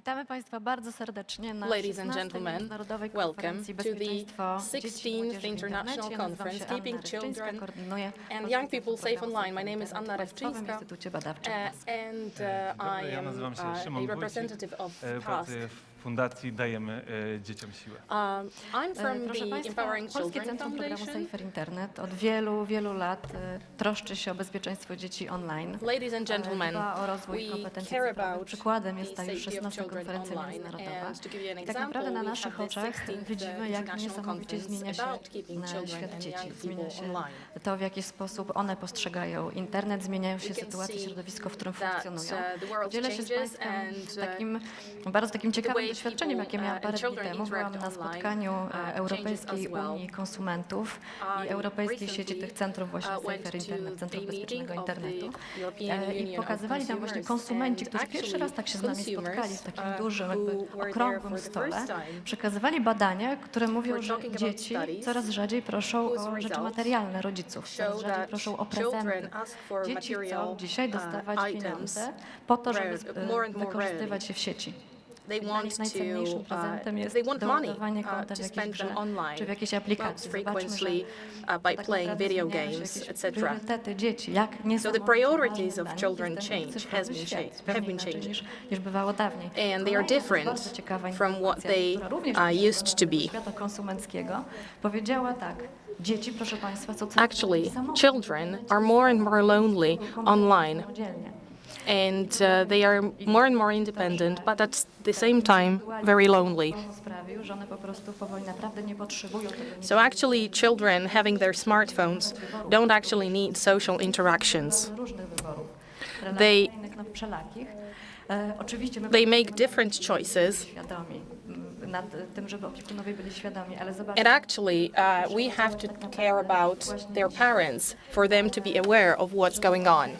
Witamy Państwa bardzo serdecznie na Ladies and 16. gentlemen, Międzynarodowej welcome Konferencji to the Bezpieczeństwo Dzieci i 16th Młodzieży w International Internecie. Ja nazywam Conference się Anna Keeping Reszczyńska, Children koordynuję and Young People Safe Online. My name is Anna w Państwowym Reszczyńska, Instytucie Badawczym PAST. and I am a representative of PAST. Fundacji Dajemy Dzieciom Siłę. I'm from Proszę the Państwa, Empowering Polskie Children Centrum Programu Foundation. Safer Internet od wielu lat troszczy się o bezpieczeństwo dzieci online. Ladies and gentlemen, Dba o rozwój kompetencji care cyfrowych. about Przykładem jest ta the już safety of 16. children konferencja online. międzynarodowa. And to give you an I tak naprawdę example, na we naszych have the oczach 16th widzimy, jak International niesamowicie Conference zmienia się about keeping children świat and dzieci. young Zmienia people się online. to, w jaki sposób one postrzegają internet, zmieniają się sytuacje, środowisko, w którym funkcjonują. Podzielę się z Państwem bardzo takim ciekawym doświadczeniem, jakie miałam parę dni temu. Byłam na spotkaniu Europejskiej Unii Konsumentów i Europejskiej Sieci tych centrów właśnie Safer Internet, Centrów Bezpiecznego Internetu. I pokazywali tam właśnie konsumenci, którzy pierwszy raz tak się z nami spotkali w takim dużym, okrągłym stole, przekazywali badania, które mówią, że dzieci coraz rzadziej proszą o rzeczy materialne rodziców, coraz rzadziej proszą o prezenty. Dzieci chcą dzisiaj dostawać pieniądze po to, żeby wykorzystywać je w sieci. Najcenniejszym prezentem jest doładowanie konta w jakiejś grze czy w jakiejś aplikacji. Zobaczmy, że by playing video games, etc. Priorytety dzieci, jak So the priorities of children have been changing, niż bywało dawniej. and they are different from what they used to be. Świata konsumenckiego powiedziała tak: dzieci, proszę Państwa, są coraz Actually, children are more and more lonely online, and they are more and more independent, but at the same time very lonely. So actually, children having their smartphones don't actually need social interactions. They make different choices. And actually, we have to care about their parents for them to be aware of what's going on.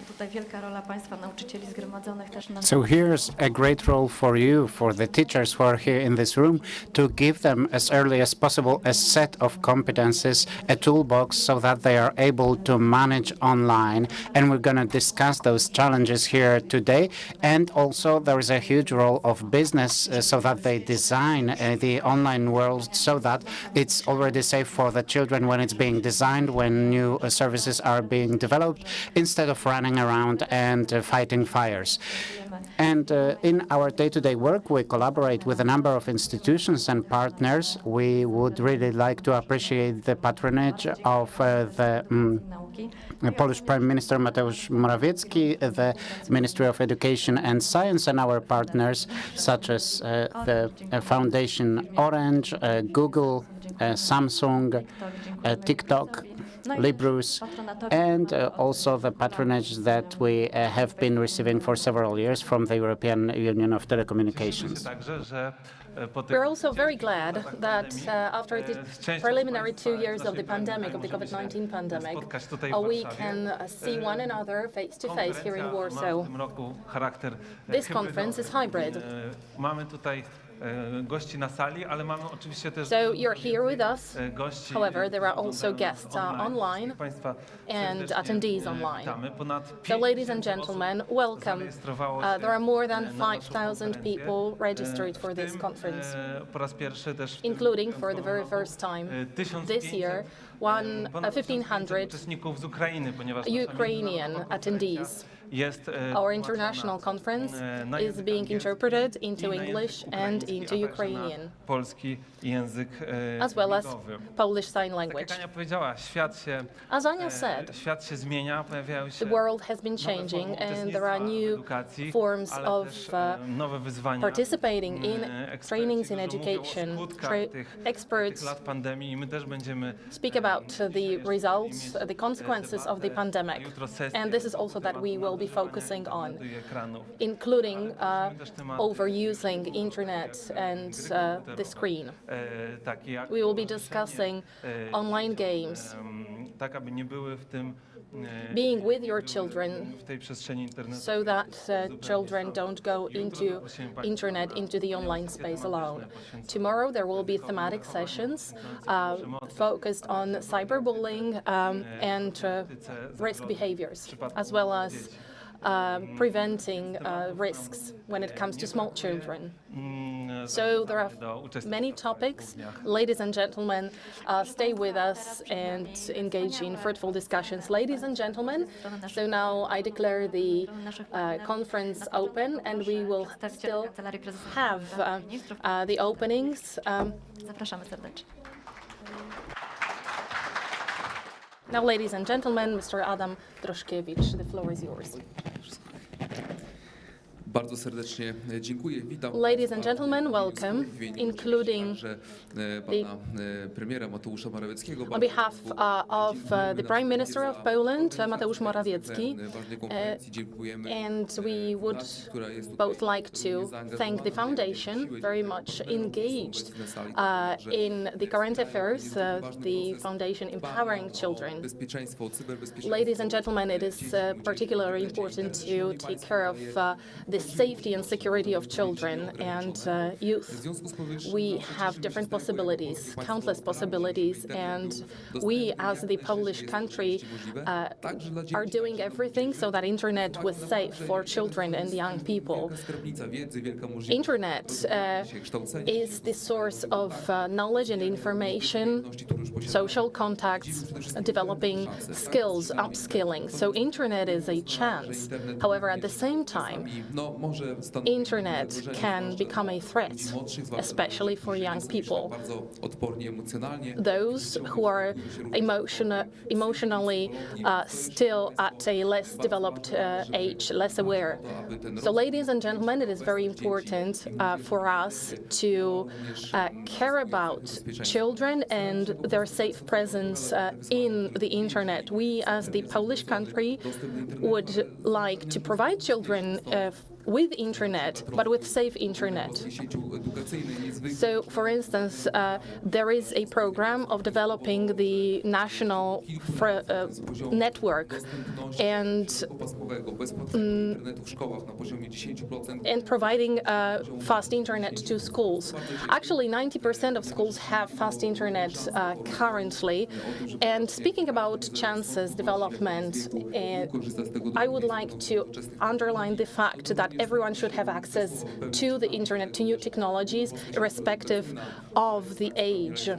So here's a great role for you, for the teachers who are here in this room, to give them as early as possible a set of competences, a toolbox, so that they are able to manage online. And we're going to discuss those challenges here today. And also there is a huge role of business so that they design the online world so that it's already safe for the children when it's being designed, when new services are being developed, instead of running around and fighting fires. And in our day-to-day work, we collaborate with a number of institutions and partners. We would really like to appreciate the patronage of the Polish Prime Minister Mateusz Morawiecki, the Ministry of Education and Science, and our partners such as the Foundation Orange, Google, Samsung, TikTok, Librus, and also the patronage that we have been receiving for several years from the European Union of Telecommunications. We're also very glad that after the preliminary 2 years of the pandemic, of the COVID-19 pandemic, we can see one another face to face here in Warsaw. This conference is hybrid. So you're here with us. However, there are also guests online and attendees online. So, ladies and gentlemen, welcome. There are more than 5,000 people registered for this conference, including for the very first time this year 1,500 Ukrainian attendees. Our international conference is being interpreted into English and into Ukrainian, as well as Polish Sign Language. As Ania said, the world has been changing and there are new forms of participating in trainings in education. Experts speak about the results, the consequences of the pandemic, and this is also that we will be focusing on, including overusing internet and the screen. We will be discussing online games, being with your children so that children don't go into internet, into the online space alone. Tomorrow there will be thematic sessions focused on cyberbullying and risk behaviors, as well as preventing risks when it comes to small children. So there are many topics. Ladies and gentlemen, stay with us and engage in fruitful discussions. Ladies and gentlemen, so now I declare the conference open, and we will still have the openings. Zapraszamy serdecznie. Now, ladies and gentlemen, Mr. Adam Droszkiewicz, the floor is yours. Bardzo serdecznie dziękuję. Witam. Ladies and gentlemen, welcome, including premiera Mateusza Morawieckiego. On behalf of the Prime Minister of Poland, Mateusz Morawiecki, and we would both like to thank the Foundation, very much engaged in the current affairs, the Foundation Empowering Children. Ladies and gentlemen, it is particularly important to take care of the safety and security of children and youth. We have different possibilities, countless possibilities, and we, as the Polish country, are doing everything so that internet was safe for children and young people. Internet is the source of knowledge and information, social contacts, developing skills, upskilling. So internet is a chance. However, at the same time, internet can become a threat, especially for young people. Those who are emotionally still at a less developed age, less aware. So, ladies and gentlemen, it is very important for us to care about children and their safe presence in the internet. We, as the Polish country, would like to provide children with internet, but with safe internet. So, for instance, there is a program of developing the national network and providing fast internet to schools. Actually, 90% of schools have fast internet currently. And speaking about chances, development, I would like to underline the fact that everyone should have access to the internet, to new technologies, irrespective of the age.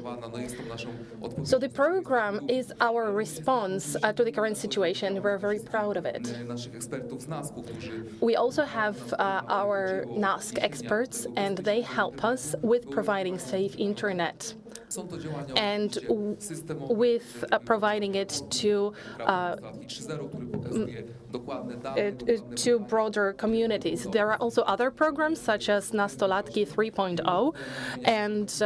So the program is our response to the current situation. We're very proud of it. We also have our NASK experts, and they help us with providing safe internet and with providing it to broader communities. There are also other programs such as Nastolatki 3.0, and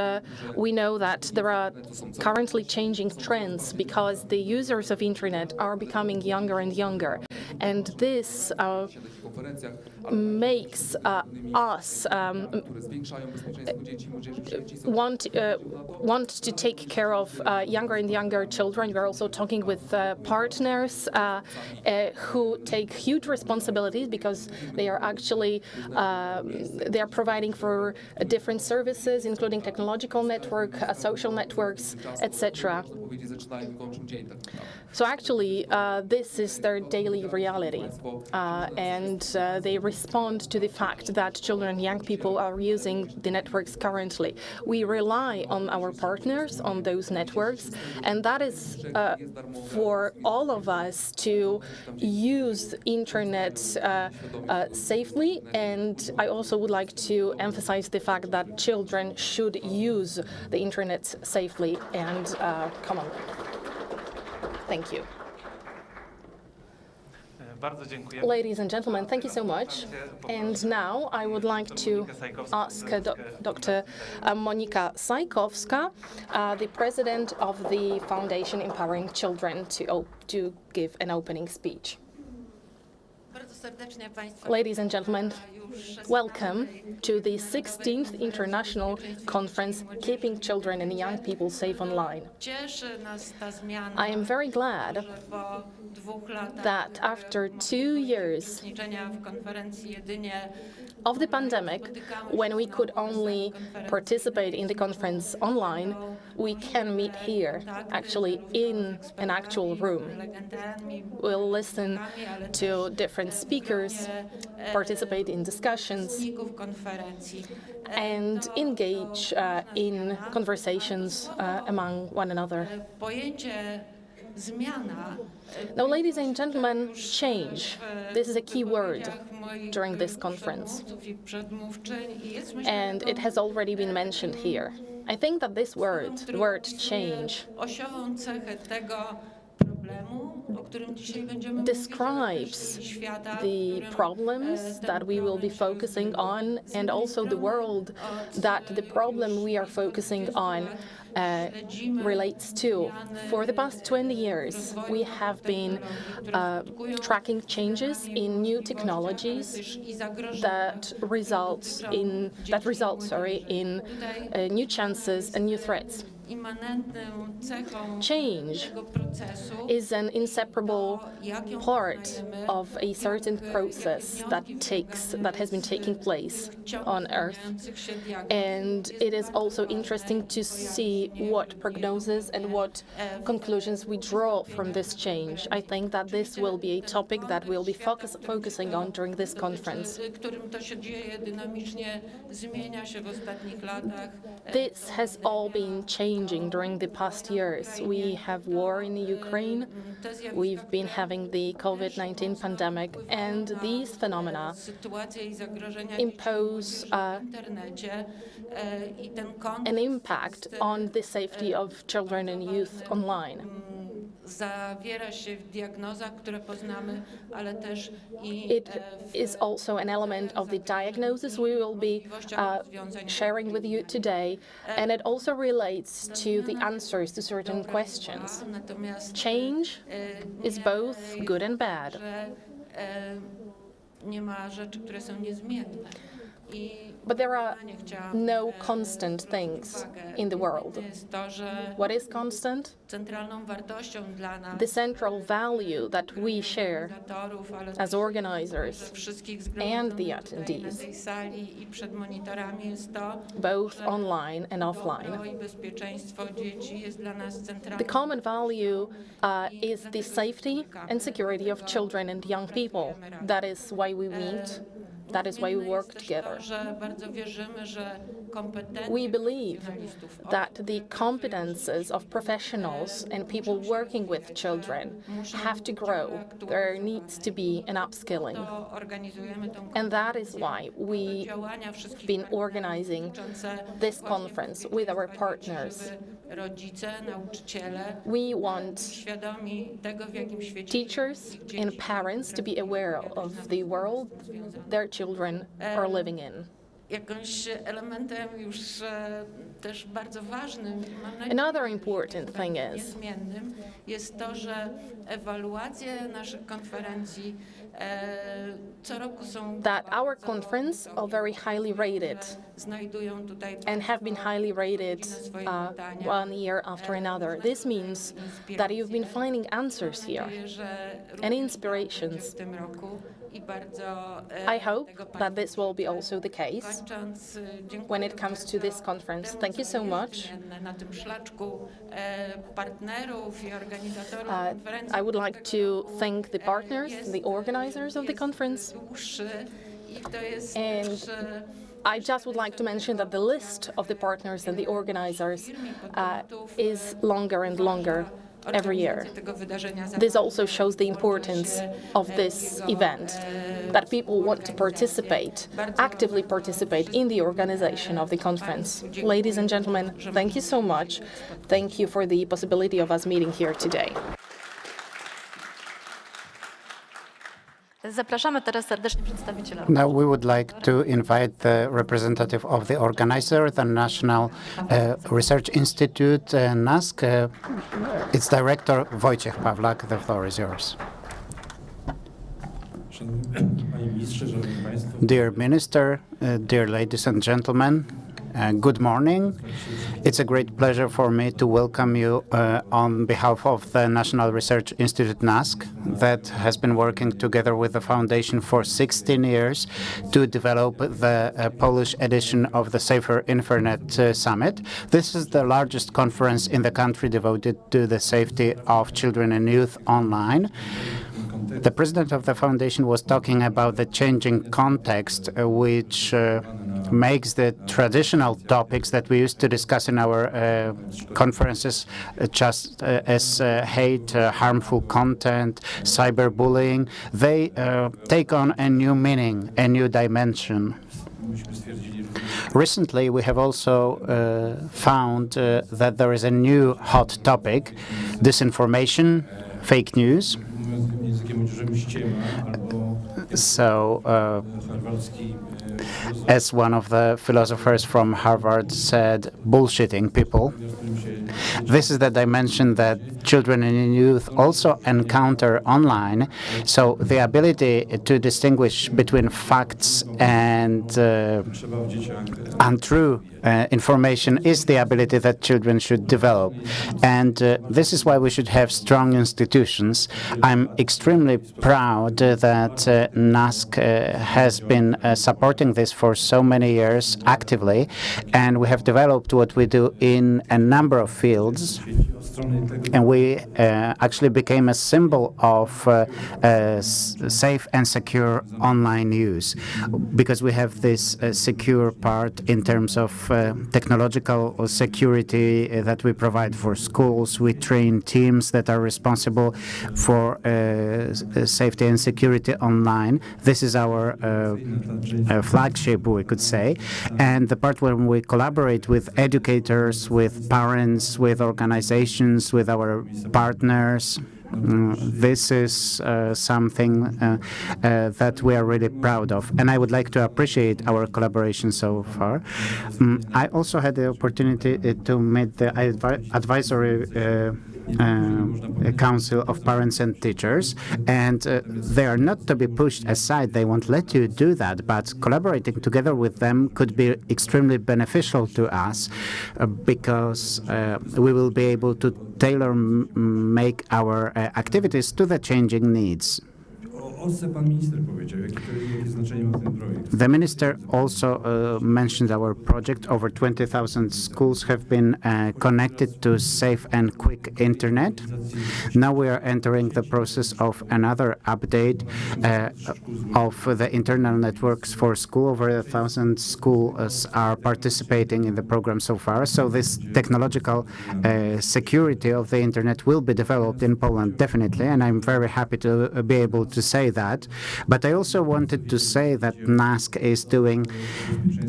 we know that there are currently changing trends because the users of internet are becoming younger and younger, and this makes us want to take care of younger and younger children. We're also talking with partners who take huge responsibilities because they are actually they are providing for different services, including technological network, social networks, etc. So actually, this is their daily reality, and they respond to the fact that children and young people are using the networks currently. We rely on our partners on those networks, and that is for all of us to use internet safely. And I also would like to emphasize the fact that children should use the internet safely and commonly. Thank you. Ladies and gentlemen, thank you so much. And now I would like to ask Dr. Monika Sajkowska, the president of the Foundation Empowering Children, to give an opening speech. Ladies and gentlemen, welcome to the 16th International Conference, Keeping Children and Young People Safe Online. I am very glad that after 2 years of the pandemic, when we could only participate in the conference online, we can meet here, actually in an actual room. We'll listen to different speakers, participate in discussions, and engage in conversations among one another. Now, ladies and gentlemen, change. This is a key word during this conference, and it has already been mentioned here. I think that this word, the word change, describes the problems that we will be focusing on, and also the world that the problem we are focusing on relates to. For the past 20 years, we have been tracking changes in new technologies that results in new chances and new threats. Change is an inseparable part of a certain process that has been taking place on Earth. And it is also interesting to see what prognosis and what conclusions we draw from this change. I think that this will be a topic that we'll be focusing on during this conference. This has all been changing during the past years. We have war in Ukraine, we've been having the COVID-19 pandemic, and these phenomena impose an impact on the safety of children and youth online. It is also an element of the diagnosis we will be sharing with you today, and it also relates to the answers to certain questions. Change is both good and bad. But there are no constant things in the world. What is constant? The central value that we share as organizers and the attendees, both online and offline. The common value is the safety and security of children and young people. That is why we meet. That is why we work together. We believe that the competences of professionals and people working with children have to grow. There needs to be an upskilling. And that is why we've been organizing this conference with our partners. We want teachers and parents to be aware of the world their children are living in. Another important thing is that our conference are very highly rated and have been highly rated one year after another. This means that you've been finding answers here and inspirations. I hope that this will be also the case when it comes to this conference. Thank you so much. I would like to thank the partners, the organizers of the conference. And I just would like to mention that the list of the partners and the organizers is longer and longer every year. This also shows the importance of this event, that people want to participate, actively participate in the organization of the conference. Ladies and gentlemen, thank you so much. Thank you for the possibility of us meeting here today. Zapraszamy teraz serdecznie przedstawiciela. Now we would like to invite the representative of the organizer, the National Research Institute, NASK. Its director, Wojciech Pawlak. The floor is yours. Dear Minister, dear ladies and gentlemen, good morning. It's a great pleasure for me to welcome you on behalf of the National Research Institute NASK that has been working together with the Foundation for 16 years to develop the Polish edition of the Safer Internet Summit. This is the largest conference in the country devoted to the safety of children and youth online. The president of the foundation was talking about the changing context, which makes the traditional topics that we used to discuss in our conferences, just as hate, harmful content, cyberbullying, they take on a new meaning, a new dimension. Recently, we have also found that there is a new hot topic, disinformation, fake news. So, as one of the philosophers from Harvard said, bullshitting people. This is the dimension that children and youth also encounter online. So the ability to distinguish between facts and untrue information is the ability that children should develop. And this is why we should have strong institutions. I'm extremely proud that NASK has been supporting this for so many years actively, and we have developed what we do in a number of fields. And we actually became a symbol of safe and secure online use, because we have this secure part in terms of technological security that we provide for schools. We train teams that are responsible for safety and security online. This is our flagship, we could say. And the part where we collaborate with educators, with parents, with organizations, with our partners, this is something that we are really proud of, and I would like to appreciate our collaboration so far. I also had the opportunity to meet the advisory Council of Parents and Teachers, and they are not to be pushed aside. They won't let you do that, but collaborating together with them could be extremely beneficial to us because we will be able to tailor-make our activities to the changing needs. The minister also mentioned our project. Over 20,000 schools have been connected to safe and quick internet. Now we are entering the process of another update of the internal networks for school. Over 1,000 schools are participating in the program so far. So this technological security of the internet will be developed in Poland, definitely, and I'm very happy to be able to say that. But I also wanted to say that NASK is doing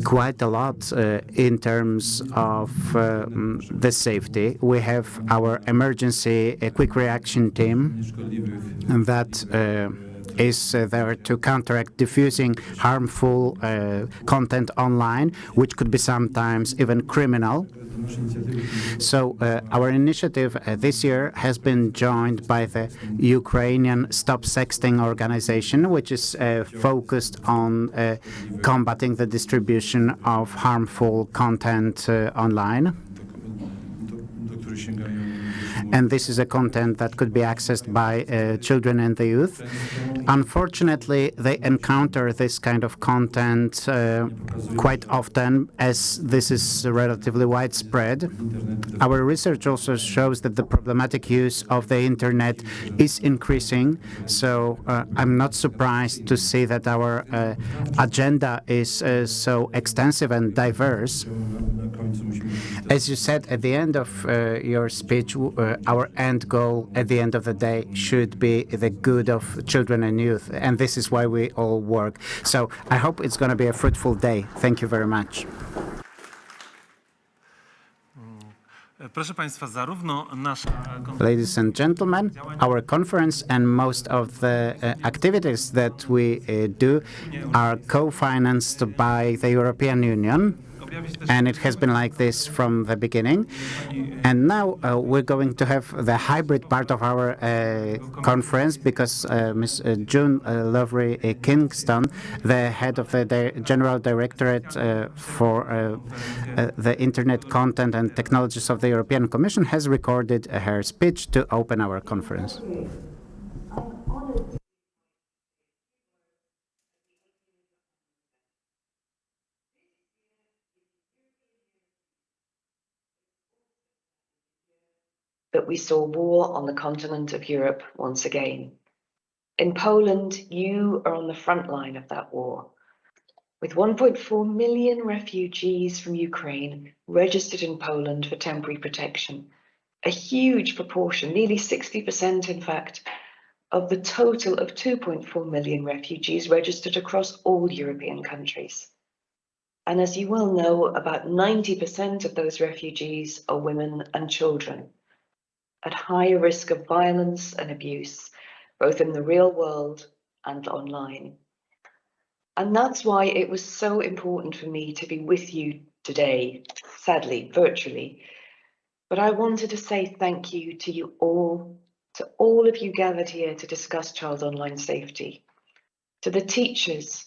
quite a lot in terms of the safety. We have our emergency quick reaction team that is there to counteract diffusing harmful content online, which could be sometimes even criminal. So our initiative this year has been joined by the Ukrainian Stop Sexting organization, which is focused on combating the distribution of harmful content online. And this is a content that could be accessed by children and the youth. Unfortunately, they encounter this kind of content quite often, as this is relatively widespread. Our research also shows that the problematic use of the internet is increasing, so I'm not surprised to see that our agenda is so extensive and diverse. As you said at the end of your speech, our end goal at the end of the day should be the good of children and youth, and this is why we all work. So I hope it's going to be a fruitful day. Thank you very much. Ladies and gentlemen, our conference and most of the activities that we do are co-financed by the European Union. And it has been like this from the beginning. And now we're going to have the hybrid part of our conference because Ms. June Lovery Kingston, the head of the General Directorate for the Internet Content and Technologies of the European Commission, has recorded her speech to open our conference. That we saw war on the continent of Europe once again. In Poland, you are on the front line of that war. With 1.4 million refugees from Ukraine registered in Poland for temporary protection, a huge proportion, nearly 60% in fact, of the total of 2.4 million refugees registered across all European countries. And as you well know, about 90% of those refugees are women and children, at higher risk of violence and abuse, both in the real world and online. And that's why it was so important for me to be with you today, sadly, virtually. But I wanted to say thank you to all of you gathered here to discuss child online safety, to the teachers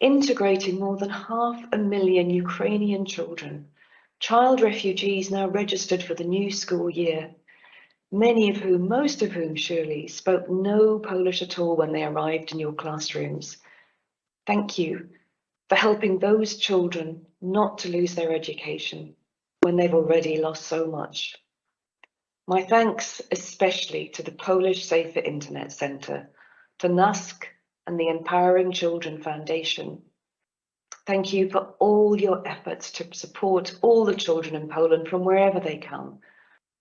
integrating more than 500,000 Ukrainian children, child refugees now registered for the new school year, most of whom surely spoke no Polish at all when they arrived in your classrooms. Thank you for helping those children not to lose their education when they've already lost so much. My thanks especially to the Polish Safer Internet Centre, to NASK and the Empowering Children Foundation. Thank you for all your efforts to support all the children in Poland from wherever they come,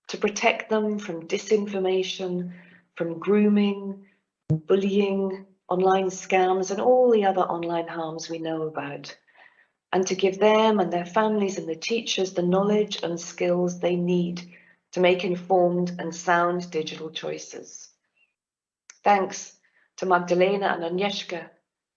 to protect them from disinformation, from grooming, bullying, online scams, and all the other online harms we know about, and to give them and their families and the teachers the knowledge and skills they need to make informed and sound digital choices. Thanks to Magdalena and Agnieszka,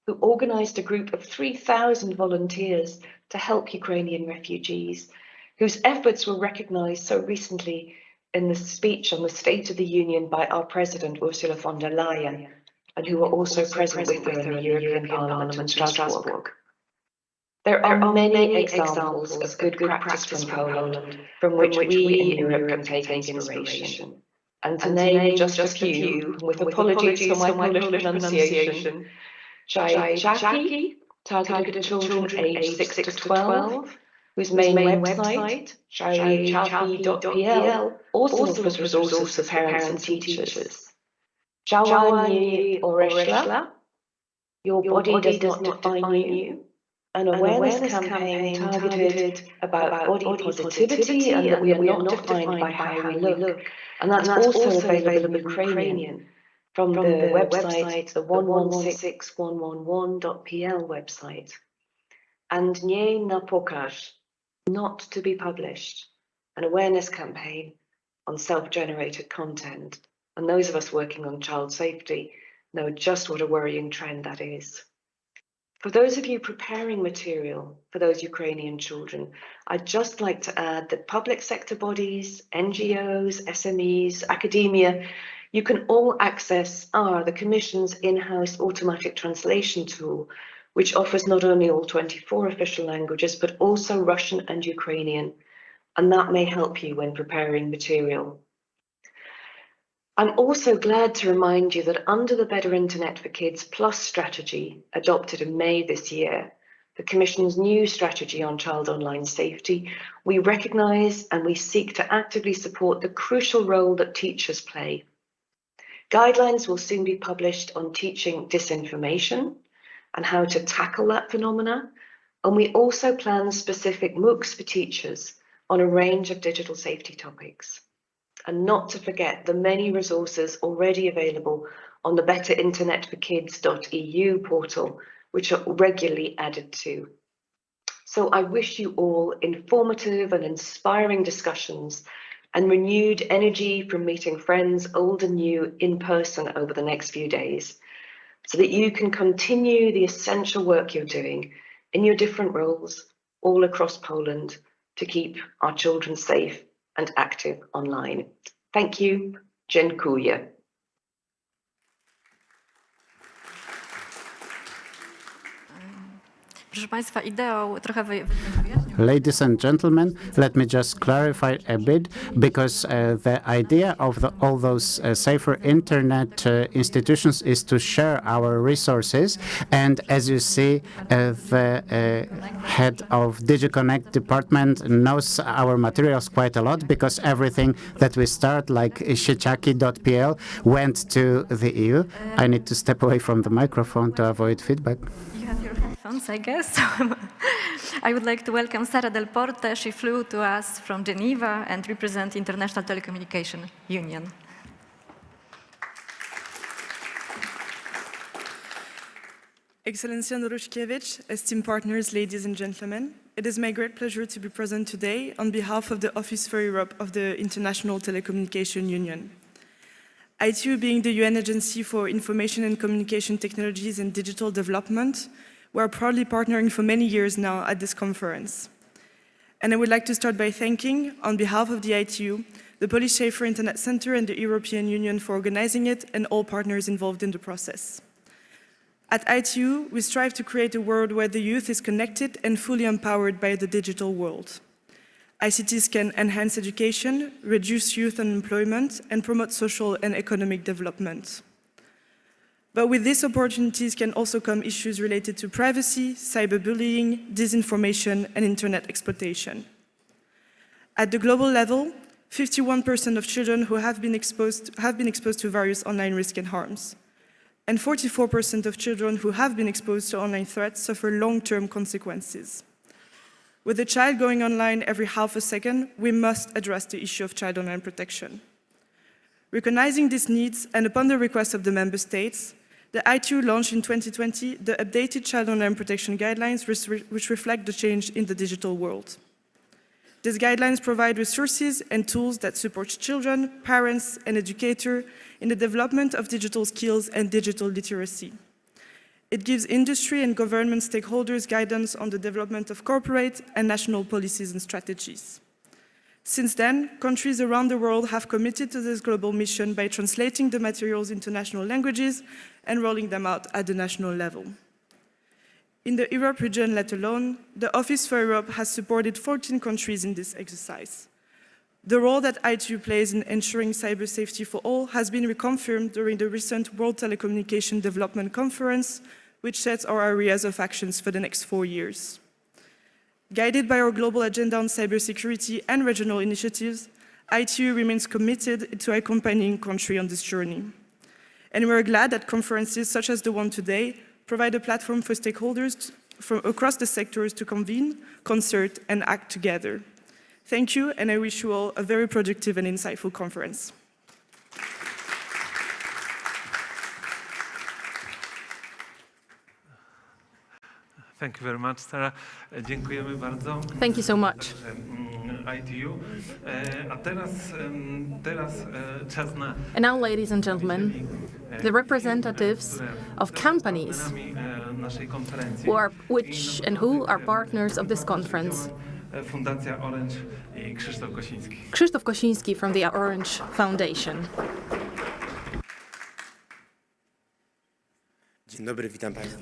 who organised a group of 3,000 volunteers to help Ukrainian refugees, whose efforts were recognised so recently in the speech on the State of the Union by our President Ursula von der Leyen, and who were also present with her in the European Parliament in Strasbourg. There are many examples of good practice from Poland, from which we in Europe can take inspiration. And to name just a few, with apologies for my Polish pronunciation, Czajki, targeted children aged 6 to 12, whose main website, czajki.pl, also offers resources for parents and teachers. Działanie Oreszla, Your Body Does Not Define You, an awareness campaign targeted about body positivity and that we are not defined by how we look. And that's also available in Ukrainian from the website, the 116111.pl website. And Nie na pokaż, not to be published, an awareness campaign on self-generated content. And those of us working on child safety know just what a worrying trend that is. For those of you preparing material for those Ukrainian children, I'd just like to add that public sector bodies, NGOs, SMEs, academia, you can all access the Commission's in-house automatic translation tool, which offers not only all 24 official languages, but also Russian and Ukrainian, and that may help you when preparing material. I'm also glad to remind you that under the Better Internet for Kids Plus strategy adopted in May this year, the Commission's new strategy on child online safety, we recognise and we seek to actively support the crucial role that teachers play. Guidelines will soon be published on teaching disinformation and how to tackle that phenomena, and we also plan specific MOOCs for teachers on a range of digital safety topics. And not to forget the many resources already available on the betterinternetforkids.eu portal, which are regularly added to. So I wish you all informative and inspiring discussions and renewed energy from meeting friends old and new in person over the next few days, so that you can continue the essential work you're doing in your different roles all across Poland to keep our children safe and active online. Thank you. Dziękuję. Proszę Państwa, ideą trochę Ladies and gentlemen, let me just clarify a bit, because the idea of all those safer internet institutions is to share our resources. And as you see, the head of DigiConnect department knows our materials quite a lot, because everything that we start, like sieciaki.pl, went to the EU. I need to step away from the microphone to avoid feedback. You have your headphones, I guess. I would like to welcome Sara Del Porte. She flew to us from Geneva and represents International Telecommunication Union. Excellencja Noruszkiewicz, esteemed partners, ladies and gentlemen, it is my great pleasure to be present today on behalf of the Office for Europe of the International Telecommunication Union. ITU, being the UN Agency for Information and Communication Technologies and Digital Development, we are proudly partnering for many years now at this conference. And I would like to start by thanking, on behalf of the ITU, the Polish Safer Internet Center and the European Union for organizing it, and all partners involved in the process. At ITU, we strive to create a world where the youth is connected and fully empowered by the digital world. ICTs can enhance education, reduce youth unemployment, and promote social and economic development. But with these opportunities can also come issues related to privacy, cyberbullying, disinformation, and internet exploitation. At the global level, 51% of children who have been exposed to various online risks and harms. And 44% of children who have been exposed to online threats suffer long-term consequences. With a child going online every half a second, we must address the issue of child online protection. Recognizing these needs, and upon the request of the Member States, the ITU launched in 2020 the updated Child Online Protection Guidelines, which reflect the change in the digital world. These guidelines provide resources and tools that support children, parents, and educators in the development of digital skills and digital literacy. It gives industry and government stakeholders guidance on the development of corporate and national policies and strategies. Since then, countries around the world have committed to this global mission by translating the materials into national languages and rolling them out at the national level. In the Europe region, let alone, the Office for Europe has supported 14 countries in this exercise. The role that ITU plays in ensuring cyber safety for all has been reconfirmed during the recent World Telecommunication Development Conference, which sets our areas of actions for the next 4 years. Guided by our global agenda on cybersecurity and regional initiatives, ITU remains committed to accompanying countries on this journey. And we're glad that conferences such as the one today provide a platform for stakeholders from across the sectors to convene, concert, and act together. Thank you, and I wish you all a very productive and insightful conference. Thank you very much, Sarah. Dziękujemy bardzo. Thank you so much. ITU. A teraz czas na... And now, ladies and gentlemen, the representatives of companies who are partners of this conference. Fundacja Orange i Krzysztof Kosiński. Krzysztof Kosiński from the Orange Foundation.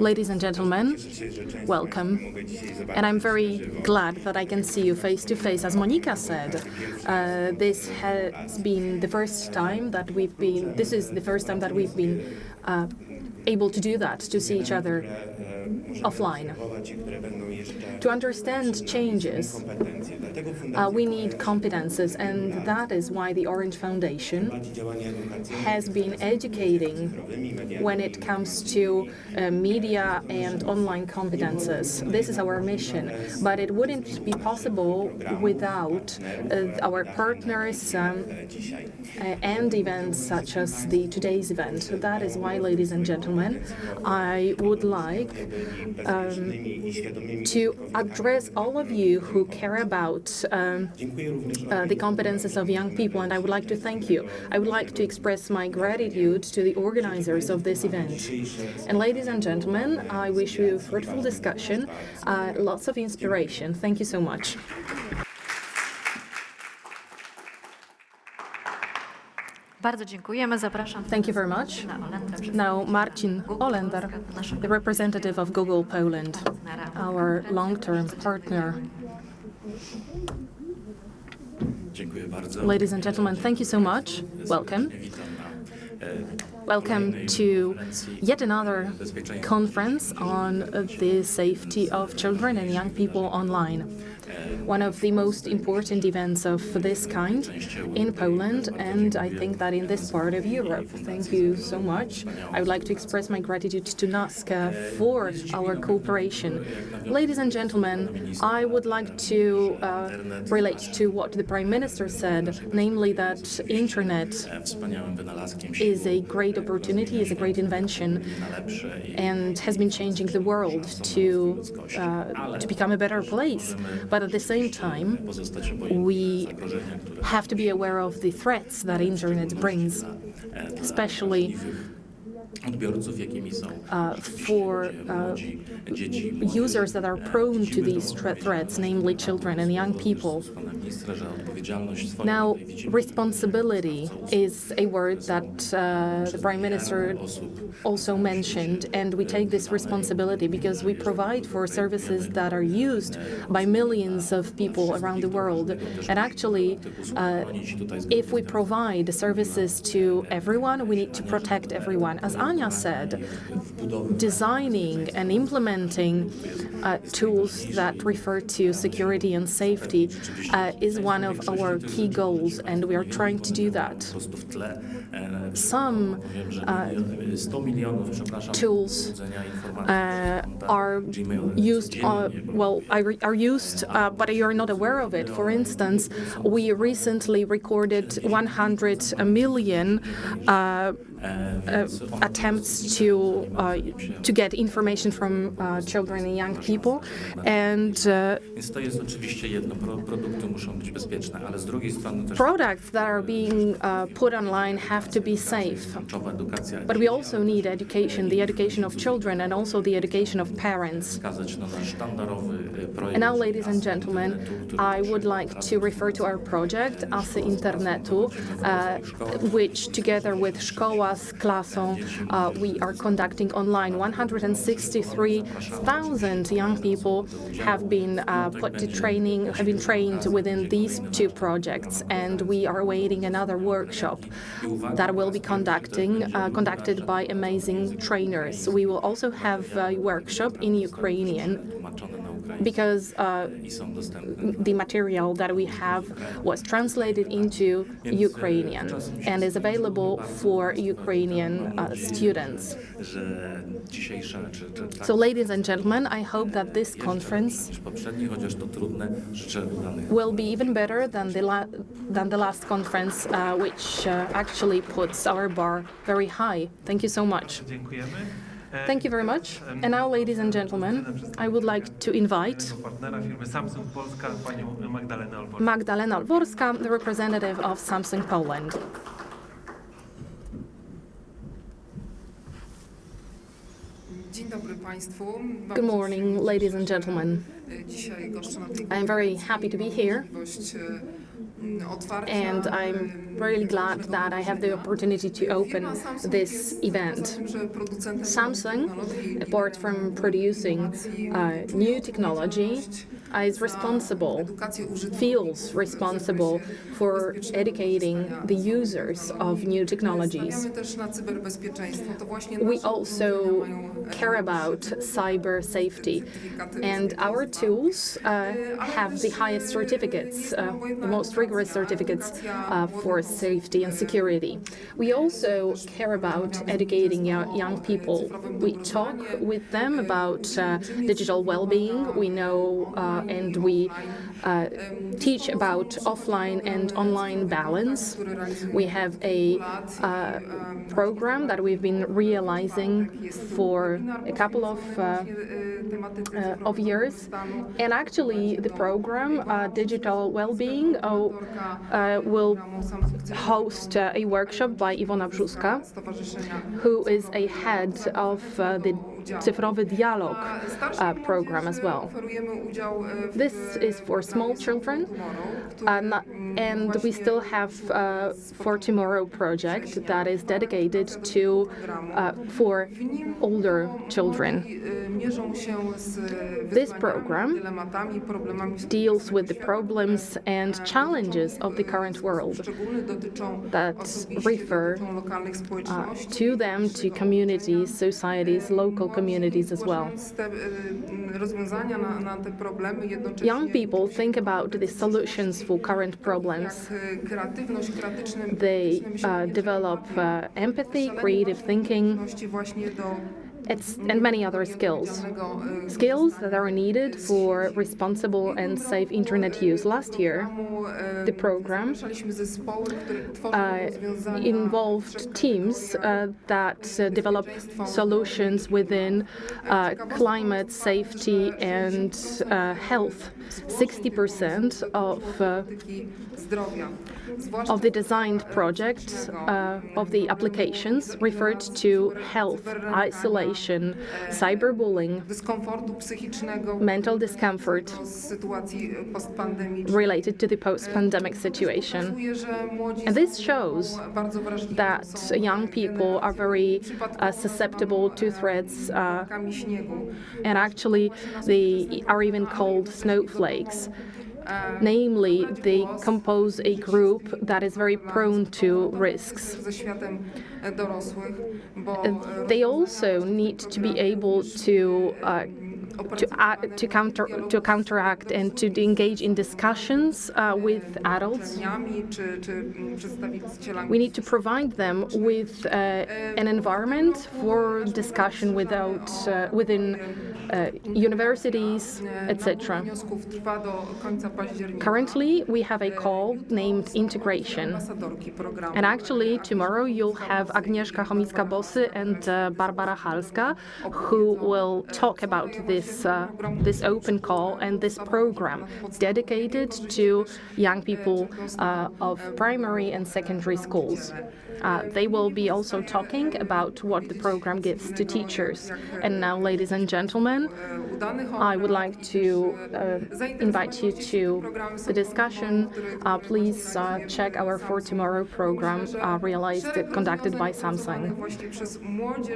Ladies and gentlemen, welcome. And I'm very glad that I can see you face to face. As Monika said, this has been the first time that we've been able to do that, to see each other offline. To understand changes, we need competences, and that is why the Orange Foundation has been educating when it comes to media and online competences. This is our mission, but it wouldn't be possible without our partners and events such as today's event. That is why, ladies and gentlemen, I would like to address all of you who care about the competences of young people, and I would like to thank you. I would like to express my gratitude to the organizers of this event. And ladies and gentlemen, I wish you a fruitful discussion, lots of inspiration. Thank you so much. Bardzo dziękujemy. Zapraszam. Thank you very much. Now, Marcin Olender, the representative of Google Poland, our long-term partner. Ladies and gentlemen, thank you so much. Welcome. Welcome to yet another conference on the safety of children and young people online. One of the most important events of this kind in Poland, and I think that in this part of Europe. Thank you so much. I would like to express my gratitude to NASCA for our cooperation. Ladies and gentlemen, I would like to relate to what the Prime Minister said, namely that Internet is a great opportunity, is a great invention, and has been changing the world to become a better place. But at the same time, we have to be aware of the threats that Internet brings, especially for users that are prone to these threats, namely children and young people. Now, responsibility is a word that the Prime Minister also mentioned, and we take this responsibility because we provide for services that are used by millions of people around the world. And actually, if we provide services to everyone, we need to protect everyone. As Anya said, designing and implementing tools that refer to security and safety is one of our key goals, and we are trying to do that. Some tools are used, but you're not aware of it. For instance, we recently recorded 100 million attempts to get information from children and young people, and products that are being put online have to be safe. But we also need education, the education of children and also the education of parents. And now, ladies and gentlemen, I would like to refer to our project, Asy Internetu, which together with Szkoła z Klasą, we are conducting online. 163,000 young people have been trained within these two projects, and we are awaiting another workshop that will be conducted by amazing trainers. We will also have a workshop in Ukrainian, because the material that we have was translated into Ukrainian and is available for Ukrainian students. So, ladies and gentlemen, I hope that this conference will be even better than the last conference, which actually puts our bar very high. Thank you so much. Thank you very much. And now, ladies and gentlemen, I would like to invite Magdalena Olworska, the representative of Samsung Poland. Good morning, ladies and gentlemen. I'm very happy to be here, and I'm really glad that I have the opportunity to open this event. Samsung, apart from producing new technology, feels responsible for educating the users of new technologies. We also care about cyber safety, and our tools have the highest certificates, the most rigorous certificates for safety and security. We also care about educating young people. We talk with them about digital well-being. We know and we teach about offline and online balance. We have a program that we've been realizing for a couple of years, and actually the program Digital Wellbeing will host a workshop by Iwona Brzuska, who is a head of the Cyfrowy Dialog program as well. This is for small children, and we still have For Tomorrow project that is dedicated to for older children. This program deals with the problems and challenges of the current world that refer to them, to communities, societies, local communities as well. Young people think about the solutions for current problems. They develop empathy, creative thinking, and many other skills. Skills that are needed for responsible and safe internet use. Last year, the program involved teams that develop solutions within climate, safety, and health. 60% of the designed project of the applications referred to health, isolation, cyberbullying, mental discomfort related to the post-pandemic situation. And this shows that young people are very susceptible to threats, and actually they are even called snowflakes. Namely, they compose a group that is very prone to risks. They also need to be able to counteract and to engage in discussions with adults. We need to provide them with an environment for discussion within universities, etc. Currently, we have a call named Integration. And actually, tomorrow you'll have Agnieszka Chomicka-Bosy and Barbara Halska, who will talk about this open call and this program dedicated to young people of primary and secondary schools. They will be also talking about what the program gives to teachers. And now, ladies and gentlemen, I would like to invite you to the discussion. Please check our For Tomorrow program conducted by Samsung.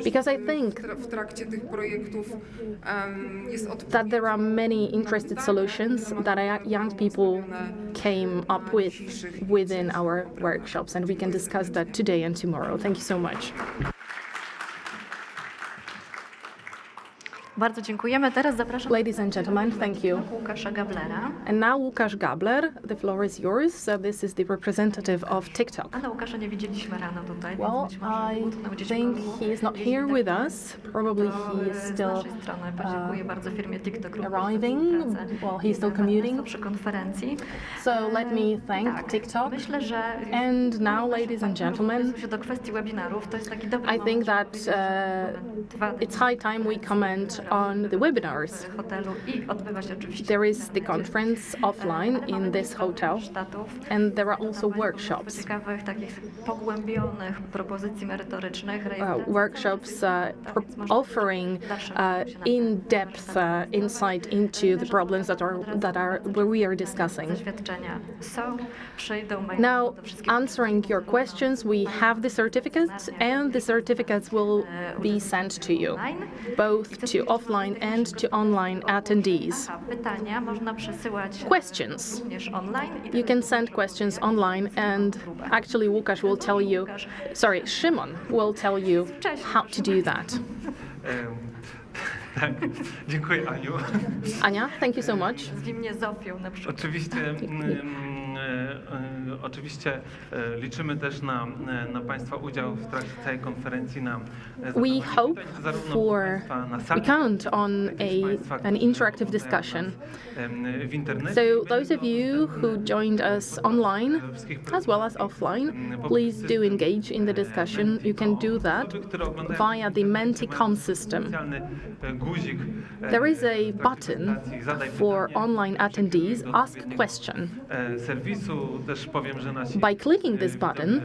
Because I think that there are many interested solutions that young people came up with within our workshops, and we can discuss that today and tomorrow. Thank you so much. Bardzo dziękujemy. Teraz zapraszam Ladies and gentlemen, thank you. Łukasza Gablera. And now Łukasz Gabler, the floor is yours. This is the representative of TikTok. Ale Łukasza nie widzieliśmy rano tutaj. Well, I think he is not here with us. Probably he is still arriving. Well, he's still commuting. So let me thank TikTok. And now, ladies and gentlemen, I think that it's high time we comment on the webinars. There is the conference offline in this hotel, and there are also workshops. Workshops offering in-depth insight into the problems that we are discussing. Now, answering your questions, we have the certificates, and the certificates will be sent to you, both to offline and to online attendees. Questions. You can send questions online, and actually Łukasz will tell you, Szymon will tell you how to do that. Tak, dziękuję Aniu. Ania, thank you so much. Oczywiście Oczywiście liczymy też na Państwa udział w trakcie całej konferencji. We count on an interactive discussion. So those of you who joined us online as well as offline, please do engage in the discussion. You can do that via the Menti.com system. There is a button for online attendees, Ask Question. By clicking this button,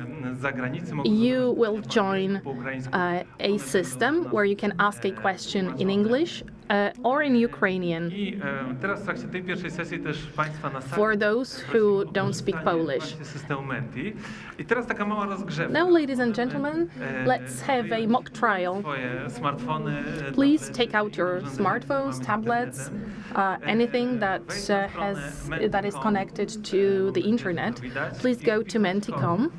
you will join a system where you can ask a question in English or in Ukrainian for those who don't speak Polish. Now, ladies and gentlemen, let's have a mock trial. Please take out your smartphones, tablets, anything that is connected to the internet. Please go to Menti.com.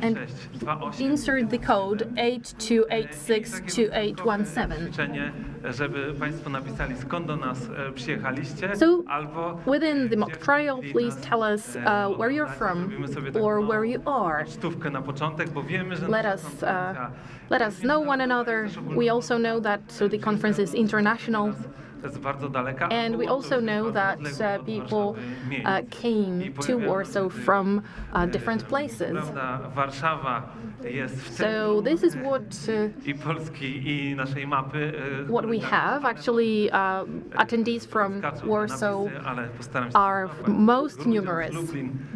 And insert the code 82862817. So, within the mock trial, please tell us where you're from or where you are. Let us know one another. We also know that the conference is international. And we also know that people came to Warsaw from different places. So this is what we have. Actually, attendees from Warsaw are most numerous.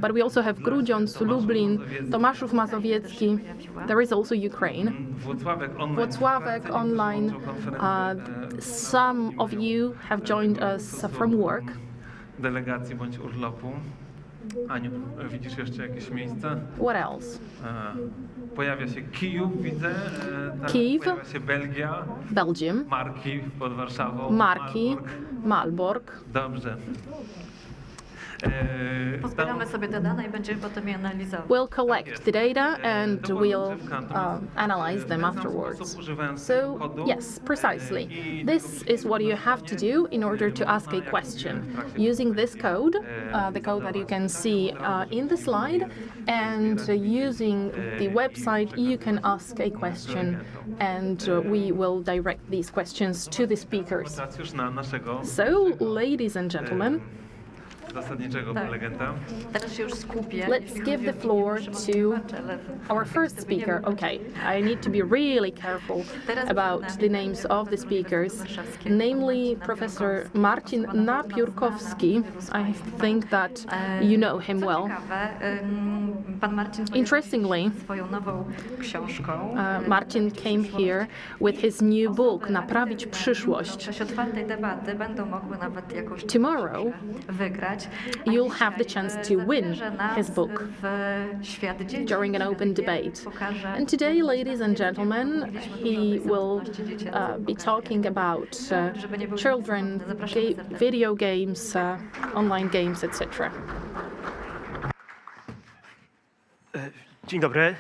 But we also have Grudziądz, Lublin, Tomaszów Mazowiecki. There is also Ukraine. Włocławek online. Some of you have joined us from work. Delegacji bądź urlopu. Aniu, widzisz jeszcze jakieś miejsca? What else? Pojawia się Kijów, widzę. Kyiv. Pojawia się Belgia. Belgium. Marki pod Warszawą. Marki. Malbork. Dobrze. Pozbieramy sobie te dane i będziemy potem je analizować. We'll collect the data and we'll analyze them afterwards. So, yes, precisely. This is what you have to do in order to ask a question. Using this code, the code that you can see in the slide, and using the website, you can ask a question and we will direct these questions to the speakers. So, ladies and gentlemen, let's give the floor to our first speaker. Okay, I need to be really careful about the names of the speakers, namely Professor Marcin Napierkowsky. I think that you know him well. Interestingly, Marcin came here with his new book, Naprawić przyszłość. Tomorrow, you'll have the chance to win his book during an open debate. And today, ladies and gentlemen, he will be talking about children, video games, online games, etc. Dzień dobry.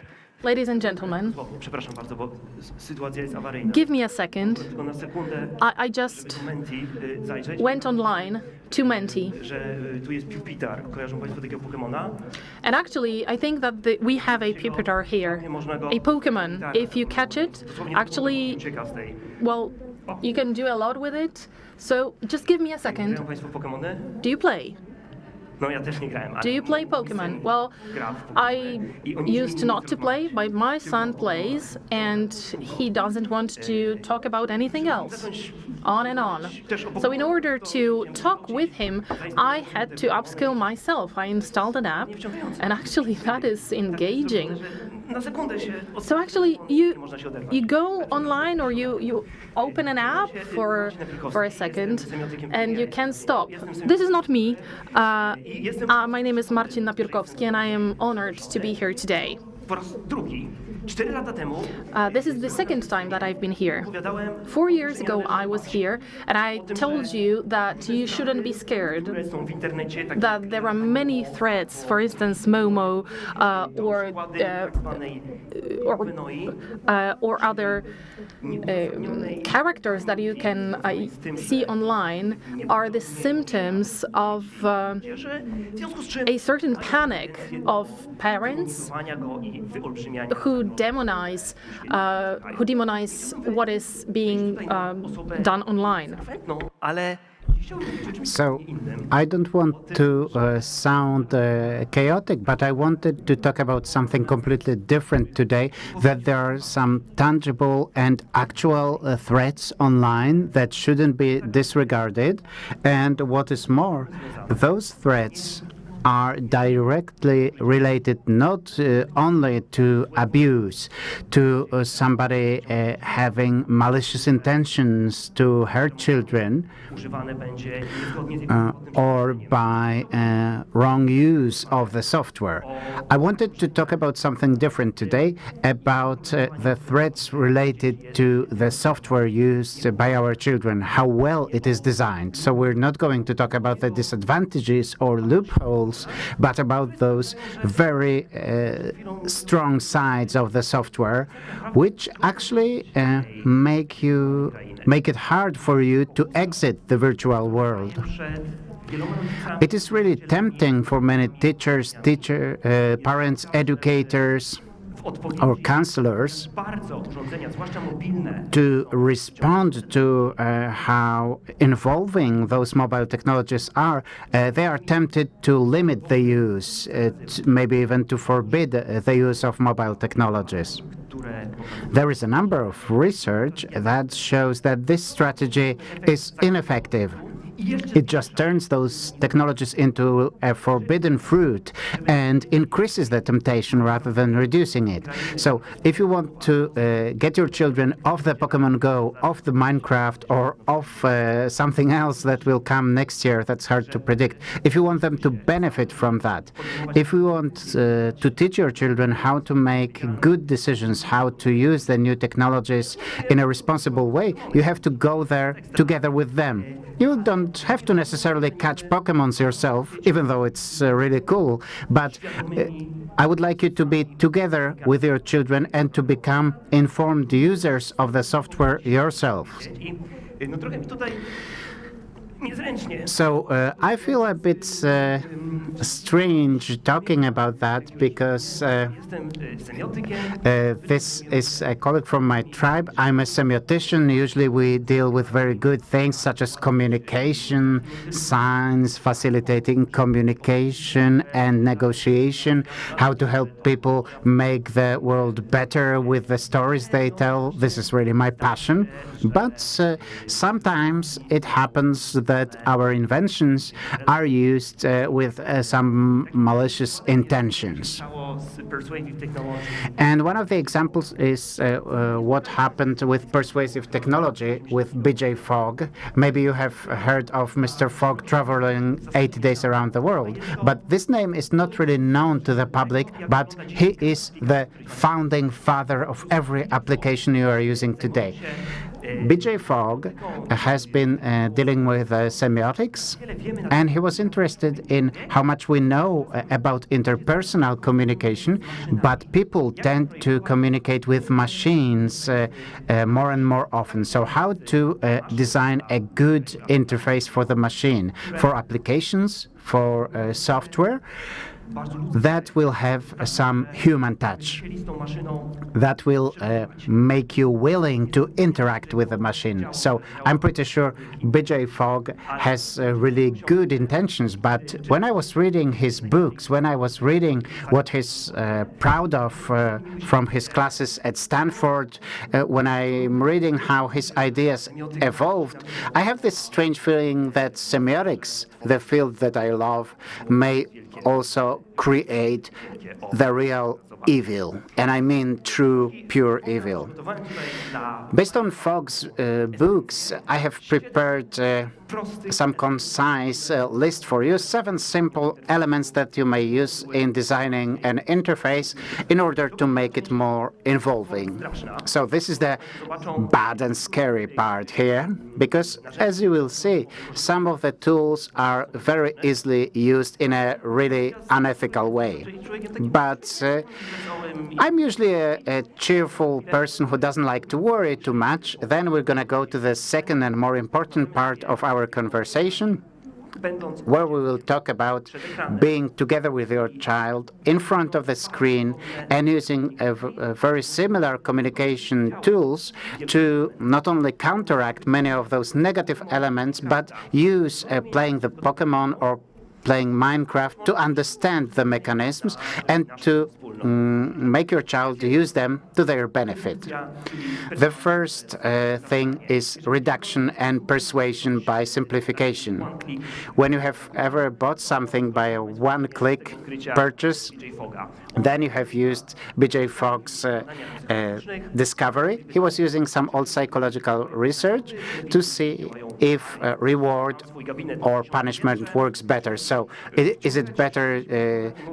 Ladies and gentlemen, Przepraszam bardzo, bo sytuacja jest awaryjna. give me a second. Tylko na sekundę I just Menti zajrzeć, went online to Menti. że tu jest Pupitar. Kojarzą Państwo takiego Pokemona? And actually, I think that we have a Pupitar here, a Pokemon. If you catch it, actually, Ucieka z tej. well, you can do a lot with it. So just give me a second. Grają Państwo w Pokemony? Do you play? No ja też nie grałem. Do you play Pokemon? Well, I used not to play, but my son plays, and he doesn't want to talk about anything else. On and on. So in order to talk with him, I had to upskill myself. I installed an app, and actually that is engaging. Na sekundę się So actually, you go online or you open an app for a second, and you can't stop. This is not me. My name is Marcin Napierkowsky, and I am honored to be here today. po raz drugi 4 lata temu This is the second time that I've been here. 4 years ago, I was here, and I told you that you shouldn't be scared, są w internecie takie that there are many threats, for instance, Momo or other characters that you can see online are the symptoms of w związku z czym a certain panic of parents go i wyolbrzymiania who demonize what is being done online. no, ale So, I don't want to sound chaotic, but I wanted to talk about something completely different today, that there are some tangible and actual threats online that shouldn't be disregarded. And what is more, those threats are directly related not only to abuse, to somebody having malicious intentions to hurt children, używane będzie niezgodnie z or by wrong use of the software. I wanted to talk about something different today, about the threats related to the software used by our children, how well it is designed. So we're not going to talk about the disadvantages or loopholes, but about those very strong sides of the software, which actually make it hard for you to exit the virtual world. It is really tempting for many teachers, parents, educators, or counselors to respond to how involving those mobile technologies are. They are tempted to limit the use, maybe even to forbid the use of mobile technologies. There is a number of research that shows that this strategy is ineffective. It just turns those technologies into a forbidden fruit and increases the temptation rather than reducing it. So if you want to get your children off the Pokemon Go, off the Minecraft, or off something else that will come next year that's hard to predict, if you want them to benefit from that, if you want to teach your children how to make good decisions, how to use the new technologies in a responsible way, you have to go there together with them. You don't have to necessarily catch Pokemons yourself, even though it's really cool, but I would like you to be together with your children and to become informed users of the software yourselves. no trochę mi tutaj niezręcznie. So I feel a bit strange talking about that because Jestem semiotykiem. this is a colleague from my tribe. I'm a semiotician. Usually we deal with very good things such as communication, science, facilitating communication and negotiation, how to help people make the world better with the stories they tell. This is really my passion. But sometimes it happens that our inventions are used with some malicious intentions. Persuasive technology. And one of the examples is what happened with persuasive technology with BJ Fogg. Maybe you have heard of Mr. Fogg traveling 80 days around the world, but this name is not really known to the public, but he is the founding father of every application you are using today. BJ Fogg has been dealing with semiotics, and he was interested in how much we know about interpersonal communication, but people tend to communicate with machines more and more often. So how to design a good interface for the machine, for applications, for software, that will have some human touch, that will make you willing to interact with the machine. So I'm pretty sure BJ Fogg has really good intentions, but when I was reading his books, when I was reading what he's proud of from his classes at Stanford, when I'm reading how his ideas evolved, I have this strange feeling that semiotics, the field that I love, may also create the real evil, and I mean true, pure evil. Based on Fogg's books, I have prepared some concise list for you, 7 simple elements that you may use in designing an interface in order to make it more involving. So this is the bad and scary part here, because as you will see, some of the tools are very easily used in a really unethical way. But I'm usually a cheerful person who doesn't like to worry too much. Then we're going to go to the second and more important part of our conversation, where we will talk about being together with your child in front of the screen and using very similar communication tools to not only counteract many of those negative elements, but use playing the Pokemon or playing Minecraft to understand the mechanisms and to make your child use them to their benefit. The first thing is reduction and persuasion by simplification. When you have ever bought something by a one-click purchase, then you have used B.J. Fogg's discovery. He was using some old psychological research to see if reward or punishment works better. So is it better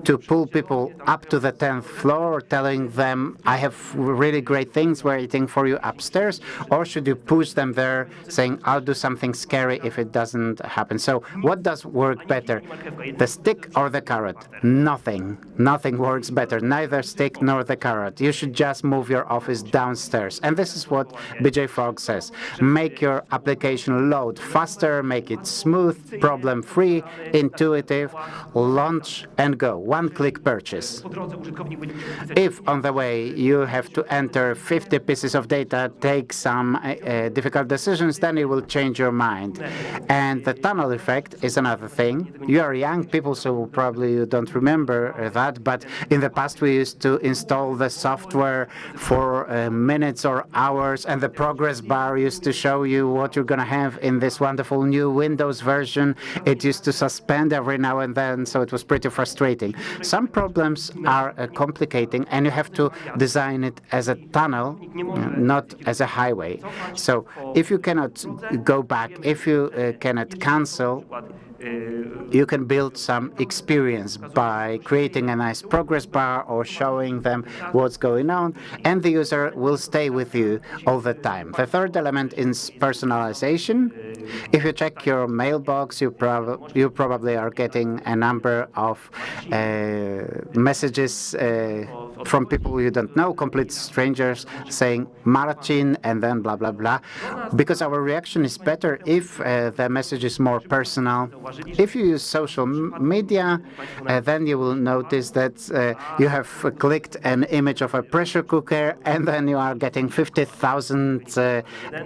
to pull people up to the 10th floor, telling them, I have really great things waiting for you upstairs, or should you push them there, saying, I'll do something scary if it doesn't happen? So what does work better, the stick or the carrot? Nothing. Nothing works better, neither stick nor the carrot. You should just move your office downstairs. And this is what B.J. Fogg says. Make your application load faster, make it smooth, problem-free, intuitive, launch and go. One-click purchase. If on the way you have to enter 50 pieces of data, take some difficult decisions, then you will change your mind. And the tunnel effect is another thing. You are young people, so probably you don't remember that, but in the past we used to install the software for minutes or hours, and the progress bar used to show you what you're going to have in this wonderful new Windows version. It used to suspend every now and then, so it was pretty frustrating. Some problems are complicating, and you have to design it as a tunnel, not as a highway. So if you cannot go back, if you cannot cancel, you can build some experience by creating a nice progress bar or showing them what's going on, and the user will stay with you all the time. The third element is personalization. If you check your mailbox, you probably are getting a number of messages from people you don't know, complete strangers, saying Marcin and then blah, blah, blah, because our reaction is better if the message is more personal. If you use social media, then you will notice that you have clicked an image of a pressure cooker, and then you are getting 50,000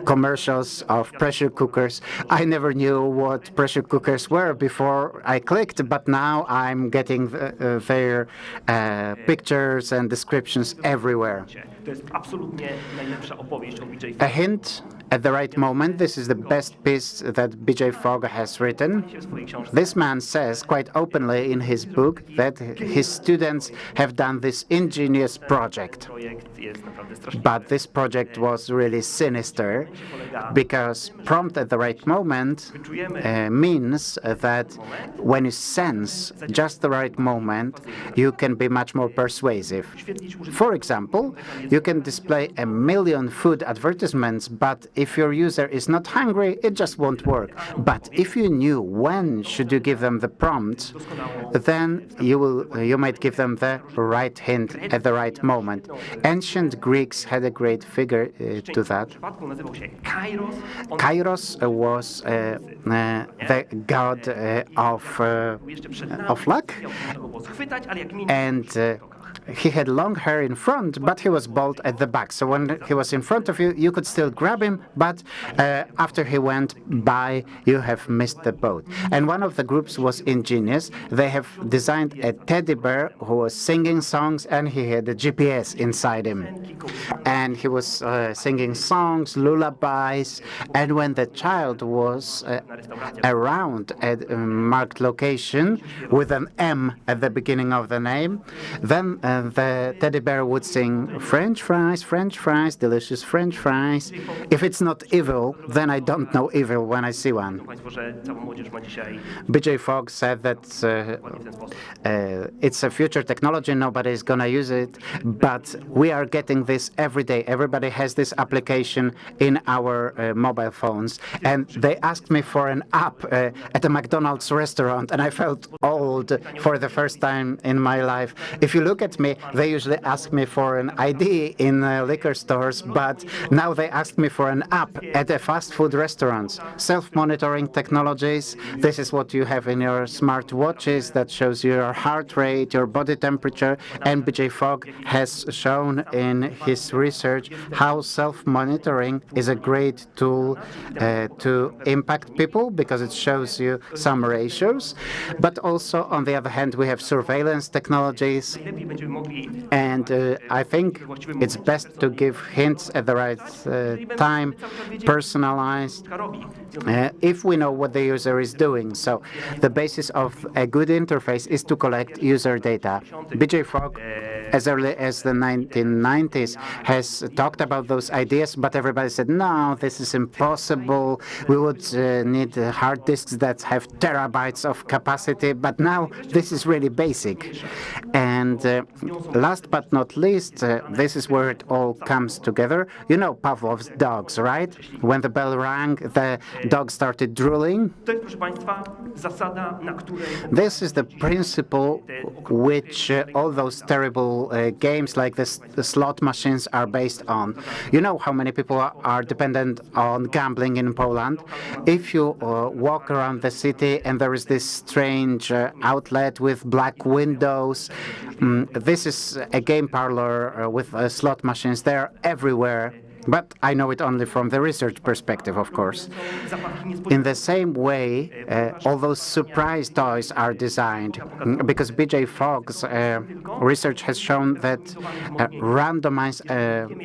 commercials of pressure cookers. I never knew what pressure cookers were before I clicked, but now I'm getting their pictures and descriptions everywhere. A hint at the right moment. This is the best piece that B.J. Fogg has written. This man says quite openly in his book that his students have done this ingenious project. But this project was really sinister, because prompt at the right moment means that when you sense just the right moment, you can be much more persuasive. For example, you can display 1 million food advertisements, but if your user is not hungry, it just won't work. But if you knew when should you give them the prompt, then you might give them the right hint at the right moment. Ancient Greeks had a great figure to that. Kairos was the god of luck, and he had long hair in front, but he was bald at the back. So when he was in front of you, you could still grab him, but after he went by, you have missed the boat. And one of the groups was ingenious. They have designed a teddy bear who was singing songs, and he had a GPS inside him. And he was singing songs, lullabies, and when the child was around a marked location with an M at the beginning of the name, then the teddy bear would sing French fries, delicious French fries. If it's not evil, then I don't know evil when I see one. BJ Fogg said that it's a future technology, nobody is going to use it, but we are getting this every day. Everybody has this application in our mobile phones, and they asked me for an app at a McDonald's restaurant, and I felt old for the first time in my life. If you look at me, they usually ask me for an ID in liquor stores, but now they ask me for an app at a fast food restaurant. Self-monitoring technologies, this is what you have in your smart watches that shows your heart rate, your body temperature, and BJ Fogg has shown in his research how self-monitoring is a great tool to impact people because it shows you some ratios. But also, on the other hand, we have surveillance technologies, and I think it's best to give hints at the right time, personalized, if we know what the user is doing. So the basis of a good interface is to collect user data. BJ Fogg, as early as the 1990s, has talked about those ideas, but everybody said, no, this is impossible. We would need hard disks that have terabytes of capacity, but now this is really basic. And last but not least, this is where it all comes together. You know Pavlov's dogs, right? When the bell rang, the dog started drooling. This is the principle which all those terrible games like the slot machines are based on. You know how many people are dependent on gambling in Poland? If you walk around the city and there is this strange outlet with black windows, this is a game parlor with slot machines. They're everywhere. But I know it only from the research perspective, of course. In the same way, all those surprise toys are designed, because BJ Fogg's research has shown that randomized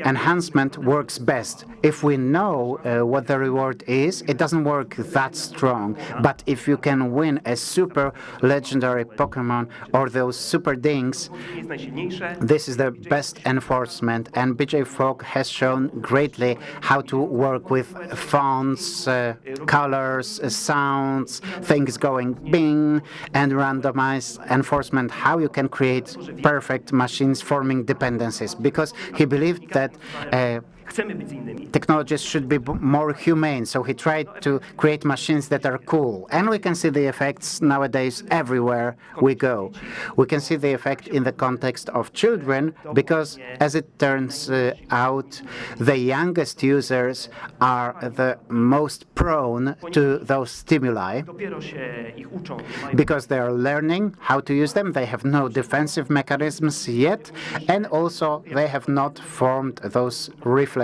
enhancement works best. If we know what the reward is, it doesn't work that strong. But if you can win a super legendary Pokemon or those super dings, this is the best enforcement. And BJ Fogg has shown greatly how to work with fonts, colors, sounds, things going bing, and randomized enforcement, how you can create perfect machines forming dependencies. Because he believed that technologies should be more humane, so he tried to create machines that are cool. And we can see the effects nowadays everywhere we go. We can see the effect in the context of children because, as it turns out, the youngest users are the most prone to those stimuli because they are learning how to use them. They have no defensive mechanisms yet, and also they have not formed those reflexes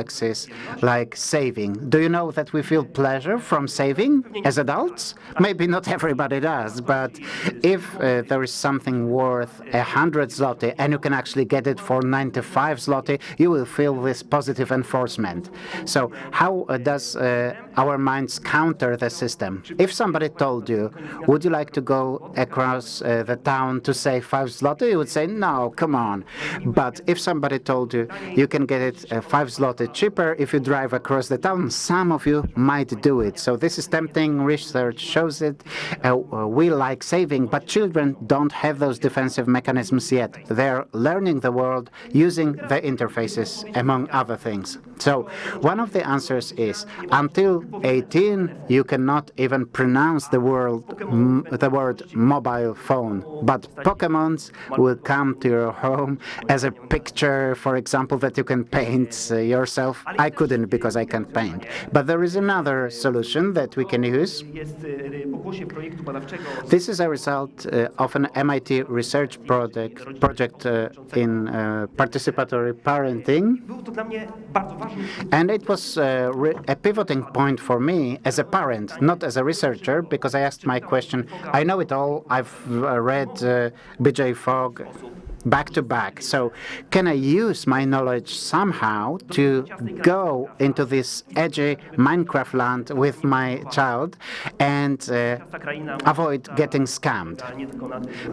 like saving. Do you know that we feel pleasure from saving as adults? Maybe not everybody does, but if there is something worth 100 zloty and you can actually get it for 95 zloty, you will feel this positive enforcement. So how does our minds counter the system? If somebody told you, would you like to go across the town to save 5 zloty? You would say, no, come on. But if somebody told you, you can get it 5 zloty cheaper if you drive across the town, some of you might do it. So this is tempting. Research shows it. We like saving, but children don't have those defensive mechanisms yet. They're learning the world using the interfaces, among other things. So one of the answers is, until 18, you cannot even pronounce the word mobile phone. But Pokemons will come to your home as a picture, for example, that you can paint your yourself. I couldn't because I can't paint. But there is another solution that we can use. This is a result of an MIT research project in participatory parenting. And it was a pivoting point for me as a parent, not as a researcher, because I asked my question, I know it all, I've read B.J. Fogg back to back. So can I use my knowledge somehow to go into this edgy Minecraft land with my child and avoid getting scammed?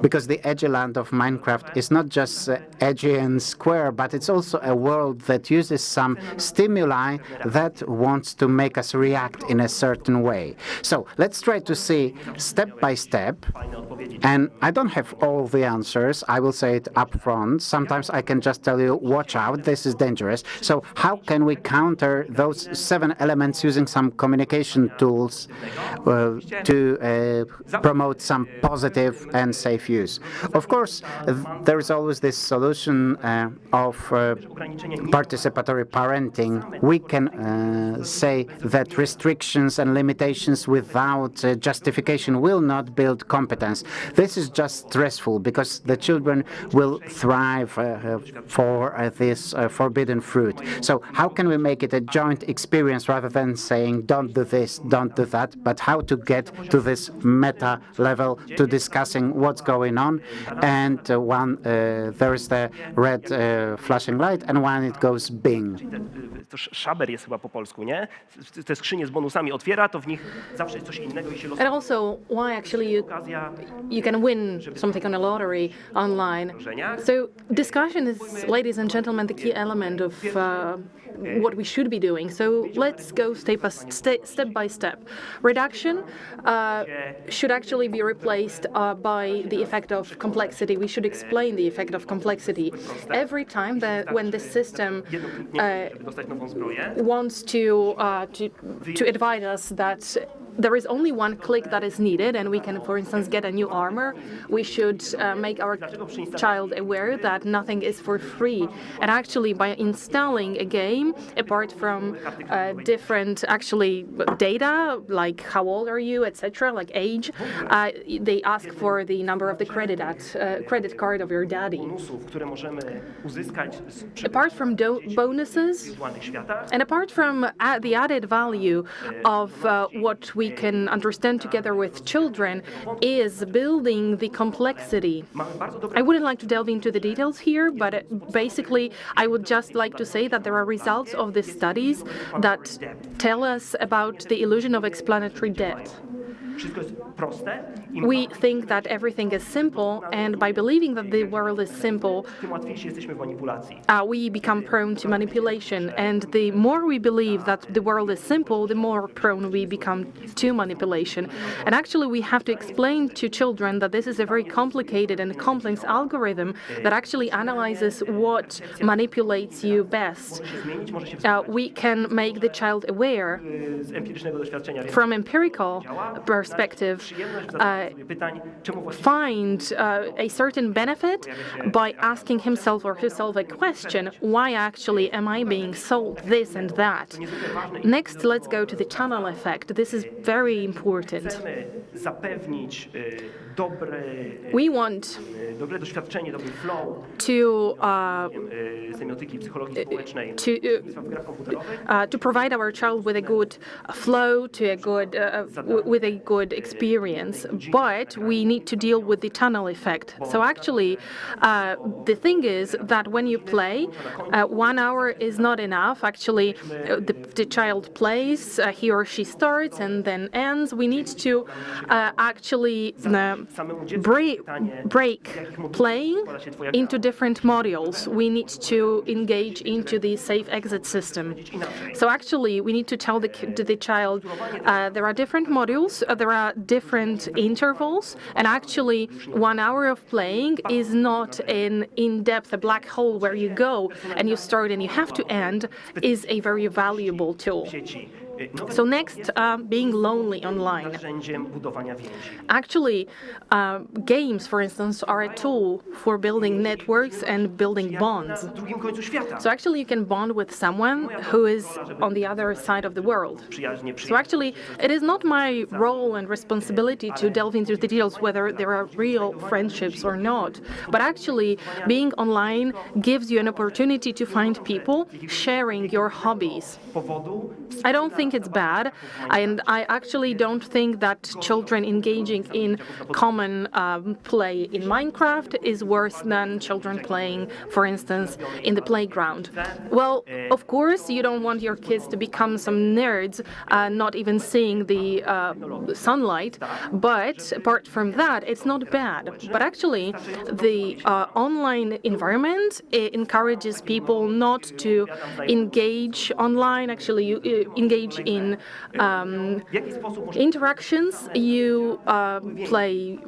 Because the edgy land of Minecraft is not just edgy and square, but it's also a world that uses some stimuli that wants to make us react in a certain way. So let's try to see step by step. And I don't have all the answers. I will say it up front. Sometimes I can just tell you, watch out, this is dangerous. So how can we counter those 7 elements using some communication tools to promote some positive and safe use? Of course, there is always this solution of participatory parenting. We can say that restrictions and limitations without justification will not build competence. This is just stressful because the children will thrive for this forbidden fruit. So how can we make it a joint experience rather than saying don't do this, don't do that, but how to get to this meta level to discussing what's going on, and when there is the red flashing light and when it goes bing. To szaber jest chyba po polsku, nie? Te skrzynie z bonusami otwiera, to w nich zawsze jest coś innego i się And also, why actually you can win something on a lottery online. So discussion is, ladies and gentlemen, the key element of what we should be doing. So let's go step by step. Reduction should actually be replaced by the effect of complexity. We should explain the effect of complexity. Every time that when the system wants to advise us that there is only one click that is needed, and we can, for instance, get a new armor, we should make our child aware that nothing is for free. And actually, by installing a game, apart from different actually data, like how old are you, etc., like age, they ask for the number of the credit card of your daddy. Apart from bonuses, and apart from the added value of what we can understand together with children, is building the complexity. I wouldn't like to delve into the details here, but basically I would just like to say that there are results of these studies that tell us about the illusion of explanatory depth. We think that everything is simple, and by believing that the world is simple, we become prone to manipulation. And the more we believe that the world is simple, the more prone we become to manipulation. And actually, we have to explain to children that this is a very complicated and complex algorithm that actually analyzes what manipulates you best. We can make the child aware from empirical perspective, find a certain benefit by asking himself or herself a question: why actually am I being sold this and that? Next, let's go to the tunnel effect. This is very important. We want to provide our child with a good flow, with a good experience, but we need to deal with the tunnel effect. So actually, the thing is that when you play, 1 hour is not enough. Actually, the child plays, he or she starts and then ends. We need to actually break playing into different modules. We need to engage into the safe exit system. So actually, we need to tell the child there are different modules, there are different intervals, and actually 1 hour of playing is not an in-depth black hole where you go and you start and you have to end, is a very valuable tool. So next, being lonely online. narzędziem budowania więzi. Actually, games, for instance, are a tool for building networks and building bonds. Na drugim końcu świata. So actually you can bond with someone who is on the other side of the world. So actually, it is not my role and responsibility to delve into the details whether there are real friendships or not. But actually, being online gives you an opportunity to find people sharing your hobbies. I don't think it's bad, and I actually don't think that children engaging in common play in Minecraft is worse than children playing, for instance, in the playground. Well, of course, you don't want your kids to become some nerds, not even seeing the sunlight, but apart from that, it's not bad. But actually, the online environment encourages people not to engage online. Actually, you engage in interactions, you play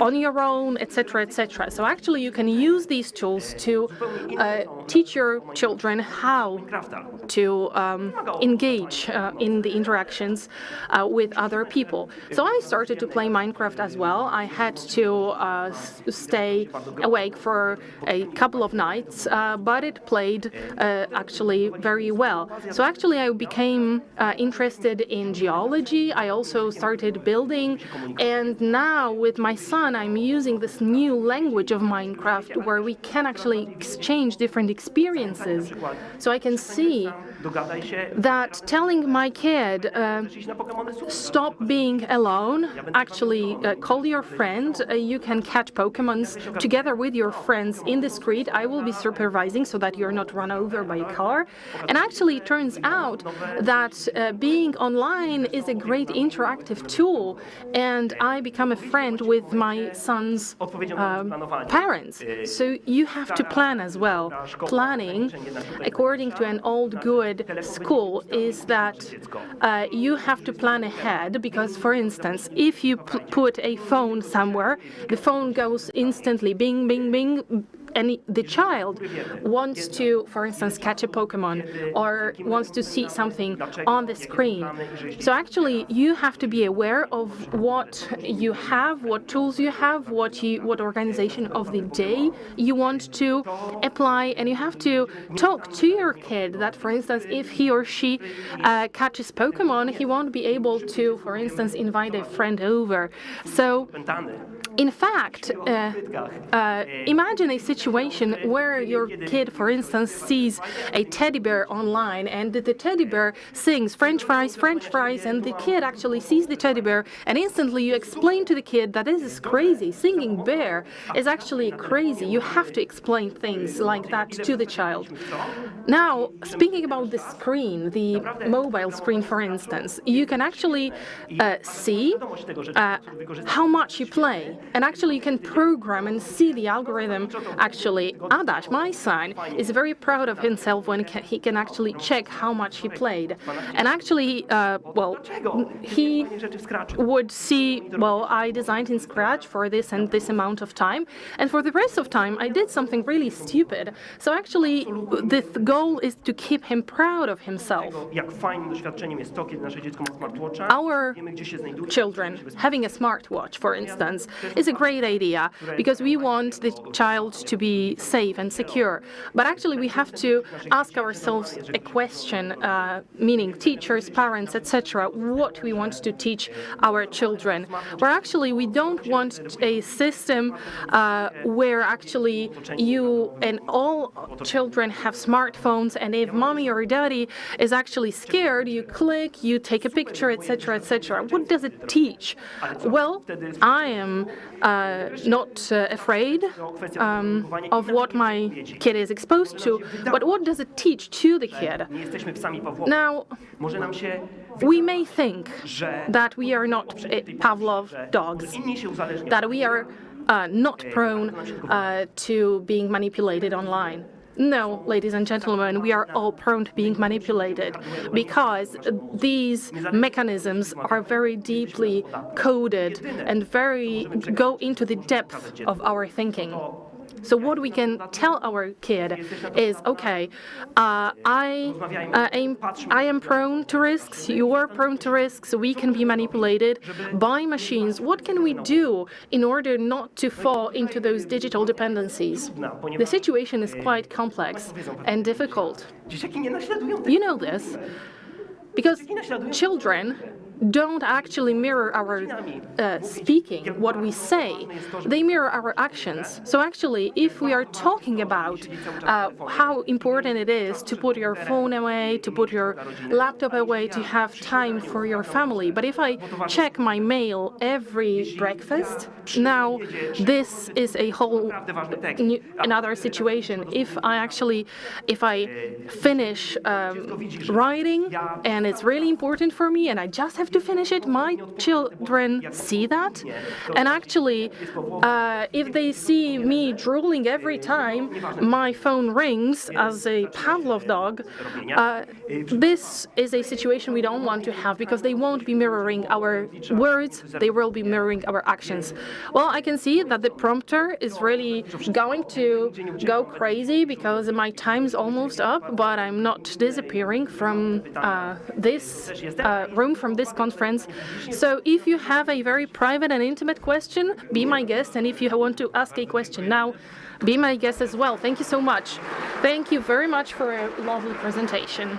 on your own, etc., etc. So actually, you can use these tools to teach your children how to engage in the interactions with other people. So I started to play Minecraft as well. I had to stay awake for a couple of nights, but it played actually very well. So actually I became interested in geology. I also started building, and now with my son I'm using this new language of Minecraft where we can actually exchange different experiences. So I can see that telling my kid, stop being alone, actually call your friend, you can catch Pokemons together with your friends in the street. I will be supervising so that you're not run over by a car. And actually it turns out that being online is a great interactive tool, and I become a friend with my son's parents. So you have to plan as well. Planning, according to an old good school, is that you have to plan ahead, because, for instance, if you put a phone somewhere, the phone goes instantly bing, bing, bing, and the child wants to, for instance, catch a Pokemon or wants to see something on the screen. So actually, you have to be aware of what you have, what tools you have, what organization of the day you want to apply, and you have to talk to your kid that, for instance, if he or she catches Pokemon, he won't be able to, for instance, invite a friend over. So, in fact, imagine a situation where your kid, for instance, sees a teddy bear online, and the teddy bear sings French fries, and the kid actually sees the teddy bear, and instantly you explain to the kid that this is crazy. Singing bear is actually crazy. You have to explain things like that to the child. Now, speaking about the screen, the mobile screen, for instance, you can actually see how much you play. And actually you can program and see the algorithm. Actually, Adash, my son, is very proud of himself when he can actually check how much he played. And actually, well, he would see, well, I designed in Scratch for this and this amount of time, and for the rest of time I did something really stupid. So actually, the goal is to keep him proud of himself. Our children having a smartwatch, for instance, is a great idea, because we want the child to be safe and secure. But actually we have to ask ourselves a question, meaning teachers, parents, etc., what we want to teach our children. Where actually we don't want a system where actually you and all children have smartphones, and if mommy or daddy is actually scared, you click, you take a picture, etc., etc. What does it teach? Well, I am not afraid of what my kid is exposed to, but what does it teach to the kid? Now, we may think that we are not Pavlov dogs, that we are not prone to being manipulated online. No, ladies and gentlemen, we are all prone to being manipulated, because these mechanisms are very deeply coded and go into the depth of our thinking. So what we can tell our kid is, okay, I am prone to risks, you are prone to risks, we can be manipulated by machines. What can we do in order not to fall into those digital dependencies? The situation is quite complex and difficult. You know this, because children don't actually mirror our speaking, what we say. They mirror our actions. So actually, if we are talking about how important it is to put your phone away, to put your laptop away, to have time for your family, but if I check my mail every breakfast, now this is a whole another situation. If I finish writing and it's really important for me and I just have to finish it, my children see that. And actually, if they see me drooling every time my phone rings as a Pavlov dog, this is a situation we don't want to have, because they won't be mirroring our words, they will be mirroring our actions. Well, I can see that the prompter is really going to go crazy because my time's almost up, but I'm not disappearing from this room, from this conference. So if you have a very private and intimate question, be my guest. And if you want to ask a question now, be my guest as well. Thank you so much. Thank you very much for a lovely presentation.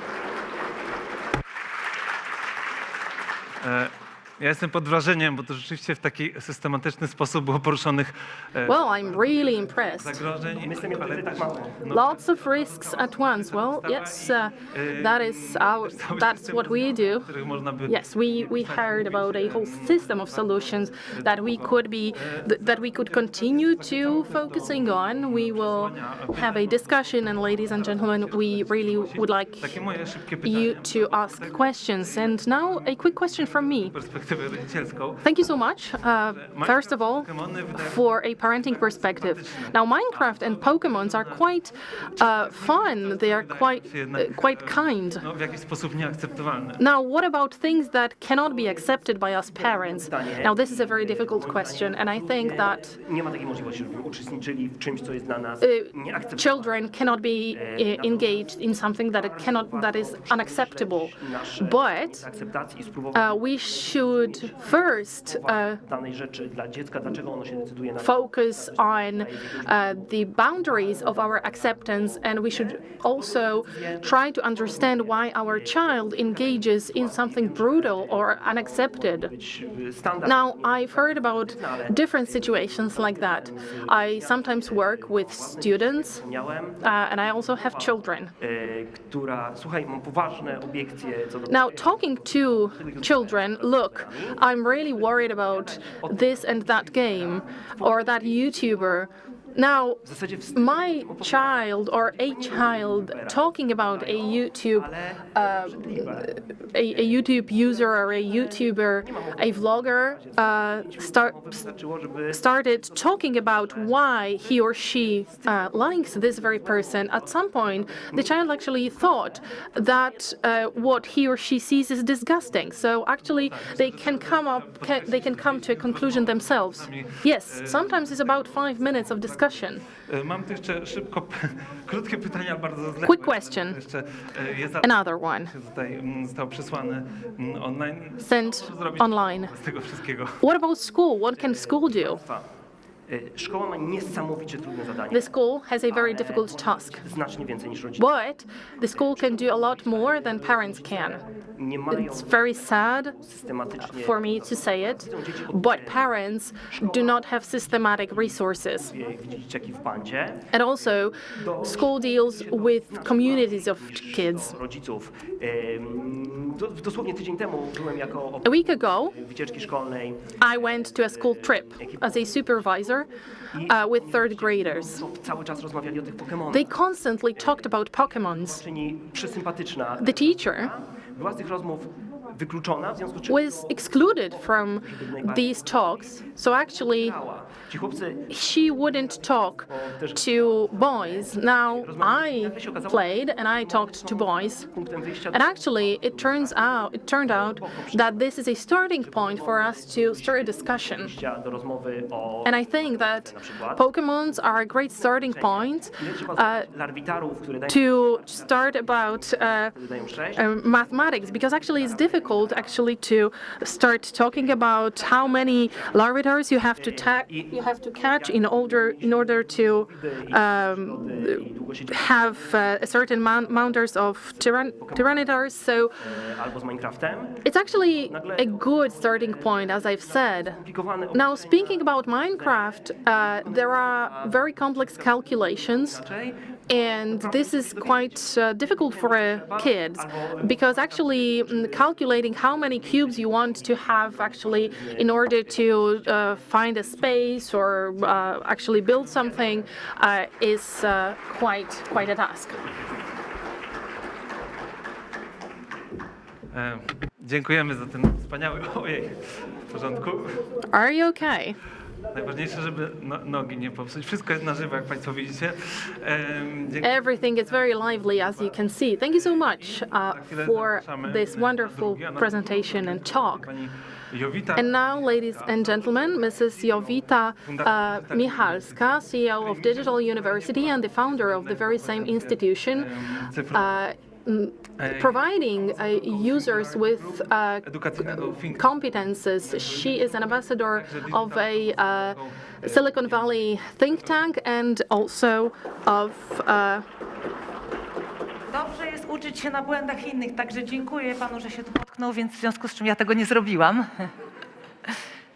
Ja jestem pod wrażeniem, bo to rzeczywiście w taki systematyczny sposób było poruszonych Well, I'm really impressed. zagrożeń, ale też, Lots of risks at once. Well, yes, that's what we do. których można by Yes, we heard about a whole system of solutions that we could continue to focusing on. We will have a discussion, and ladies and gentlemen, we really would like takie moje szybkie you pytania, to ask questions. And now a quick question from me. perspektywę rodzicielską. Thank you so much. First of all, for a parenting perspective. Now, Minecraft and Pokemons are quite fun. They are quite kind. No, w jakiś sposób nieakceptowalne. Now, what about things that cannot be accepted by us parents? Now, this is a very difficult question, and I think that Nie ma takiej możliwości, żebyśmy uczestniczyli w czymś, co jest dla nas nieakceptowalne. children cannot be engaged in something that is unacceptable. But we should first danej rzeczy dla dziecka, dlaczego ono się decyduje na focus on the boundaries of our acceptance, and we should also try to understand why our child engages in something brutal or unaccepted. Now, I've heard about different situations like that. I sometimes work with students, and I also have children. Słuchaj, mam poważne obiekcje co do Now, talking to children, look, I'm really worried about this and that game or that YouTuber. Now, my child or a child talking about a YouTube user or a YouTuber, a vlogger, started talking about why he or she likes this very person. At some point, the child actually thought that what he or she sees is disgusting. So actually, they can come to a conclusion themselves. Yes, sometimes it's about 5 minutes of discussion. Mam tu jeszcze szybko krótkie pytania, bardzo zległe. Quick question. Jeszcze Another one. Tutaj zostało przesłane online. Sent Co zrobić online. z tego wszystkiego? What about school? What can school do? Szkoła ma niesamowicie trudne zadanie. The school has a very difficult task, Znacznie więcej niż rodzice. but the school can do a lot more than parents can. Nie mają It's very sad systematycznie for me to say it, but parents do not have systematic resources. dzieciaki w bandzie. And also, school deals with communities of kids. Rodziców. Dosłownie tydzień temu byłem jako A week ago, wycieczki szkolnej. I went to a school trip as a supervisor with third graders. Cały czas rozmawiali o tych Pokemonach. They constantly talked about Pokemons. Czyni przysympatyczna. The teacher Była z tych rozmów wykluczona, w związku z czym was excluded from these talks. So actually, ci chłopcy she wouldn't talk to boys. Now I played and I talked to boys. punktem wyjścia And actually, it turned out that this is a starting point for us to start a discussion. do rozmowy o And I think that Pokemons are a great starting point larwitarów, które dają to start about dają 6. mathematics, because actually it's difficult actually to start talking about how many larvitars you have to catch in order to have a certain numbers of tyrannitars. So albo z Minecraftem. it's actually a good starting point, as I've said. Now, speaking about Minecraft, there are very complex calculations, and this is quite difficult for kids, because actually calculating how many cubes you want to have actually in order to find a space or actually build something is quite a task. Dziękujemy za ten wspaniały... Ojej, w porządku. Are you okay? Najważniejsze, żeby nogi nie popsuć. Wszystko jest na żywo, jak Państwo widzicie. Everything is very lively, as you can see. Thank you so much for this wonderful presentation and talk. And now, ladies and gentlemen, Mrs. Jowita Michalska, CEO of Digital University and the founder of the very same institution, providing users with competences. She is an ambassador of a Silicon Valley think tank and also of Dobrze jest uczyć się na błędach innych, także dziękuję panu, że się tu potknął, więc w związku z czym ja tego nie zrobiłam.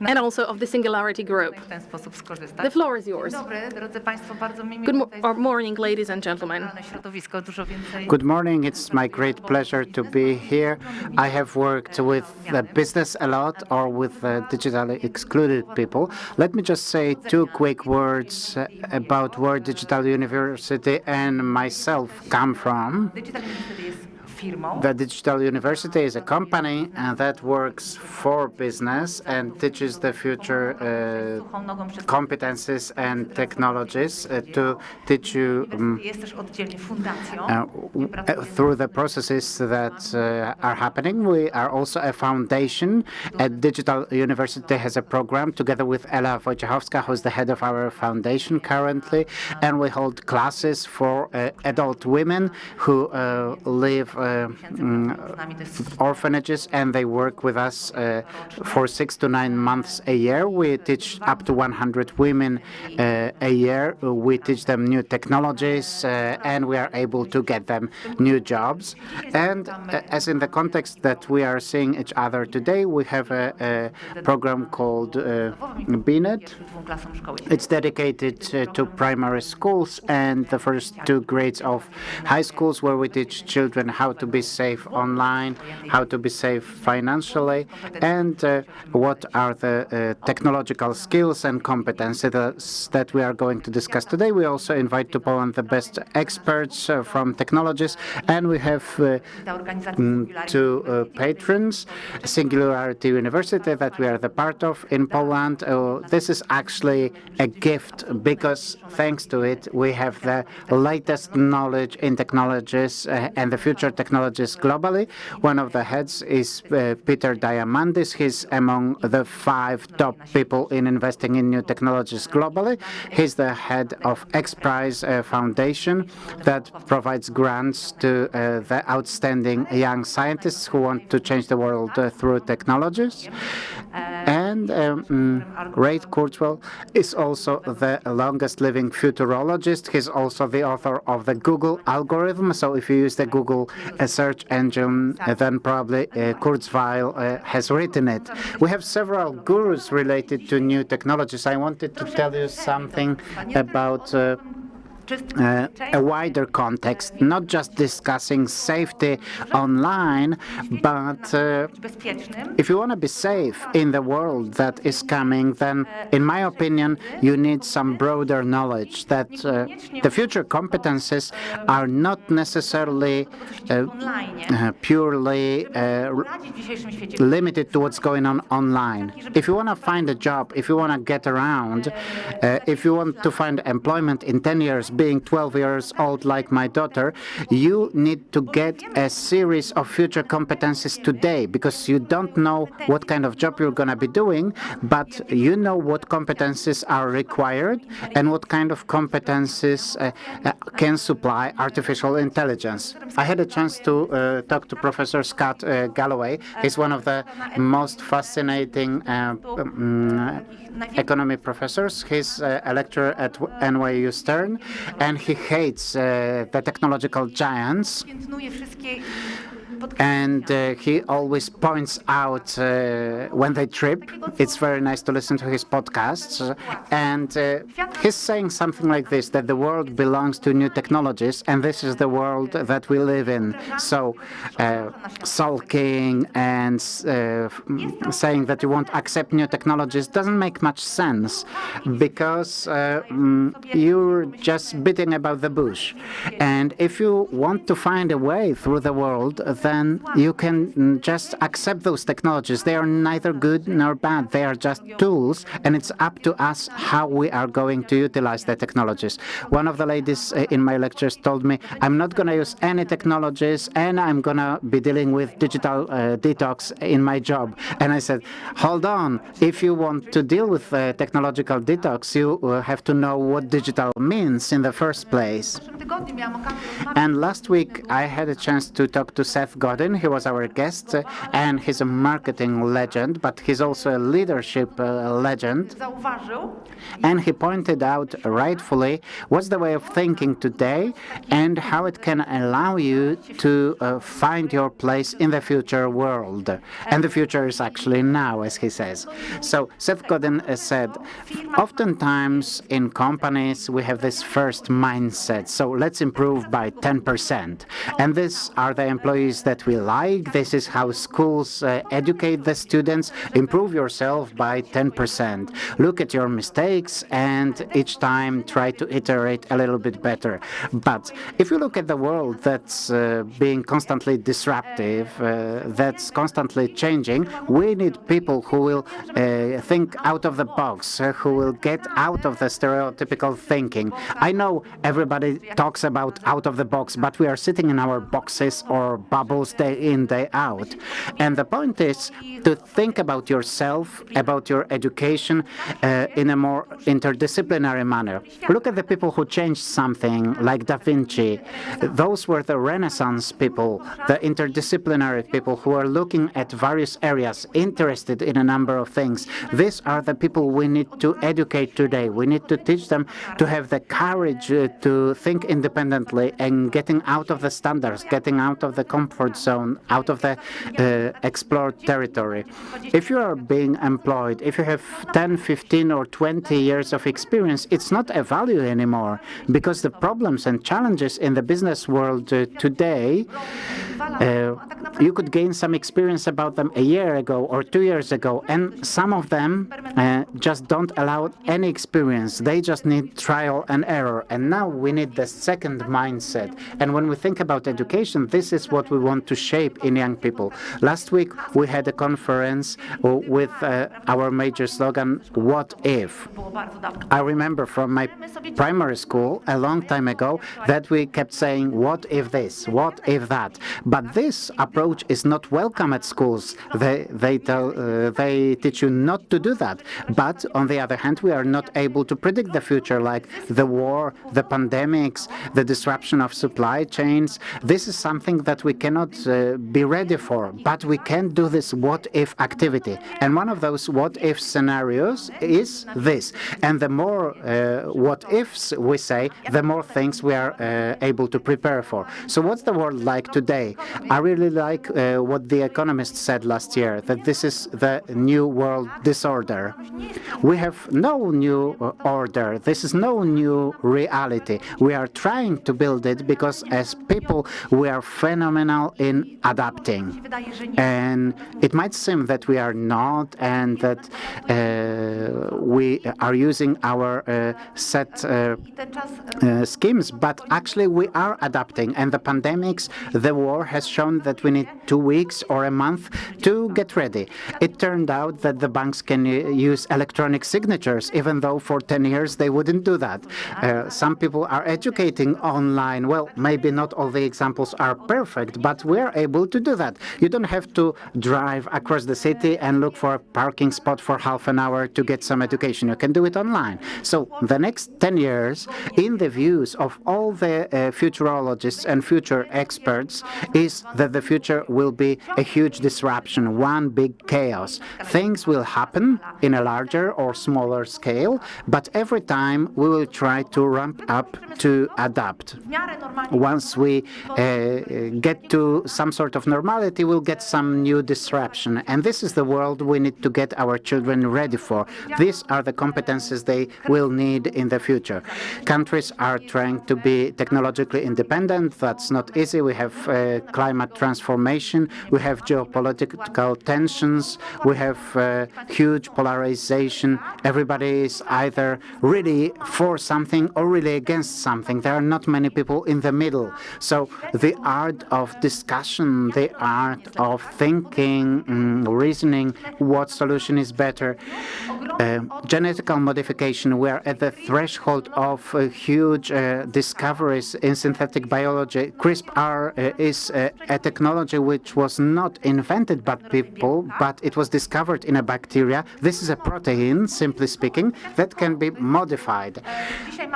and also of the Singularity Group. W ten sposób skorzystać. The floor is yours. Dzień dobry, drodzy Państwo, bardzo mi Good miło morning, ladies and gentlemen. środowisko, dużo więcej. Good morning. It's my great pleasure to be here. I have worked with the business a lot or with digitally excluded people. Let me just say two quick words about where Digital University and myself come from. Digital University jest firmą. The Digital University is a company that works for business and teaches the future competences and technologies to teach you Jest też oddzielnie fundacją. through the processes that are happening. We are also a foundation. Digital University has a program together with Ela Wojciechowska, who's the head of our foundation currently, and we hold classes for adult women who live orphanages, and they work with us for 6 to 9 months a year. We teach up to 100 women a year. We teach them new technologies, and we are able to get them new jobs. And as in the context that we are seeing each other today, we have a program called BNet. It's dedicated to primary schools and the first 2 grades of high schools, where we teach children how to be safe online, how to be safe financially, and what are the technological skills and competences that we are going to discuss today. We also invite to Poland the best experts from technologies, and we have 2 patrons, Singularity University, that we are the part of in Poland. This is actually a gift, because thanks to it, we have the latest knowledge in technologies and the future technologies globally. One of the heads is Peter Diamandis. He's among the 5 top people in investing in new technologies globally. He's the head of XPRIZE Foundation that provides grants to the outstanding young scientists who want to change the world through technologies. And Ray Kurzweil is also the longest living futurologist. He's also the author of the Google algorithm. So if you use the Google search engine, then probably Kurzweil has written it. We have several gurus related to new technologies. I wanted to tell you something about a wider context, not just discussing safety online, but if you want to be safe in the world that is coming, then, in my opinion, you need some broader knowledge that the future competencies are not necessarily purely limited to what's going on online. If you want to find a job, if you want to get around, if you want to find employment in 10 years, being 12 years old like my daughter, you need to get a series of future competencies today, because you don't know what kind of job you're going to be doing, but you know what competencies are required and what kind of competencies can supply artificial intelligence. I had a chance to talk to Professor Scott Galloway. He's one of the most fascinating economy professors. He's a lecturer at NYU Stern, and he hates the technological giants. And he always points out when they trip. It's very nice to listen to his podcasts. And he's saying something like this, that the world belongs to new technologies, and this is the world that we live in. So sulking and saying that you won't accept new technologies doesn't make much sense, because you're just beating about the bush. And if you want to find a way through the world, then you can just accept those technologies. They are neither good nor bad. They are just tools, and it's up to us how we are going to utilize the technologies. One of the ladies in my lectures told me, I'm not going to use any technologies, and I'm going to be dealing with digital detox in my job. And I said, hold on. If you want to deal with technological detox, you have to know what digital means in the first place. And last week, I had a chance to talk to Seth Godin. He was our guest, and he's a marketing legend, but he's also a leadership legend. And he pointed out rightfully what's the way of thinking today and how it can allow you to find your place in the future world. And the future is actually now, as he says. So Seth Godin said, oftentimes in companies we have this first mindset. So let's improve by 10%. And these are the employees that we like. This is how schools educate the students. Improve yourself by 10%. Look at your mistakes and each time try to iterate a little bit better. But if you look at the world that's being constantly disruptive, that's constantly changing, we need people who will think out of the box, who will get out of the stereotypical thinking. I know everybody talks about out of the box, but we are sitting in our boxes or bubbles day in, day out. And the point is to think about yourself, about your education in a more interdisciplinary manner. Look at the people who changed something, like Da Vinci. Those were the Renaissance people, the interdisciplinary people who are looking at various areas, interested in a number of things. These are the people we need to educate today. We need to teach them to have the courage to think independently and getting out of the standards, getting out of the comfort zone, out of the explored territory. If you are being employed, if you have 10, 15 or 20 years of experience, it's not a value anymore, because the problems and challenges in the business world today, you could gain some experience about them a year ago or 2 years ago, and some of them just don't allow any experience. They just need trial and error. And now we need the second mindset. And when we think about education, this is what we want to shape in young people. Last week, we had a conference with our major slogan, What If? I remember from my primary school a long time ago that we kept saying, what if this? What if that? But this approach is not welcome at schools. They teach you not to do that. But on the other hand, we are not able to predict the future, like the war, the pandemics, the disruption of supply chains. This is something that we cannot be ready for, but we can do this what-if activity. And one of those what-if scenarios is this. And the more what-ifs we say, the more things we are able to prepare for. So what's the world like today? I really like what The Economist said last year, that this is the new world disorder. We have no new order. This is no new reality. We are trying to build it because as people, we are phenomenal in adapting. And it might seem that we are not and that we are using our set schemes, but actually we are adapting. And the pandemics, the war has shown that we need 2 weeks or a month to get ready. It turned out that the banks can use electronic signatures, even though for 10 years they wouldn't do that. Some people are educating online. Well, maybe not all the examples are perfect, but we're able to do that. You don't have to drive across the city and look for a parking spot for half an hour to get some education. You can do it online. So the next 10 years, in the views of all the futurologists and future experts, is that the future will be a huge disruption, one big chaos. Things will happen in a larger or smaller scale, but every time we will try to ramp up to adapt. Once we get to some sort of normality, we'll get some new disruption. And this is the world we need to get our children ready for. These are the competences they will need in the future. Countries are trying to be technologically independent. That's not easy. We have climate transformation. We have geopolitical tensions. We have huge polarization. Everybody is either really for something or really against something. There are not many people in the middle. So the art of discussion, the art of thinking, reasoning, what solution is better. Genetical modification, we are at the threshold of huge discoveries in synthetic biology. CRISPR is a technology which was not invented by people, but it was discovered in a bacteria. This is a protein, simply speaking, that can be modified.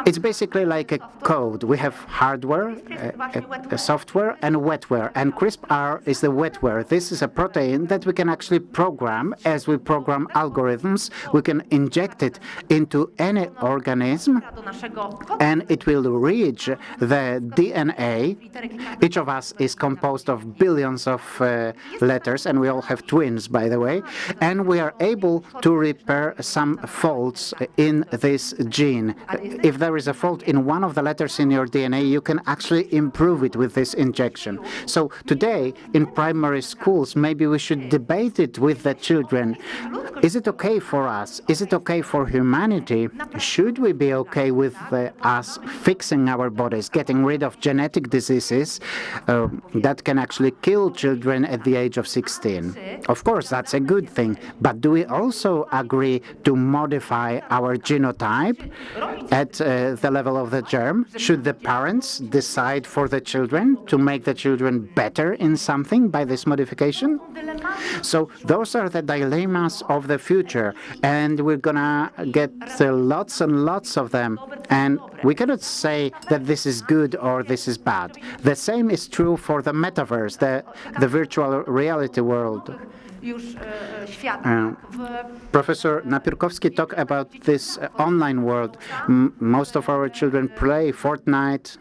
It's basically like a code. We have hardware, a software, and wetware. And CRISPR is the wetware. This is a protein that we can actually program as we program algorithms. We can inject it into any organism, and it will reach the DNA. Each of us is composed of billions of letters, and we all have twins, by the way. And we are able to repair some faults in this gene. If there is a fault in one of the letters in your DNA, you can actually improve it with this injection. So today, in primary schools, maybe we should debate it with the children. Is it okay for us? Is it okay for humanity? Should we be okay with us fixing our bodies, getting rid of genetic diseases that can actually kill children at the age of 16? Of course, that's a good thing. But do we also agree to modify our genotype at the level of the germ? Should the parents decide for the children to make the children better in something by this modification? So those are the dilemmas of the future, and we're gonna get lots and lots of them. And we cannot say that this is good or this is bad. The same is true for the metaverse, the virtual reality world. Professor Napierkowsky talked about this online world. Most of our children play Fortnite,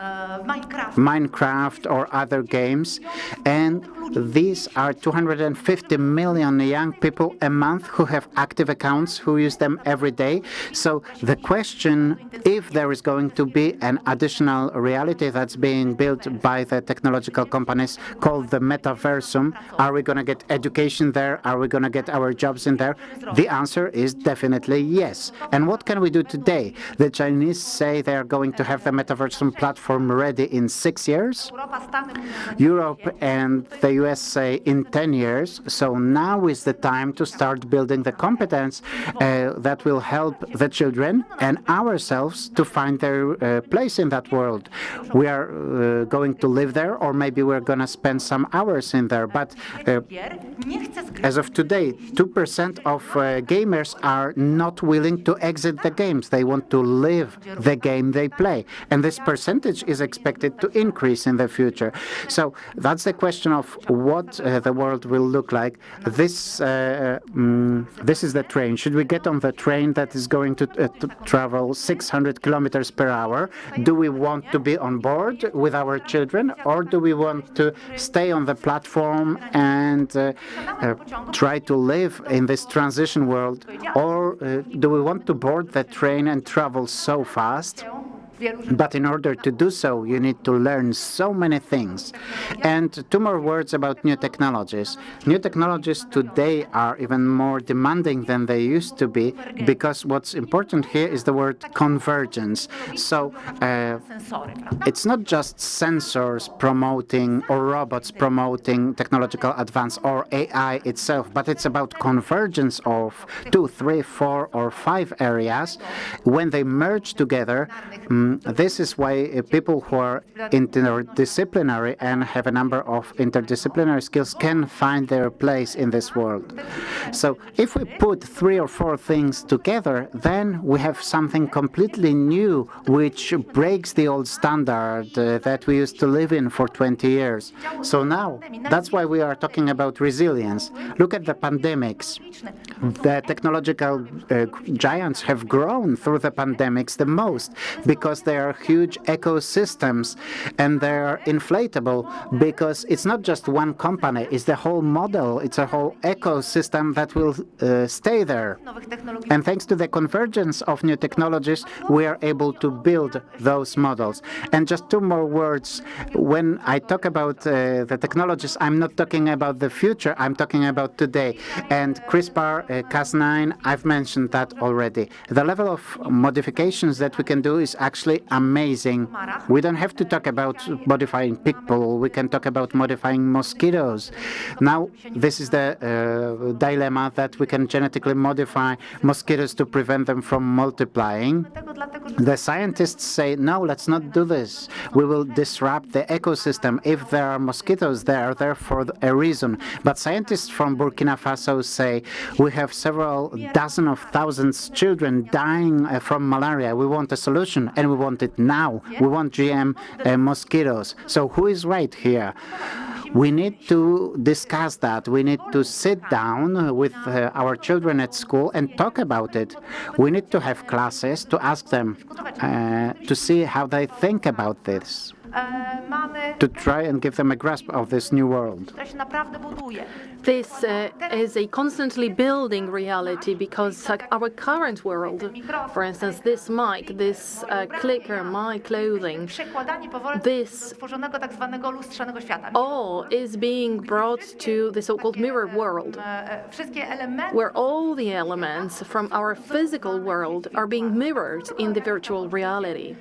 Minecraft, or other games, and these are 250 million young people a month who have active accounts, who use them every day. So the question, if there is going to be an additional reality that's being built by the technological companies called the metaversum, are we going to get education there? Are we going to get our jobs in there? The answer is definitely yes. And what can we do today? The Chinese say they are going to have the metaversum platform ready in 6 years. Europe and the US say in 10 years. So now is the time to start building the competence that will help the children and ourselves to find their place in that world. We are going to live there, or maybe we're going to spend some hours in there. But as of today, 2% of gamers are not willing to exit the games. They want to live the game they play. And this percentage is expected to increase in the future. So that's the question of what the world will look like. This is the train. Should we get on the train that is going to travel 600 kilometers per hour. Do we want to be on board with our children, or do we want to stay on the platform and try to live in this transition world, or do we want to board the train and travel so fast? But in order to do so, you need to learn so many things. And two more words about new technologies. New technologies today are even more demanding than they used to be, because what's important here is the word convergence. So it's not just sensors promoting or robots promoting technological advance or AI itself, but it's about convergence of 2, 3, 4, or 5 areas. When they merge together, this is why people who are interdisciplinary and have a number of interdisciplinary skills can find their place in this world. So if we put 3 or 4 things together, then we have something completely new, which breaks the old standard that we used to live in for 20 years. So now, that's why we are talking about resilience. Look at the pandemics. The technological giants have grown through the pandemics the most, because they are huge ecosystems, and they're inflatable because it's not just one company, it's the whole model, it's a whole ecosystem that will stay there. And thanks to the convergence of new technologies, we are able to build those models. And just 2 more words. When I talk about the technologies, I'm not talking about the future, I'm talking about today. And CRISPR, Cas9, I've mentioned that already. The level of modifications that we can do is actually amazing. We don't have to talk about modifying people, we can talk about modifying mosquitoes. Now, this is the dilemma that we can genetically modify mosquitoes to prevent them from multiplying. The scientists say, no, let's not do this. We will disrupt the ecosystem. If there are mosquitoes, they are there for a reason. But scientists from Burkina Faso say, we have several dozen of thousands children dying from malaria. We want a solution, and we want it now. We want GM mosquitoes. So who is right here? We need to discuss that. We need to sit down with our children at school and talk about it. We need to have classes to ask them to see how they think about this, to try and give them a grasp of this new world. This is a constantly building reality, because our current world, for instance, this mic, this clicker, my clothing, this all is being brought to the so-called mirror world, where all the elements from our physical world are being mirrored in the virtual reality.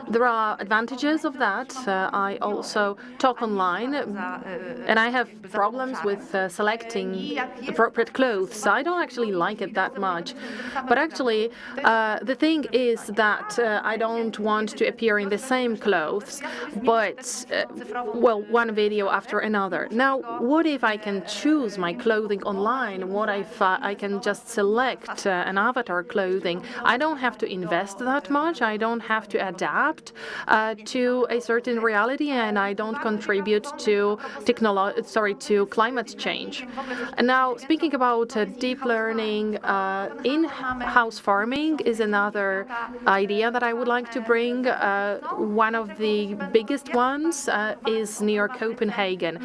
There are advantages of that. I also talk online, and I have problems with selecting appropriate clothes. I don't actually like it that much. But actually, the thing is that I don't want to appear in the same clothes, but, well, one video after another. Now, what if I can choose my clothing online? What if I can just select an avatar clothing? I don't have to invest that much. I don't have to adapt to a certain reality, and I don't contribute to climate change. And now, speaking about deep learning, in-house farming is another idea that I would like to bring. One of the biggest ones is near Copenhagen.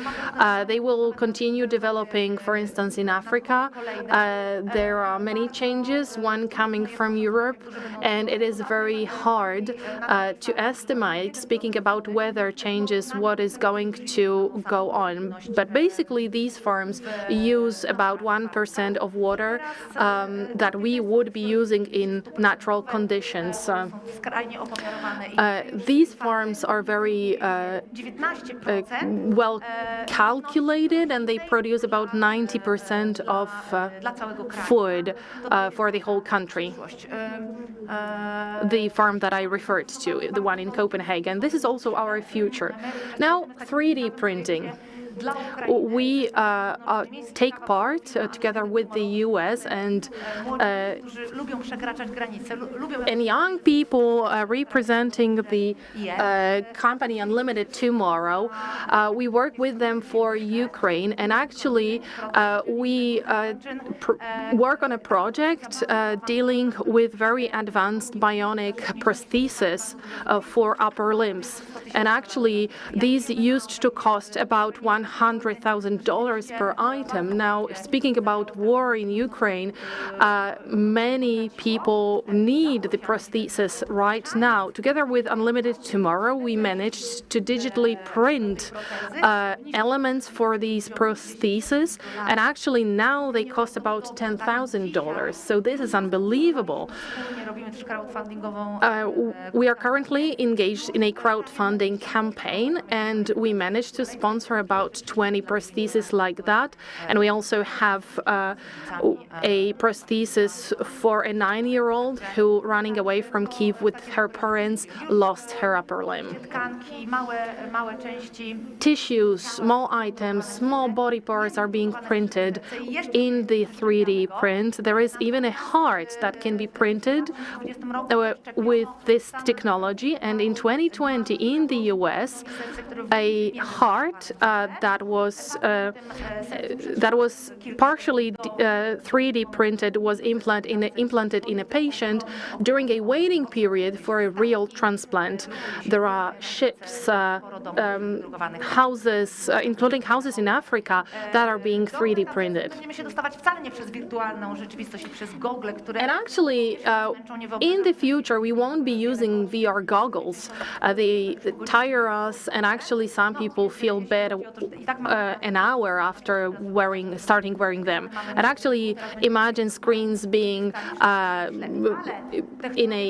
They will continue developing, for instance, in Africa. There are many changes, one coming from Europe, and it is very hard to estimate, speaking about weather changes, what is going to go on. But basically, these farms use about 1% of water that we would be using in natural conditions. These farms are very well calculated, and they produce about 90% of food for the whole country. The farm that I referred to, the one in Copenhagen, this is also our future. Now, 3D printing. we take part together with the US and young people representing the company Unlimited Tomorrow. We work with them for Ukraine, and actually we work on a project dealing with very advanced bionic prosthesis for upper limbs. And actually, these used to cost about $100,000 per item. Now, speaking about war in Ukraine, many people need the prosthesis right now. Together with Unlimited Tomorrow, we managed to digitally print elements for these prostheses, and actually now they cost about $10,000. So this is unbelievable. We are currently engaged in a crowdfunding campaign, and we managed to sponsor about 20 prostheses like that. And we also have a prosthesis for a 9-year-old who, running away from Kyiv with her parents, lost her upper limb. Tissues, small items, small body parts are being printed in the 3D print. There is even a heart that can be printed with this technology. And in 2020 in the US, a heart that was partially 3D printed was implanted in a patient during a waiting period for a real transplant. There are ships, houses, including houses in Africa, that are being 3D printed. And actually, in the future, we won't be using VR goggles. They tire us, and actually some people feel bad an hour after starting wearing them. And actually, imagine screens being in a,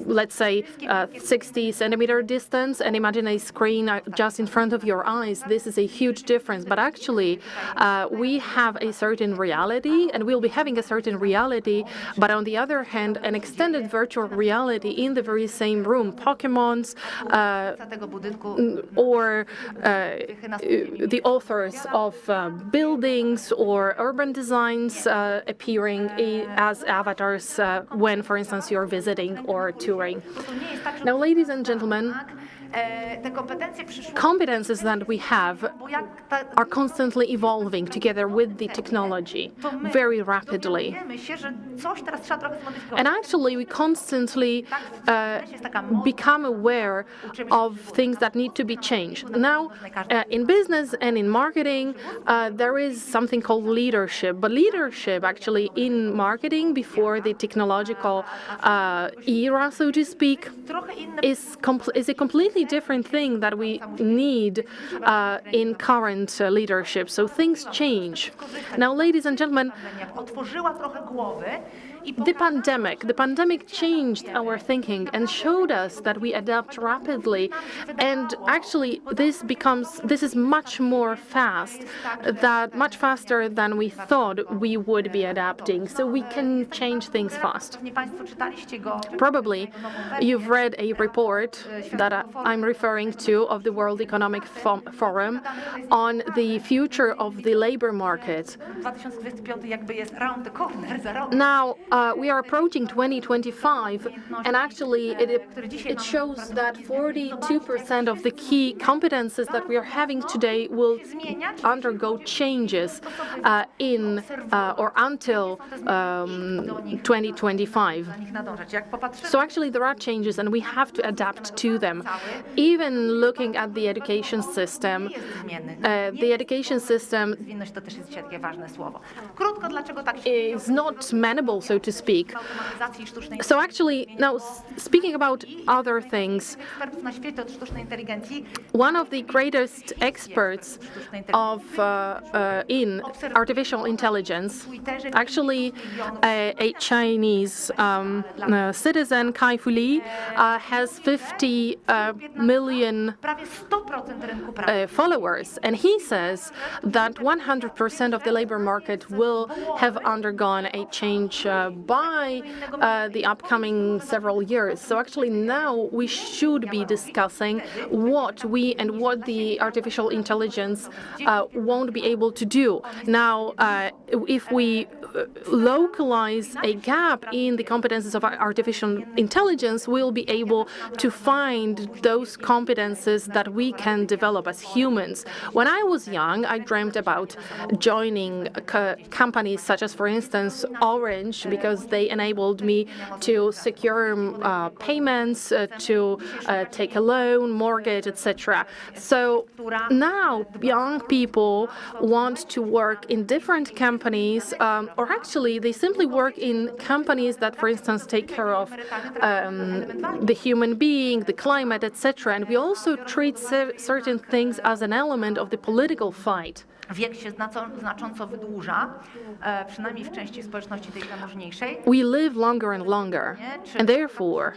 let's say, 60-centimeter distance, and imagine a screen just in front of your eyes. This is a huge difference. But actually, we have a certain reality, and we'll be having a certain reality, but on the other hand, an extended virtual reality in the very same room. Pokemons or the authors of buildings or urban designs appearing as avatars when, for instance, you're visiting or touring. Now, ladies and gentlemen, competences that we have are constantly evolving together with the technology very rapidly. And actually, we constantly become aware of things that need to be changed. Now, in business and in marketing, there is something called leadership. But leadership, actually, in marketing before the technological era, so to speak, is a completely different thing that we need in current leadership. So things change. Now, ladies and gentlemen, the pandemic changed our thinking and showed us that we adapt rapidly, and actually this is much more much faster than we thought we would be adapting. So we can change things fast. Probably you've read a report that I'm referring to of the World Economic Forum on the future of the labor market. Now, we are approaching 2025, and actually it shows that 42% of the key competences that we are having today will undergo changes in or until 2025. So actually there are changes, and we have to adapt to them. Even looking at the education system, is not manable, so to speak. So actually, now speaking about other things, one of the greatest experts in artificial intelligence, actually a Chinese citizen, Kai Fu Li, has 50 million followers, and he says that 100% of the labor market will have undergone a change by the upcoming several years. So actually now we should be discussing what the artificial intelligence won't be able to do. Now, if we localize a gap in the competences of artificial intelligence, we'll be able to find those competences that we can develop as humans. When I was young, I dreamt about joining companies such as, for instance, Orange, because they enabled me to secure payments, to take a loan, mortgage, etc. So now young people want to work in different companies, or actually they simply work in companies that, for instance, take care of the human being, the climate, etc. And we also treat certain things as an element of the political fight. Wiek się znacząco wydłuża, przynajmniej w części społeczności tej zamożniejszej. We live longer and longer, and therefore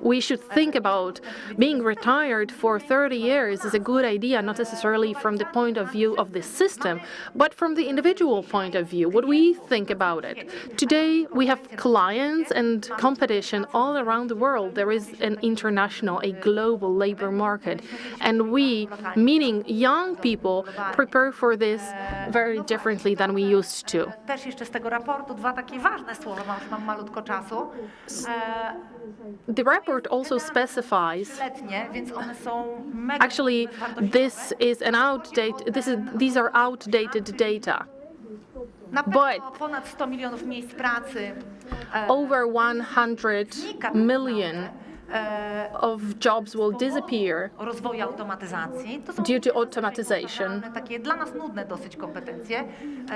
we should think about being retired for 30 years is a good idea, not necessarily from the point of view of the system, but from the individual point of view, what we think about it. Today we have clients and competition all around the world. There is an international, a global labor market, and we, meaning young people, prepare for this very differently than we used to. Też jeszcze z tego raportu dwa takie ważne słowa, bo już mam malutko czasu. The report also specifies. Więc one są mega. Actually, these are outdated data. But ponad 100 milionów miejsc pracy. Over 100 million of jobs will disappear due to automatization.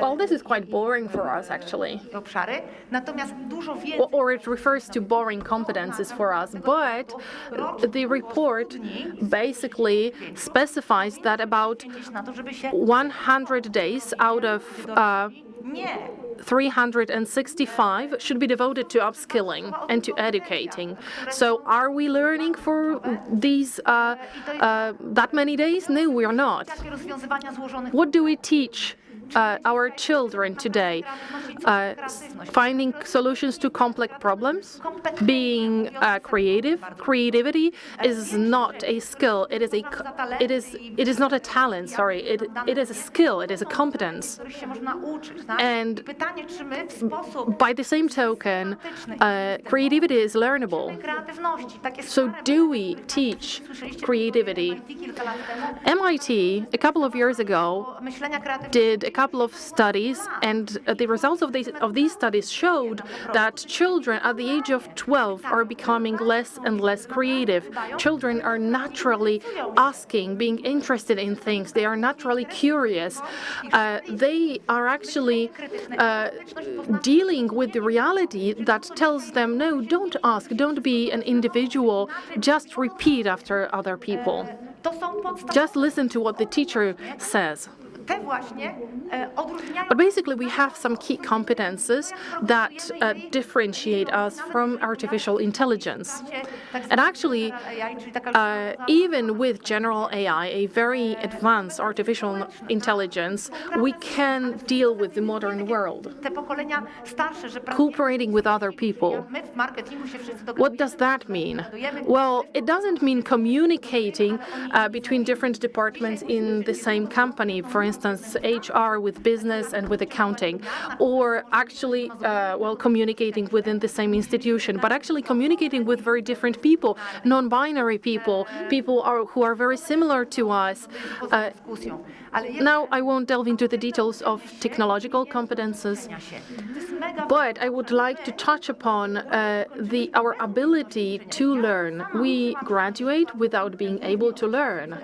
Well, this is quite boring for us, actually. Or it refers to boring competences for us, but the report basically specifies that about 100 days out of 365 should be devoted to upskilling and to educating. So are we learning for these that many days? No, we are not. What do we teach our children today? Finding solutions to complex problems, being creative. Creativity is not a skill. It is not a talent. Sorry, it is a skill. It is a competence. And by the same token, creativity is learnable. So do we teach creativity? MIT a couple of years ago did a couple of studies, and the results of these studies showed that children at the age of 12 are becoming less and less creative. Children are naturally asking, being interested in things. They are naturally curious. They are actually dealing with the reality that tells them, no, don't ask, don't be an individual, just repeat after other people. Just listen to what the teacher says. But basically, we have some key competences that differentiate us from artificial intelligence. And actually, even with general AI, a very advanced artificial intelligence, we can deal with the modern world, cooperating with other people. What does that mean? Well, it doesn't mean communicating between different departments in the same company, for instance, HR with business and with accounting, or actually, communicating within the same institution, but actually communicating with very different people, non-binary people, who are very similar to us. Now, I won't delve into the details of technological competences, but I would like to touch upon our ability to learn. We graduate without being able to learn.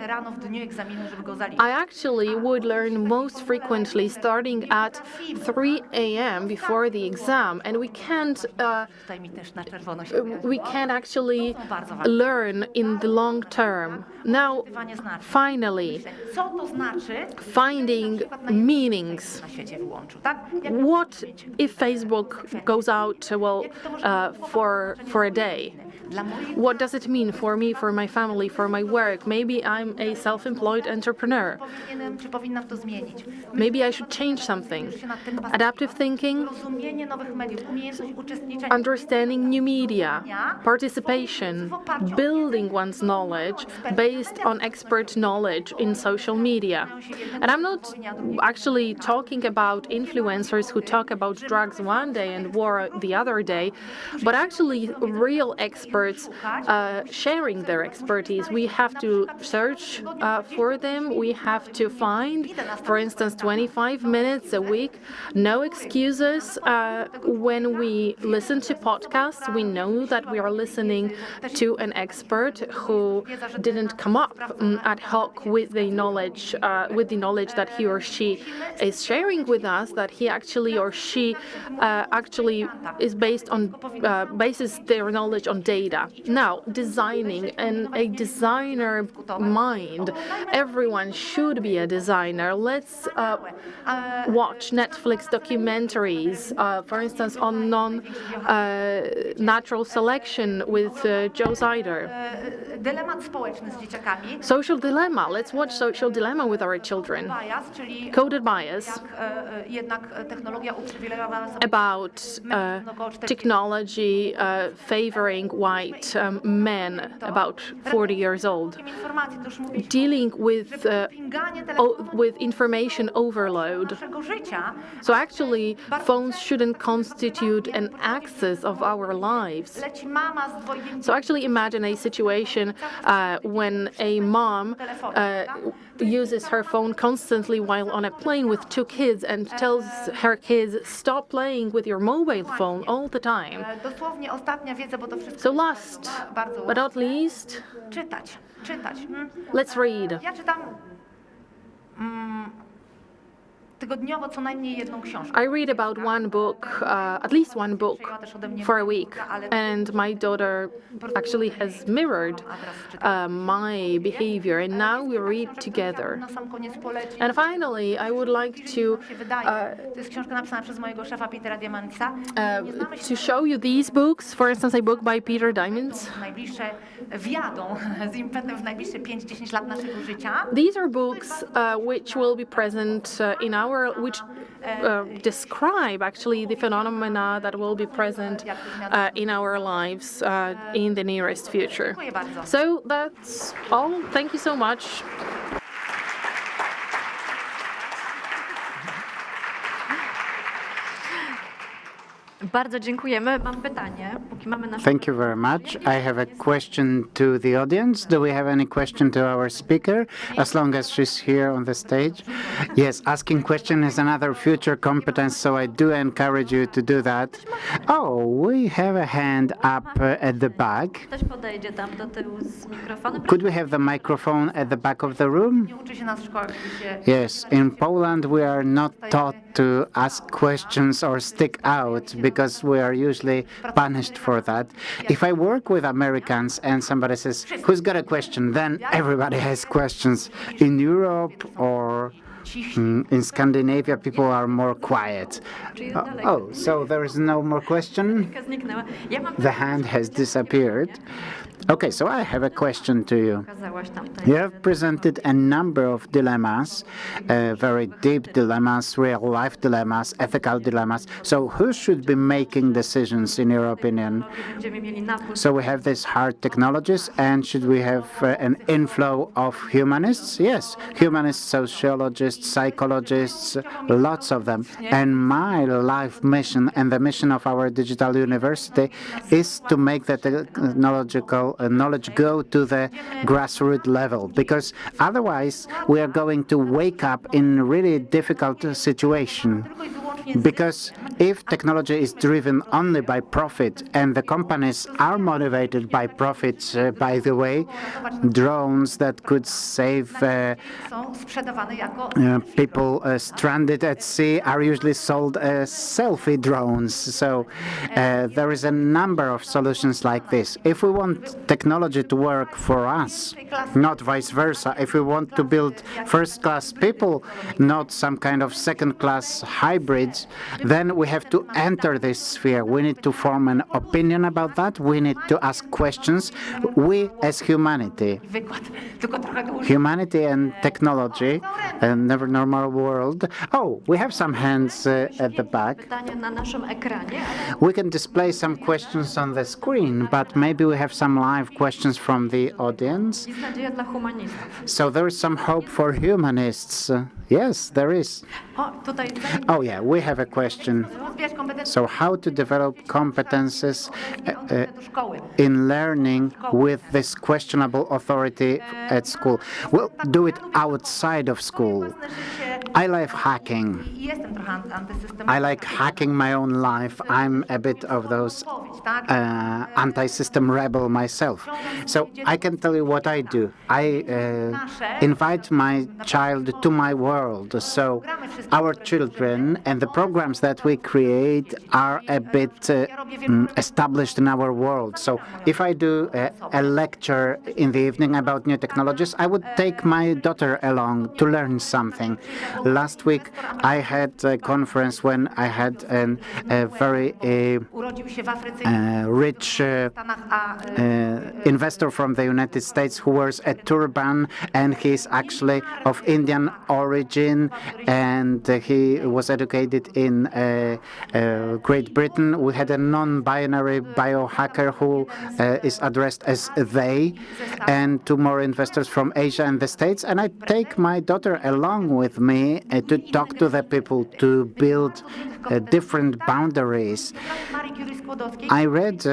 I actually would learn most frequently starting at 3 a.m. before the exam, and we can't actually learn in the long term. Now, finally, finding meanings. What if Facebook goes out for a day? What does it mean for me, for my family, for my work? Maybe I'm a self-employed entrepreneur. Powinienem, czy powinnam to zmienić? Maybe I should change something. Się nad tym bazować. Adaptive thinking, Rozumienie nowych mediów, umiejętność uczestniczenia. understanding new media, participation, building one's knowledge based on expert knowledge in social media. And I'm not actually talking about influencers who talk about drugs one day and war the other day, but actually real experts sharing their expertise. We have to search for them. We have to find, for instance, 25 minutes a week. No excuses. When we listen to podcasts, we know that we are listening to an expert who didn't come up ad hoc with the knowledge that he or she is sharing with us, that he actually or she actually is bases their knowledge on data. Now, designing and a designer mind. Everyone should be a designer. Let's watch Netflix documentaries, for instance, on natural selection with Joe Zider. Dylemat społeczny z dzieciakami. Social dilemma. Let's watch Social Dilemma with our children. Bias, czyli Coded bias. jak jednak technologia uprzywilejowała sobie About technology favoring white men about 40 years old, informacji, to już mówiliśmy. dealing with information overload. Naszego życia. So actually, phones shouldn't constitute an axis of our lives. Leci mama z dwojgiem So actually imagine a situation when a mom uses her phone constantly while on a plane with two kids and tells her kids, stop playing with your mobile phone all the time. Dosłownie ostatnia wiedza, bo to wszystko So last bardzo but not least, czytać. let's read. Ja czytam tygodniowo co najmniej jedną książkę. I read about one book, at least one book for a week, and my daughter actually has mirrored my behavior, and now we read together. Na sam koniec poleci. And finally, I would like to Się wydaje. To jest książka napisana przez mojego szefa Petera Diamandisa. to show you these books. For instance, a book by Peter Diamandis. Najbliższe wjadą z impetem w najbliższe 5-10 lat naszego życia. These are books which will be present which describe actually the phenomena that will be present in our lives in the nearest future. So that's all. Thank you so much. Bardzo dziękujemy. Mam pytanie, póki mamy naszą... Thank you very much. I have a question to the audience. Do we have any question to our speaker, as long as she's here on the stage? Yes, asking question is another future competence, so I do encourage you to do that. Oh, we have a hand up at the back. Ktoś podejdzie tam do tyłu z mikrofonem. Could we have the microphone at the back of the room? Nie uczy się nas w szkole, gdzie Yes, in Poland we are not taught to ask questions or stick out because we are usually punished for that. If I work with Americans and somebody says, who's got a question, then everybody has questions. In Europe or in Scandinavia, people are more quiet. So there is no more question? Zniknęła. Ja mam... The hand has disappeared. Okay, so I have a question to you. Pokazałaś tam You have presented a number of dilemmas, very deep dilemmas, real-life dilemmas, ethical dilemmas. So who should be making decisions, in your opinion? Będziemy mieli napór. So we have these hard technologies, and should we have an inflow of humanists? Yes, humanists, sociologists, psychologists, lots of them. And my life mission and the mission of our digital university is to make the technological knowledge go to the grassroots level, because otherwise we are going to wake up in a really difficult situation. Because if technology is driven only by profit, and the companies are motivated by profits, by the way, drones that could save są sprzedawane jako people stranded at sea are usually sold as selfie drones. So there is a number of solutions like this. If we want technology to work for us, not vice versa, if we want to build first-class people, not some kind of second-class hybrids, then we have to enter this sphere. We need to form an opinion about that. We need to ask questions. We, as humanity and technology, a never normal world. Oh, we have some hands at the back. We can display some questions on the screen, but maybe we have some live questions from the audience. So there is some hope for humanists. Yes, there is. Oh, yeah, we have a question. So how to develop competences in learning with this questionable authority at school? Well, do it outside of school. I love hacking. I like hacking my own life. I'm a bit of those anti-system rebel myself. So I can tell you what I do. I invite my child to my world. So our children and the programs that we create are a bit established in our world. So if I do a lecture in the evening about new technologies, I would take my daughter along to learn something. Last week I had a conference when I had a very rich investor from the United States who wears a turban, and he's actually of Indian origin, and he was educated in Great Britain. We had a non-binary biohacker who is addressed as they, and two more investors from Asia and the States. And I take my daughter along with me to talk to the people, to build different boundaries. I read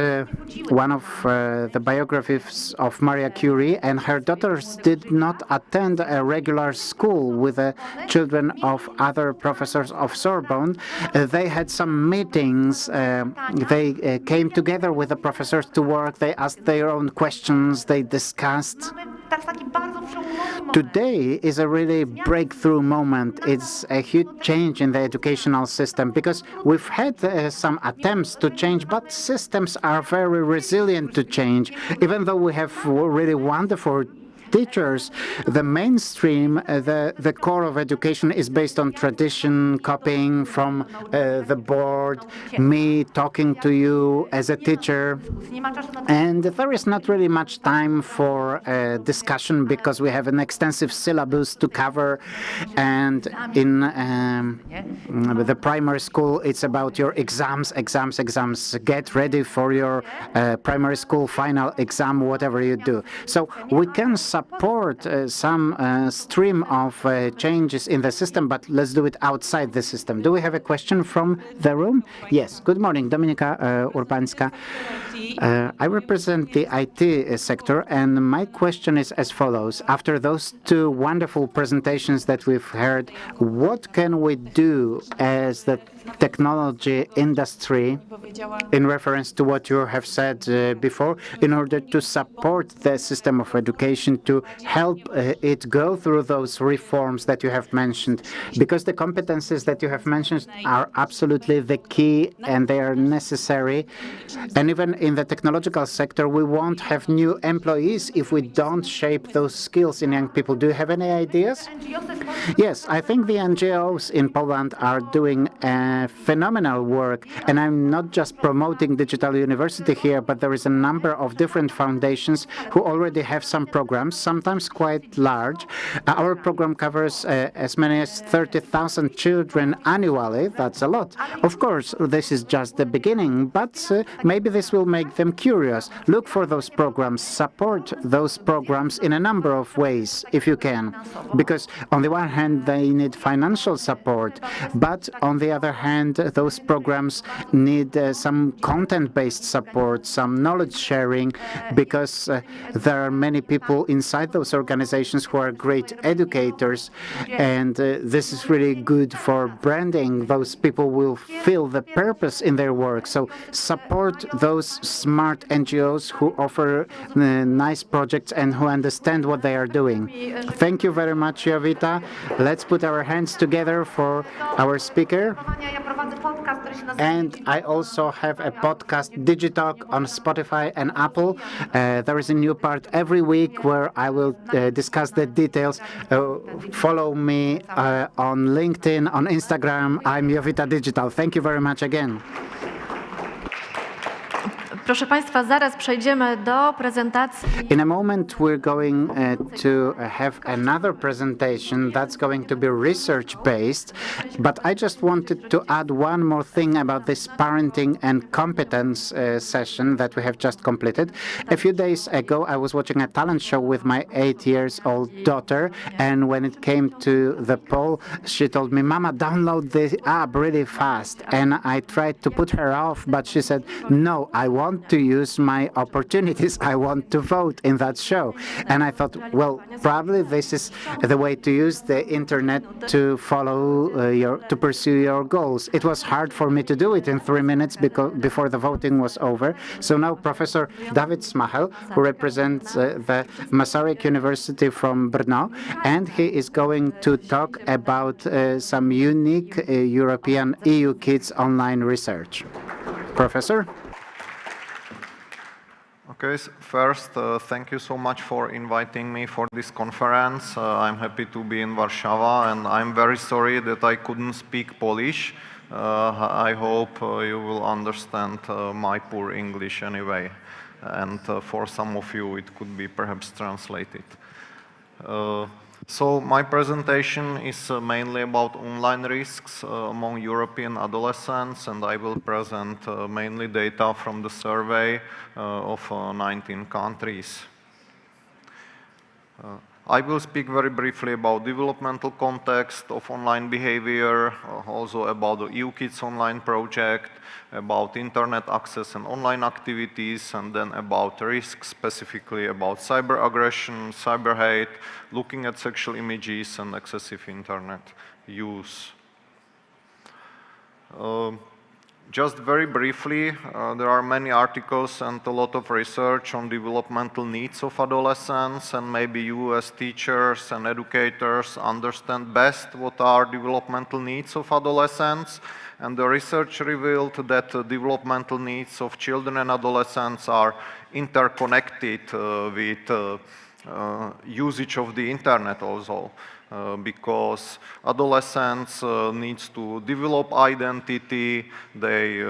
one of the biographies of Maria Curie, and her daughters did not attend a regular school with the children of other professors of Sorbonne. They had some meetings. They came together with the professors to work. They asked their own questions. They discussed. Today is a really breakthrough moment. It's a huge change in the educational system because we've had some attempts to change, but systems are very resilient to change. Even though we have really wonderful teachers, the mainstream, the core of education is based on tradition, copying from the board, me talking to you as a teacher. And there is not really much time for discussion because we have an extensive syllabus to cover. And in the primary school, it's about your exams. Get ready for your primary school final exam, whatever you do. So we can support some stream of changes in the system, but let's do it outside the system. Do we have a question from the room? Yes. Good morning, Dominika Urbanska. I represent the IT sector, and my question is as follows. After those two wonderful presentations that we've heard, what can we do as the technology industry, in reference to what you have said before, in order to support the system of education, to help it go through those reforms that you have mentioned? Because the competencies that you have mentioned are absolutely the key, and they are necessary. And even in the technological sector, we won't have new employees if we don't shape those skills in young people. Do you have any ideas? Yes, I think the NGOs in Poland are doing phenomenal work, and I'm not just promoting digital university here, but there is a number of different foundations who already have some programs, sometimes quite large. Our program covers as many as 30,000 children annually. That's a lot. Of course, this is just the beginning, but maybe this will make them curious. Look for those programs, support those programs in a number of ways, if you can. Because on the one hand, they need financial support, but on the other hand, those programs need some content-based support, some knowledge sharing, because there are many people inside those organizations who are great educators, and this is really good for branding. Those people will feel the purpose in their work. So support those smart NGOs who offer nice projects and who understand what they are doing. Thank you very much, Jowita. Let's put our hands together for our speaker. And I also have a podcast, Digitalk, on Spotify and Apple. There is a new part every week where I will discuss the details. Follow me on LinkedIn, on Instagram. I'm Jovita Digital. Thank you very much again. Proszę Państwa, zaraz przejdziemy do prezentacji. In a moment, we're going to have another presentation that's going to be research-based, but I just wanted to add one more thing about this parenting and competence session that we have just completed. A few days ago, I was watching a talent show with my 8-year-old daughter, and when it came to the poll, she told me, "Mama, download the app really fast." And I tried to put her off, but she said, "No, I want to use my opportunities. I want to vote in that show." And I thought, well, probably this is the way to use the internet to follow to pursue your goals. It was hard for me to do it in 3 minutes before the voting was over. So now Professor David Smachel, who represents the Masaryk University from Brno, and he is going to talk about some unique European EU Kids online research. Professor? Okay, first, thank you so much for inviting me for this conference. I'm happy to be in Warsaw, and I'm very sorry that I couldn't speak Polish. I hope you will understand my poor English anyway, and for some of you it could be perhaps translated. So my presentation is mainly about online risks among European adolescents, and I will present mainly data from the survey of 19 countries. I will speak very briefly about developmental context of online behavior, also about the EU Kids online project, about internet access and online activities, and then about risks, specifically about cyber aggression, cyber hate, looking at sexual images, and excessive internet use. Just very briefly, there are many articles and a lot of research on developmental needs of adolescents, and maybe you as teachers and educators understand best what are developmental needs of adolescents. And the research revealed that developmental needs of children and adolescents are interconnected with usage of the internet also. Because adolescents needs to develop identity, they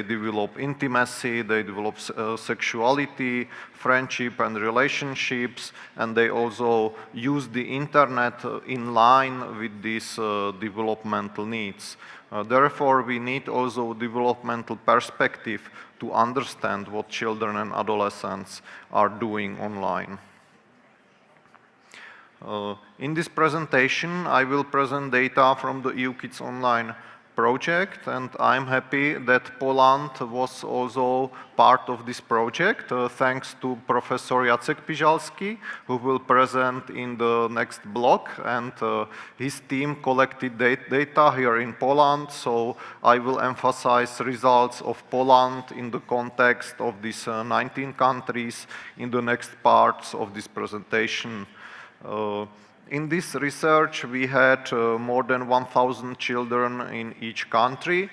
develop intimacy, they develop sexuality, friendship and relationships, and they also use the internet in line with these developmental needs. Therefore, we need also developmental perspective to understand what children and adolescents are doing online. In this presentation, I will present data from the EU Kids Online project, and I'm happy that Poland was also part of this project, thanks to Professor Jacek Pijalski, who will present in the next block, and his team collected data here in Poland, so I will emphasize results of Poland in the context of these 19 countries in the next parts of this presentation. In this research, we had more than 1,000 children in each country.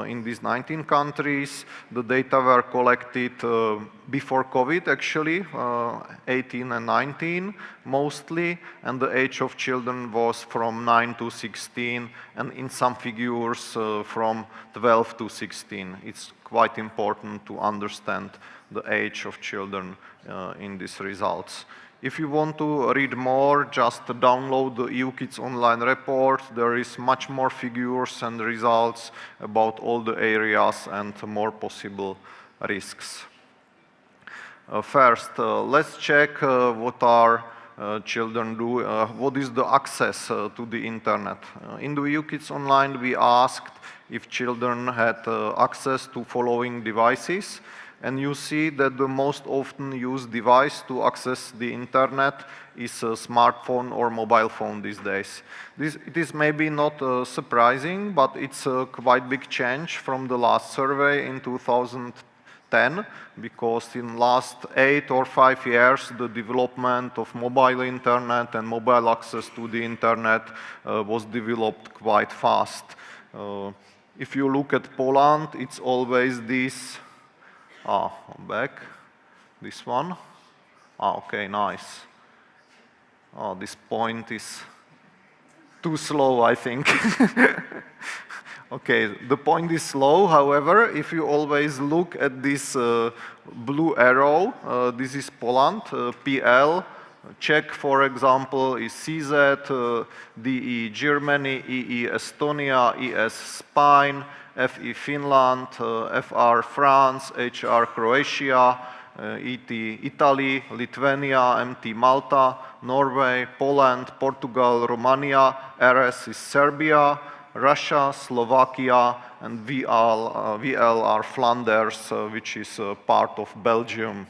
In these 19 countries, the data were collected before COVID, actually, 18 and 19 mostly, and the age of children was from 9 to 16, and in some figures from 12 to 16. It's quite important to understand the age of children in these results. If you want to read more, just download the EU Kids Online report. There is much more figures and results about all the areas and more possible risks. First, let's check what our children do, what is the access to the internet. In the EU Kids Online, we asked if children had access to following devices. And you see that the most often used device to access the internet is a smartphone or mobile phone these days. It is maybe not surprising, but it's a quite big change from the last survey in 2010, because in last 8 or 5 years, the development of mobile internet and mobile access to the internet was developed quite fast. If you look at Poland, it's always this, back, this one. Okay, nice. This point is too slow, I think. Okay, the point is slow. However, if you always look at this blue arrow, this is Poland, PL. Czech, for example, is CZ, DE Germany, EE Estonia, ES Spain, FE Finland, FR France, HR Croatia, ET Italy, Lithuania, MT Malta, Norway, Poland, Portugal, Romania, RS is Serbia, Russia, Slovakia, and VL are Flanders, which is part of Belgium.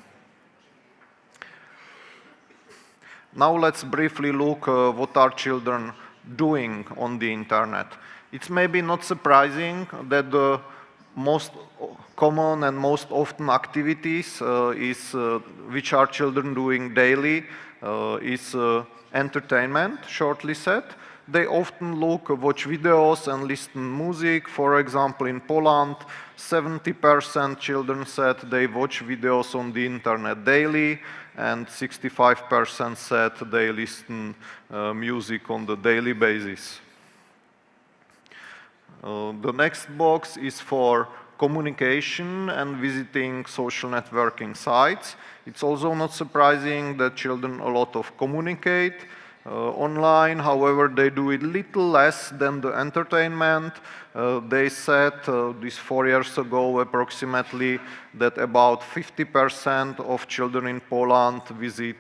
Now let's briefly look what are children doing on the internet. It's maybe not surprising that the most common and most often activities which are children doing daily is entertainment, shortly said. They often watch videos and listen music. For example, in Poland, 70% children said they watch videos on the internet daily, and 65% said they listen music on the daily basis. The next box is for communication and visiting social networking sites. It's also not surprising that children a lot of communicate online. However, they do it little less than the entertainment. They said this 4 years ago approximately that about 50% of children in Poland visit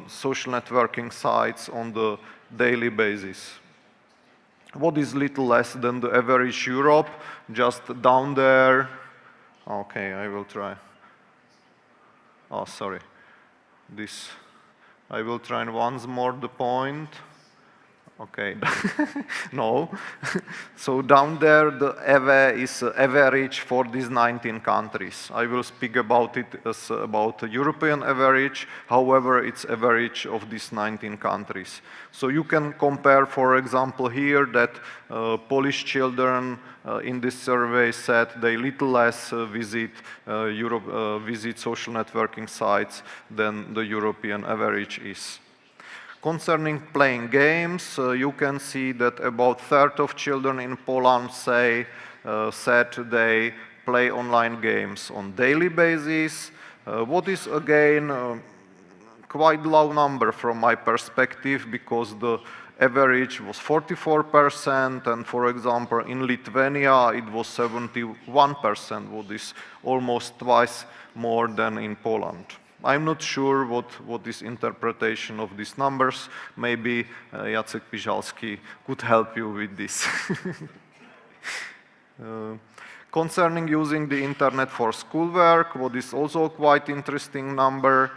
social networking sites on the daily basis. What is little less than the average Europe? Just down there. Okay, I will try. Oh, sorry. This. I will try once more the point. Okay, no. So down there, the EVE is average for these 19 countries. I will speak about it as about the European average. However, it's average of these 19 countries. So you can compare, for example, here that Polish children in this survey said they little less visit social networking sites than the European average is. Concerning playing games, you can see that about 1/3 of children in Poland said they play online games on daily basis. What is again quite low number from my perspective, because the average was 44%, and for example in Lithuania it was 71%, what is almost twice more than in Poland. I'm not sure what is interpretation of these numbers. Maybe Jacek Pijalski could help you with this. Concerning using the internet for schoolwork, what is also a quite interesting number,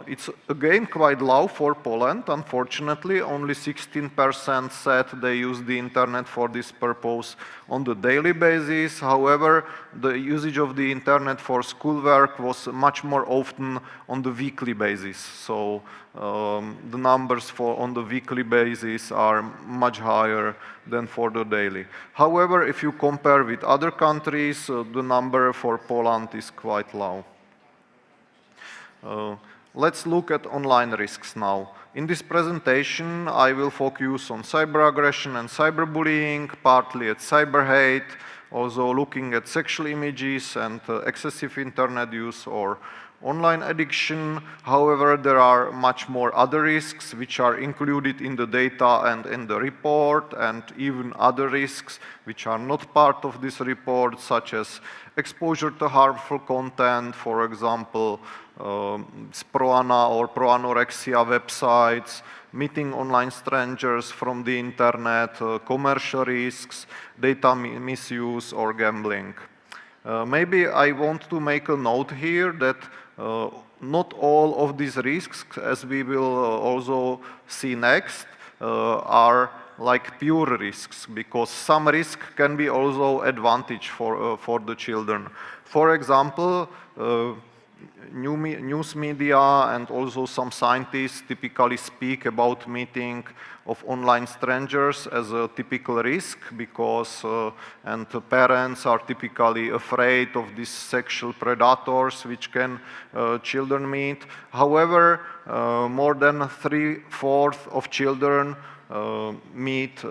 it's again quite low for Poland. Unfortunately, only 16% said they use the internet for this purpose on the daily basis. However, the usage of the internet for schoolwork was much more often on the weekly basis. So the numbers on the weekly basis are much higher than for the daily. However, if you compare with other countries, the number for Poland is quite low. Let's look at online risks now. In this presentation, I will focus on cyber aggression and cyberbullying, partly at cyber hate, also looking at sexual images and excessive internet use or online addiction. However, there are much more other risks which are included in the data and in the report, and even other risks which are not part of this report, such as exposure to harmful content, for example, pro-ana or pro-anorexia websites, meeting online strangers from the internet, commercial risks, data misuse, or gambling. Maybe I want to make a note here that not all of these risks, as we will also see next, are like pure risks, because some risk can be also advantage for the children. For example, news media and also some scientists typically speak about meeting of online strangers as a typical risk because and parents are typically afraid of these sexual predators which can children meet. However, more than 3/4 of children meet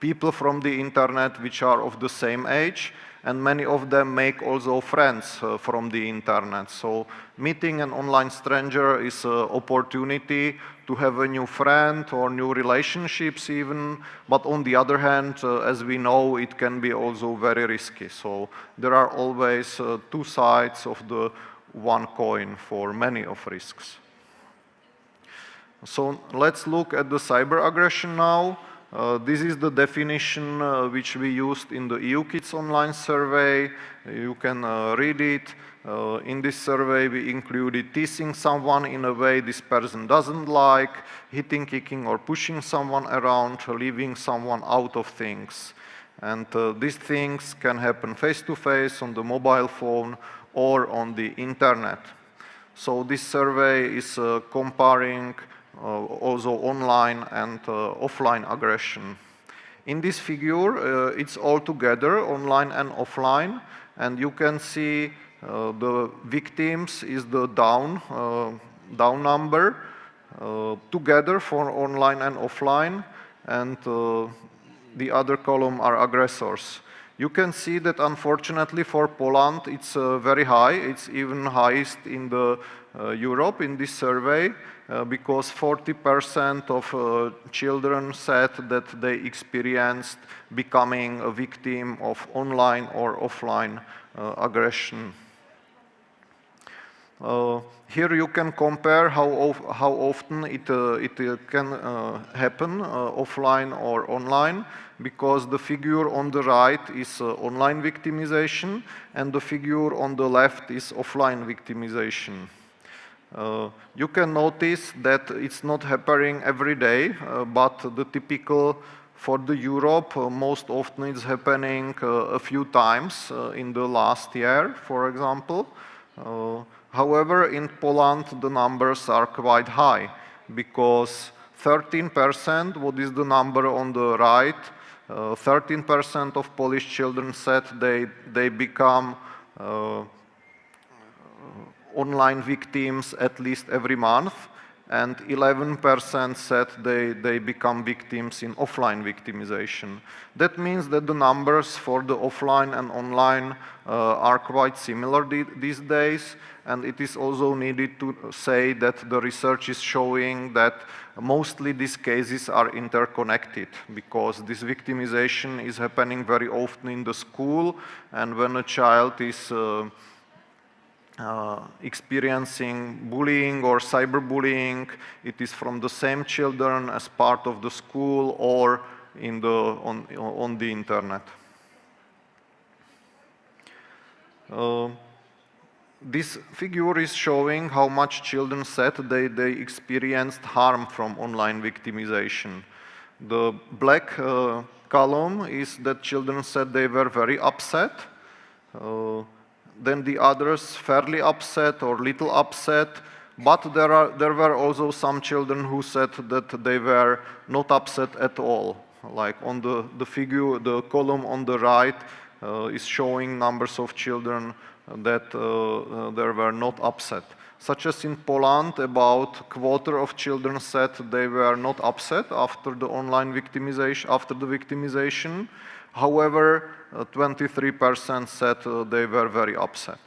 people from the internet which are of the same age, and many of them make also friends from the internet. So meeting an online stranger is an opportunity to have a new friend or new relationships even, but on the other hand, as we know, it can be also very risky. So there are always two sides of the one coin for many of risks. So let's look at the cyber aggression now. This is the definition which we used in the EU Kids Online survey. You can read it. In this survey, we included teasing someone in a way this person doesn't like, hitting, kicking, or pushing someone around, leaving someone out of things. And these things can happen face-to-face on the mobile phone or on the internet. So this survey is comparing also online and offline aggression. In this figure, it's all together, online and offline, and you can see the victims is the down number together for online and offline, and the other column are aggressors. You can see that unfortunately for Poland, it's very high. It's even highest in the Europe in this survey. Because 40% of children said that they experienced becoming a victim of online or offline aggression. Here you can compare how often it can happen offline or online, because the figure on the right is online victimization and the figure on the left is offline victimization. You can notice that it's not happening every day, but the typical for the Europe, most often it's happening a few times in the last year, for example. However, in Poland, the numbers are quite high, because 13%, what is the number on the right, 13% of Polish children said they become online victims at least every month, and 11% said they become victims in offline victimization. That means that the numbers for the offline and online are quite similar these days, and it is also needed to say that the research is showing that mostly these cases are interconnected, because this victimization is happening very often in the school, and when a child is experiencing bullying or cyberbullying, it is from the same children as part of the school or on the internet. This figure is showing how much children said they experienced harm from online victimization. The black column is that children said they were very upset. Then the others fairly upset or little upset, but there were also some children who said that they were not upset at all. Like on the figure, the column on the right is showing numbers of children that they were not upset. Such as in Poland, about a quarter of children said they were not upset after the online victimization, after the victimization. However, 23% said they were very upset.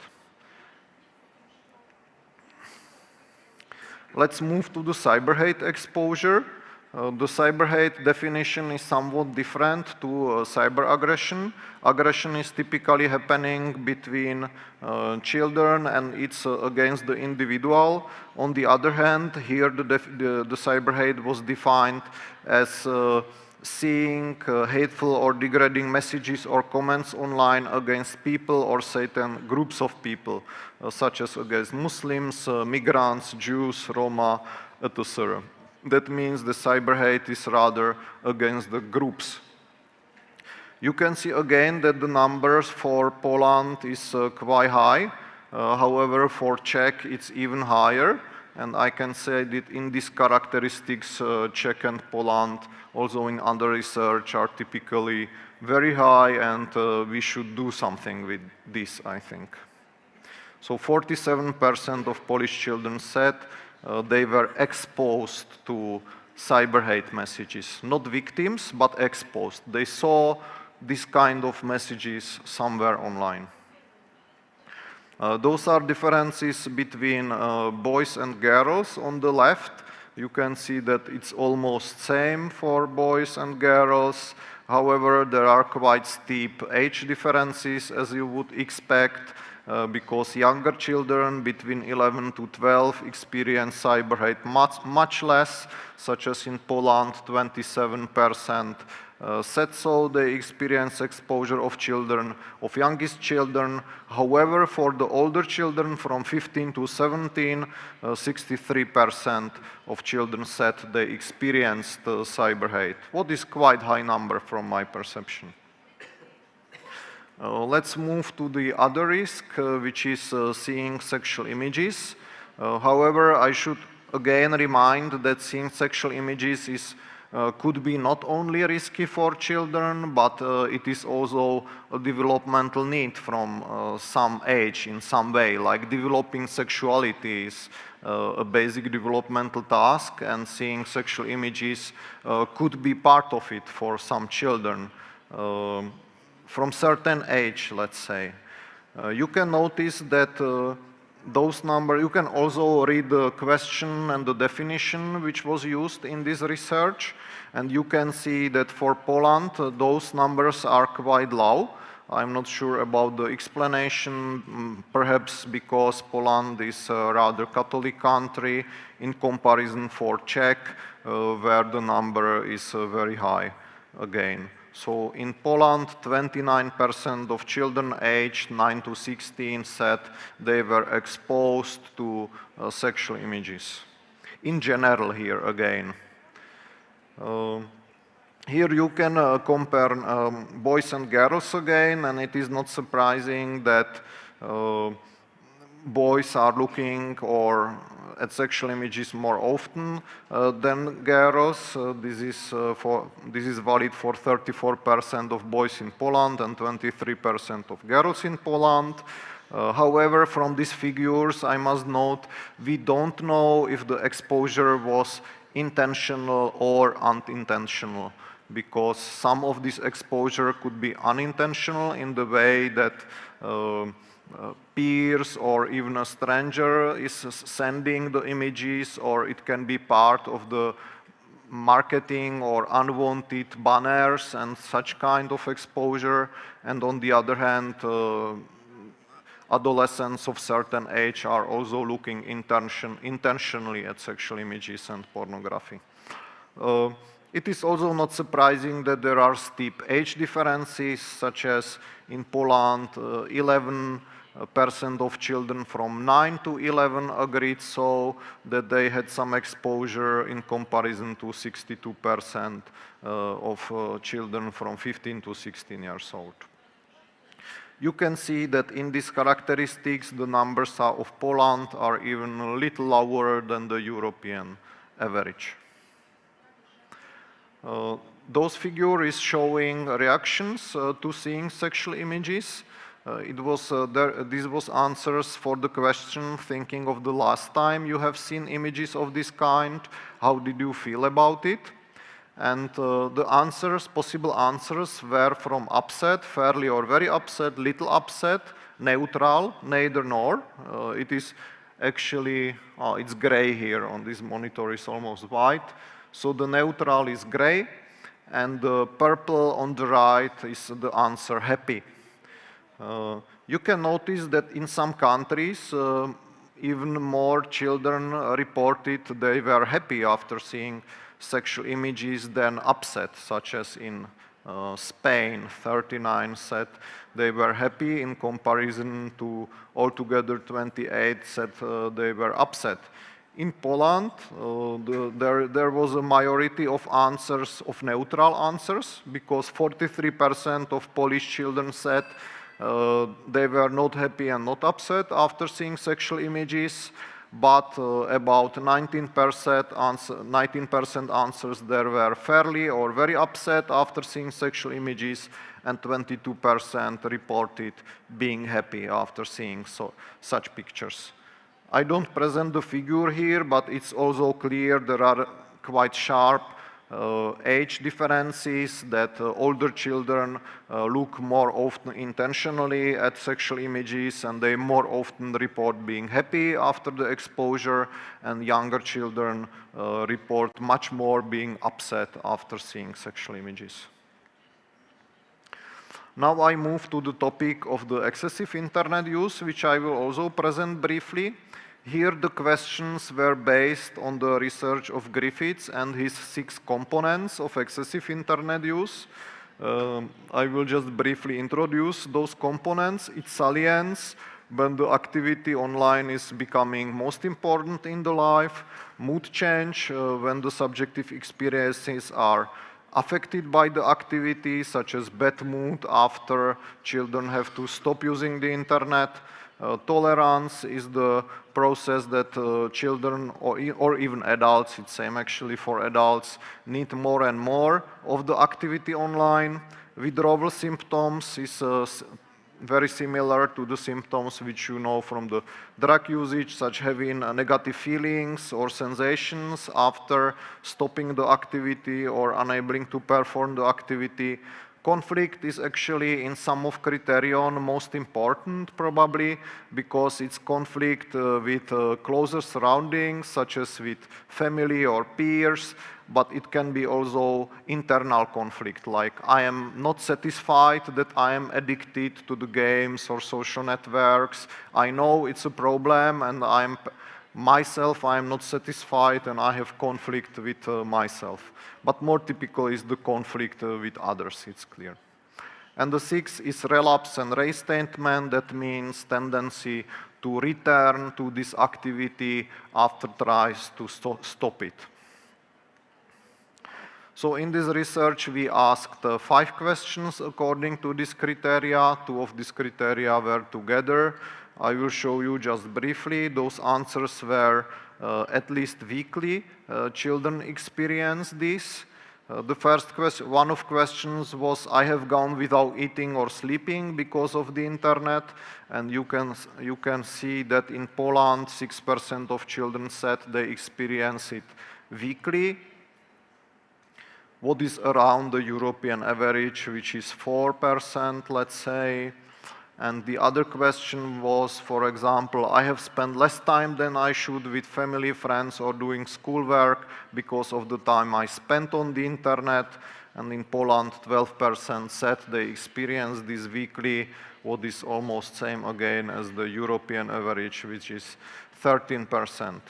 Let's move to the cyber hate exposure. The cyber hate definition is somewhat different to cyber aggression. Aggression is typically happening between children, and it's against the individual. On the other hand, here the cyber hate was defined as seeing hateful or degrading messages or comments online against people or certain groups of people, such as against Muslims, migrants, Jews, Roma, etc. That means the cyber hate is rather against the groups. You can see again that the numbers for Poland is quite high. However, for Czech, it's even higher. And I can say that in these characteristics, Czech and Poland, also in other research, are typically very high, and we should do something with this, I think. So 47% of Polish children said they were exposed to cyber hate messages. Not victims, but exposed. They saw this kind of messages somewhere online. Those are differences between boys and girls on the left. You can see that it's almost same for boys and girls. However, there are quite steep age differences, as you would expect, because younger children between 11 to 12 experience cyber hate much less, such as in Poland, 27% said so. They experience exposure of youngest children. However, for the older children from 15 to 17, 63% of children said they experienced cyber hate, what is quite high number from my perception. Let's move to the other risk, which is seeing sexual images. However, I should again remind that seeing sexual images could be not only risky for children, but it is also a developmental need from some age in some way, like developing sexuality is a basic developmental task, and seeing sexual images could be part of it for some children. From certain age, let's say. You can notice that those numbers, you can also read the question and the definition which was used in this research, and you can see that for Poland, those numbers are quite low. I'm not sure about the explanation, perhaps because Poland is a rather Catholic country in comparison for Czech, where the number is very high again. So in Poland, 29% of children aged 9 to 16 said they were exposed to sexual images. In general here again. Here you can compare boys and girls again, and it is not surprising that boys are looking at sexual images more often than girls. This is valid for 34% of boys in Poland and 23% of girls in Poland. However, from these figures, I must note, we don't know if the exposure was intentional or unintentional, because some of this exposure could be unintentional in the way that peers or even a stranger is sending the images, or it can be part of the marketing or unwanted banners and such kind of exposure. And on the other hand, adolescents of certain age are also looking intentionally at sexual images and pornography. It is also not surprising that there are steep age differences, such as in Poland, 11% of children from 9 to 11 agreed so that they had some exposure in comparison to 62% of children from 15 to 16 years old. You can see that in these characteristics, the numbers of Poland are even a little lower than the European average. Those figure is showing reactions to seeing sexual images. This was answers for the question, thinking of the last time you have seen images of this kind, how did you feel about it? And the answers, possible answers, were from upset, fairly or very upset, little upset, neutral, neither nor. It is actually, it's gray here on this monitor, is almost white. So the neutral is gray, and the purple on the right is the answer happy. You can notice that in some countries, even more children reported they were happy after seeing sexual images than upset, such as in Spain, 39 said they were happy in comparison to altogether 28 said they were upset. In Poland, there was a majority of answers, of neutral answers, because 43% of Polish children said They were not happy and not upset after seeing sexual images, but about 19% answers there were fairly or very upset after seeing sexual images, and 22% reported being happy after seeing such pictures. I don't present the figure here, but it's also clear there are quite sharp age differences, that older children look more often intentionally at sexual images, and they more often report being happy after the exposure, and younger children report much more being upset after seeing sexual images. Now I move to the topic of the excessive internet use, which I will also present briefly. Here the questions were based on the research of Griffiths and his 6 components of excessive internet use. I will just briefly introduce those components. Its salience, when the activity online is becoming most important in the life. Mood change, when the subjective experiences are affected by the activity, such as bad mood after children have to stop using the internet. Tolerance is the process that children or even adults, it's same actually for adults, need more and more of the activity online. Withdrawal symptoms is very similar to the symptoms which you know from the drug usage, such having negative feelings or sensations after stopping the activity or unable to perform the activity. Conflict is actually in some of criterion most important probably, because it's conflict with closer surroundings such as with family or peers, but it can be also internal conflict, like I am not satisfied that I am addicted to the games or social networks. I know it's a problem and I am not satisfied and I have conflict with myself. But more typical is the conflict with others, it's clear. And the 6th is relapse and reinstatement. That means tendency to return to this activity after tries to stop it. So in this research, we asked 5 questions according to this criteria. 2 of these criteria were together. I will show you just briefly. Those answers were at least weekly. Children experience this. The first question, one of questions was, I have gone without eating or sleeping because of the internet. And you can see that in Poland, 6% of children said they experience it weekly. What is around the European average, which is 4%, let's say. And the other question was, for example, I have spent less time than I should with family, friends, or doing schoolwork because of the time I spent on the internet. And in Poland, 12% said they experience this weekly, what is almost same again as the European average, which is 13%.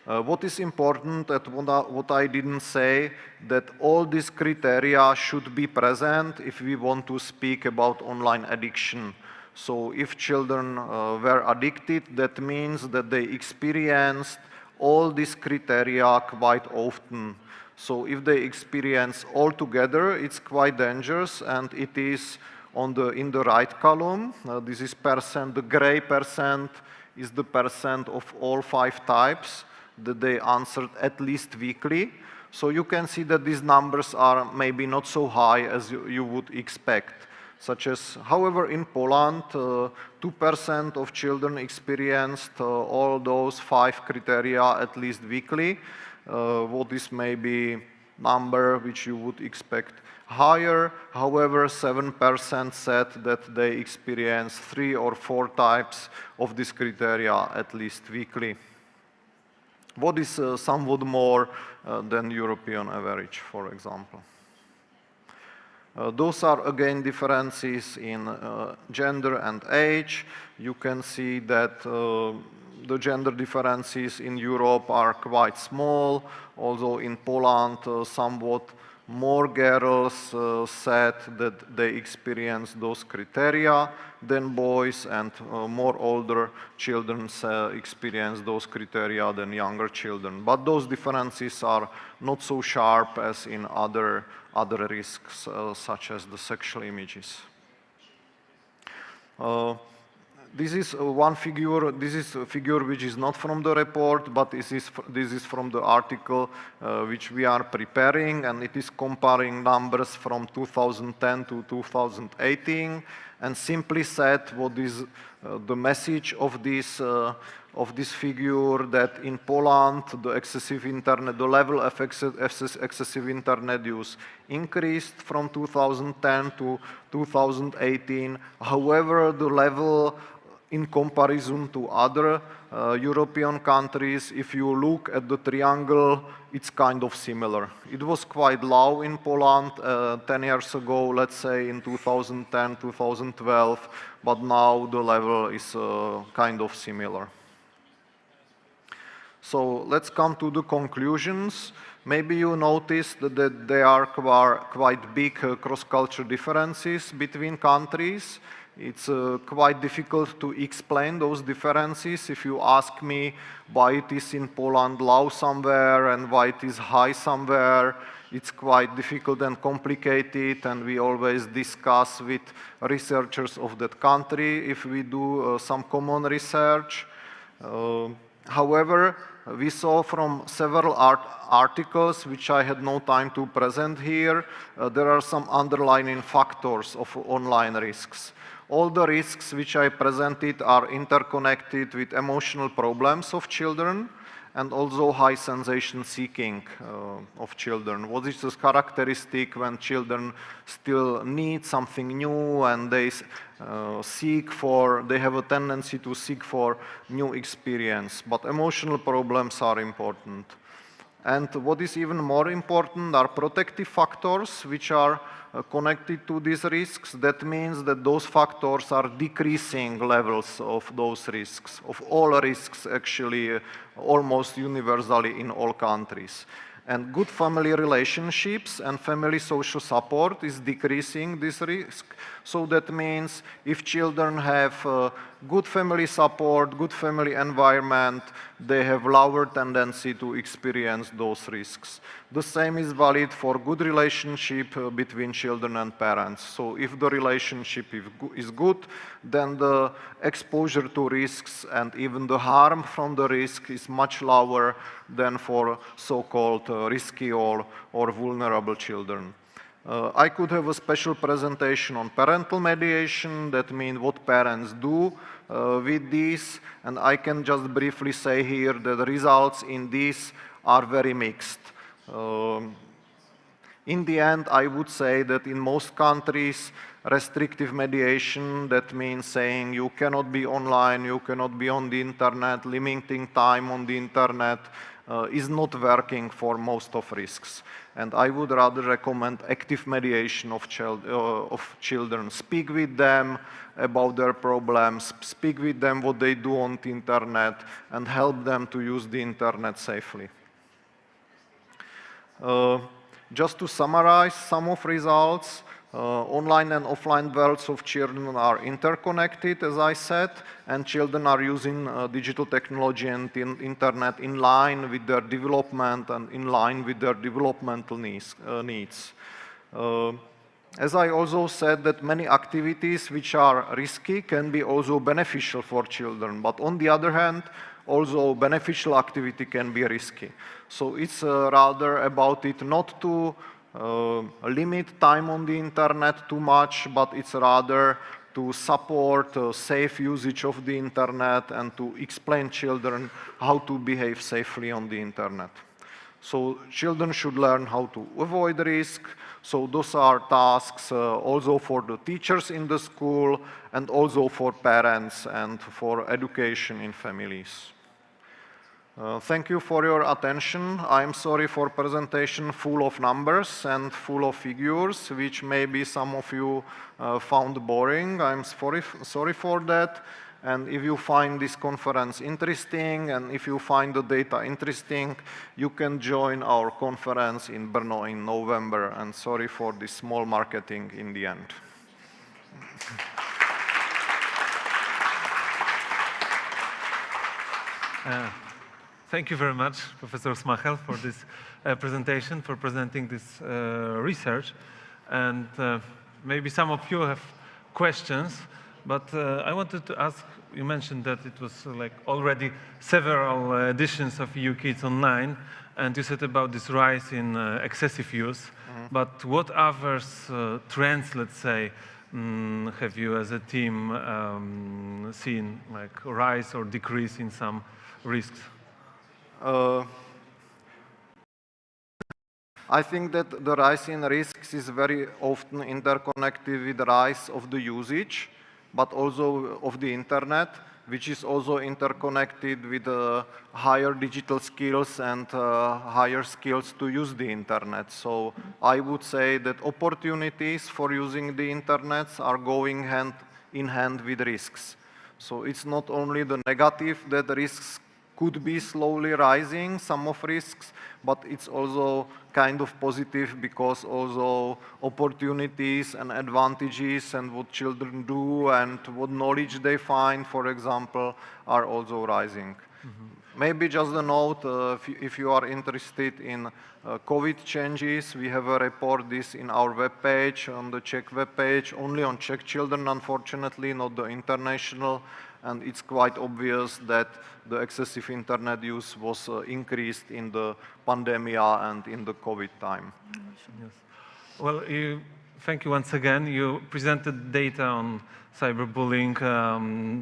What is important, and what I didn't say, that all these criteria should be present if we want to speak about online addiction. So if children were addicted, that means that they experienced all these criteria quite often. So if they experience all together, it's quite dangerous, and it is in the right column. This is percent. The gray percent is the percent of all 5 types that they answered at least weekly. So you can see that these numbers are maybe not so high as you would expect. Such as, however, in Poland, 2% of children experienced all those 5 criteria at least weekly. What is maybe number which you would expect higher. However, 7% said that they experience 3 or 4 types of this criteria at least weekly. What is somewhat more than European average, for example. Those are again differences in gender and age. You can see that the gender differences in Europe are quite small, although in Poland somewhat more girls said that they experience those criteria than boys, and more older children experience those criteria than younger children. But those differences are not so sharp as in other risks, such as the sexual images. This is one figure. This is a figure which is not from the report, but this is from the article which we are preparing, and it is comparing numbers from 2010 to 2018. And simply said, what is the message of this figure? That in Poland, the level of excessive internet use increased from 2010 to 2018. However, the level in comparison to other European countries, if you look at the triangle, it's kind of similar. It was quite low in Poland 10 years ago, let's say in 2010, 2012, but now the level is kind of similar. So let's come to the conclusions. Maybe you noticed that there are quite big cross-cultural differences between countries. It's quite difficult to explain those differences. If you ask me why it is in Poland low somewhere and why it is high somewhere, it's quite difficult and complicated, and we always discuss with researchers of that country if we do some common research. However, we saw from several articles, which I had no time to present here, there are some underlying factors of online risks. All the risks which I presented are interconnected with emotional problems of children and also high sensation seeking of children. What is this characteristic when children still need something new and they have a tendency to seek for new experience, but emotional problems are important. And what is even more important are protective factors which are connected to these risks. That means that those factors are decreasing levels of those risks, of all risks actually, almost universally in all countries. And good family relationships and family social support is decreasing this risk. So that means if children have good family support, good family environment, they have lower tendency to experience those risks. The same is valid for good relationship between children and parents. So if the relationship is good, then the exposure to risks and even the harm from the risk is much lower than for so-called risky or vulnerable children. I could have a special presentation on parental mediation, that means what parents do with this, and I can just briefly say here that the results in this are very mixed. In the end, I would say that in most countries, restrictive mediation, that means saying you cannot be online, you cannot be on the internet, limiting time on the internet, is not working for most of risks. And I would rather recommend active mediation of children. Speak with them about their problems, speak with them what they do on the internet, and help them to use the internet safely. Just to summarize some of results, online and offline worlds of children are interconnected, as I said, and children are using digital technology and internet in line with their development and in line with their developmental needs. As I also said, that many activities which are risky can be also beneficial for children, but on the other hand, also beneficial activity can be risky. So it's rather about it not to limit time on the internet too much, but it's rather to support safe usage of the internet and to explain children how to behave safely on the internet. So children should learn how to avoid risk. So those are tasks also for the teachers in the school and also for parents and for education in families. Thank you for your attention. I'm sorry for presentation full of numbers and full of figures, which maybe some of you found boring. I'm sorry for that. And if you find this conference interesting and if you find the data interesting, you can join our conference in Brno in November. And sorry for this small marketing in the end. Thank you very much, Professor Smachel, for this presentation, for presenting this research. And maybe some of you have questions. But I wanted to ask, you mentioned that it was like already several editions of EU Kids Online, and you said about this rise in excessive use. But what other trends, let's say, have you as a team seen, like rise or decrease in some risks? I think that the rise in risks is very often interconnected with the rise of the usage, but also of the internet, which is also interconnected with higher digital skills and higher skills to use the internet. So I would say that opportunities for using the internet are going hand in hand with risks. So it's not only the negative that risks could be slowly rising, some of risks, but it's also kind of positive because also opportunities and advantages and what children do and what knowledge they find, for example, are also rising. Maybe just a note, if you are interested in COVID changes, we have a report this in our webpage, on the Czech webpage, only on Czech children, unfortunately, not the international. And it's quite obvious that the excessive internet use was increased in the pandemic and in the COVID time. Yes. Well, thank you once again. You presented data on cyberbullying,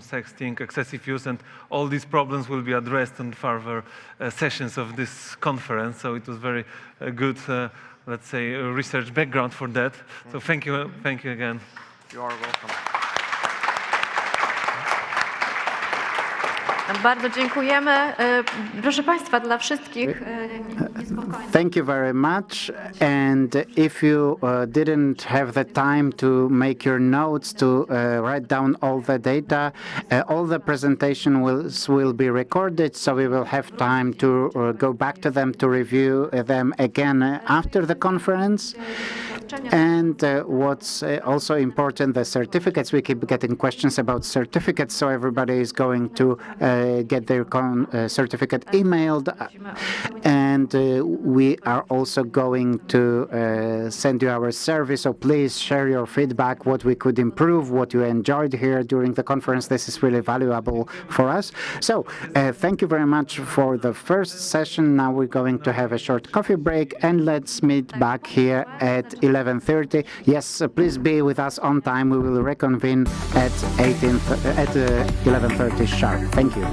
sexting, excessive use, and all these problems will be addressed in further sessions of this conference. So it was very good, let's say, research background for that. So thank you again. You are welcome. Bardzo dziękujemy. Proszę Państwa, dla wszystkich niespokojnych. Thank you very much. And if you didn't have the time to make your notes, to write down all the data, all the presentation will be recorded, so we will have time to go back to them, to review them again after the conference. And what's also important, the certificates. We keep getting questions about certificates, so everybody is going to get their certificate emailed. And we are also going to send you our survey, so please share your feedback, what we could improve, what you enjoyed here during the conference. This is really valuable for us. So thank you very much for the first session. Now we're going to have a short coffee break, and let's meet back here at 11:30. Yes, please be with us on time. We will reconvene at 11:30 sharp. Thank you.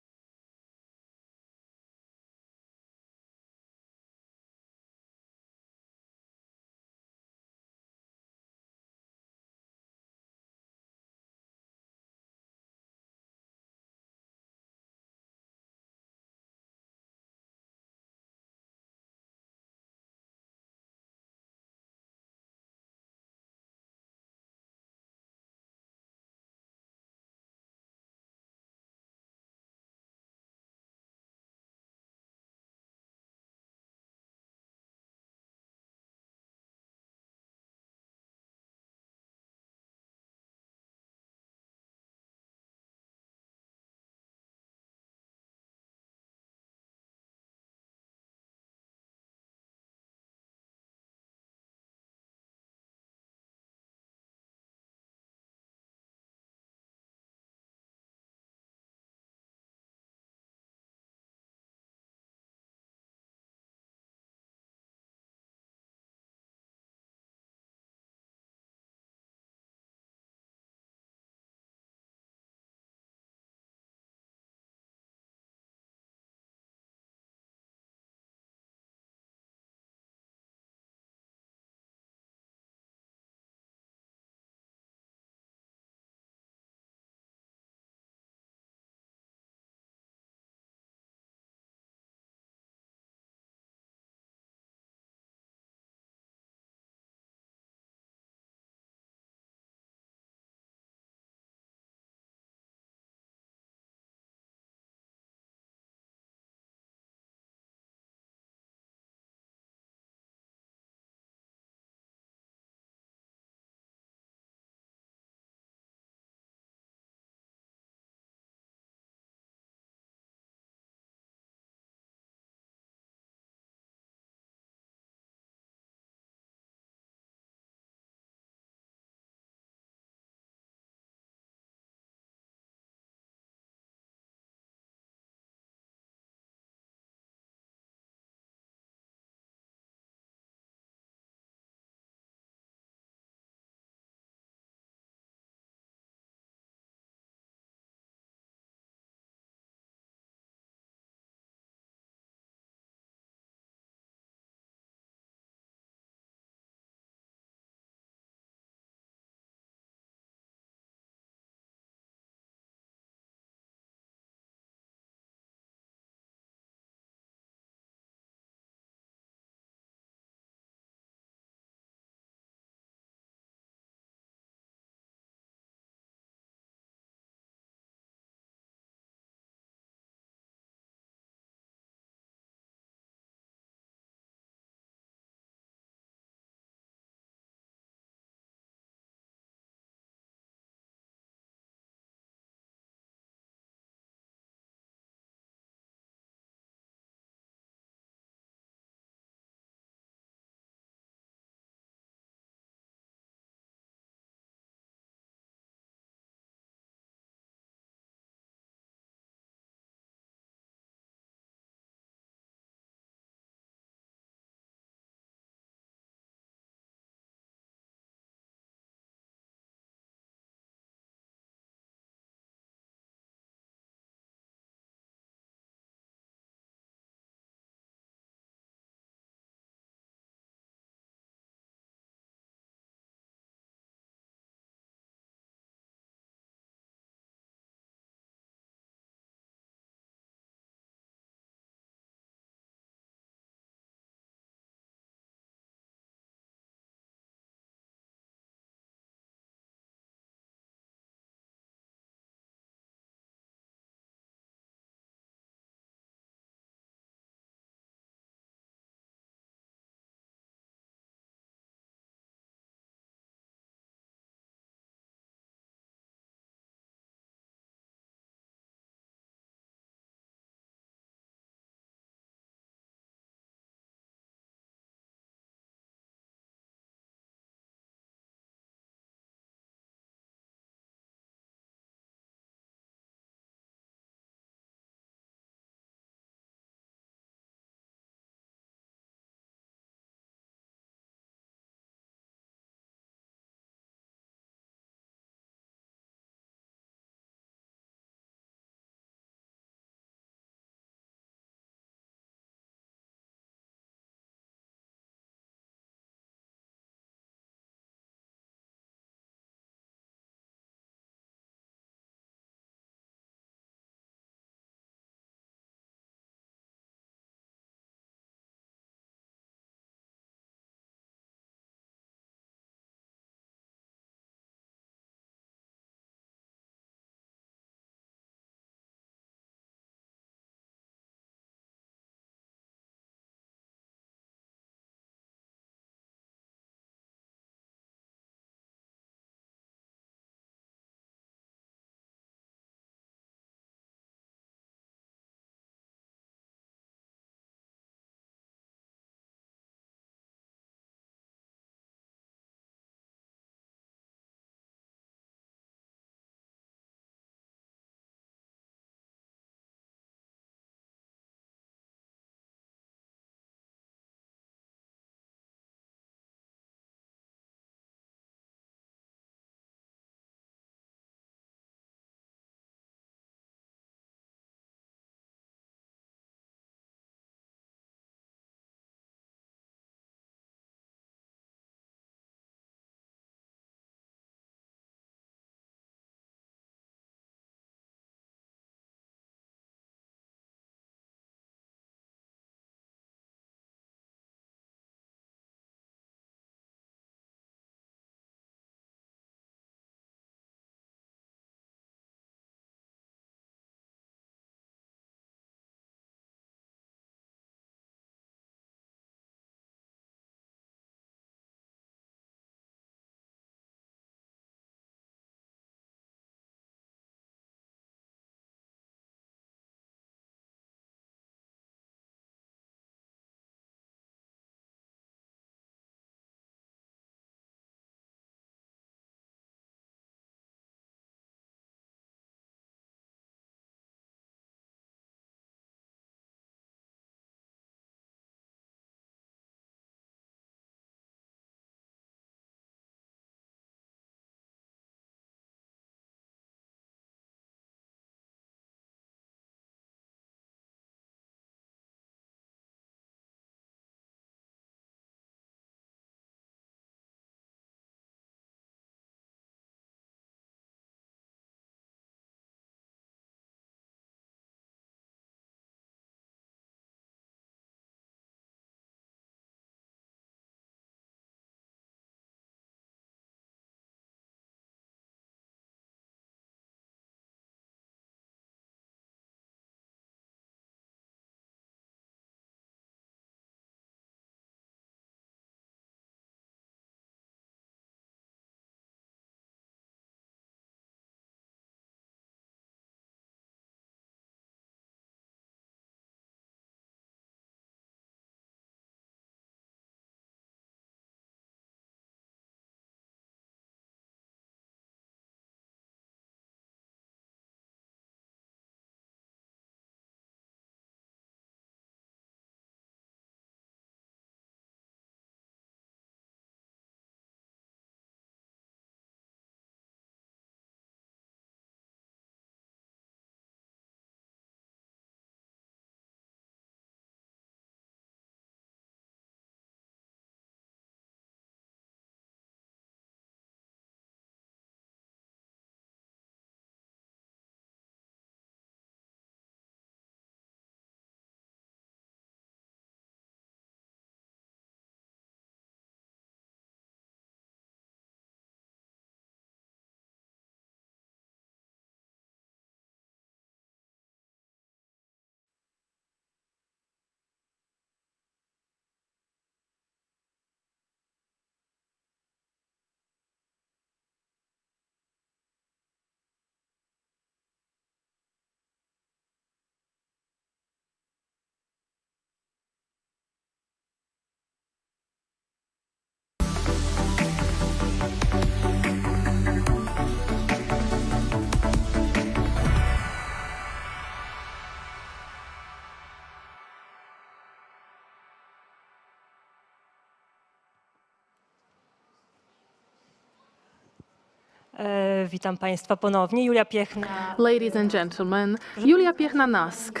Witam Państwa ponownie. Julia Piechna. Ladies and gentlemen, Julia Piechna-Nask,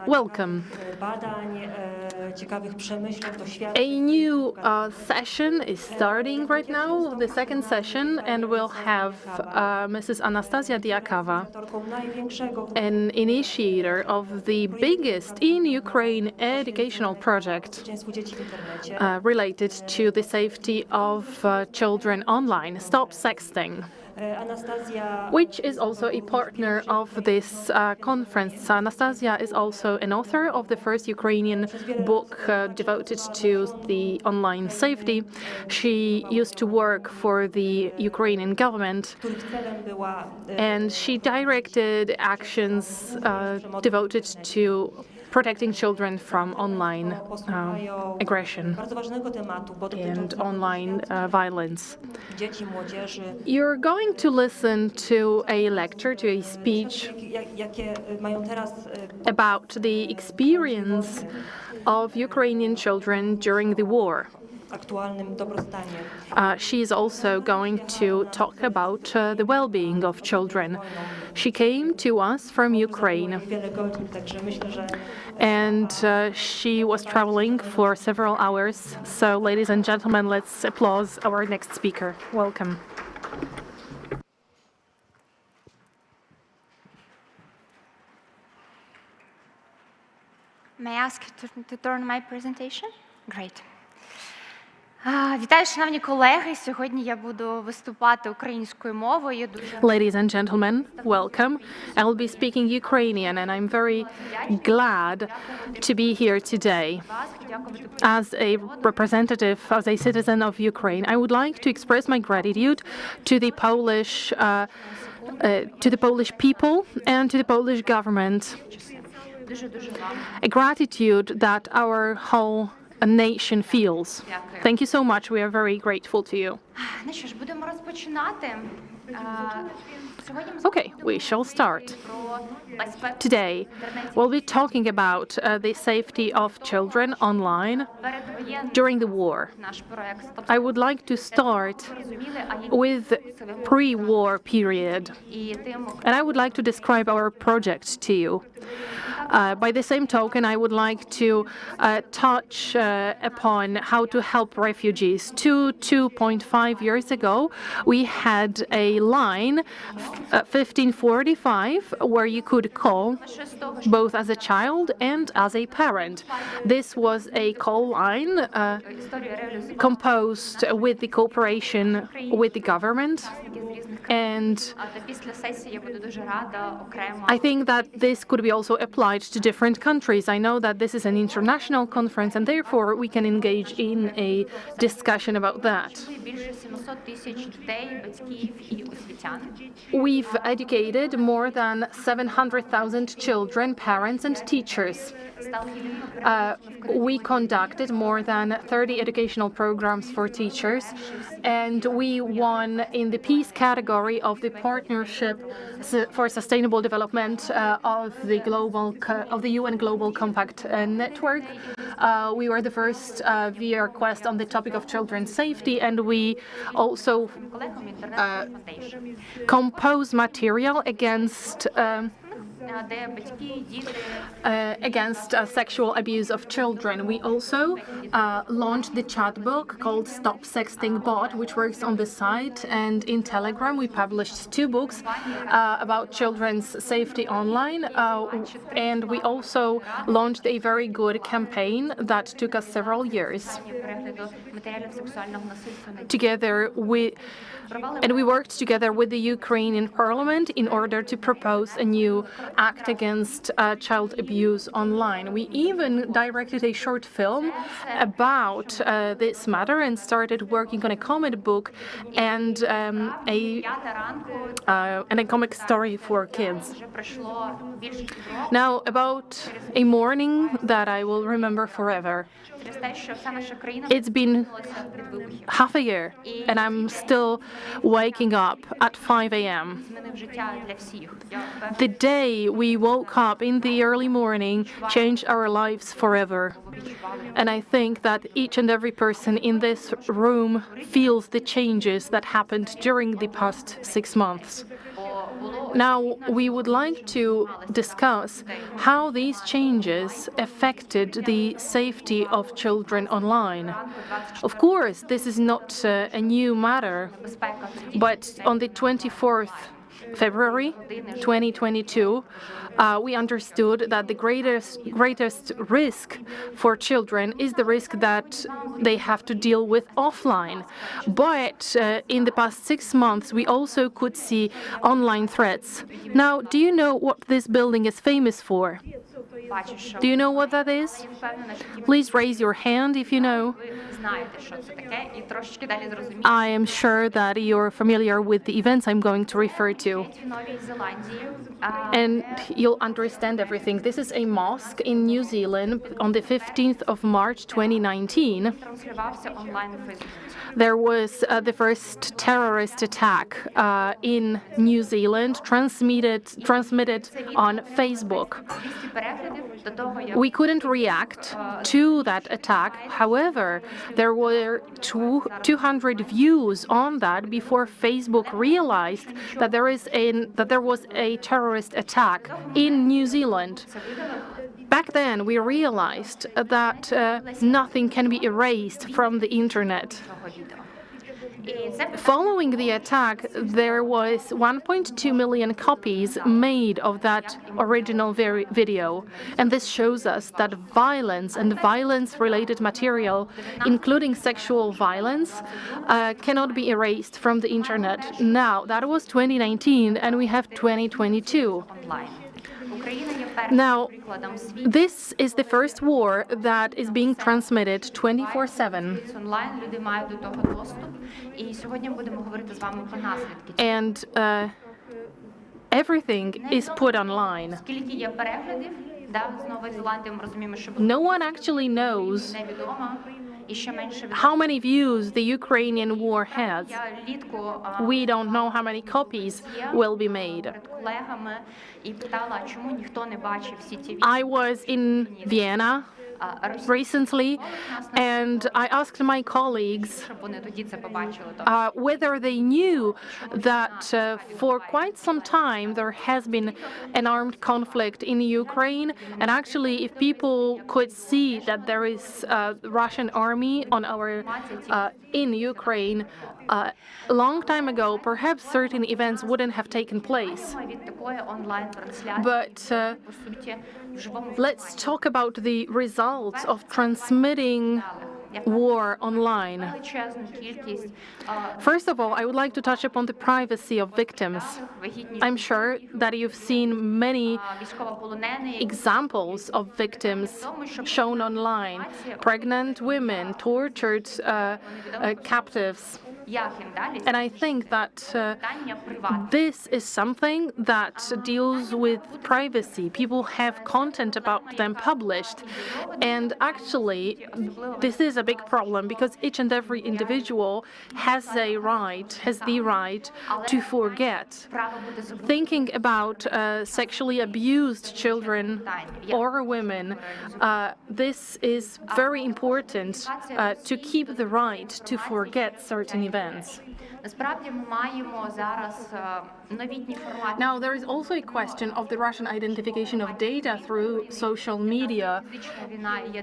welcome. A new session is starting right now, the second session, and we'll have Mrs. Anastasia Diakova, an initiator of the biggest in Ukraine educational project related to the safety of children online, Stop Sexting, which is also a partner of this conference. Anastasia is also an author of the first Ukrainian book devoted to the online safety. She used to work for the Ukrainian government, and she directed actions devoted to protecting children from online aggression and online violence. You're going to listen to a lecture, to a speech about the experience of Ukrainian children during the war. She is also going to talk about the well-being of children. She came to us from Ukraine, and she was traveling for several hours. So, ladies and gentlemen, let's applaud our next speaker. Welcome. May I ask to turn my presentation? Great. Вітаю, шановні колеги. Сьогодні я буду виступати українською мовою. Ladies and gentlemen, welcome. I will be speaking Ukrainian, and I'm very glad to be here today. As a representative, as a citizen of Ukraine, I would like to express my gratitude to the Polish people and to the Polish government. A gratitude that our whole nation feels. Thank you so much. We are very grateful to you. Ну що ж, будемо розпочинати. Okay, we shall start. Today, we'll be talking about the safety of children online during the war. I would like to start with pre-war period, and I would like to describe our project to you. By the same token, I would like to touch upon how to help refugees. 2.5 years ago, we had a line, 1545, where you could call both as a child and as a parent. This was a call line composed with the cooperation with the government, and I think that this could be also applied to different countries. I know that this is an international conference, and therefore we can engage in a discussion about that. We've educated more than 700,000 children, parents, and teachers. We conducted more than 30 educational programs for teachers, and we won in the peace category of the Partnership for Sustainable Development of the UN Global Compact Network. We were the first via request on the topic of children's safety, and we also compose material against sexual abuse of children. We also launched the chat book called Stop Sexting Bot, which works on the site, and in Telegram we published 2 books about children's safety online, and we also launched a very good campaign that took us several years. We worked together with the Ukrainian Parliament in order to propose a new act against child abuse online. We even directed a short film about this matter and started working on a comic book and a comic story for kids. Now, about a morning that I will remember forever. It's been half a year, and I'm still waking up at 5 a.m. The day we woke up in the early morning changed our lives forever. And I think that each and every person in this room feels the changes that happened during the past 6 months. Now, we would like to discuss how these changes affected the safety of children online. Of course, this is not a new matter, but on the 24th February 2022, we understood that the greatest risk for children is the risk that they have to deal with offline. But in the past 6 months, we also could see online threats. Now, do you know what this building is famous for? Do you know what that is? Please raise your hand if you know. I am sure that you're familiar with the events I'm going to refer to. And you'll understand everything. This is a mosque in New Zealand on the 15th of March 2019. There was the first terrorist attack in New Zealand, transmitted on Facebook. We couldn't react to that attack. However, there were 200 views on that before Facebook realized that there was a terrorist attack in New Zealand. Back then, we realized that nothing can be erased from the internet. Following the attack, there was 1.2 million copies made of that original video. And this shows us that violence and violence-related material, including sexual violence, cannot be erased from the internet. Now, that was 2019, and we have 2022. Now, this is the first war that is being transmitted 24/7. And everything is put online. No one actually knows how many views the Ukrainian war has. We don't know how many copies will be made. I was in Vienna recently, and I asked my colleagues whether they knew that for quite some time there has been an armed conflict in Ukraine, and actually if people could see that there is a Russian army in Ukraine a long time ago, perhaps certain events wouldn't have taken place. But let's talk about the results of transmitting war online. First of all, I would like to touch upon the privacy of victims. I'm sure that you've seen many examples of victims shown online: pregnant women, tortured captives. And I think that this is something that deals with privacy. People have content about them published. And actually, this is a big problem because each and every individual has the right to forget. Thinking about sexually abused children or women, this is very important to keep the right to forget certain events. Now, there is also a question of the Russian identification of data through social media,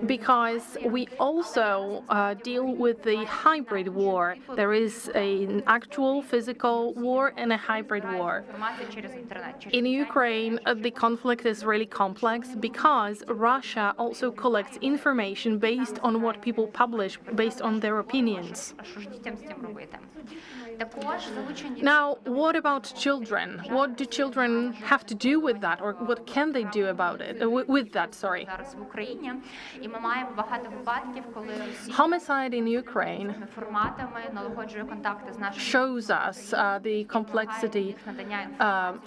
because we also deal with the hybrid war. There is an actual physical war and a hybrid war. In Ukraine, the conflict is really complex because Russia also collects information based on what people publish, based on their opinions. Now, what about children? What do children have to do with that, or what can they do about it? With that, sorry. Homicide in Ukraine shows us the complexity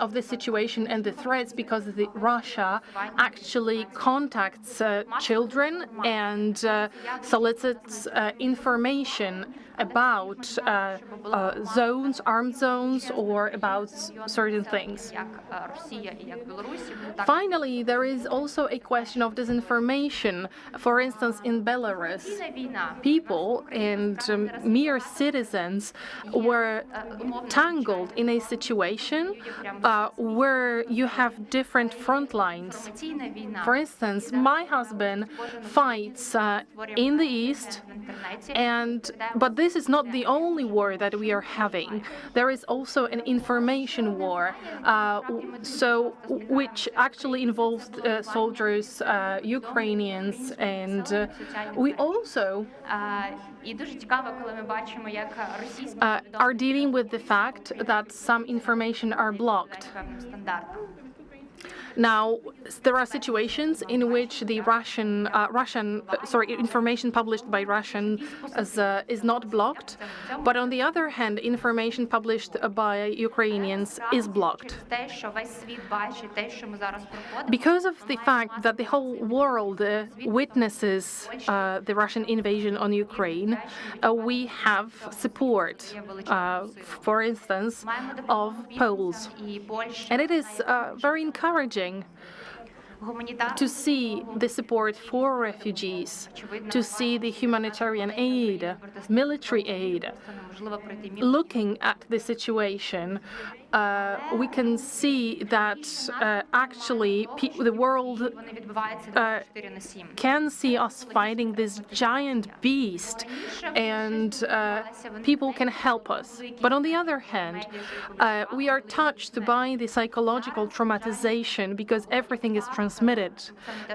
of the situation and the threats, because Russia actually contacts children and solicits information about zones, armed zones, or about certain things. Finally, there is also a question of disinformation. For instance, in Belarus, people and mere citizens were tangled in a situation where you have different front lines. For instance, my husband fights in the east, but this is not the only war that we are having. There is also an information war, which actually involves soldiers, Ukrainians, and we also are dealing with the fact that some information are blocked. Now, there are situations in which the information published by Russian is not blocked, but on the other hand, information published by Ukrainians is blocked. Because of the fact that the whole world witnesses the Russian invasion on Ukraine, we have support, for instance, of Poles. And it is very encouraging to see the support for refugees, to see the humanitarian aid, military aid. Looking at the situation, we can see that actually the world can see us fighting this giant beast, and people can help us. But on the other hand, we are touched by the psychological traumatization, because everything is transmitted.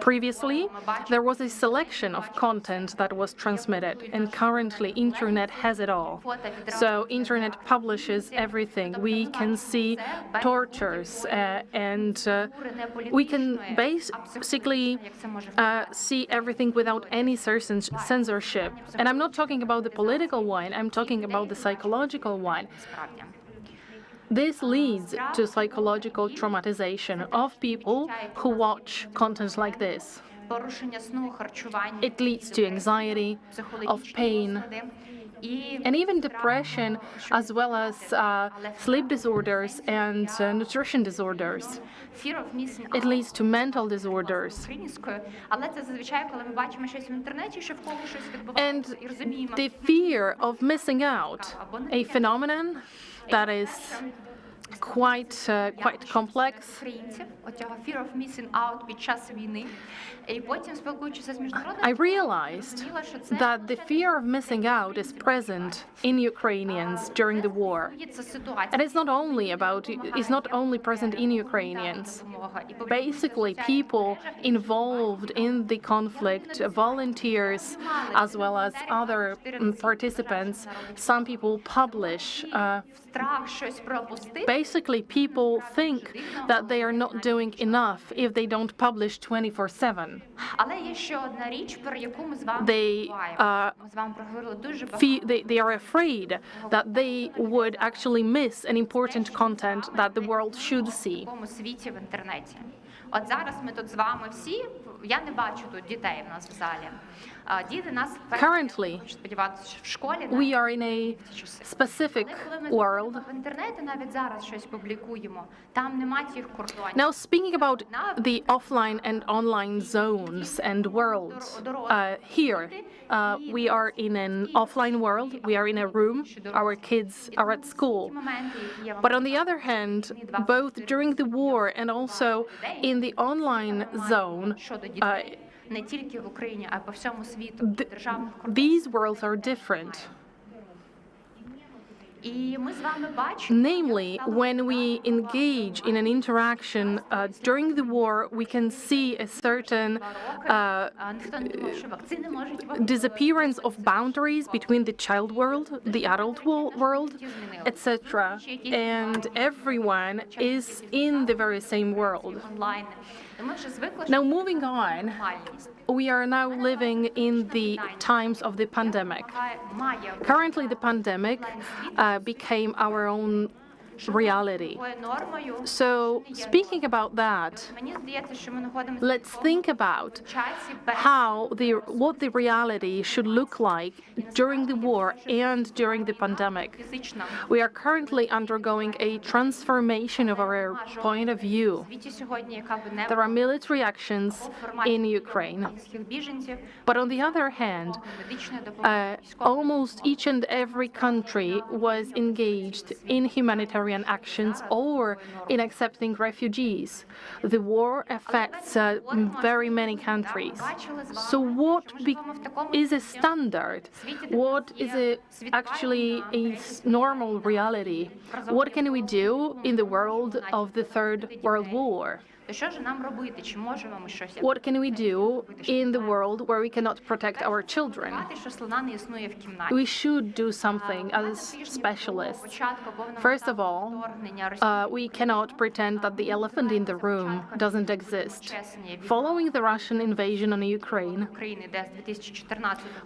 Previously, there was a selection of content that was transmitted, and currently Internet has it all. So Internet publishes everything. We can see tortures, and we can basically see everything without any censorship. And I'm not talking about the political one, I'm talking about the psychological one. This leads to psychological traumatization of people who watch content like this. It leads to anxiety, of pain, and even depression, as well as sleep disorders and nutrition disorders. It leads to mental disorders. And the fear of missing out, a phenomenon that is quite complex. I realized that the fear of missing out is present in Ukrainians during the war. And it's not only present in Ukrainians. Basically, people involved in the conflict, volunteers, as well as other participants, some people publish. Basically, people think that they are not doing enough if they don't publish 24/7. They are afraid that they would actually miss an important content that the world should see. От зараз ми тут з вами всі, я не бачу тут дітей в нас в залі. Діти нас Currently, в школі. We are in a specific world. В інтернеті навіть зараз щось публікуємо. Там нема тих кордонів. Now, speaking about the offline and online zones and worlds, here we are in an offline world. We are in a room. Our kids are at school. But on the other hand, both during the war and also in the online zone, не тільки в Україні, а по всьому світу державних these worlds are different. Namely, when we engage in an interaction during the war, we can see a certain disappearance of boundaries between the child world, the adult world, etc. And everyone is in the very same world. Now, moving on, we are now living in the times of the pandemic. Currently, the pandemic became our own reality. So, speaking about that, let's think about what the reality should look like during the war and during the pandemic. We are currently undergoing a transformation of our point of view. There are military actions in Ukraine. But on the other hand, almost each and every country was engaged in humanitarian actions or in accepting refugees. The war affects very many countries. So what is a standard? What is actually a normal reality? What can we do in the world of the Third World War? What can we do in the world where we cannot protect our children? We should do something as specialists. First of all, we cannot pretend that the elephant in the room doesn't exist. Following the Russian invasion on Ukraine,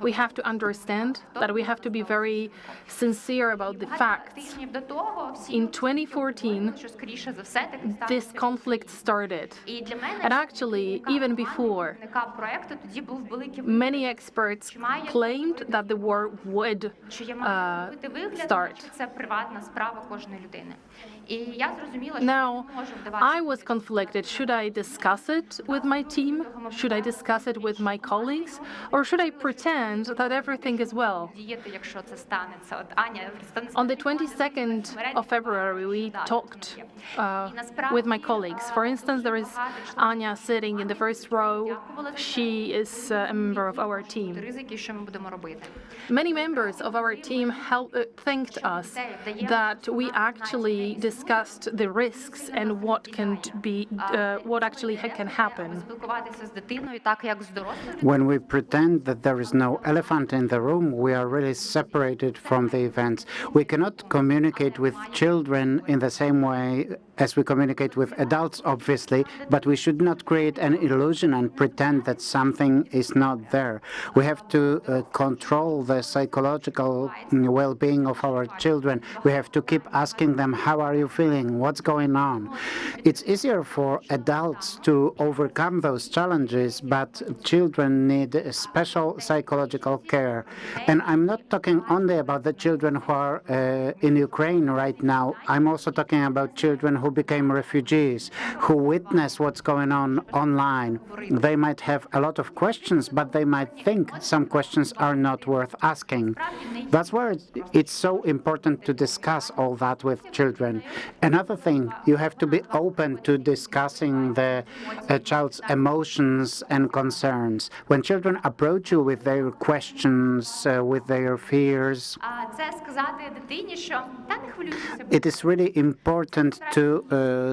we have to understand that we have to be very sincere about the facts. In 2014, this conflict started. And actually, even before, many experts claimed that the war would start. Now, I was conflicted. Should I discuss it with my team? Should I discuss it with my colleagues? Or should I pretend that everything is well? On the 22nd of February, we talked with my colleagues. For instance, there is Anya sitting in the first row. She is a member of our team. Many members of our team thanked us that we actually discussed the risks and what actually can happen. When we pretend that there is no elephant in the room, we are really separated from the events. We cannot communicate with children in the same way as we communicate with adults, obviously, but we should not create an illusion and pretend that something is not there. We have to control the psychological well-being of our children. We have to keep asking them, how are you feeling? What's going on? It's easier for adults to overcome those challenges, but children need special psychological care. And I'm not talking only about the children who are in Ukraine right now. I'm also talking about children who became refugees, who witness what's going on online. They might have a lot of questions, but they might think some questions are not worth asking. That's why it's so important to discuss all that with children. Another thing, you have to be open to discussing the child's emotions and concerns. When children approach you with their questions, with their fears, it is really important to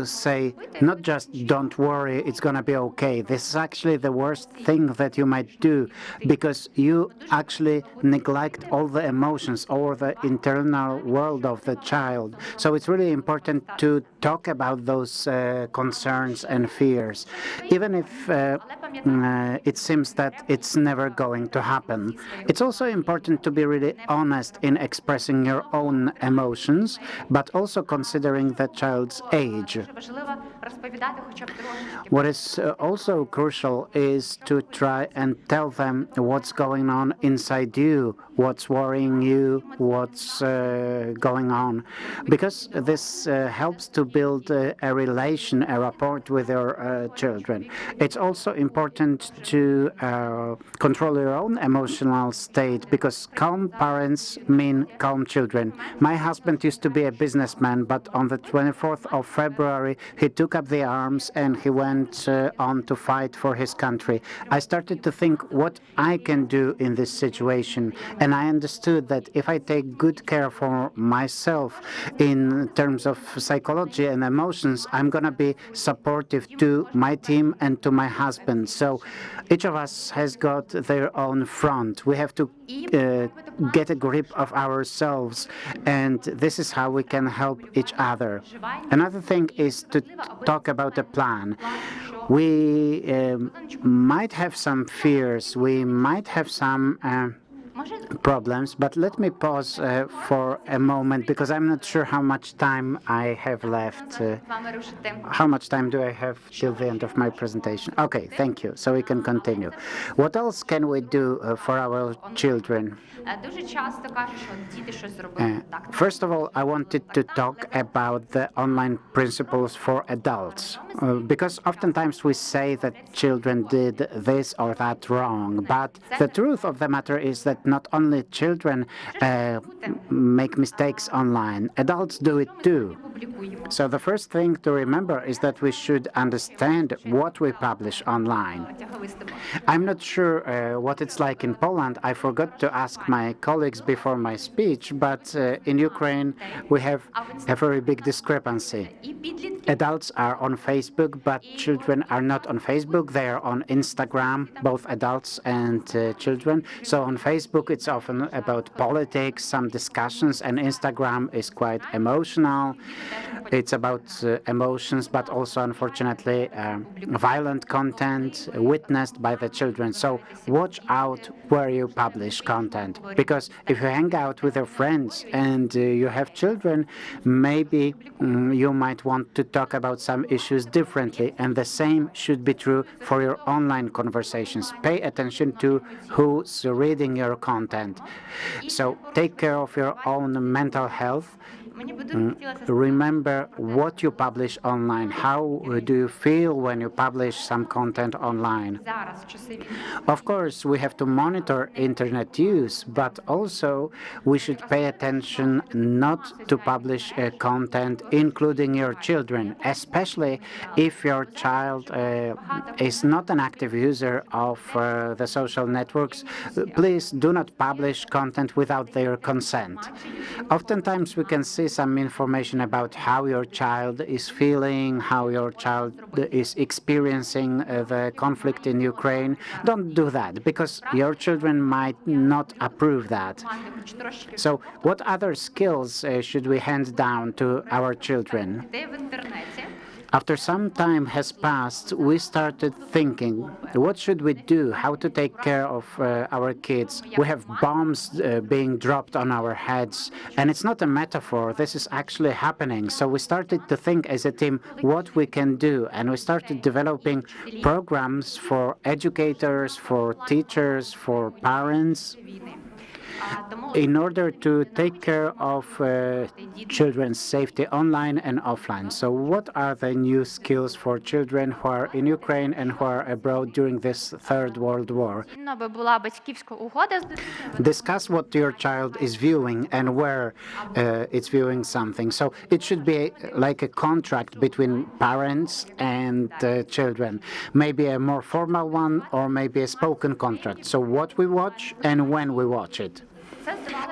say, not just don't worry, it's going to be okay. This is actually the worst thing that you might do, because you actually neglect all the emotions or the internal world of the child. So it's really important to talk about those concerns and fears, even if it seems that it's never going to happen. It's also important to be really honest in expressing your own emotions, but also considering the child's age. What is also crucial is to try and tell them what's going on inside you, what's worrying you, what's going on, because this helps to build a relation, a rapport with your children. It's also important to control your own emotional state, because calm parents mean calm children. My husband used to be a businessman, but on the 24th of February, he took up the arms and he went on to fight for his country. I started to think what I can do in this situation, and I understood that if I take good care for myself in terms of psychology and emotions, I'm going to be supportive to my team and to my husband. So each of us has got their own front. We have to get a grip of ourselves, and this is how we can help each other. Another thing is to talk about a plan. We might have some fears, we might have some problems, but let me pause for a moment because I'm not sure how much time I have left. How much time do I have till the end of my presentation? Okay, thank you. So we can continue. What else can we do for our children? First of all, I wanted to talk about the online principles for adults, because oftentimes we say that children did this or that wrong, but the truth of the matter is that not only children make mistakes online, adults do it too. So the first thing to remember is that we should understand what we publish online. I'm not sure what it's like in Poland. I forgot to ask my colleagues before my speech, but in Ukraine we have a very big discrepancy. Adults are on Facebook, but children are not on Facebook. They are on Instagram, both adults and children. So on Facebook it's often about politics, some discussions, and Instagram is quite emotional. It's about emotions, but also, unfortunately, violent content witnessed by the children. So watch out where you publish content, because if you hang out with your friends and you have children, maybe you might want to talk about some issues differently, and the same should be true for your online conversations. Pay attention to who's reading your content. So take care of your own mental health. Remember what you publish online. How do you feel when you publish some content online? Of course, we have to monitor internet use, but also we should pay attention not to publish content including your children, especially if your child is not an active user of the social networks. Please do not publish content without their consent. Oftentimes we can see some information about how your child is feeling, how your child is experiencing the conflict in Ukraine. Don't do that, because your children might not approve that. So what other skills should we hand down to our children? After some time has passed, we started thinking, what should we do? How to take care of our kids? We have bombs being dropped on our heads, and it's not a metaphor. This is actually happening. So we started to think as a team what we can do, and we started developing programs for educators, for teachers, for parents, in order to take care of children's safety online and offline. So what are the new skills for children who are in Ukraine and who are abroad during this Third World War? Discuss what your child is viewing and where it's viewing something. So it should be like a contract between parents and children. Maybe a more formal one, or maybe a spoken contract. So what we watch and when we watch it.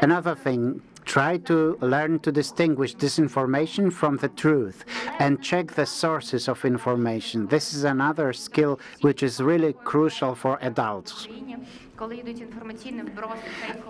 Another thing, try to learn to distinguish disinformation from the truth and check the sources of information. This is another skill which is really crucial for adults.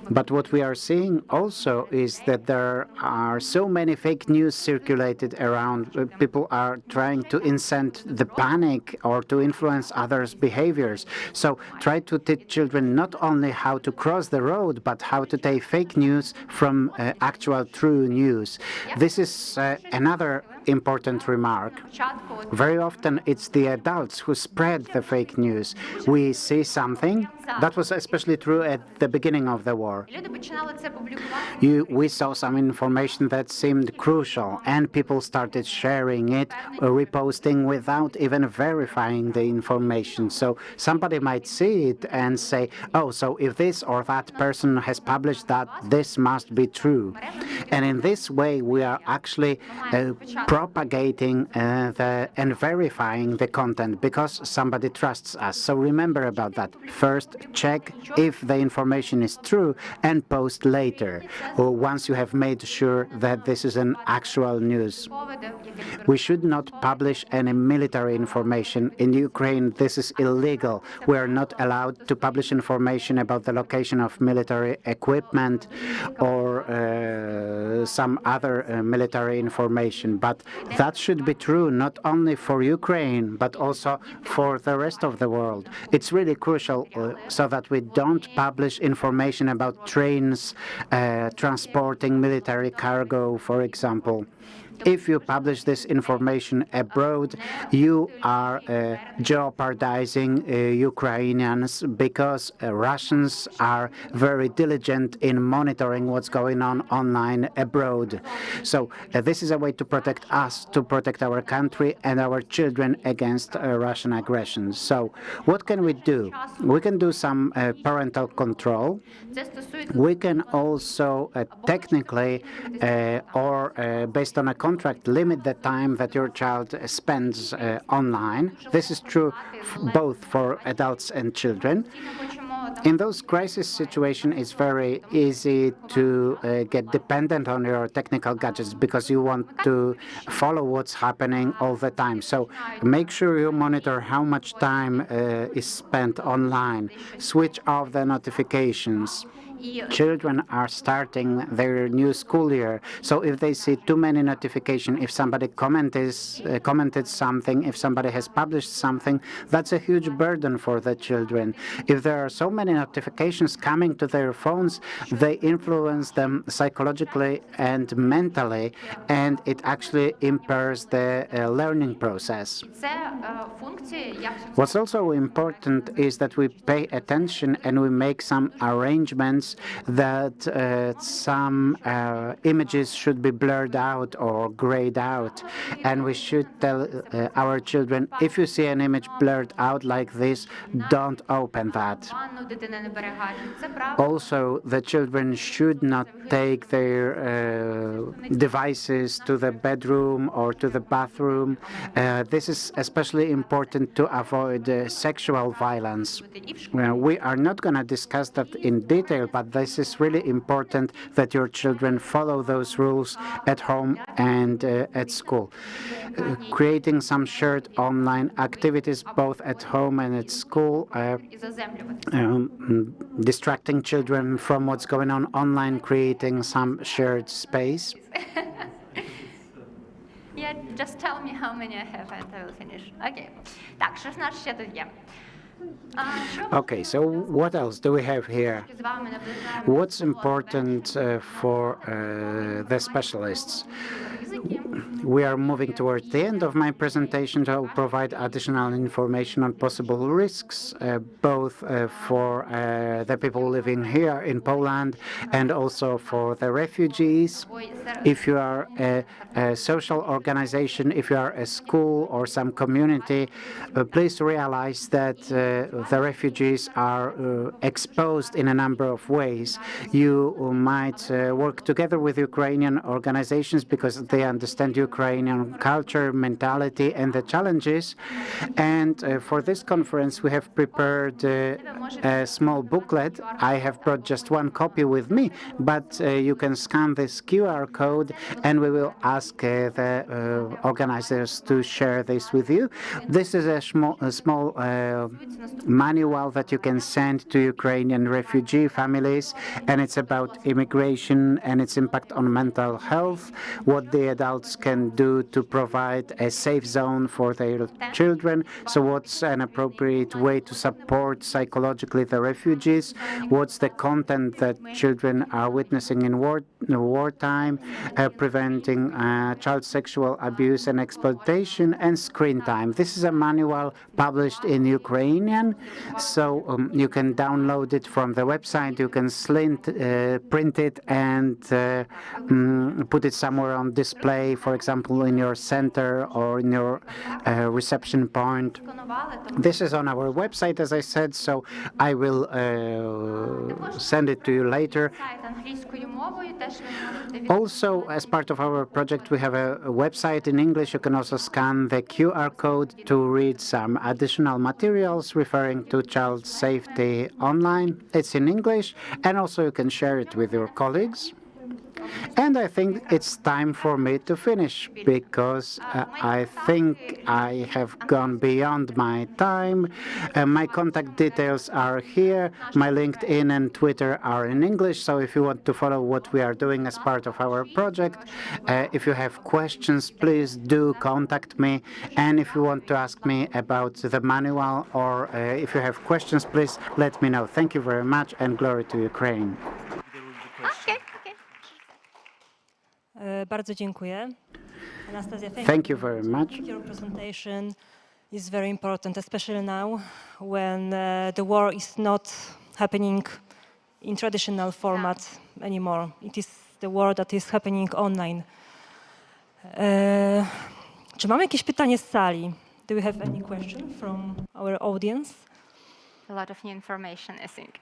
But what we are seeing also is that there are so many fake news circulated around. People are trying to incite the panic or to influence others' behaviors. So try to teach children not only how to cross the road, but how to take fake news from actual true news. This is another important remark. Very often it's the adults who spread the fake news. We see something That was especially true at the beginning of the war. We saw some information that seemed crucial, and people started sharing it, reposting without even verifying the information. So somebody might see it and say, oh, so if this or that person has published that, this must be true. And in this way, we are actually propagating and verifying the content because somebody trusts us. So remember about that. First, check if the information is true and post later, or once you have made sure that this is an actual news. We should not publish any military information. In Ukraine, this is illegal. We are not allowed to publish information about the location of military equipment or some other military information. But that should be true not only for Ukraine, but also for the rest of the world. It's really crucial so that we don't publish information about trains transporting military cargo, for example. If you publish this information abroad, you are jeopardizing Ukrainians because Russians are very diligent in monitoring what's going on online abroad. So this is a way to protect us, to protect our country and our children against Russian aggression. So what can we do? We can do some parental control. We can also technically or based on a contract, limit the time that your child spends online. This is true both for adults and children. In those crisis situations, it's very easy to get dependent on your technical gadgets because you want to follow what's happening all the time. So make sure you monitor how much time is spent online. Switch off the notifications. Children are starting their new school year, so if they see too many notifications, if somebody commented something, if somebody has published something, that's a huge burden for the children. If there are so many notifications coming to their phones, they influence them psychologically and mentally, and it actually impairs the learning process. What's also important is that we pay attention and we make some arrangements that some images should be blurred out or grayed out. And we should tell our children, if you see an image blurred out like this, don't open that. Also, the children should not take their devices to the bedroom or to the bathroom. This is especially important to avoid sexual violence. We are not going to discuss that in detail, but this is really important that your children follow those rules at home and at school. Creating some shared online activities both at home and at school, distracting children from what's going on online, creating some shared space. Yeah, just tell me how many I have and I will finish. Okay. Так, що ж нас ще тут є? Okay, so what else do we have here? What's important for the specialists? We are moving towards the end of my presentation to provide additional information on possible risks, both for the people living here in Poland and also for the refugees. If you are a social organization, if you are a school or some community, please realize that the refugees are exposed in a number of ways. You might work together with Ukrainian organizations because they understand Ukrainian culture, mentality, and the challenges. And for this conference, we have prepared a small booklet. I have brought just one copy with me, but you can scan this QR code, and we will ask the organizers to share this with you. This is a small manual that you can send to Ukrainian refugee families, and it's about immigration and its impact on mental health, what the adults adults can do to provide a safe zone for their children. So what's an appropriate way to support psychologically the refugees? What's the content that children are witnessing in wartime, preventing child sexual abuse and exploitation, and screen time. This is a manual published in Ukrainian, so you can download it from the website. You can print it and put it somewhere on display, for example, in your center or in your reception point. This is on our website, as I said, so I will send it to you later. Also, as part of our project, we have a website in English. You can also scan the QR code to read some additional materials referring to child safety online. It's in English, and also you can share it with your colleagues. And I think it's time for me to finish, because I think I have gone beyond my time. My contact details are here. My LinkedIn and Twitter are in English, so if you want to follow what we are doing as part of our project, if you have questions, please do contact me. And if you want to ask me about the manual, or if you have questions, please let me know. Thank you very much, and glory to Ukraine. Bardzo dziękuję. Anastasia, thank you very much. Your presentation is very important, especially now when the war is not happening in traditional format anymore. It is the war that is happening online. Czy mamy jakieś pytanie z sali? Do we have any question from our audience? A lot of new information, I think.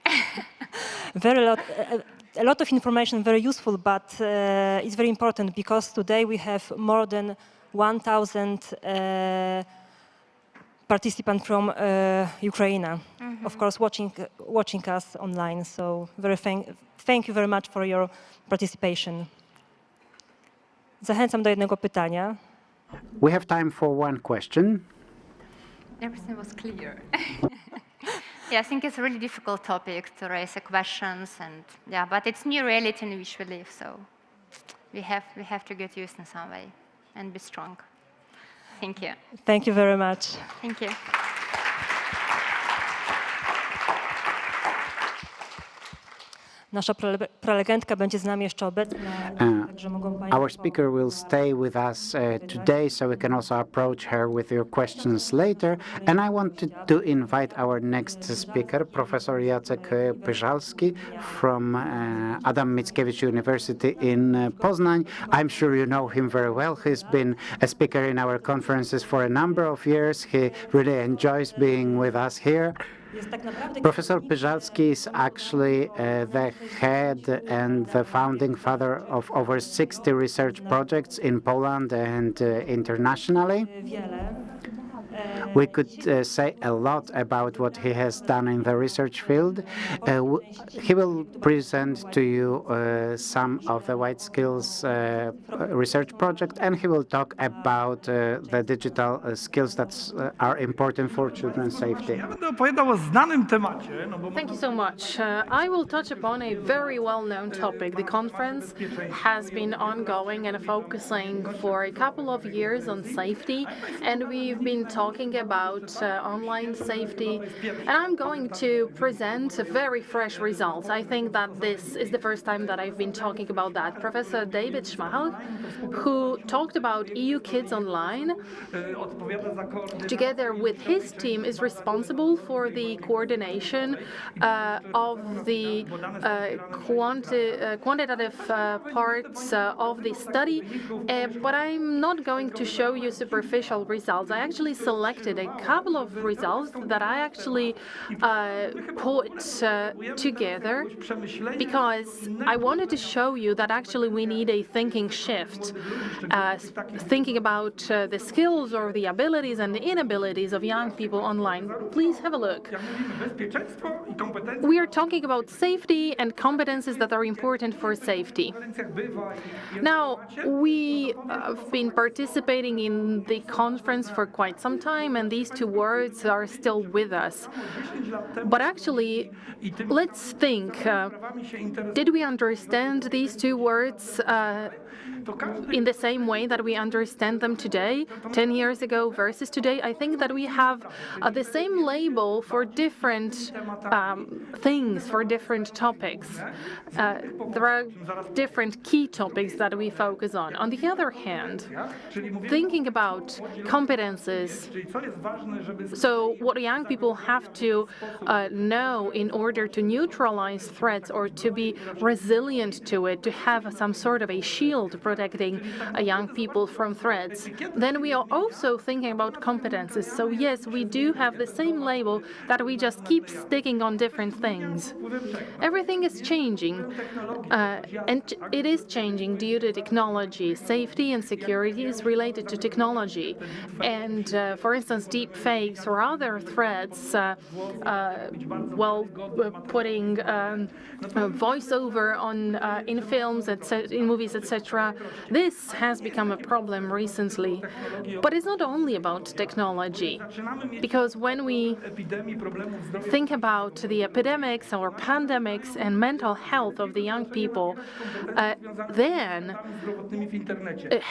A lot of information, very useful, but it's very important because today we have more than 1,000 participants from Ukraine, of course, watching us online. So thank you very much for your participation. Zachęcam do jednego pytania. We have time for one question. Everything was clear. Yeah, I think it's a really difficult topic to raise questions, and but it's new reality in which we live, so we have to get used in some way and be strong. Thank you. Thank you very much. Thank you. Nasza prelegentka będzie z nami jeszcze obecna, także mogą Państwo... Our speaker will stay with us today, so we can also approach her with your questions later. And I wanted to invite our next speaker, Professor Jacek Pyżalski from Adam Mickiewicz University in Poznań. I'm sure you know him very well. He's been a speaker in our conferences for a number of years. He really enjoys being with us here. Professor Pyżalski is actually the head and the founding father of over 60 research projects in Poland and internationally. We could say a lot about what he has done in the research field. He will present to you some of the White Skills research project, and he will talk about the digital skills that are important for children's safety. Thank you so much. I will touch upon a very well-known topic. The conference has been ongoing and focusing for a couple of years on safety, and we've been talking about online safety, and I'm going to present very fresh results. I think that this is the first time that I've been talking about that. Professor David Schmachel, who talked about EU Kids Online, together with his team, is responsible for the coordination of the quantitative parts of the study, but I'm not going to show you superficial results. I actually selected a couple of results that I actually put together because I wanted to show you that actually we need a thinking shift, thinking about the skills or the abilities and the inabilities of young people online. Please have a look. We are talking about safety and competences that are important for safety. Now, we have been participating in the conference for quite some time. time, and these two words are still with us. But actually, let's think, did we understand these two words in the same way that we understand them today, 10 years ago versus today? I think that we have the same label for different things, for different topics. There are different key topics that we focus on. On the other hand, thinking about competences, so what young people have to know in order to neutralize threats or to be resilient to it, to have some sort of a shield protecting young people from threats, then we are also thinking about competences. So yes, we do have the same label that we just keep sticking on different things. Everything is changing, and it is changing due to technology. Safety and security is related to technology. And for instance, deep fakes or other threats, putting voiceover on in films, in movies, etc. This has become a problem recently. But it's not only about technology, because when we think about the epidemics or pandemics and mental health of the young people, then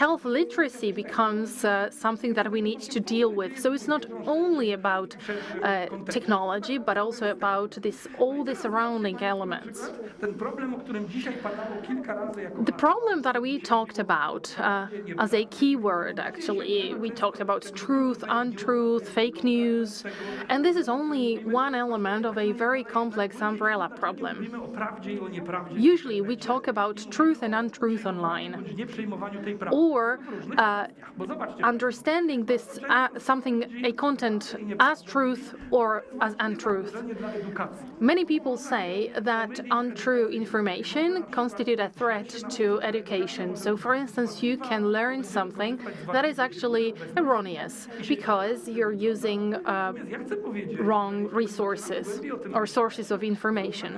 health literacy becomes something that we need to deal with. So it's not only about technology, but also about all the surrounding elements. The problem that we talked about as a keyword, actually, we talked about truth, untruth, fake news, and this is only one element of a very complex umbrella problem. Usually we talk about truth and untruth online, or understanding this a content as truth or as untruth. Many people say that untrue information constitutes a threat to education. So for instance, you can learn something that is actually erroneous because you're using wrong resources or sources of information.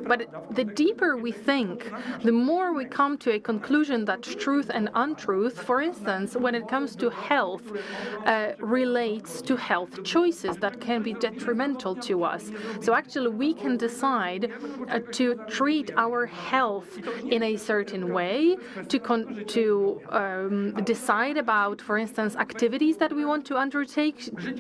But the deeper we think, the more we come to a conclusion that truth and untruth, for instance, when it comes to health, relates to health choices that can be detrimental to us. So actually we can decide to treat our health in a certain way, to decide about, for instance, activities that we want to undertake,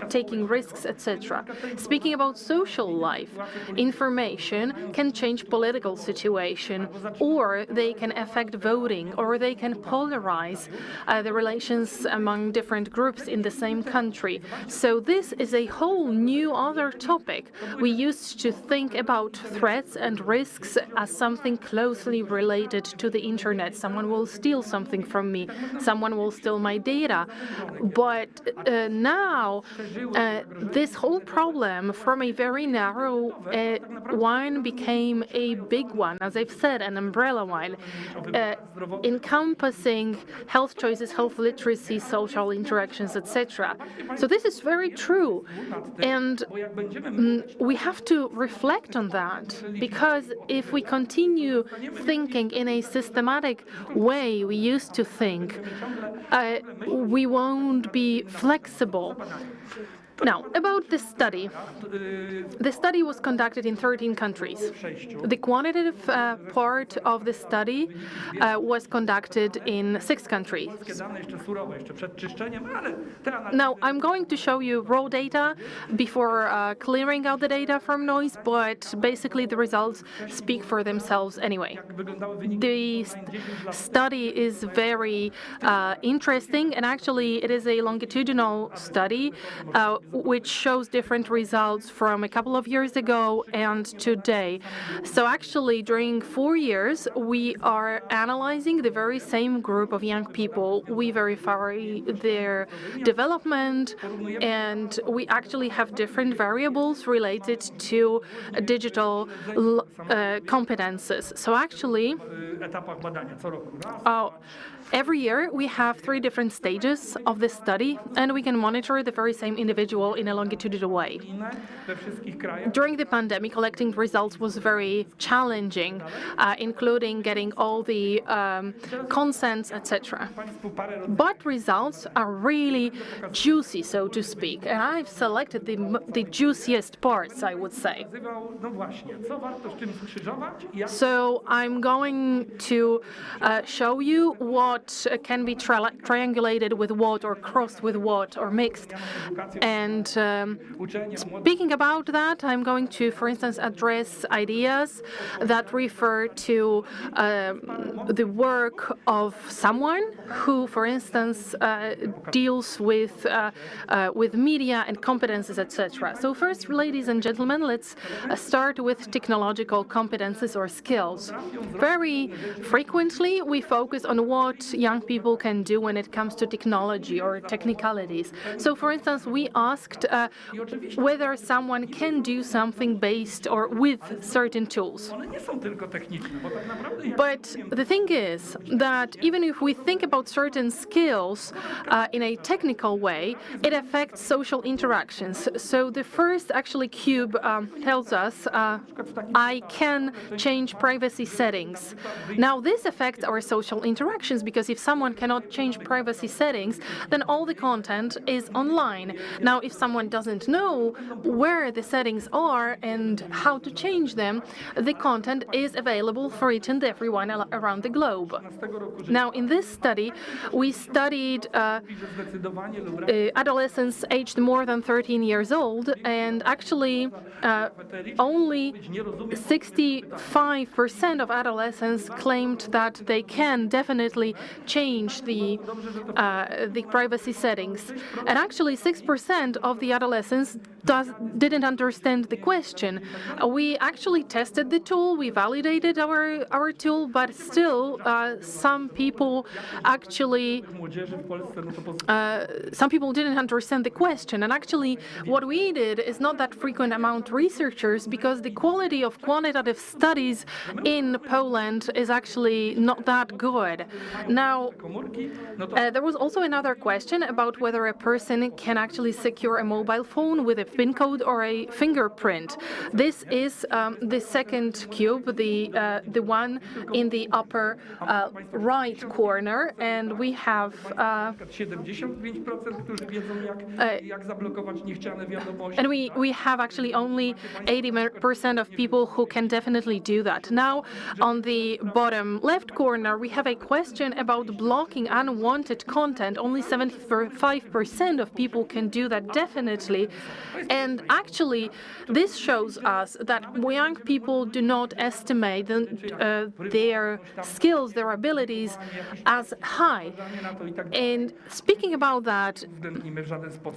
taking risks, etc. Speaking about social life, information can change political situation, or they can affect voting, or they can polarize the relations among different groups in the same country. So this is a whole new other topic. We used to think about threats and risks as something closely related to the internet. Someone will steal something from me, someone will steal my data. But now this whole problem from a very narrow one became a big one, as I've said, an umbrella one, encompassing health choices, health literacy, social interactions, etc. So this is very true, and we have to reflect on that, because if we continue thinking in a systematic way we used to think, we won't be flexible. Now, about this study. The study was conducted in 13 countries. The quantitative part of the study was conducted in 6 countries. Now, I'm going to show you raw data before clearing out the data from noise, but basically the results speak for themselves anyway. The study is very interesting, and actually it is a longitudinal study which shows different results from a couple of years ago and today. So actually, during 4 years, we are analyzing the very same group of young people. We verify their development, and we actually have different variables related to digital competences. So actually, every year we have 3 different stages of this study, and we can monitor the very same individuals schedule in a longitudinal way. During the pandemic, collecting results was very challenging, including getting all the consents, etc. But results are really juicy, so to speak, and I've selected the juiciest parts, I would say. So I'm going to show you what can be triangulated with what, or crossed with what, or mixed. And speaking about that, I'm going to, for instance, address ideas that refer to the work of someone who, for instance, deals with media and competences, etc. So first, ladies and gentlemen, let's start with technological competences or skills. Very frequently, we focus on what young people can do when it comes to technology or technicalities. So, for instance, we asked whether someone can do something based or with certain tools. But the thing is that even if we think about certain skills in a technical way, it affects social interactions. So the first actually cube tells us I can change privacy settings. Now this affects our social interactions, because if someone cannot change privacy settings, then all the content is online. Now if someone doesn't know where the settings are and how to change them, the content is available for each and everyone around the globe. Now in this study, we studied adolescents aged more than 13 years old, and actually only 65% of adolescents claimed that they can definitely change the privacy settings. And actually 6% of the adolescents didn't understand the question. We actually tested the tool, we validated our tool, but still some people didn't understand the question. And actually what we did is not that frequent amount researchers, because the quality of quantitative studies in Poland is actually not that good. Now, there was also another question about whether a person can actually secure a mobile phone with a PIN code or a fingerprint. This is the second cube, the one in the upper right corner, and we have we have actually only 80% of people who can definitely do that. Now, on the bottom left corner, we have a question about blocking unwanted content. Only 75% of people can do that definitely. And actually, this shows us that young people do not estimate their skills, their abilities as high. And speaking about that,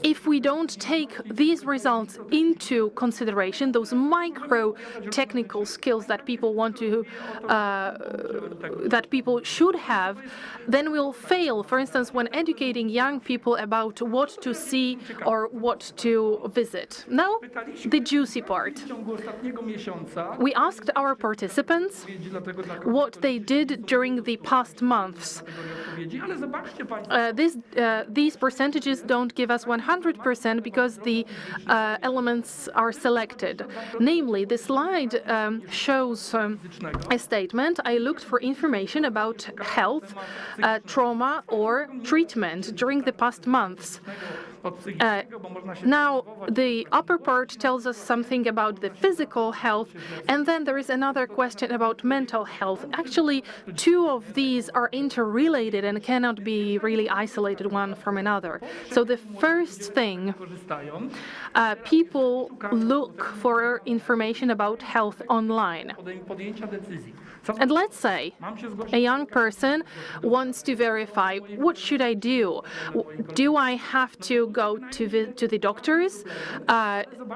if we don't take these results into consideration, those micro technical skills that people want to, that people should have, then we'll fail. For instance, when educating young people about what to see or what to visit. Now, the juicy part. We asked our participants what they did during the past months. These percentages don't give us 100% because the elements are selected. Namely, the slide shows a statement. I looked for information about health, trauma, or treatment during the past months. Now, the upper part tells us something about the physical health, and then there is another question about mental health. Actually, two of these are interrelated and cannot be really isolated one from another. So the first thing, people look for information about health online. And let's say a young person wants to verify, what should I do? Do I have to go to the doctors,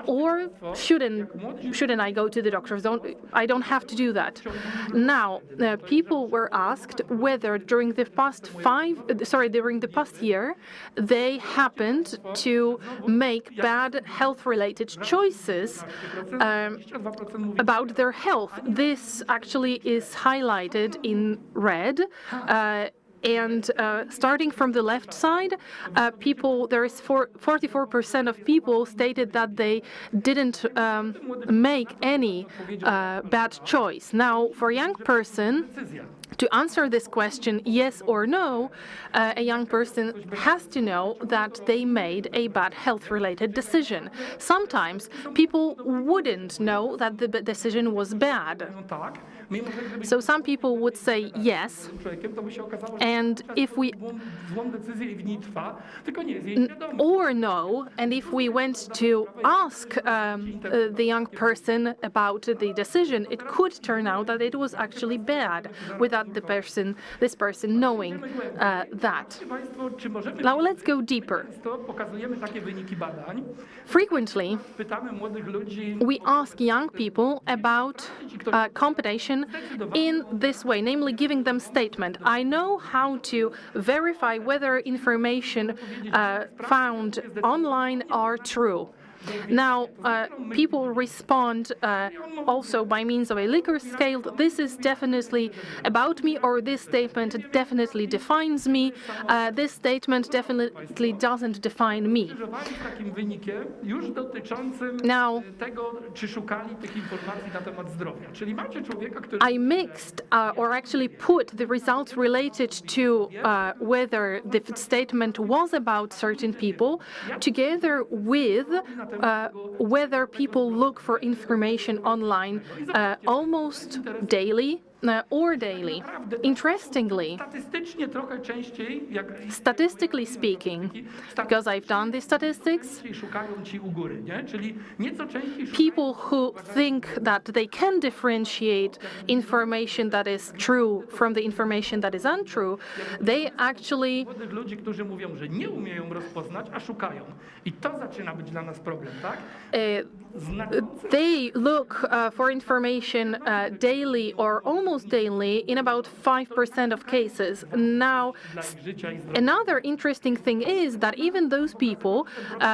or shouldn't I go to the doctors? I don't have to do that. Now, people were asked whether during the past year they happened to make bad health-related choices about their health. This actually is highlighted in red. And starting from the left side, there is 44% of people stated that they didn't make any bad choice. Now, for a young person, to answer this question, yes or no, a young person has to know that they made a bad health-related decision. Sometimes people wouldn't know that the decision was bad. So some people would say yes, and if we or no, and if we went to ask the young person about the decision, it could turn out that it was actually bad without this person knowing that. Now let's go deeper. Frequently, we ask young people about competition in this way, namely giving them statement. I know how to verify whether information found online are true. Now, people respond also by means of a Likert scale. This is definitely about me, or this statement definitely defines me. This statement definitely doesn't define me. Now, I mixed, or actually put the results related to whether the statement was about certain people together with whether people look for information online almost daily or daily. Interestingly, statistically speaking, because I've done the statistics, people who think that they can differentiate information that is true from the information that is untrue, they actually they look for information daily or almost daily in about 5% of cases. Now, another interesting thing is that even those people,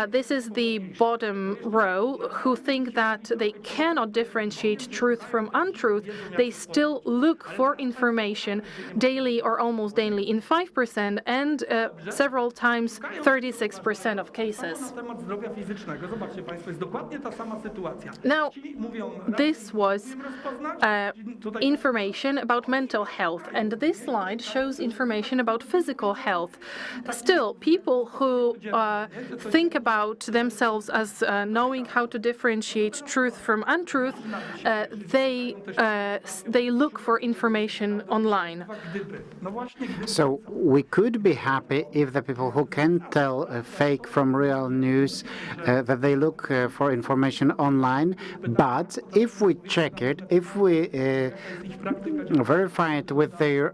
this is the bottom row, who think that they cannot differentiate truth from untruth, they still look for information daily or almost daily in 5% and several times 36% of cases. Now, this was information about mental health, and this slide shows information about physical health. Still, people who think about themselves as knowing how to differentiate truth from untruth, they look for information online. So we could be happy if the people who can tell fake from real news, that they look for information online, but if we check it, if we verify it with their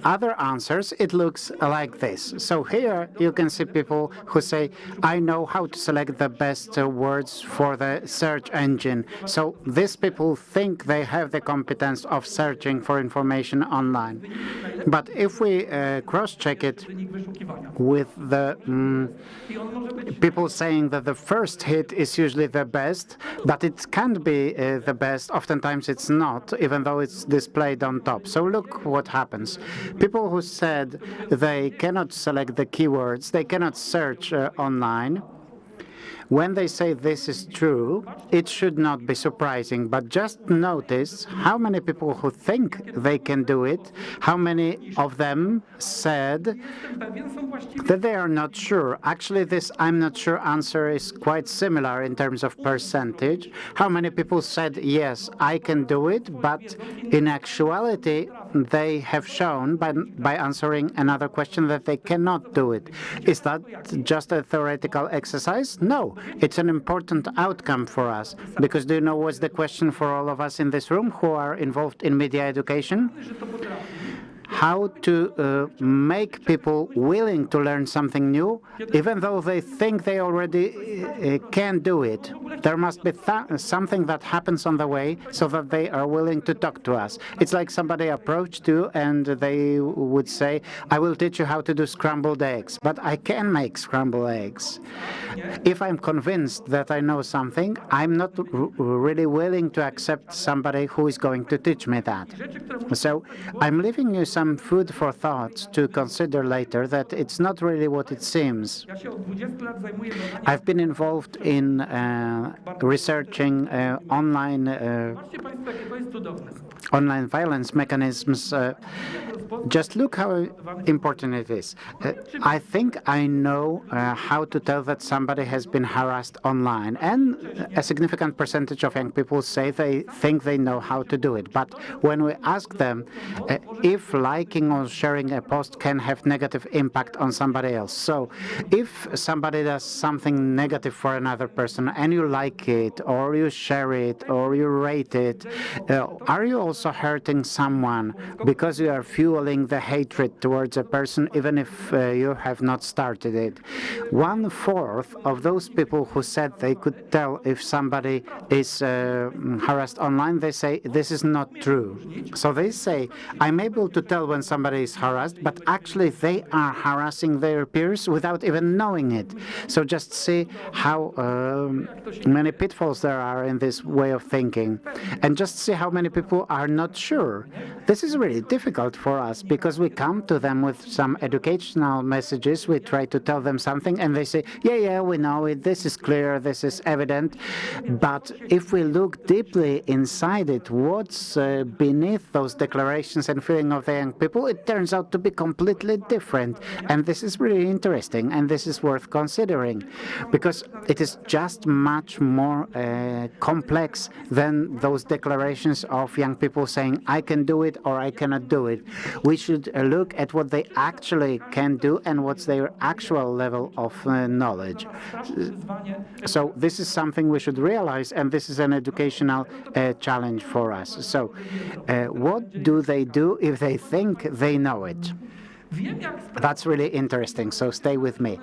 other answers, it looks like this. So here you can see people who say, I know how to select the best words for the search engine. So these people think they have the competence of searching for information online. But if we cross-check it with the people saying that the first hit is usually the best, but it can't be the best. Oftentimes it's not, even though it's displayed on top. So look what happens. People who said they cannot select the keywords, they cannot search online, when they say this is true, it should not be surprising, but just notice how many people who think they can do it, how many of them said that they are not sure. Actually, this I'm not sure answer is quite similar in terms of percentage. How many people said, yes, I can do it, but in actuality, they have shown by answering another question that they cannot do it. Is that just a theoretical exercise? No. It's an important outcome for us, because do you know what's the question for all of us in this room who are involved in media education? How to make people willing to learn something new, even though they think they already can do it. There must be something that happens on the way so that they are willing to talk to us. It's like somebody approached you and they would say, I will teach you how to do scrambled eggs, but I can make scrambled eggs. If I'm convinced that I know something, I'm not really willing to accept somebody who is going to teach me that. So I'm leaving you some some food for thought to consider later that it's not really what it seems. I've been involved in researching online violence mechanisms. Just look how important it is. I think I know how to tell that somebody has been harassed online, and a significant percentage of young people say they think they know how to do it. But when we ask them if liking or sharing a post can have negative impact on somebody else. So if somebody does something negative for another person and you like it, or you share it, or you rate it, are you also hurting someone because you are fueling the hatred towards a person even if you have not started it? 1/4 of those people who said they could tell if somebody is harassed online, they say this is not true. So they say, I'm able to tell when somebody is harassed, but actually they are harassing their peers without even knowing it. So just see how many pitfalls there are in this way of thinking, and just see how many people are not sure. This is really difficult for us because we come to them with some educational messages, we try to tell them something, and they say, yeah, we know it, this is clear, this is evident. But if we look deeply inside it, what's beneath those declarations and feeling of the young people, it turns out to be completely different. And this is really interesting, and this is worth considering, because it is just much more complex than those declarations of young people saying, I can do it or I cannot do it. We should look at what they actually can do and what's their actual level of knowledge. So this is something we should realize, and this is an educational challenge for us. So what do they do if they think they know it? That's really interesting, so stay with me.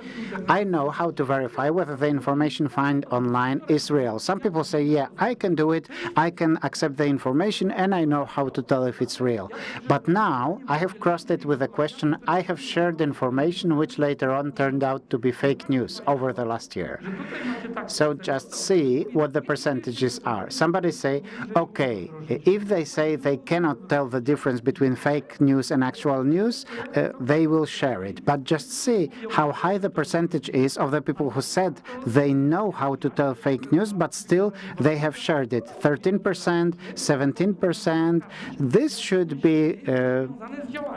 I know how to verify whether the information found online is real. Some people say, yeah, I can do it, I can accept the information, and I know how to tell if it's real. But now I have crossed it with a question. I have shared information which later on turned out to be fake news over the last year. So just see what the percentages are. Somebody say, okay, if they say they cannot tell the difference between fake news and actual news, they will share it. But just see how high the percentage is of the people who said they know how to tell fake news, but still they have shared it. 13%, 17%. This should be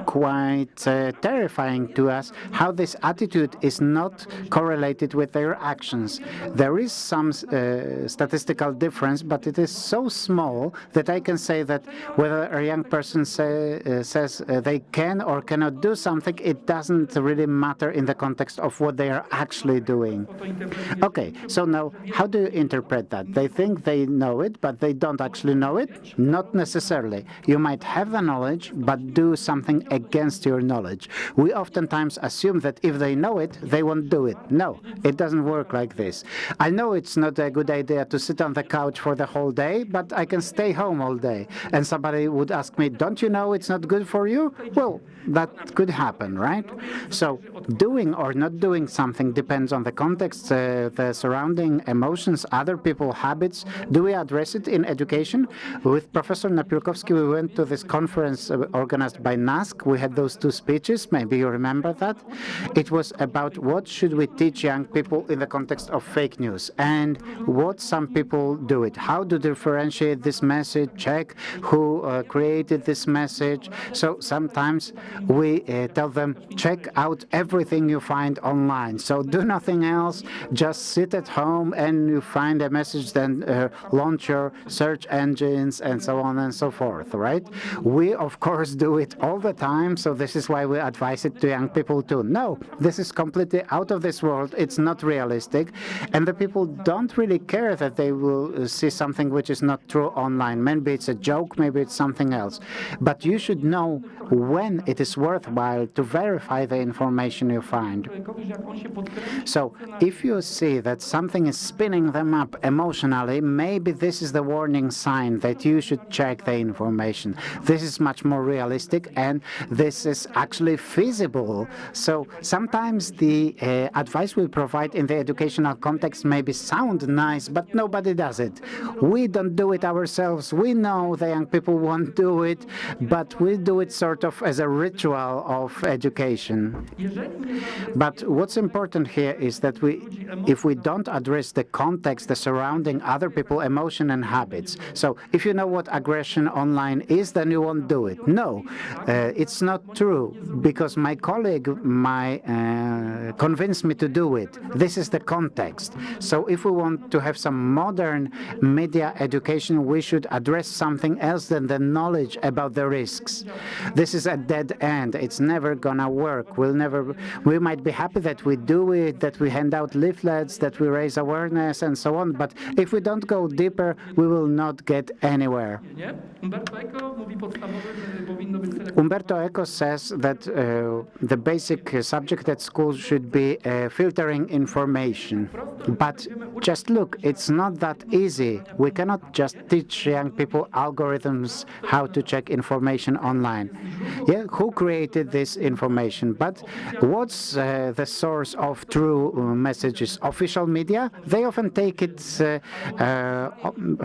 quite terrifying to us, how this attitude is not correlated with their actions. There is some statistical difference, but it is so small that I can say that whether a young person says they can or cannot do something, it doesn't really matter in the context of what they are actually doing. Okay, so now how do you interpret that? They think they know it, but they don't actually know it? Not necessarily. You might have the knowledge, but do something against your knowledge. We oftentimes assume that if they know it, they won't do it. No, it doesn't work like this. I know it's not a good idea to sit on the couch for the whole day, but I can stay home all day. And somebody would ask me, don't you know it's not good for you? Well, that could happen, right? So doing or not doing something depends on the context, the surrounding emotions, other people's habits. Do we address it in education? With Professor Napierkowsky, we went to this conference organized by NASC. We had those two speeches. Maybe you remember that. It was about what should we teach young people in the context of fake news, and what some people do it. How to differentiate this message, check who created this message. So sometimes we tell them, check out everything you find online. So do nothing else, just sit at home and you find a message, then launch your search engines and so on and so forth, right? We, of course, do it all the time, so this is why we advise it to young people too. No, this is completely out of this world. It's not realistic, and the people don't really care that they will see something which is not true online. Maybe it's a joke, maybe it's something else. But you should know when it is worthwhile child to verify the information you find. So if you see that something is spinning them up emotionally, maybe this is the warning sign that you should check the information. This is much more realistic, and this is actually feasible. So sometimes the advice we provide in the educational context maybe sound nice, but nobody does it. We don't do it ourselves. We know the young people won't do it, but we do it sort of as a ritual of education. But what's important here is that if we don't address the context, the surrounding other people, emotion and habits. So if you know what aggression online is, then you won't do it. No, it's not true, because my colleague convinced me to do it. This is the context. So if we want to have some modern media education, we should address something else than the knowledge about the risks. This is a dead end. It's never gonna work. We might be happy that we do it, that we hand out leaflets, that we raise awareness and so on, but if we don't go deeper, we will not get anywhere. Umberto Eco says that the basic subject at school should be filtering information. But just look, it's not that easy. We cannot just teach young people algorithms how to check information online. Yeah, who created this information? But what's the source of true messages? Official media? They often take it,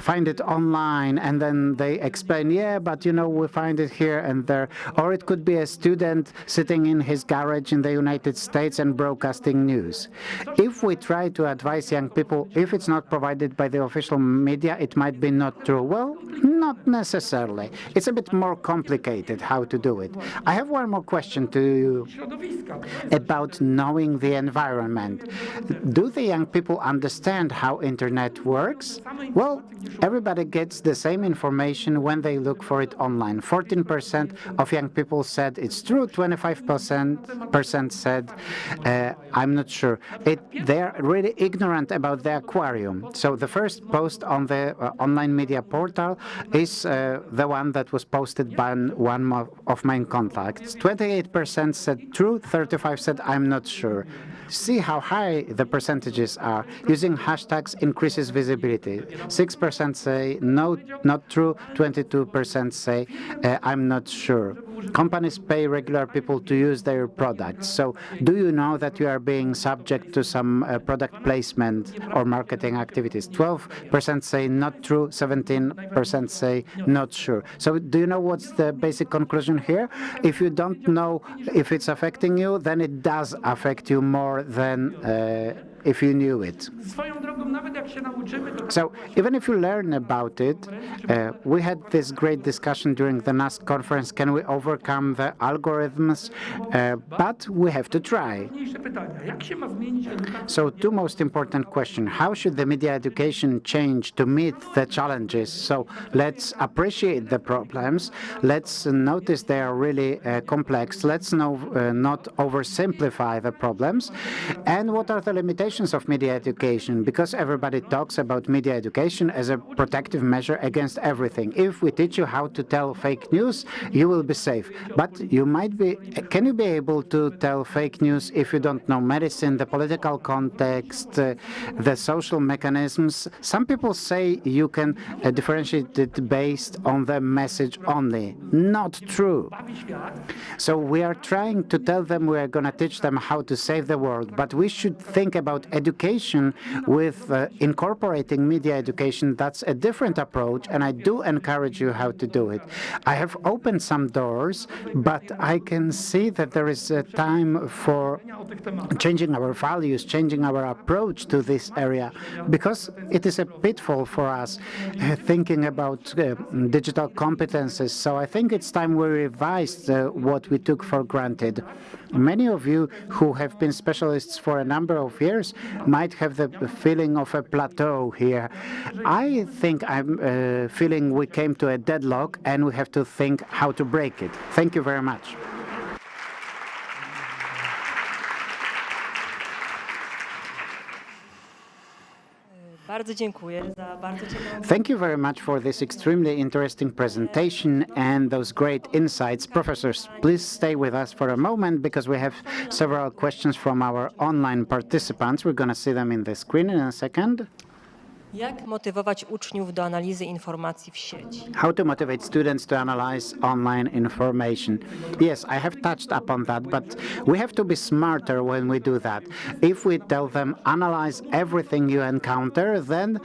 find it online, and then they explain, yeah, but you know, we find it here and there. Or it could be a student sitting in his garage in the United States and broadcasting news. If we try to advise young people, if it's not provided by the official media, it might be not true. Well, not necessarily. It's a bit more complicated how to do it. I have one more question to you about knowing the environment. Do the young people understand how internet works? Well, everybody gets the same information when they look for it online. 14% of young people said it's true, 25% said I'm not sure. They're really ignorant about the aquarium. So the first post on the online media portal is the one that was posted by one of my contacts. 28% said true, 35% said I'm not sure. See how high the percentages are. Using hashtags increases visibility. 6% say no, not true, 22% say I'm not sure. Companies pay regular people to use their products. So do you know that you are being subject to some product placement or marketing activities? 12% say not true, 17% say not sure. So do you know what's the basic conclusion here? If you don't know if it's affecting you, then it does affect you more than if you knew it. So even if you learn about it, we had this great discussion during the NASC conference, can we overcome the algorithms? But we have to try. So two most important questions. How should the media education change to meet the challenges? So let's appreciate the problems. Let's notice they are really complex. Let's not oversimplify the problems. And what are the limitations of media education? Because everybody talks about media education as a protective measure against everything. If we teach you how to tell fake news, you will be safe. But can you be able to tell fake news if you don't know medicine, the political context, the social mechanisms? Some people say you can differentiate it based on the message only. Not true. So we are trying to tell them we are going to teach them how to save the world, but we should think about education with incorporating media education. That's a different approach, and I do encourage you how to do it. I have opened some doors, but I can see that there is a time for changing our values, changing our approach to this area, because it is a pitfall for us thinking about digital competences. So I think it's time we revised what we took for granted. Many of you who have been specialists for a number of years might have the feeling of a plateau here. I think I'm feeling we came to a deadlock and we have to think how to break it. Thank you very much. Thank you very much for this extremely interesting presentation and those great insights. Professors, please stay with us for a moment because we have several questions from our online participants. We're going to see them in the screen in a second. Jak motywować uczniów do analizy informacji w sieci? How to motivate students to analyze online information. Yes, I have touched upon that, but we have to be smarter when we do that. If we tell them analyze everything you encounter, then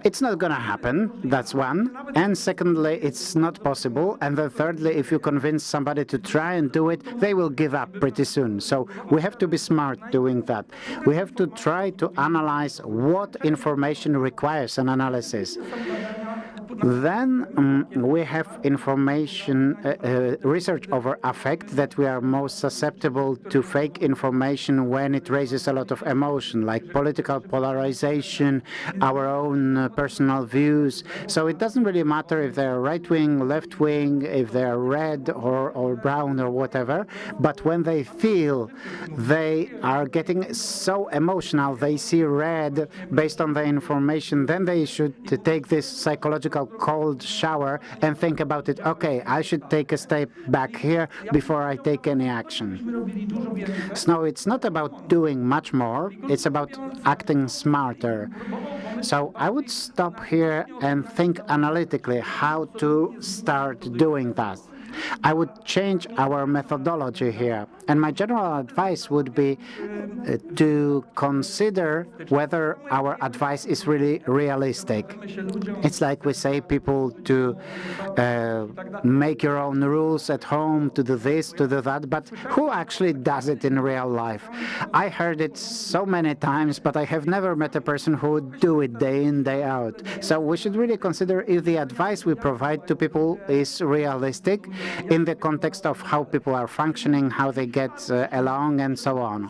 it's not going to happen. That's one. And secondly, it's not possible. And then thirdly, if you convince somebody to try and do it, they will give up pretty soon. So we have to be smart doing that. We have to try to analyze what information requires an analysis. Then we have information research over affect, that we are most susceptible to fake information when it raises a lot of emotion, like political polarization, our own personal views. So it doesn't really matter if they're right-wing, left-wing, if they're red or brown or whatever, but when they feel they are getting so emotional, they see red based on the information, then they should take this psychological cold shower and think about it. Okay, I should take a step back here before I take any action. So it's not about doing much more, it's about acting smarter. So I would stop here and think analytically how to start doing that. I would change our methodology here. And my general advice would be to consider whether our advice is really realistic. It's like we say people to make your own rules at home, to do this, to do that, but who actually does it in real life? I heard it so many times, but I have never met a person who would do it day in, day out. So we should really consider if the advice we provide to people is realistic in the context of how people are functioning, how they get along, and so on.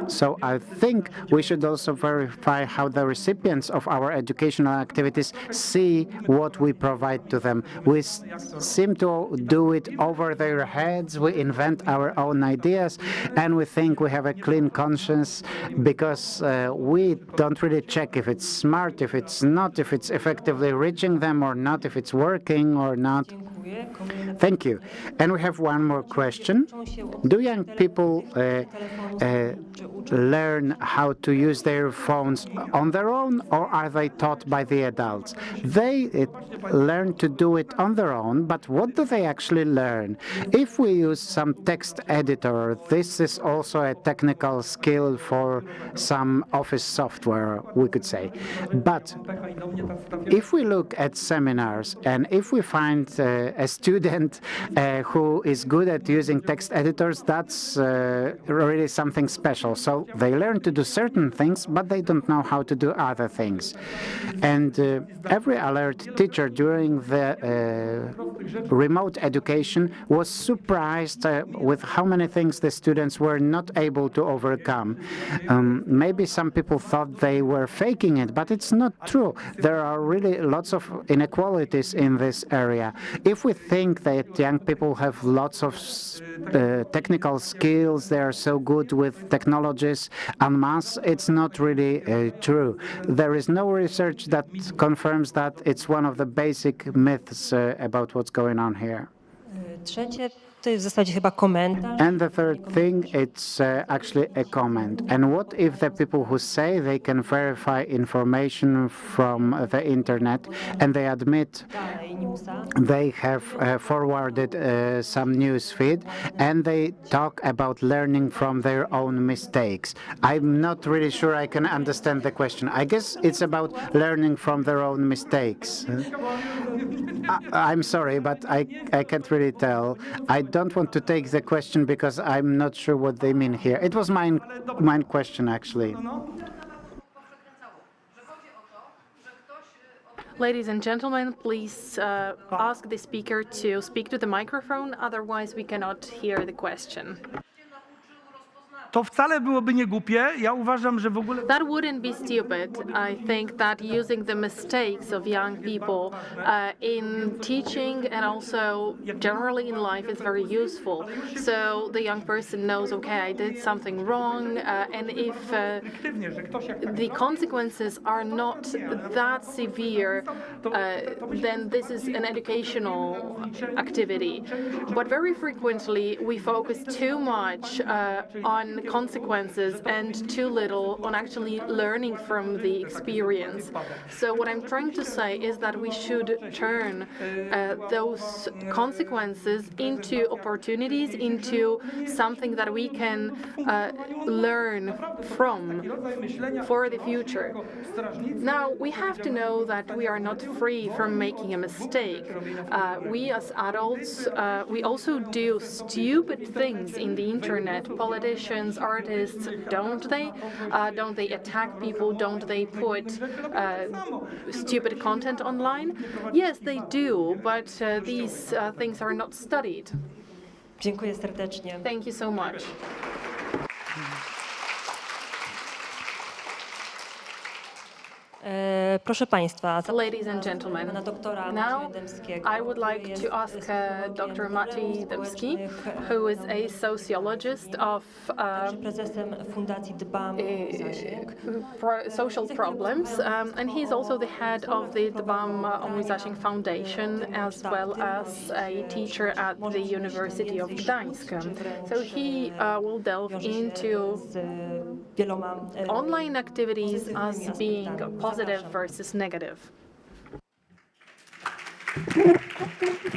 So I think we should also verify how the recipients of our educational activities see what we provide to them. We seem to do it over their heads, we invent our own ideas, and we think we have a clean conscience because we don't really check if it's smart, if it's not, if it's effectively reaching them or not, if it's working or not. Thank you. And we have one more question. Do young people learn how to use their phones on their own, or are they taught by the adults? They learn to do it on their own, but what do they actually learn? If we use some text editor, this is also a technical skill for some office software, we could say. But if we look at seminars and if we find a student who is good at using text editors, that's really something special. So they learn to do certain things, but they don't know how to do other things. And every alert teacher during the remote education was surprised with how many things the students were not able to overcome. Maybe some people thought they were faking it, but it's not true. There are really lots of inequalities in this area. If we think that young people have lots of technical skills, they are so good with technologies en masse, it's not really true. There is no research that confirms that. It's one of the basic myths about what's going on here. And the third thing, it's actually a comment. And what if the people who say they can verify information from the internet and they admit they have forwarded some news feed and they talk about learning from their own mistakes? I'm not really sure I can understand the question. I guess it's about learning from their own mistakes. I'm sorry, but I can't really tell. I don't want to take the question because I'm not sure what they mean here. It was mine question, actually. Ladies and gentlemen, please ask the speaker to speak to the microphone, otherwise we cannot hear the question. to wcale byłoby nie głupie. Ja uważam, że w ogóle... That wouldn't be stupid. I think that using the mistakes of young people in teaching and also generally in life is very useful. So the young person knows, okay, I did something wrong, and if the consequences are not that severe, then this is an educational activity. But very frequently we focus too much on consequences and too little on actually learning from the experience. So what I'm trying to say is that we should turn those consequences into opportunities, into something that we can learn from for the future. Now, we have to know that we are not free from making a mistake. We as adults, we also do stupid things in the internet. Politicians, artists, don't they? Don't they attack people? Don't they put stupid content online? Yes, they do, but these things are not studied. Dziękuję serdecznie. Thank you so much. Proszę Państwa, Ladies and gentlemen, now I would like to ask Dr. Maciej Dębski, who is a sociologist of social problems, and he's also the head of the Dbam o mój zasięg Foundation, as well as a teacher at the University of Gdańsk. So he will delve into online activities as being positive versus negative.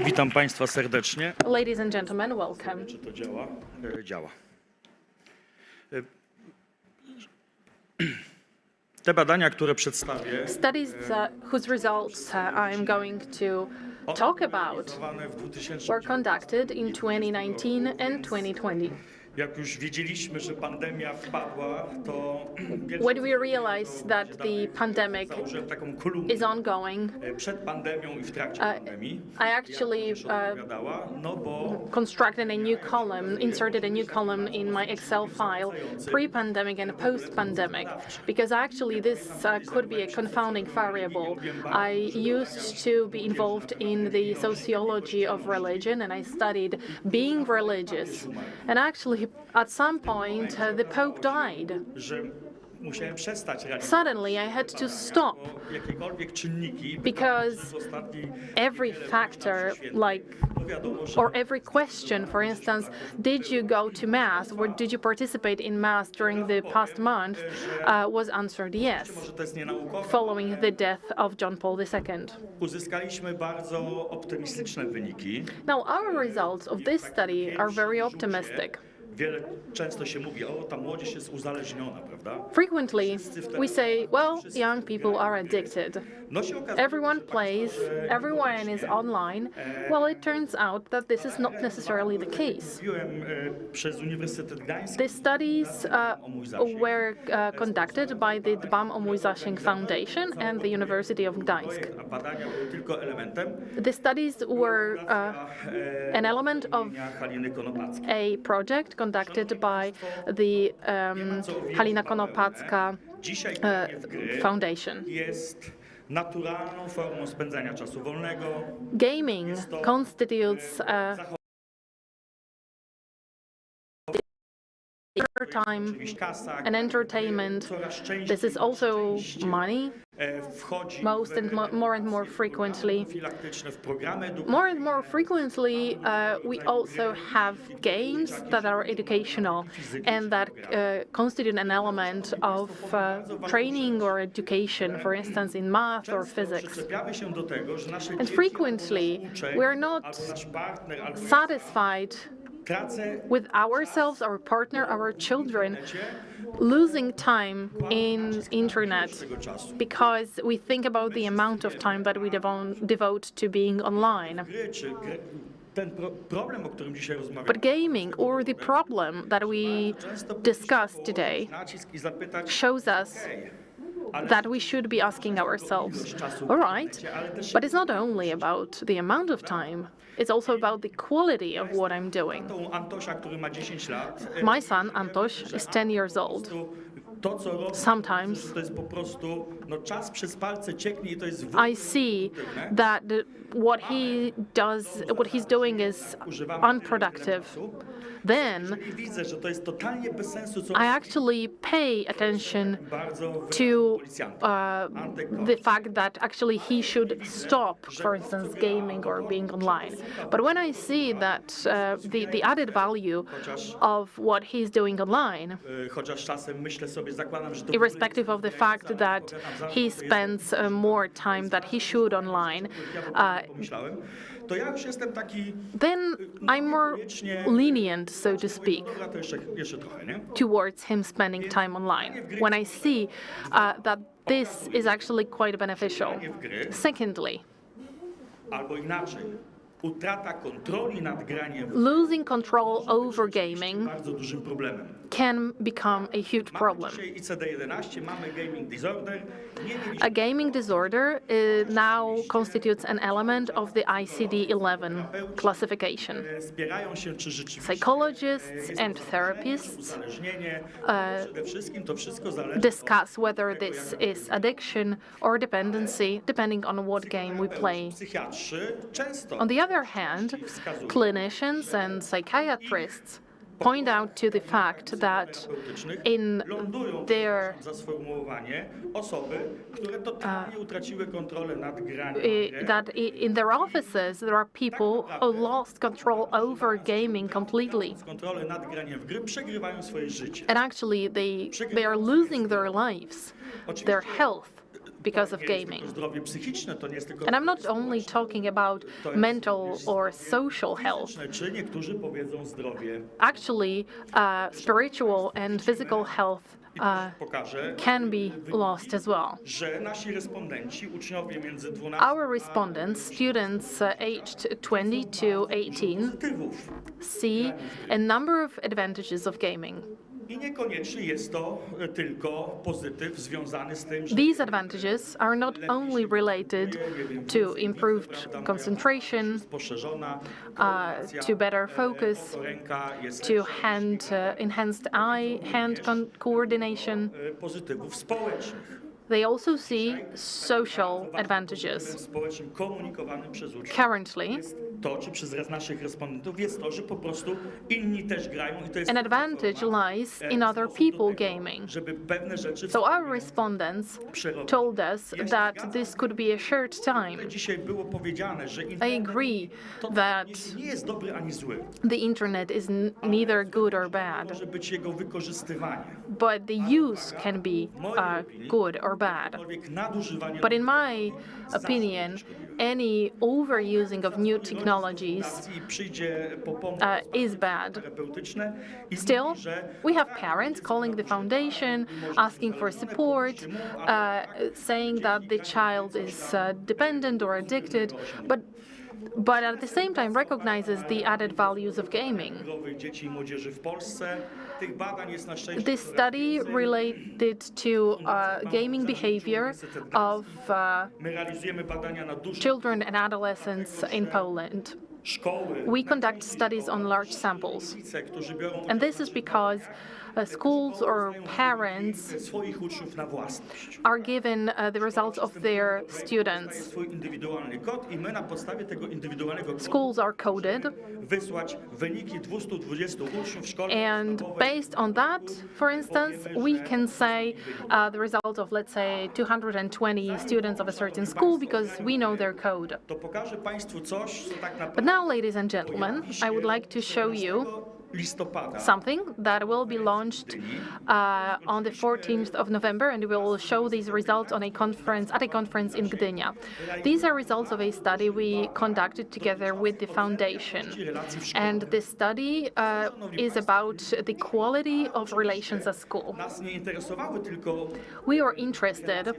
Witam Państwa serdecznie. Ladies and gentlemen, welcome. Czy to działa? Działa. Te badania, które przedstawię, studies whose results I'm going to talk about were conducted in 2019 and 2020. Jak już wiedzieliśmy, że pandemia wpadła, to when we realized that the pandemic is ongoing, przed pandemią i w trakcie pandemii, I actually constructed a new column, inserted a new column in my Excel file, pre-pandemic and post-pandemic, because actually this could be a confounding variable. I used to be involved in the sociology of religion, and I studied being religious, and actually at some point the Pope died. Suddenly I had to stop because every factor, or every question, for instance, did you go to Mass or did you participate in Mass during the past month, was answered yes, following the death of John Paul II. Now, our results of this study are very optimistic. Często się mówi, o, ta młodzież jest uzależniona, prawda? Frequently, we say, well, young people are addicted. Everyone plays, everyone is online. Well, it turns out that this is not necessarily the case. The studies were conducted by the Dbam o mój zasięg Foundation and the University of Gdańsk. The studies were an element of a project conducted by the Halina Konopacka Foundation. Gaming constitutes time and entertainment. This is also money. More and more frequently, we also have games that are educational and that constitute an element of training or education, for instance, in math or physics. And frequently, we're not satisfied with ourselves, our partner, our children, losing time in internet because we think about the amount of time that we devote to being online. But gaming, or the problem that we discussed today, shows us that we should be asking ourselves. All right, but it's not only about the amount of time, it's also about the quality of what I'm doing. My son, Antoś, is 10 years old. Sometimes I see that what he's doing is unproductive. Then I actually pay attention to the fact that actually he should stop, for instance, gaming or being online. But when I see that the added value of what he's doing online, irrespective of the fact that he spends more time that he should online, then I'm more lenient, so to speak, towards him spending time online, when I see that this is actually quite beneficial. Secondly, losing control over gaming can become a huge problem. A gaming disorder now constitutes an element of the ICD-11 classification. Psychologists and therapists discuss whether this is addiction or dependency, depending on what game we play. On the other hand, clinicians and psychiatrists point out to the fact that in their offices there are people who lost control over gaming completely, and actually they are losing their lives, their health, because of gaming. And I'm not only talking about mental or social health. Actually, spiritual and physical health can be lost as well. Our respondents, students aged 20 to 18, see a number of advantages of gaming. These advantages are not only related to improved concentration, to better focus, to enhanced eye-hand coordination. They also see social advantages. Currently, an advantage lies in other people gaming. So our respondents told us that this could be a shared time. I agree that the internet is neither good or bad, but the use can be good or bad. But in my opinion, any overusing of new technologies is bad. Still, we have parents calling the foundation, asking for support, saying that the child is dependent or addicted, but at the same time recognizes the added values of gaming. This study related to gaming behavior of children and adolescents in Poland. We conduct studies on large samples, and this is because schools or parents are given the results of their students. Schools are coded, and based on that, for instance, we can say the result of, let's say, 220 students of a certain school because we know their code. But now, ladies and gentlemen, I would like to show you something that will be launched on the 14th of November, and we will show these results on a conference in Gdynia. These are results of a study we conducted together with the foundation, and this study is about the quality of relations at school. We are interested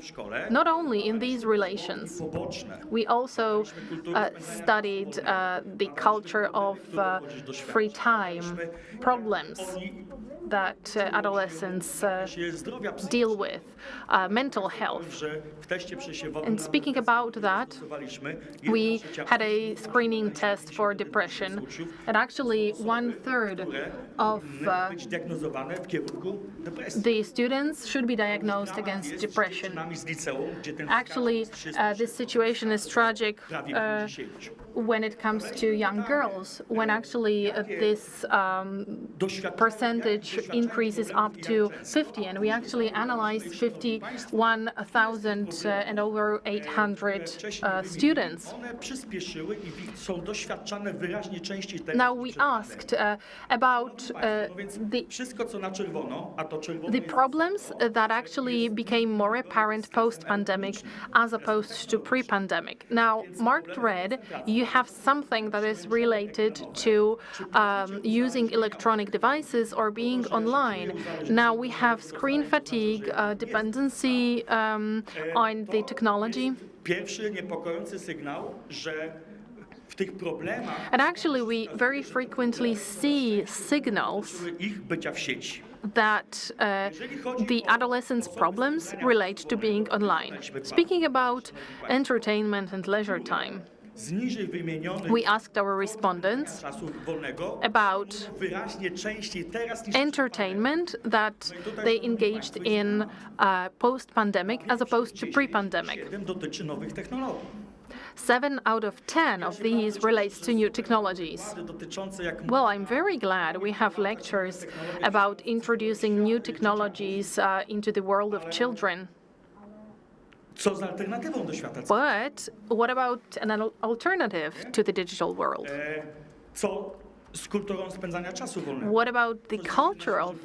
not only in these relations, we also studied the culture of free time, problems. that adolescents deal with, mental health. And speaking about that, we had a screening test for depression, and actually 1/3 of the students should be diagnosed against depression. Actually, this situation is tragic when it comes to young girls, when actually this percentage increases up to 50, and we actually analyzed 51,000 and over 800 students. Now we asked about the problems that actually became more apparent post-pandemic as opposed to pre-pandemic. Now, marked red, you have something that is related to using electronic devices or being online. Now we have screen fatigue, dependency on the technology. And actually, we very frequently see signals that the adolescents' problems relate to being online. Speaking about entertainment and leisure time, we asked our respondents about entertainment that they engaged in post-pandemic as opposed to pre-pandemic. 7 out of 10 of these relates to new technologies. Well, I'm very glad we have lectures about introducing new technologies into the world of children. But what about an alternative to the digital world? What about the culture of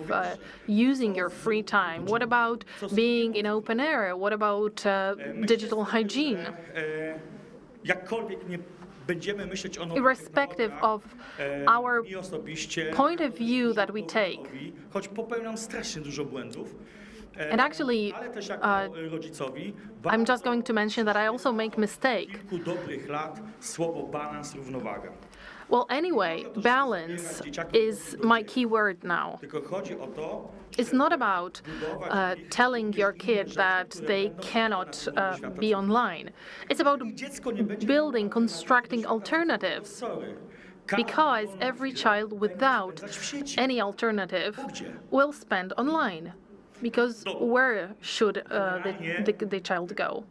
using your free time? What about being in open air? What about digital hygiene? Irrespective of our point of view that we take. And actually, I'm just going to mention that I also make mistake. Well, anyway, balance is my key word now. It's not about telling your kid that they cannot be online. It's about building, constructing alternatives. Because every child without any alternative will spend online. Because where should the child go?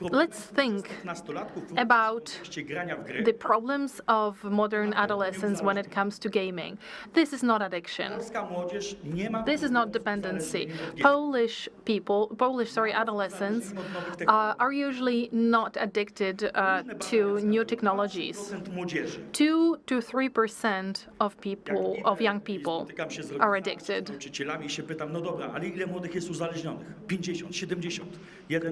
Let's think about the problems of modern adolescents when it comes to gaming. This is not addiction. This is not dependency. Polish adolescents are usually not addicted to new technologies. 2 to 3% of young people are addicted.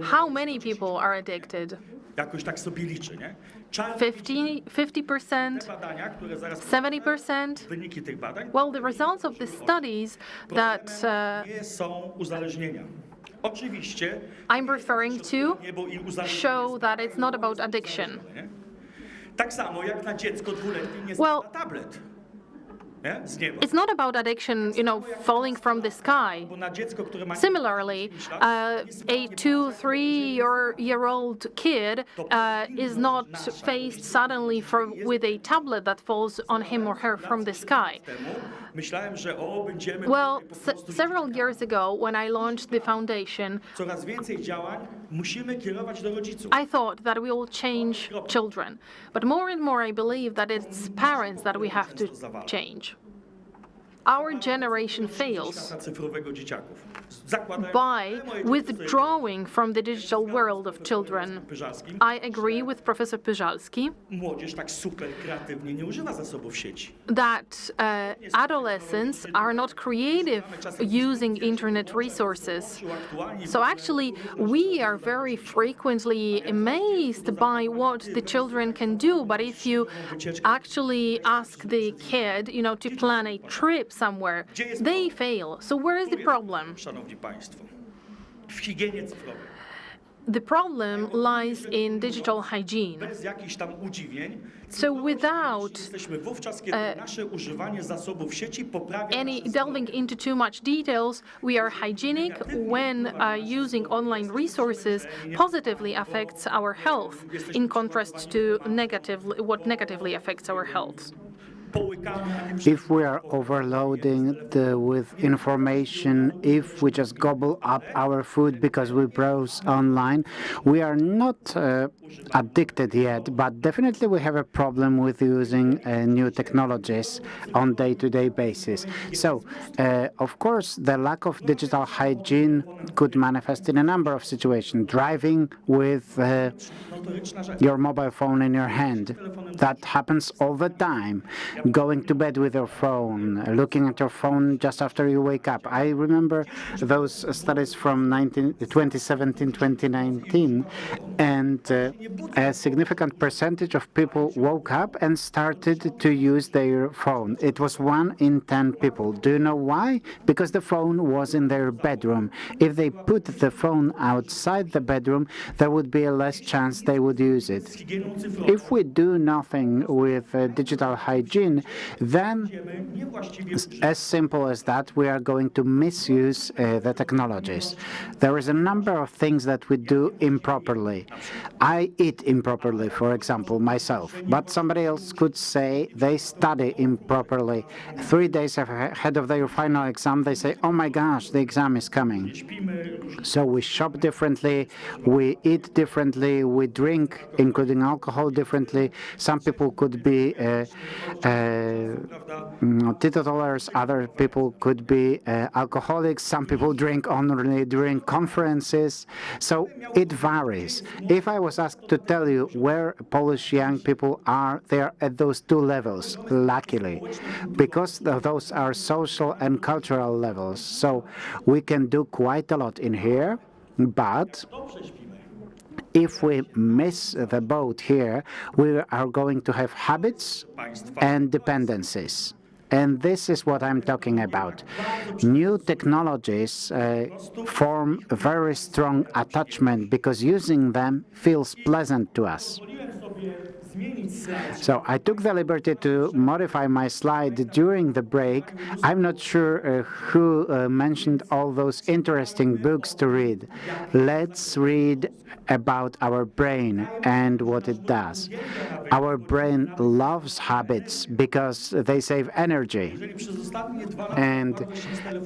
How many people are addicted? 50%? 70%? Well, the results of the studies that I'm referring to show that it's not about addiction. Well, it's not about addiction, falling from the sky. Similarly, a 2-3-year-old kid is not faced suddenly with a tablet that falls on him or her from the sky. Well, several years ago, when I launched the foundation, I thought that we will change children. But more and more, I believe that it's parents that we have to change. Our generation fails by withdrawing from the digital world of children. I agree with Professor Pyzalski that adolescents are not creative using internet resources. So actually, we are very frequently amazed by what the children can do. But if you actually ask the kid, to plan a trip somewhere, they fail. So where is the problem? The problem lies in digital hygiene. Bez jakichś tam udziwień. So without Jesteśmy wówczas, kiedy nasze używanie zasobów sieci poprawia any delving into too much details, we are hygienic when using online resources positively affects our health, in contrast to what negatively affects our health. If we are overloading with information, if we just gobble up our food because we browse online, we are not addicted yet, but definitely we have a problem with using new technologies on day-to-day basis. So, of course, the lack of digital hygiene could manifest in a number of situations. Driving with your mobile phone in your hand. That happens all the time. Going to bed with your phone, looking at your phone just after you wake up. I remember those studies from 2017, 2019, and a significant percentage of people woke up and started to use their phone. It was 1 in 10 people. Do you know why? Because the phone was in their bedroom. If they put the phone outside the bedroom, there would be a less chance they would use it. If we do nothing with digital hygiene, then, as simple as that, we are going to misuse the technologies. There is a number of things that we do improperly. I eat improperly, for example, myself, but somebody else could say they study improperly. 3 days ahead of their final exam, they say, oh my gosh, the exam is coming. So we shop differently, we eat differently, we drink, including alcohol, differently. Some people could be teetotalers, other people could be alcoholics, some people drink only during conferences, so it varies. If I was asked to tell you where Polish young people are, they are at those two levels, luckily, because those are social and cultural levels. So we can do quite a lot in here, but if we miss the boat here, we are going to have habits and dependencies. And this is what I'm talking about. New technologies form a very strong attachment because using them feels pleasant to us. So I took the liberty to modify my slide during the break. I'm not sure who mentioned all those interesting books to read. Let's read about our brain and what it does. Our brain loves habits because they save energy. And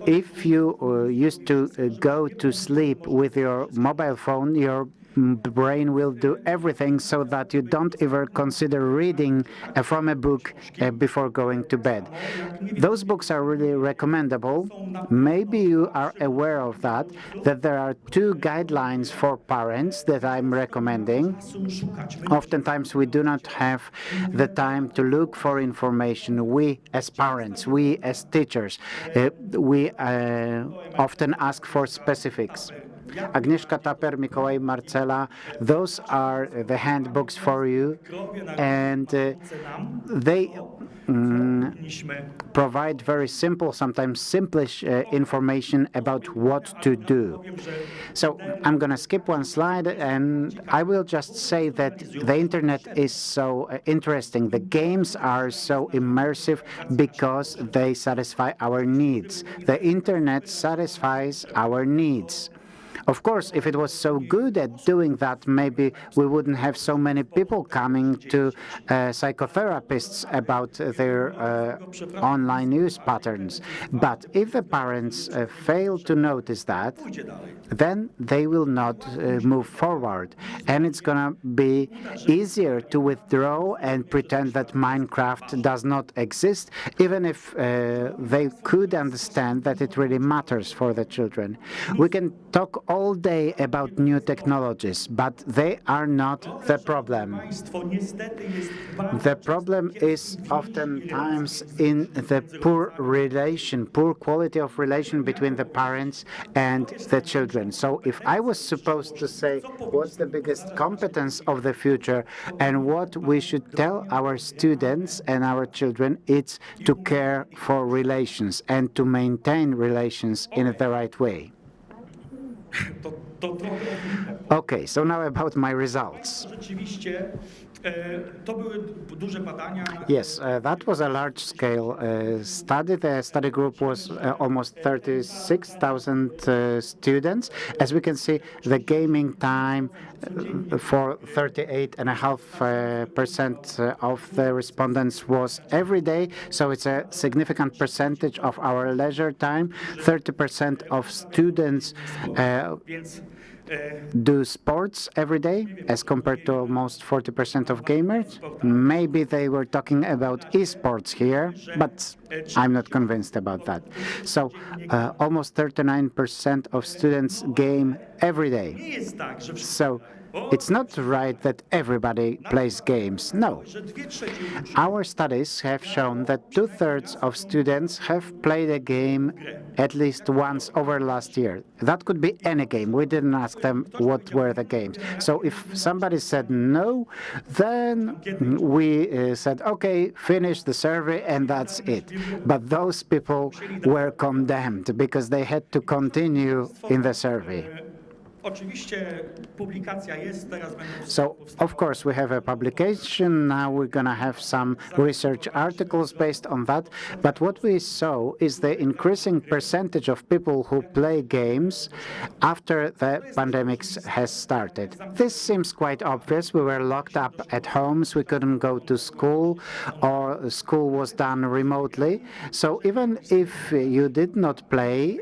if you used to go to sleep with your mobile phone, your brain will do everything so that you don't ever consider reading from a book before going to bed. Those books are really recommendable. Maybe you are aware of that there are 2 guidelines for parents that I'm recommending. Oftentimes we do not have the time to look for information. We as parents, we as teachers, we often ask for specifics. Agnieszka Taper, Mikołaj, Marcela, those are the handbooks for you, and they provide very simple, sometimes simplish information about what to do. So I'm going to skip one slide, and I will just say that the internet is so interesting. The games are so immersive because they satisfy our needs. The internet satisfies our needs. Of course, if it was so good at doing that, maybe we wouldn't have so many people coming to psychotherapists about their online use patterns. But if the parents fail to notice that, then they will not move forward. And it's going to be easier to withdraw and pretend that Minecraft does not exist, even if they could understand that it really matters for the children. We can talk all day about new technologies, but they are not the problem. The problem is oftentimes in the poor quality of relation between the parents and the children. So if I was supposed to say what's the biggest competence of the future and what we should tell our students and our children, it's to care for relations and to maintain relations in the right way. Okay, so now about my results. Yes, that was a large-scale study. The study group was almost 36,000 students. As we can see, the gaming time for 38.5% of the respondents was every day, so it's a significant percentage of our leisure time. 30% of students do sports every day, as compared to almost 40% of gamers. Maybe they were talking about esports here, but I'm not convinced about that. So almost 39% of students game every day. So it's not right that everybody plays games. No. Our studies have shown that 2/3 of students have played a game at least once over last year. That could be any game. We didn't ask them what were the games. So if somebody said no, then we said, okay, finish the survey and that's it. But those people were condemned because they had to continue in the survey. So, of course, we have a publication. Now we're going to have some research articles based on that. But what we saw is the increasing percentage of people who play games after the pandemic has started. This seems quite obvious. We were locked up at homes. We couldn't go to school, or school was done remotely. So even if you did not play,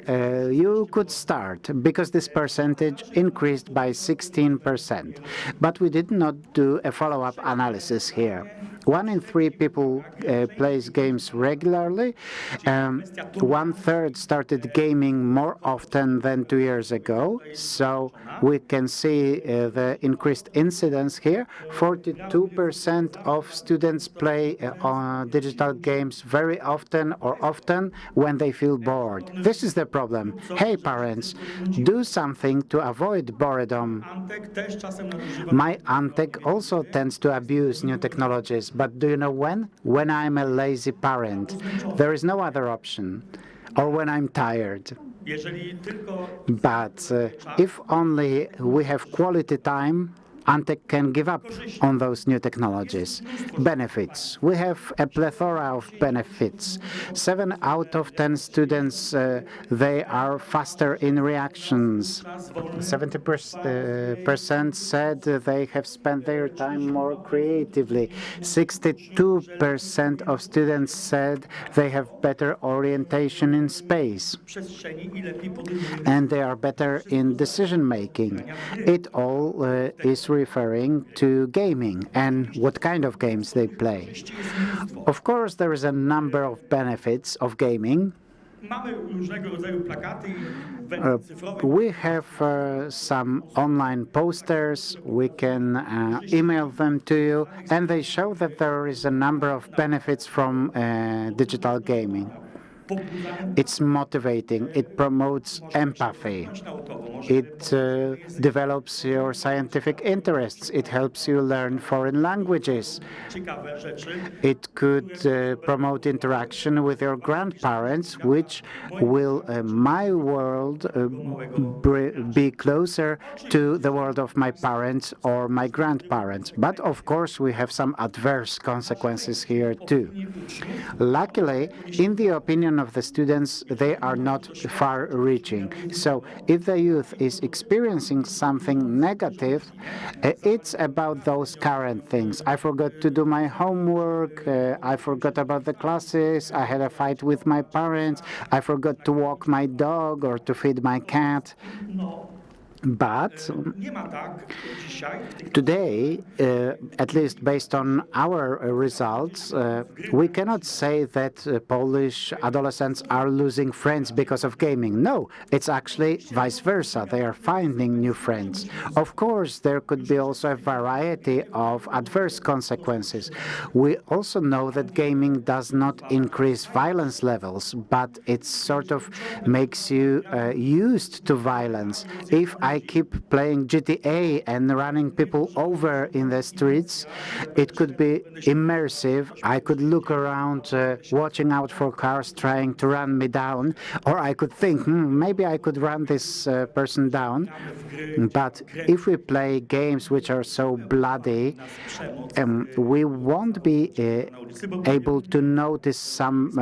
you could start, because this percentage increased by 16%. But we did not do a follow-up analysis here. 1 in 3 people plays games regularly. 1/3 started gaming more often than 2 years ago. So we can see the increased incidence here. 42% of students play digital games very often or often when they feel bored. This is the problem. Hey, parents, do something to avoid boredom. My Antek also tends to abuse new technologies, but do you know when? When I'm a lazy parent. There is no other option. Or when I'm tired. But if only we have quality time, Antek can give up on those new technologies. Benefits. We have a plethora of benefits. 7 out of 10 students, they are faster in reactions. 70% said they have spent their time more creatively. 62% of students said they have better orientation in space. And they are better in decision-making. It all is referring to gaming and what kind of games they play. Of course, there is a number of benefits of gaming. We have some online posters. We can email them to you, and they show that there is a number of benefits from digital gaming. It's motivating. It promotes empathy. It develops your scientific interests. It helps you learn foreign languages. It could promote interaction with your grandparents, which will, my world, be closer to the world of my parents or my grandparents. But of course, we have some adverse consequences here too. Luckily, in the opinion of the students, they are not far-reaching. So if the youth is experiencing something negative, it's about those current things. I forgot to do my homework, I forgot about the classes, I had a fight with my parents, I forgot to walk my dog or to feed my cat. But today, at least based on our results, we cannot say that Polish adolescents are losing friends because of gaming. No, it's actually vice versa. They are finding new friends. Of course, there could be also a variety of adverse consequences. We also know that gaming does not increase violence levels, but it sort of makes you used to violence. If I keep playing GTA and running people over in the streets, it could be immersive. I could look around, watching out for cars trying to run me down, or I could think, maybe I could run this person down. But if we play games which are so bloody, we won't be able to notice some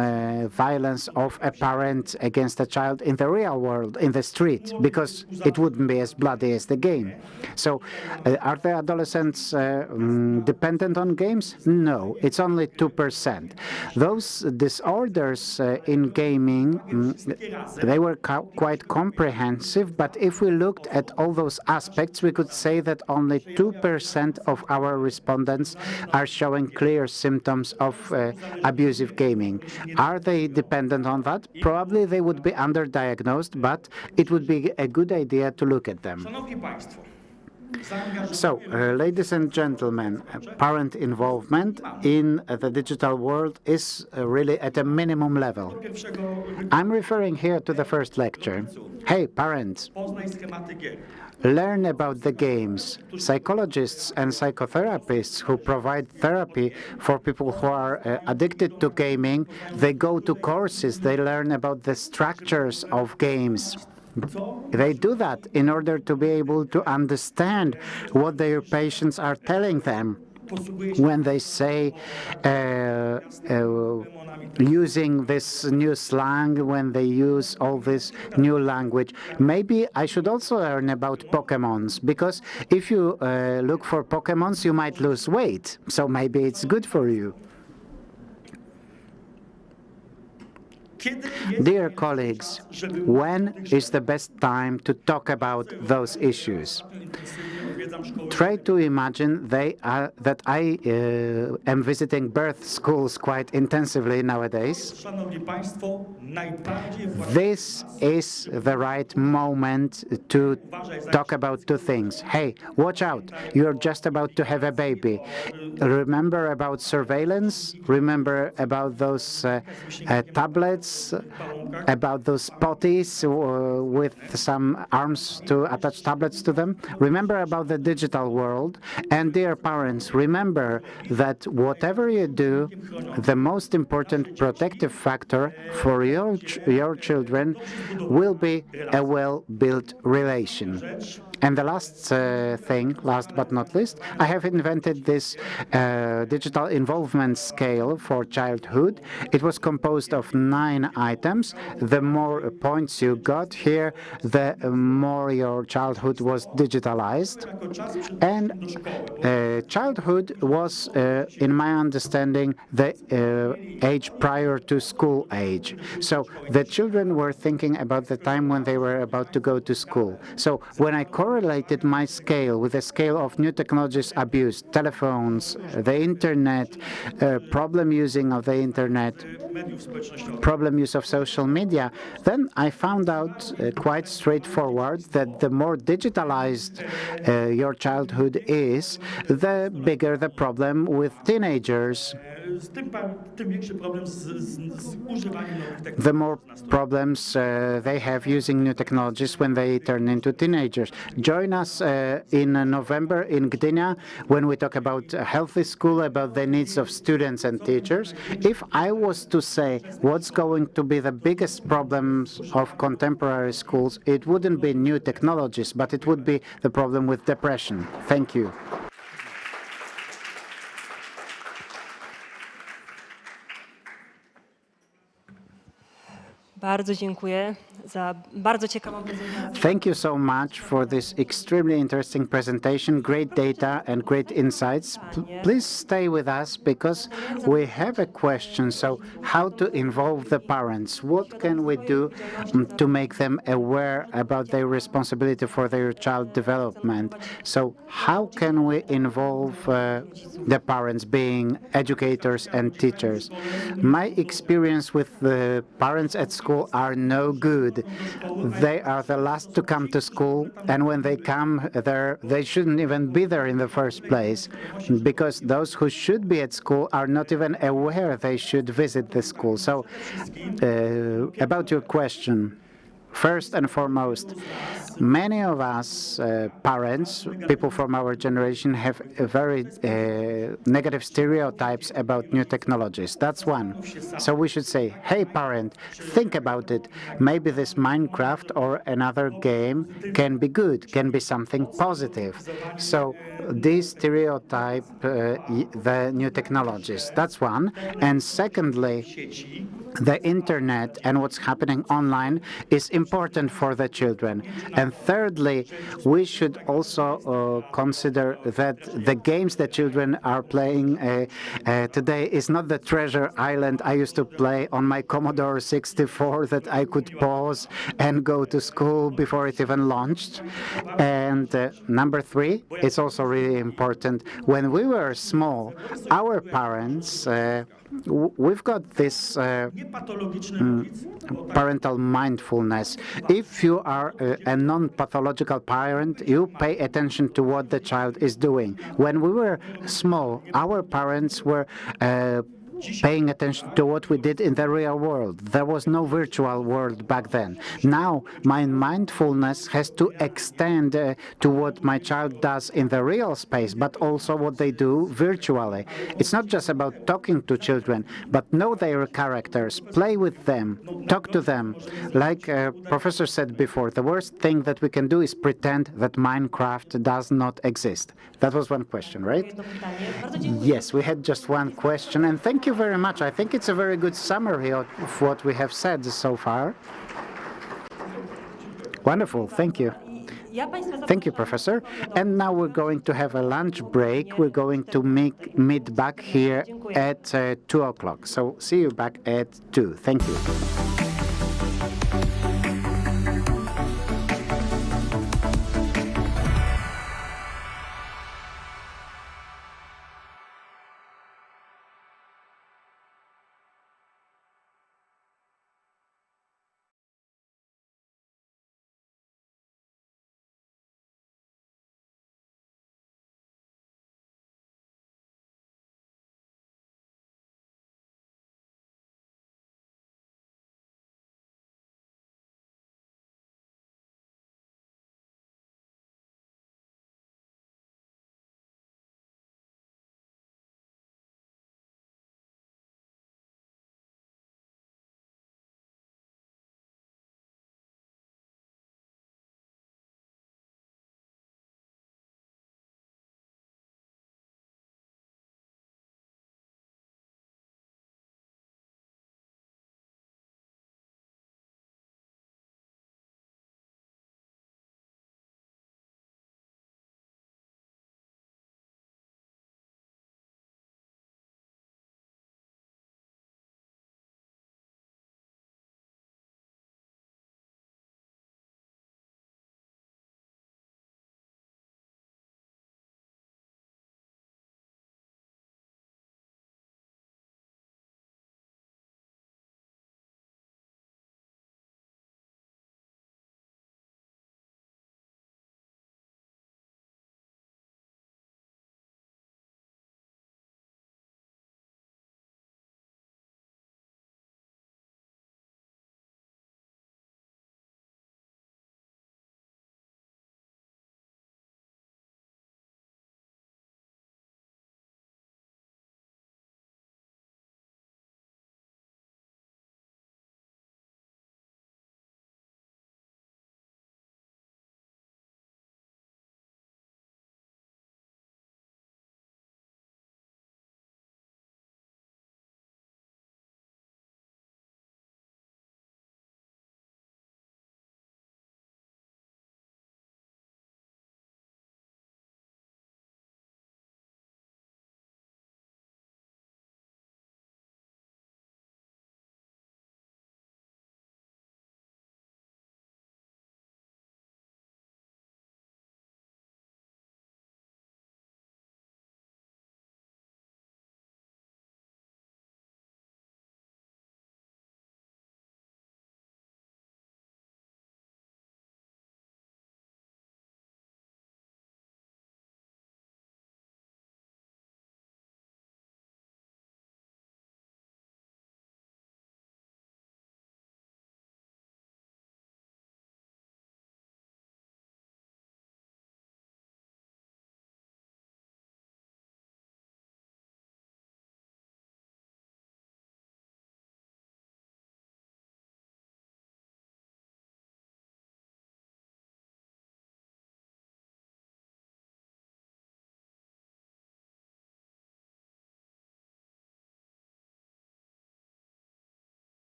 violence of a parent against a child in the real world, in the street, because it wouldn't be as bloody as the game. So are the adolescents dependent on games? No, it's only 2%. Those disorders in gaming, they were quite comprehensive, but if we looked at all those aspects, we could say that only 2% of our respondents are showing clear symptoms of abusive gaming. Are they dependent on that? Probably they would be underdiagnosed, but it would be a good idea to look at them. So, ladies and gentlemen, parent involvement in the digital world is really at a minimum level. I'm referring here to the first lecture. Hey, parents, learn about the games. Psychologists and psychotherapists who provide therapy for people who are addicted to gaming, they go to courses, they learn about the structures of games. They do that in order to be able to understand what their patients are telling them when they say using this new slang, when they use all this new language. Maybe I should also learn about Pokemons, because if you look for Pokemons, you might lose weight. So maybe it's good for you. Dear colleagues, when is the best time to talk about those issues? Try to imagine that I am visiting birth schools quite intensively nowadays. This is the right moment to talk about two things. Hey, watch out, you're just about to have a baby. Remember about surveillance? Remember about those tablets, about those potties with some arms to attach tablets to them? Remember about the digital world. And dear parents, remember that whatever you do, the most important protective factor for your children will be a well-built relation. And the last thing, last but not least, I have invented this digital involvement scale for childhood. It was composed of 9 items. The more points you got here, the more your childhood was digitalized. And childhood was, in my understanding, the age prior to school age. So the children were thinking about the time when they were about to go to school. So when I correlated my scale with the scale of new technologies abused, telephones, the internet, problem using of the internet, problem use of social media, then I found out quite straightforward that the more digitalized your childhood is, the bigger the problem with teenagers. The more problems they have using new technologies when they turn into teenagers. Join us in November in Gdynia when we talk about a healthy school, about the needs of students and teachers. If I was to say what's going to be the biggest problems of contemporary schools, it wouldn't be new technologies, but it would be the problem with depression. Thank you. Bardzo dziękuję za bardzo ciekawą prezentację. Thank you so much for this extremely interesting presentation, great data and great insights. Please stay with us because we have a question. So how to involve the parents? What can we do to make them aware about their responsibility for their child development? So how can we involve the parents, being educators and teachers? My experience with the parents at school are no good. They are the last to come to school, and when they come there, they shouldn't even be there in the first place, because those who should be at school are not even aware they should visit the school. So, about your question, First and foremost, many of us parents, people from our generation, have a very negative stereotypes about new technologies. That's one. So we should say, hey parent, think about it. Maybe this Minecraft or another game can be good, can be something positive. So these stereotype the new technologies. That's one. And secondly, the internet and what's happening online is important for the children. And thirdly, we should also consider that the games that children are playing today is not the treasure island I used to play on my Commodore 64 that I could pause and go to school before it even launched. And number three, it's also really important. When we were small, our parents, we've got this parental mindfulness. If you are a non-pathological parent, you pay attention to what the child is doing. When we were small, our parents were paying attention to what we did in the real world. There was no virtual world back then. Now, my mindfulness has to extend to what my child does in the real space, but also what they do virtually. It's not just about talking to children, but know their characters, play with them, talk to them. Like Professor said before, the worst thing that we can do is pretend that Minecraft does not exist. That was one question, right? Yes, we had just one question, and thank you very much. I think it's a very good summary of what we have said so far. Wonderful, thank you. Thank you, Professor. And now we're going to have a lunch break. We're going to meet back here at 2 o'clock. So see you back at 2. Thank you.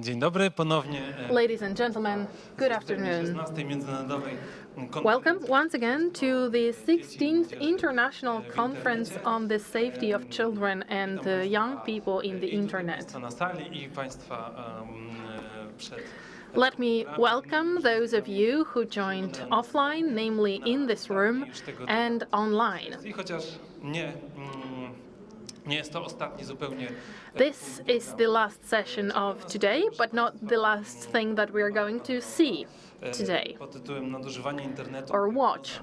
Dzień dobry, ponownie. Ladies and gentlemen, good afternoon. Welcome once again to the 16th International Conference on the Safety of Children and Young People in the Internet. Let me welcome those of you who joined offline, namely in this room and online. This is the last session of today, but not the last thing that we are going to see today or watch.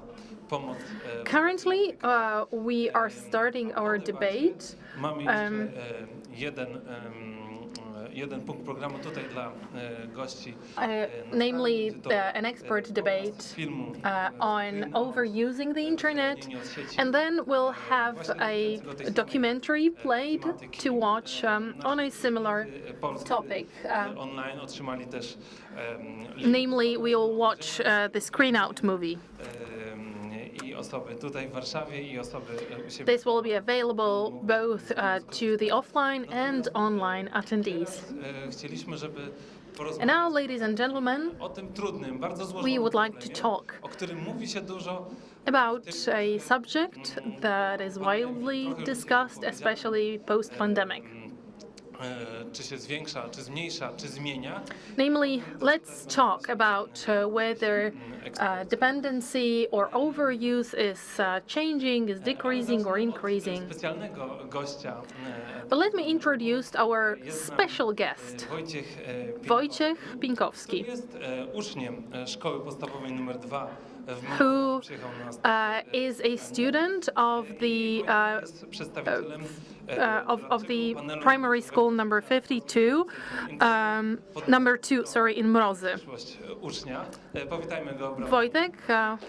Currently, we are starting our debate. Namely, an expert debate on overusing the internet, and then we'll have a documentary played to watch on a similar topic. Namely, we'll watch the Screen Out movie. This will be available both to the offline and online attendees. And now, ladies and gentlemen, we would like to talk about a subject that is widely discussed, especially post-pandemic. Namely, let's talk about whether dependency or overuse is changing, is decreasing or increasing. But let me introduce our special guest, Wojciech Pinkowski, who is a student of the primary school number 52, number 2, sorry, in Mrozy. Wojtek,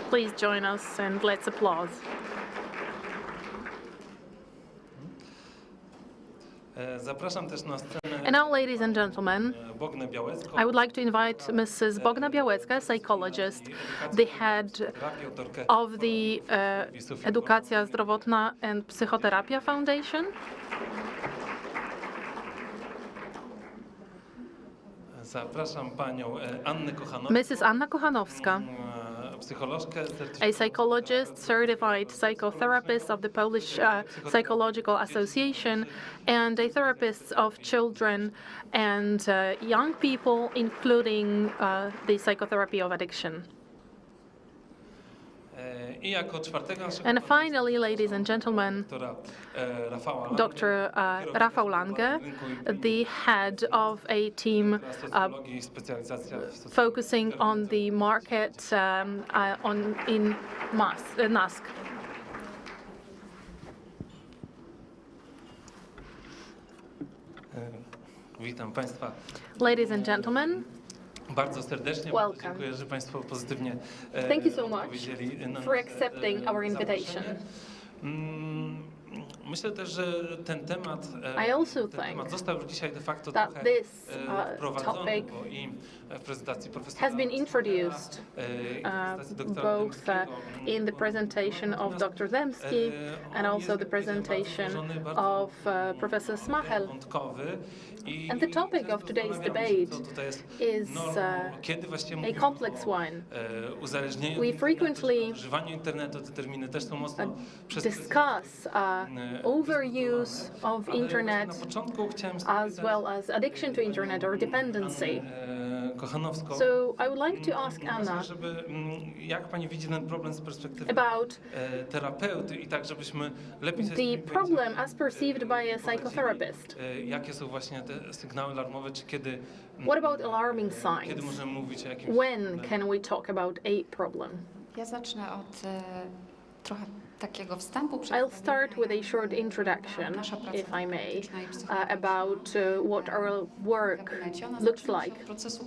please join us and let's applaud. And now, ladies and gentlemen, I would like to invite Mrs. Bogna Białecka, psychologist, the head of the Edukacja Zdrowotna and Psychoterapia Foundation. Mrs. Anna Kochanowska, a psychologist, certified psychotherapist of the Polish Psychological Association, and a therapist of children and young people, including the psychotherapy of addiction. And finally, ladies and gentlemen, Dr. Rafał Lange, the head of a team focusing on the market in NASK. Ladies and gentlemen, welcome. Thank you so much for accepting our invitation. I also think that this topic has been introduced both in the presentation of Dr. Zemski and also the presentation of Professor Smachel. And the topic of today's debate is a complex one. We frequently discuss overuse of internet as well as addiction to internet or dependency. So I would like to ask Anna about the problem as perceived by a psychotherapist. What about alarming signs? When can we talk about a problem? I'll start with a short introduction, if I may, about what our work looks like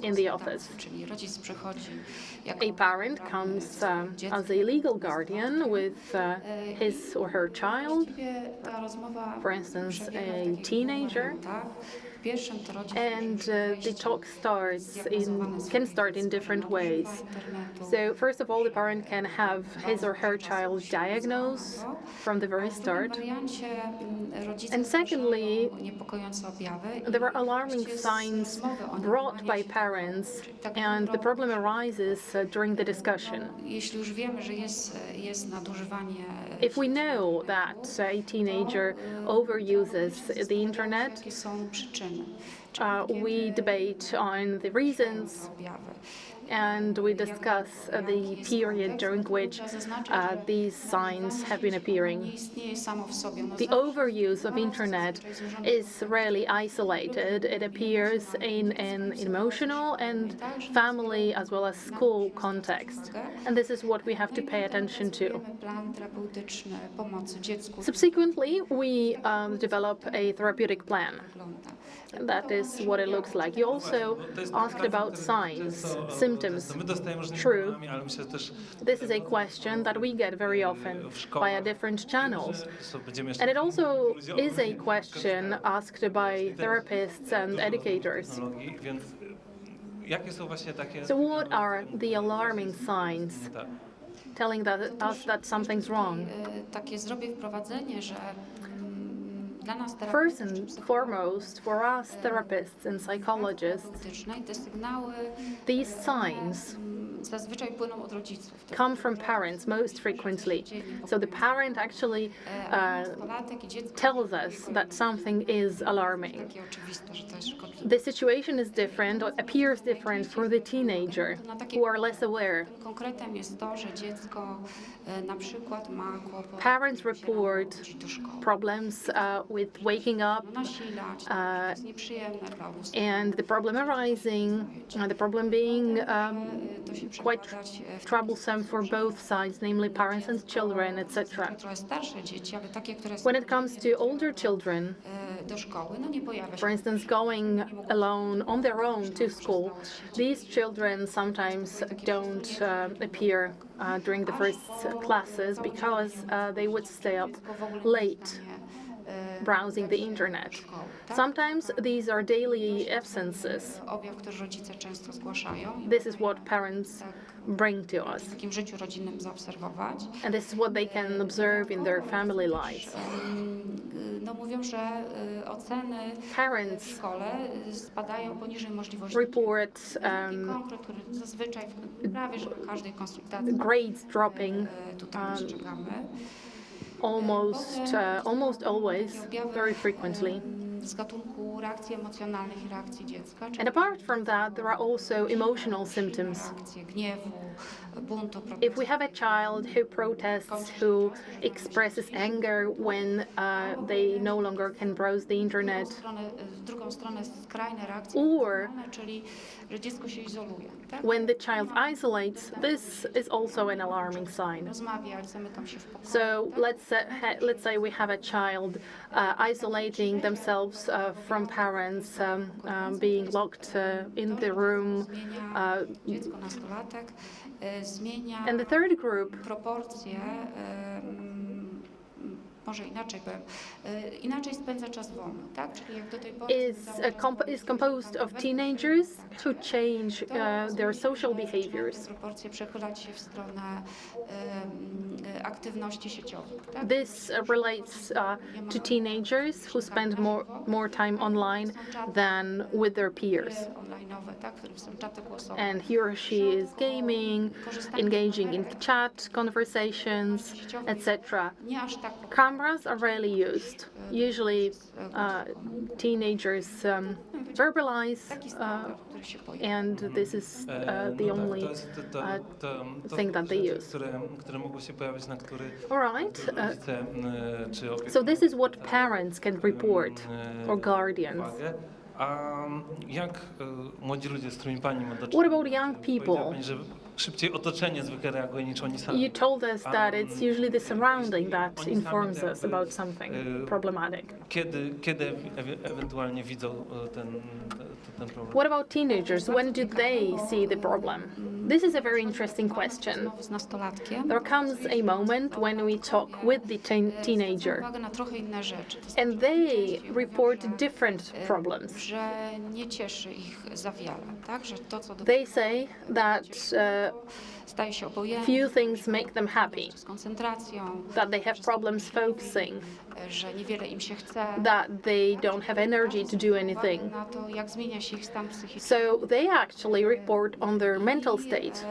in the office. A parent comes as a legal guardian with his or her child, for instance, a teenager. And the talk can start in different ways. So first of all, the parent can have his or her child diagnosed from the very start. And secondly, there are alarming signs brought by parents, and the problem arises during the discussion. If we know that a teenager overuses the internet, we debate on the reasons, and we discuss the period during which these signs have been appearing. The overuse of internet is rarely isolated. It appears in an emotional and family as well as school context. And this is what we have to pay attention to. Subsequently, we develop a therapeutic plan. That is what it looks like. You also asked about signs, symptoms. True. This is a question that we get very often via different channels. And it also is a question asked by therapists and educators. So what are the alarming signs telling us that something's wrong? First and foremost, for us therapists and psychologists, these signs come from parents most frequently. So the parent actually tells us that something is alarming. The situation is different, or appears different for the teenager, who are less aware. Parents report problems with waking up, and the problem arising, the problem being quite troublesome for both sides, namely parents and children, etc. When it comes to older children, for instance, going alone on their own to school, these children sometimes don't appear during the first classes because they would stay up late browsing the internet. Sometimes these are daily absences. This is what parents bring to us. And this is what they can observe in their family lives. Parents report grades dropping almost always, very frequently. And apart from that, there are also emotional symptoms. If we have a child who protests, who expresses anger when they no longer can browse the internet, or when the child isolates, this is also an alarming sign. So let's say we have a child isolating themselves from parents, being locked in the room. And the third group is composed of teenagers who change their social behaviors. This relates to teenagers who spend more time online than with their peers. And he or she is gaming, engaging in chat conversations, etc. Cameras are rarely used. Usually teenagers verbalize, and this is the only thing that they use. All right. So this is what parents can report, or guardians. What about young people? You told us that it's usually the surrounding that informs us about something problematic. What about teenagers? When do they see the problem? This is a very interesting question. There comes a moment when we talk with the teenager and they report different problems. They say that few things make them happy, that they have problems focusing, that they don't have energy to do anything. So they actually report on their mental state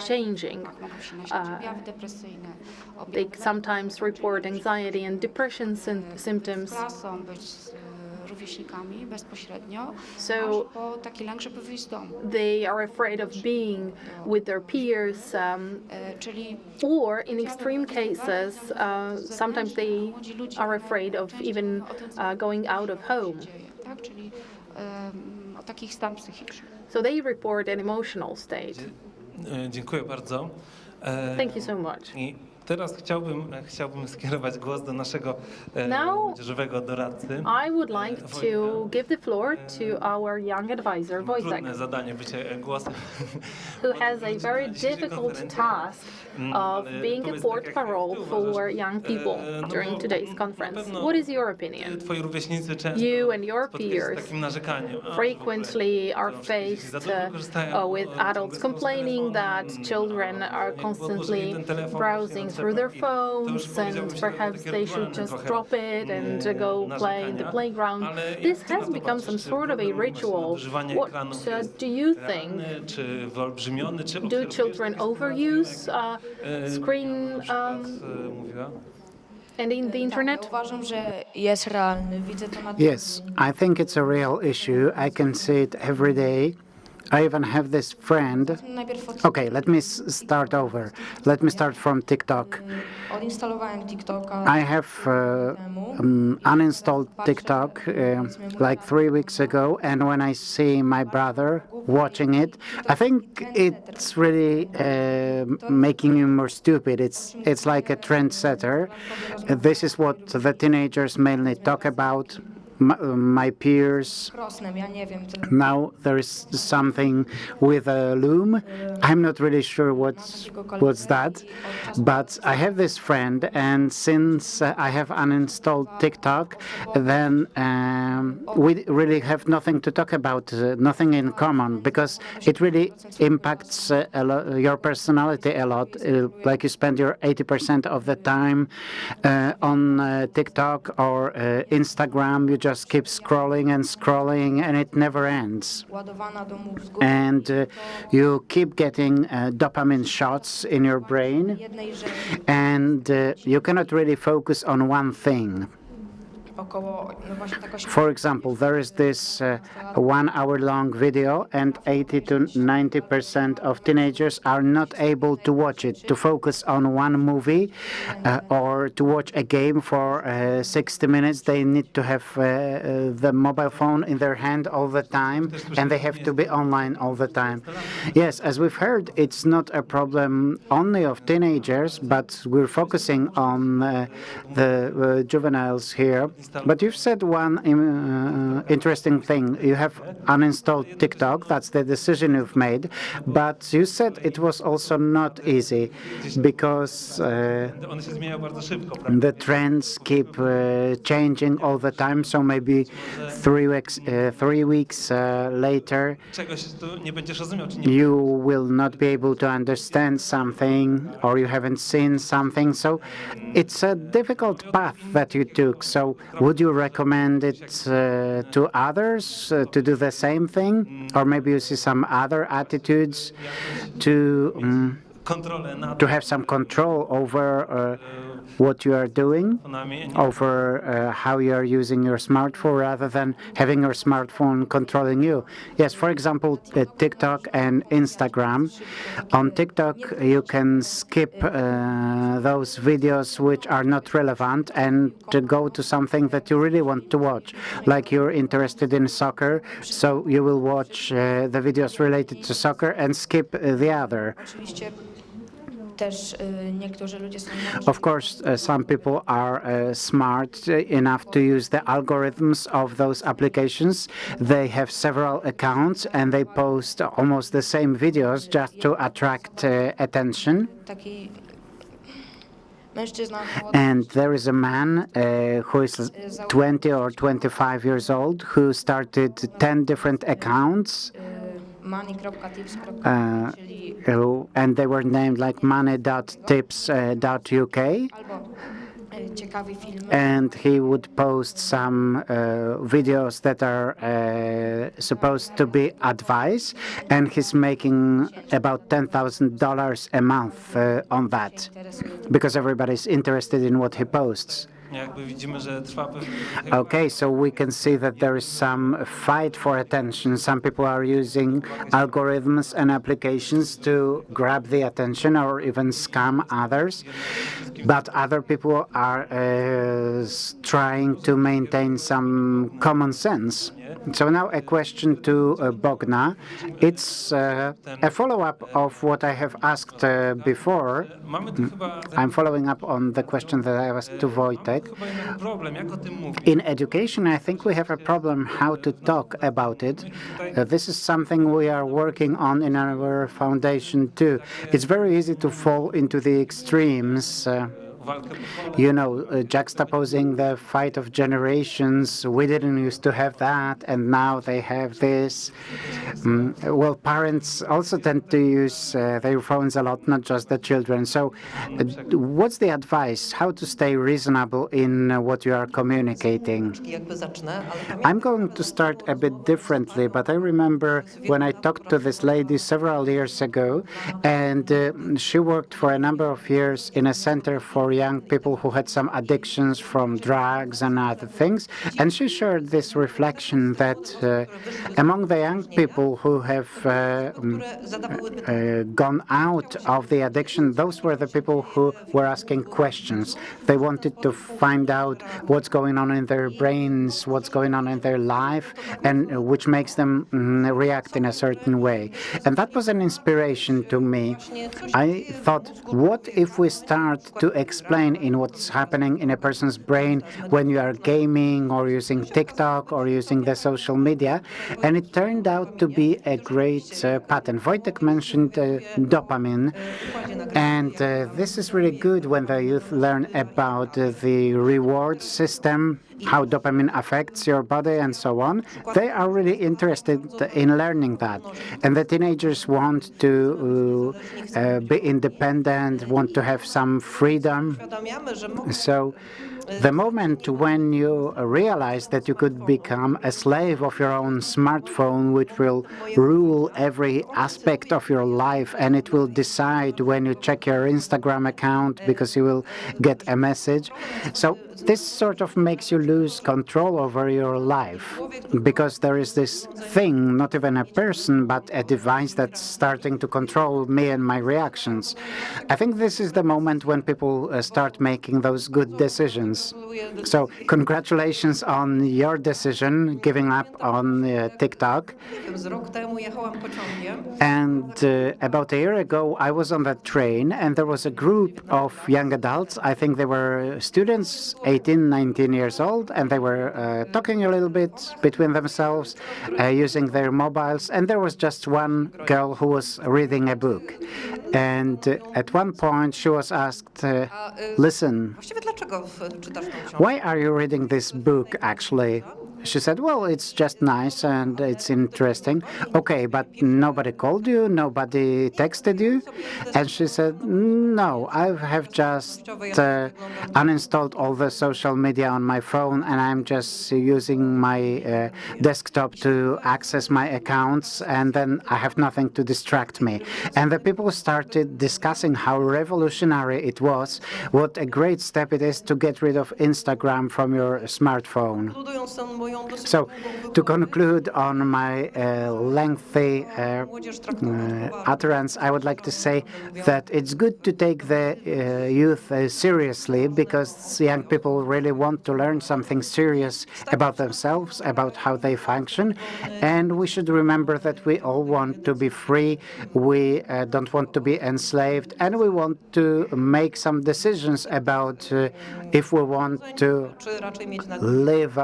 changing. They sometimes report anxiety and depression symptoms. So they are afraid of being with their peers, or in extreme cases, sometimes they are afraid of even going out of home. So they report an emotional state. Dziękuję bardzo. Thank you so much. Teraz chciałbym skierować głos do naszego młodzieżowego doradcy. I would like to give the floor to our young advisor, Wojtek, Trudne zadanie bycie głosem. who has a very difficult task of being a portparole for young people during today's conference. What is your opinion? Twoi rówieśnicy często You and your peers takim narzekaniem. frequently are faced with adults complaining that children are constantly browsing through their phones and perhaps they should just drop it and go play in the playground. This has become some sort of a ritual. What do you think? Do children overuse screen and in the internet? Yes, I think it's a real issue. I can see it every day. I even have this friend. Okay, let me start over. Let me start from TikTok. I have uninstalled TikTok like 3 weeks ago, and when I see my brother watching it, I think it's really making you more stupid. It's like a trendsetter. This is what the teenagers mainly talk about. My peers. Now there is something with a loom. I'm not really sure what's that, but I have this friend, and since I have uninstalled TikTok, then we really have nothing to talk about, nothing in common, because it really impacts your personality a lot. Like you spend your 80% of the time on TikTok or Instagram. You just keep scrolling and scrolling, and it never ends. And you keep getting dopamine shots in your brain, and you cannot really focus on one thing. For example, there is this 1 hour-long video, and 80 to 90% of teenagers are not able to watch it, to focus on one movie or to watch a game for 60 minutes. They need to have the mobile phone in their hand all the time, and they have to be online all the time. Yes, as we've heard, it's not a problem only of teenagers, but we're focusing on the juveniles here. But you've said one interesting thing. You have uninstalled TikTok. That's the decision you've made. But you said it was also not easy because the trends keep changing all the time. So maybe 3 weeks later, you will not be able to understand something, or you haven't seen something. So it's a difficult path that you took. So would you recommend it to others to do the same thing? Or maybe you see some other attitudes to have some control over what you are doing, over how you are using your smartphone, rather than having your smartphone controlling you. Yes, for example, TikTok and Instagram. On TikTok, you can skip those videos which are not relevant and to go to something that you really want to watch. Like you're interested in soccer, so you will watch the videos related to soccer and skip the other. Of course, some people are smart enough to use the algorithms of those applications. They have several accounts and they post almost the same videos just to attract attention. And there is a man who is 20 or 25 years old who started 10 different accounts. And they were named like money.tips.uk. And he would post some videos that are supposed to be advice, and he's making about $10,000 a month on that, because everybody's interested in what he posts. Okay, so we can see that there is some fight for attention. Some people are using algorithms and applications to grab the attention or even scam others. But other people are trying to maintain some common sense. So now a question to Bogna. It's a follow-up of what I have asked before. I'm following up on the question that I asked to Wojtek. In education, I think we have a problem how to talk about it. This is something we are working on in our foundation too. It's very easy to fall into the extremes. You know, juxtaposing the fight of generations. We didn't used to have that, and now they have this. Well, parents also tend to use their phones a lot, not just the children. So what's the advice? How to stay reasonable in what you are communicating? I'm going to start a bit differently, but I remember when I talked to this lady several years ago, and she worked for a number of years in a center for young people who had some addictions from drugs and other things. And she shared this reflection that among the young people who have gone out of the addiction, those were the people who were asking questions. They wanted to find out what's going on in their brains, what's going on in their life, and which makes them react in a certain way. And that was an inspiration to me. I thought, what if we start to explain in what's happening in a person's brain when you are gaming or using TikTok or using the social media? And it turned out to be a great pattern. Wojtek mentioned dopamine, and this is really good when the youth learn about the reward system, how dopamine affects your body and so on. They are really interested in learning that. And the teenagers want to be independent, want to have some freedom. So the moment when you realize that you could become a slave of your own smartphone, which will rule every aspect of your life, and it will decide when you check your Instagram account because you will get a message. So this sort of makes you lose control over your life, because there is this thing, not even a person, but a device that's starting to control me and my reactions. I think this is the moment when people start making those good decisions. So congratulations on your decision, giving up on TikTok. And about a year ago, I was on that train, and there was a group of young adults. I think they were students, 18, 19 years old, and they were talking a little bit between themselves, using their mobiles. And there was just one girl who was reading a book. And at one point, she was asked, listen, why are you reading this book, actually? She said, well, it's just nice and it's interesting. Okay, but nobody called you? Nobody texted you? And she said, no, I have just uninstalled all the social media on my phone, and I'm just using my desktop to access my accounts, and then I have nothing to distract me. And the people started discussing how revolutionary it was, what a great step it is to get rid of Instagram from your smartphone. So, to conclude on my lengthy utterance, I would like to say that it's good to take the youth seriously, because young people really want to learn something serious about themselves, about how they function, and we should remember that we all want to be free, we don't want to be enslaved, and we want to make some decisions about if we want to live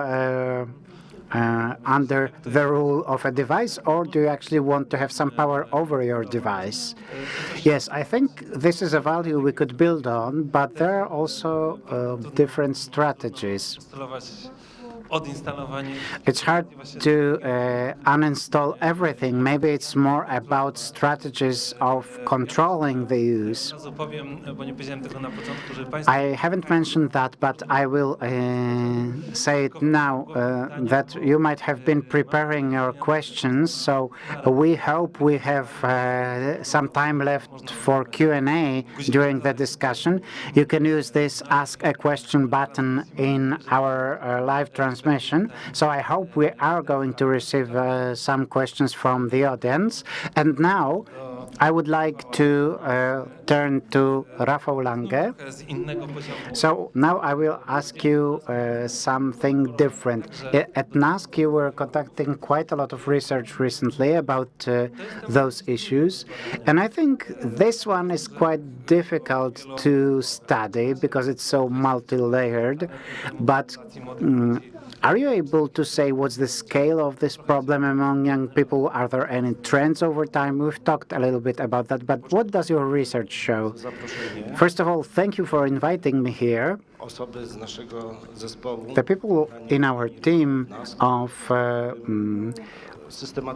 under the rule of a device, or do you actually want to have some power over your device? Yes, I think this is a value we could build on, but there are also different strategies. It's hard to uninstall everything. Maybe it's more about strategies of controlling the use. I haven't mentioned that, but I will say it now, that you might have been preparing your questions, so we hope we have some time left for Q&A during the discussion. You can use this Ask a Question button in our live transmission. So I hope we are going to receive some questions from the audience. And now I would like to turn to Rafał Lange. So now I will ask you something different. At NASK, you were conducting quite a lot of research recently about those issues. And I think this one is quite difficult to study because it's so multi-layered. But are you able to say what's the scale of this problem among young people? Are there any trends over time? We've talked a little bit about that, but what does your research show? First of all, thank you for inviting me here. The people in our team of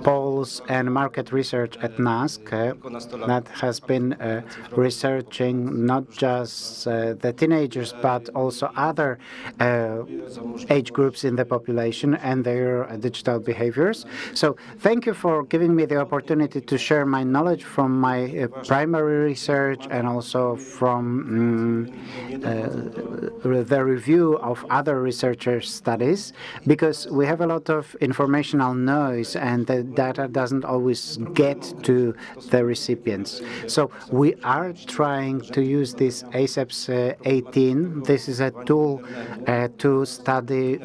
polls and market research at NASK that has been researching not just the teenagers, but also other age groups in the population and their digital behaviors. So thank you for giving me the opportunity to share my knowledge from my primary research and also from the review of other researchers' studies, because we have a lot of informational noise and the data doesn't always get to the recipients. So we are trying to use this ASAPS 18. This is a tool to study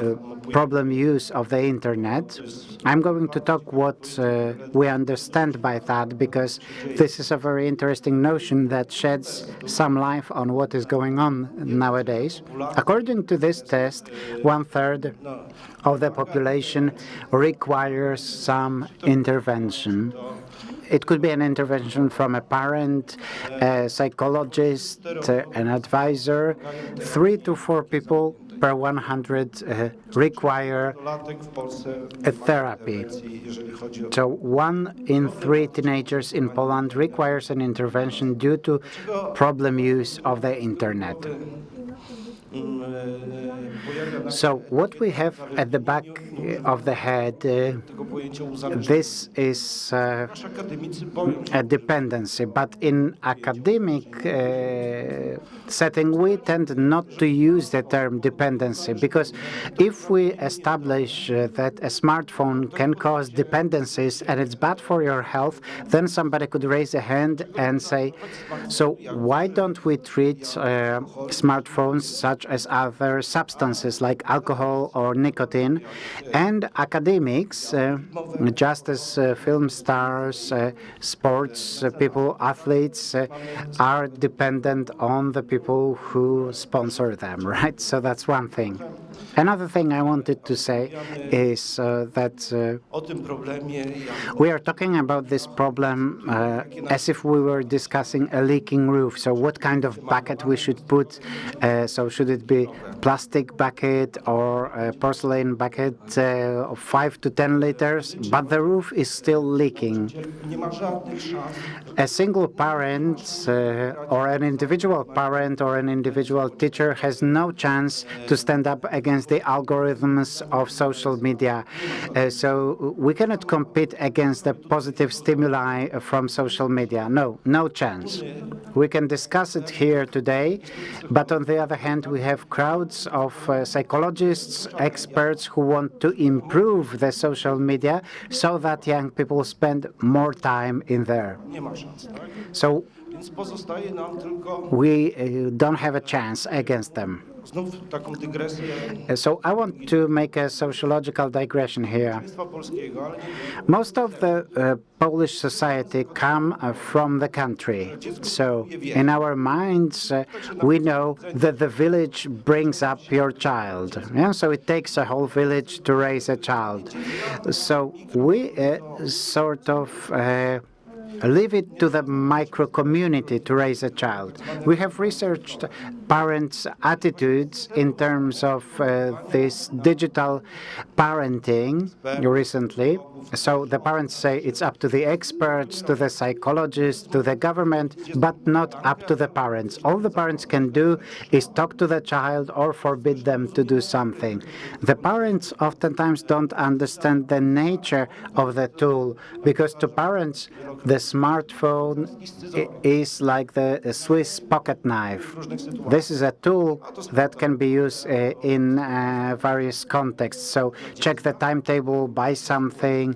problem use of the internet. I'm going to talk what we understand by that, because this is a very interesting notion that sheds some light on what is going on nowadays. According to this test, 1/3 of the population requires some intervention. It could be an intervention from a parent, a psychologist, an advisor. 3 to 4 people per 100 require a therapy. So 1 in 3 teenagers in Poland requires an intervention due to problem use of the internet. So what we have at the back of the head, this is a dependency, but in academic setting we tend not to use the term dependency, because if we establish that a smartphone can cause dependencies and it's bad for your health, then somebody could raise a hand and say, so why don't we treat smartphones such as other substances like alcohol or nicotine? And academics, just as film stars, sports people, athletes, are dependent on the people who sponsor them, right? So that's one thing. Another thing I wanted to say is that we are talking about this problem as if we were discussing a leaking roof. So what kind of bucket we should put? So should it be plastic bucket or a porcelain bucket of 5 to 10 liters? But the roof is still leaking. A single parent or an individual parent or an individual teacher has no chance to stand up against the algorithms of social media. So we cannot compete against the positive stimuli from social media. No chance. We can discuss it here today, but on the other hand, we have crowds of psychologists, experts who want to improve the social media so that young people spend more time in there. So we don't have a chance against them. So I want to make a sociological digression here. Most of the Polish society come from the country. So in our minds, we know that the village brings up your child. Yeah? So it takes a whole village to raise a child. So we sort of leave it to the micro-community to raise a child. We have researched parents' attitudes in terms of this digital parenting recently. So the parents say it's up to the experts, to the psychologists, to the government, but not up to the parents. All the parents can do is talk to the child or forbid them to do something. The parents oftentimes don't understand the nature of the tool, because to parents, the smartphone is like the Swiss pocket knife. This is a tool that can be used in various contexts. So check the timetable, buy something.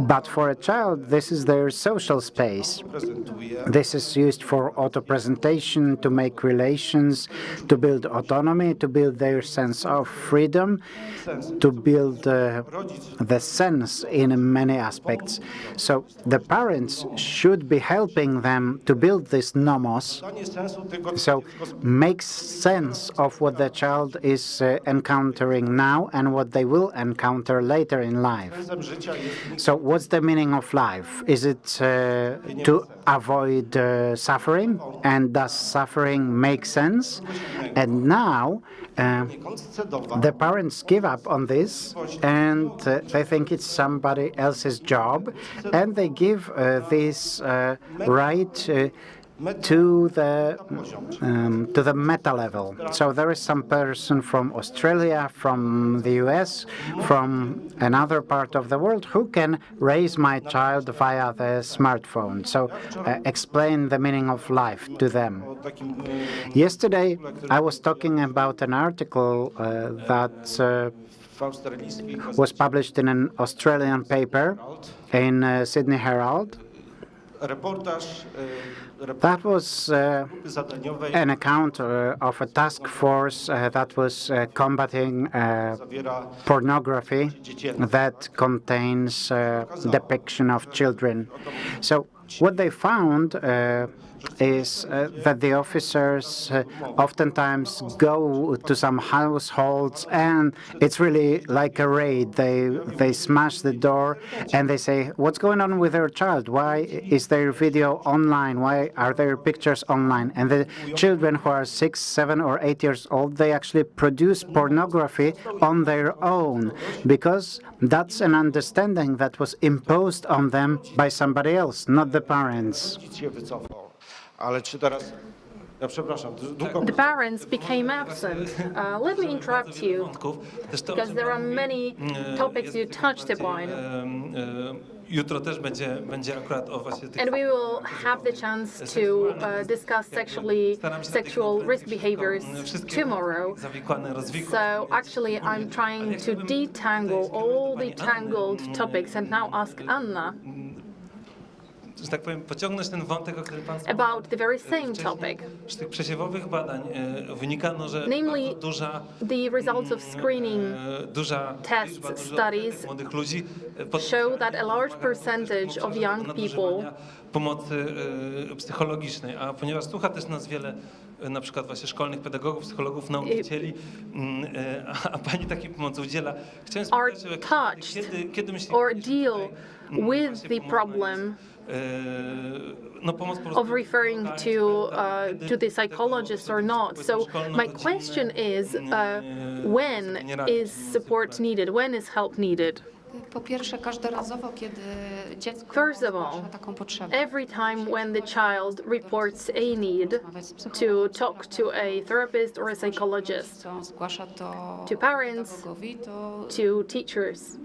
But for a child, this is their social space. This is used for auto-presentation, to make relations, to build autonomy, to build their sense of freedom, to build the sense in many aspects. So the parents should be helping them to build this nomos, so make sense of what the child is encountering now and what they will encounter later in life. So what's the meaning of life? Is it to avoid suffering? And does suffering make sense? And now the parents give up on this, and they think it's somebody else's job, and they give this right to the meta level. So there is some person from Australia, from the US, from another part of the world who can raise my child via the smartphone. So explain the meaning of life to them. Yesterday, I was talking about an article that was published in an Australian paper in Sydney Herald. That was an account of a task force that was combating pornography that contains depiction of children. So what they found is that the officers oftentimes go to some households, and it's really like a raid. They smash the door and they say, what's going on with their child? Why is their video online? Why are their pictures online? And the children who are 6, 7, or 8 years old, they actually produce pornography on their own, because that's an understanding that was imposed on them by somebody else, not the parents. The parents became absent. Let me interrupt you, because there are many topics you touched upon. And we will have the chance to discuss sexual risk behaviors tomorrow. So actually, I'm trying to detangle all the tangled topics and now ask Anna about the very same topic. Namely, the results of screening tests studies show that a large percentage of young people pomocy psychologicznej, a ponieważ słucha też nas wiele na przykład właśnie szkolnych pedagogów, psychologów, nauczycieli, a pani takiej pomocy udziela, chciałem spytać, kiedy myślicie, or deal with the problem of referring to the psychologist or not. So my question is, when is support needed? When is help needed? First of all, every time when the child reports a need to talk to a therapist or a psychologist, to parents, to teachers,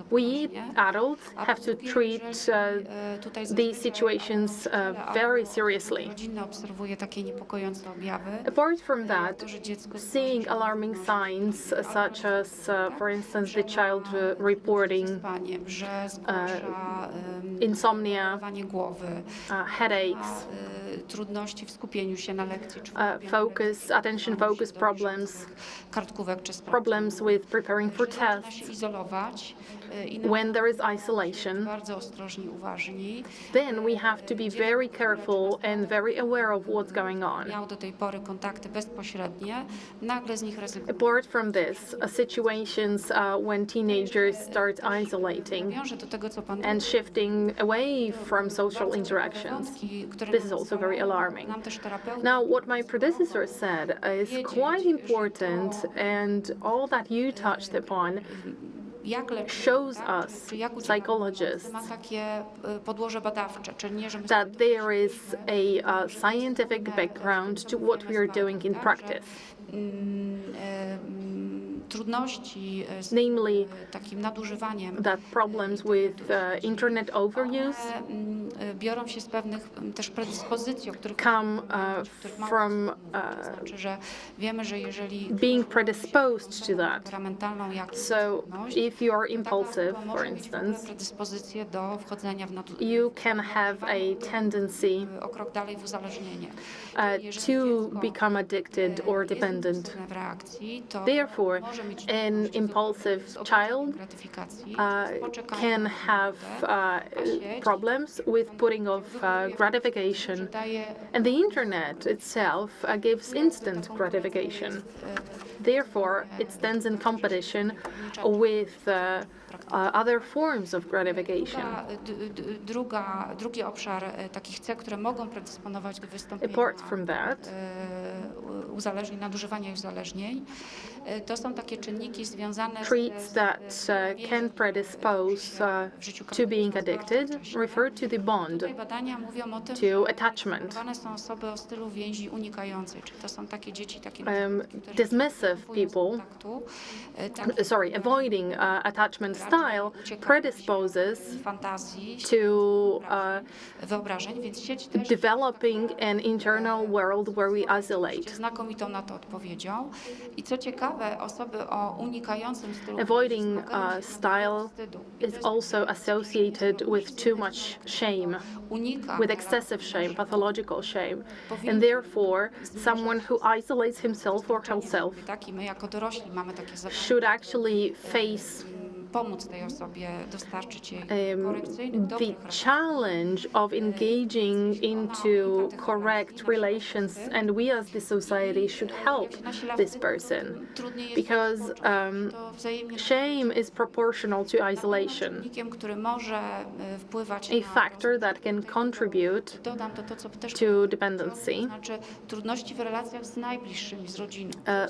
we adults have to treat these situations very seriously. Apart from that, seeing alarming signs such as, for instance, the child reporting insomnia, headaches, attention focus problems, problems with preparing for tests, when there is isolation, then we have to be very careful and very aware of what's going on. Apart from this, situations when teenagers start isolating and shifting away from social interactions, this is also very alarming. Now, what my predecessor said is quite important, and all that you touched upon shows us, psychologists, that there is a scientific background to what we are doing in practice. Namely, that problems with internet overuse come from being predisposed to that. So, if you are impulsive, for instance, you can have a tendency to become addicted or dependent. Therefore, an impulsive child can have problems with putting off gratification, and the internet itself gives instant gratification. Therefore, it stands in competition with other forms of gratification. Apart from that, traits that can predispose to being addicted refer to the bond, to attachment. Dismissive people, avoiding attachment style predisposes to developing an internal world where we isolate. Avoiding style is also associated with too much shame, with excessive shame, pathological shame, and therefore someone who isolates himself or herself should actually face the challenge of engaging into correct relations, and we as the society should help this person, because shame is proportional to isolation, a factor that can contribute to dependency,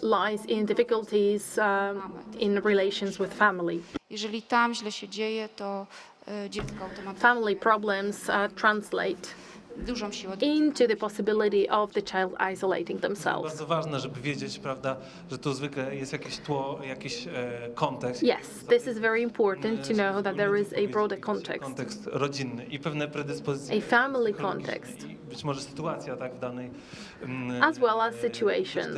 lies in difficulties in relations with family. Family problems translate into the possibility of the child isolating themselves. Bardzo ważne, żeby wiedzieć, prawda, że tu zwykle jest jakieś tło, jakiś kontekst. Yes, this is very important to know that there is a broader context. Kontekst rodzinny i pewne predyspozycje. A family context. Być może sytuacja, tak, w danej as well as situations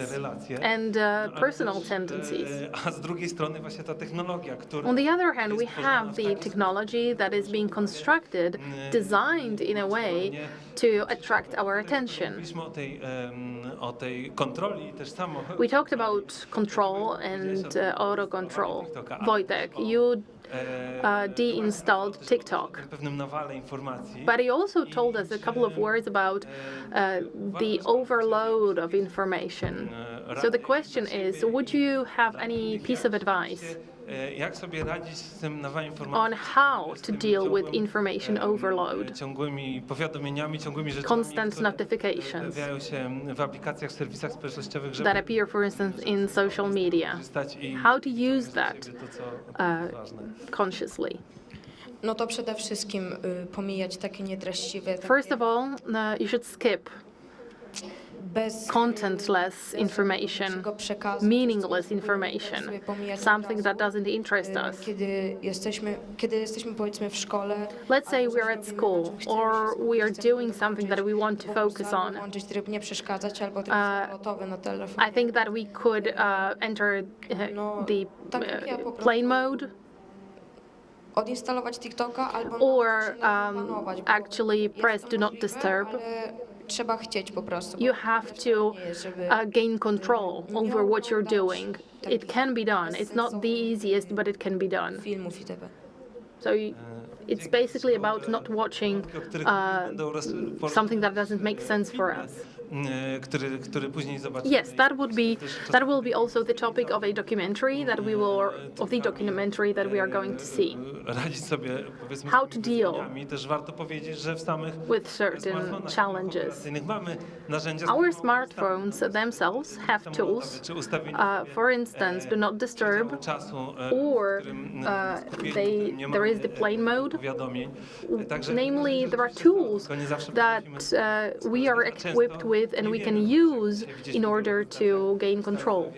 and personal tendencies. A z drugiej strony właśnie ta technologia, która On the other hand, we have the technology that is being constructed, designed in a way to attract our attention. We talked about control and auto-control. Wojtek, you deinstalled TikTok. But he also told us a couple of words about the overload of information. So the question is, would you have any piece of advice jak sobie radzić z tym nawaniem on informacji, how to deal with information overload, ciągłymi powiadomieniami, ciągłymi rzeczami, constant które notifications pojawiają się w aplikacjach, serwisach społecznościowych, żeby that appear, for instance, in social media. korzystać i How to use that to, co ważne. consciously. No to przede wszystkim pomijać takie nietreściwe, First of all, you should skip bez contentless information, meaningless information, something that doesn't interest us. Kiedy jesteśmy powiedzmy w szkole, Let's say we're at school or we are doing something that we want to focus on. włączyć tryb nie przeszkadzać albo tryb samolotowy na telefonie. I think that we could enter the plane mode Odinstalować TikToka albo or actually press do not disturb. Trzeba chcieć po prostu. You have to gain control over what you're doing. It can be done. It's not the easiest, but it can be done. Filmów itp. So it's basically about not watching something that doesn't make sense for us. który później zobaczymy. Yes, that will be also the topic of a documentary that we are going to see. Radzić sobie, powiedzmy, How to deal też warto powiedzieć, że w samych with certain challenges. mamy narzędzia. Our smartphones themselves have tools. For instance, do not disturb, or there is the plane mode. Namely, there are tools that we are equipped with and we can use in order to gain control.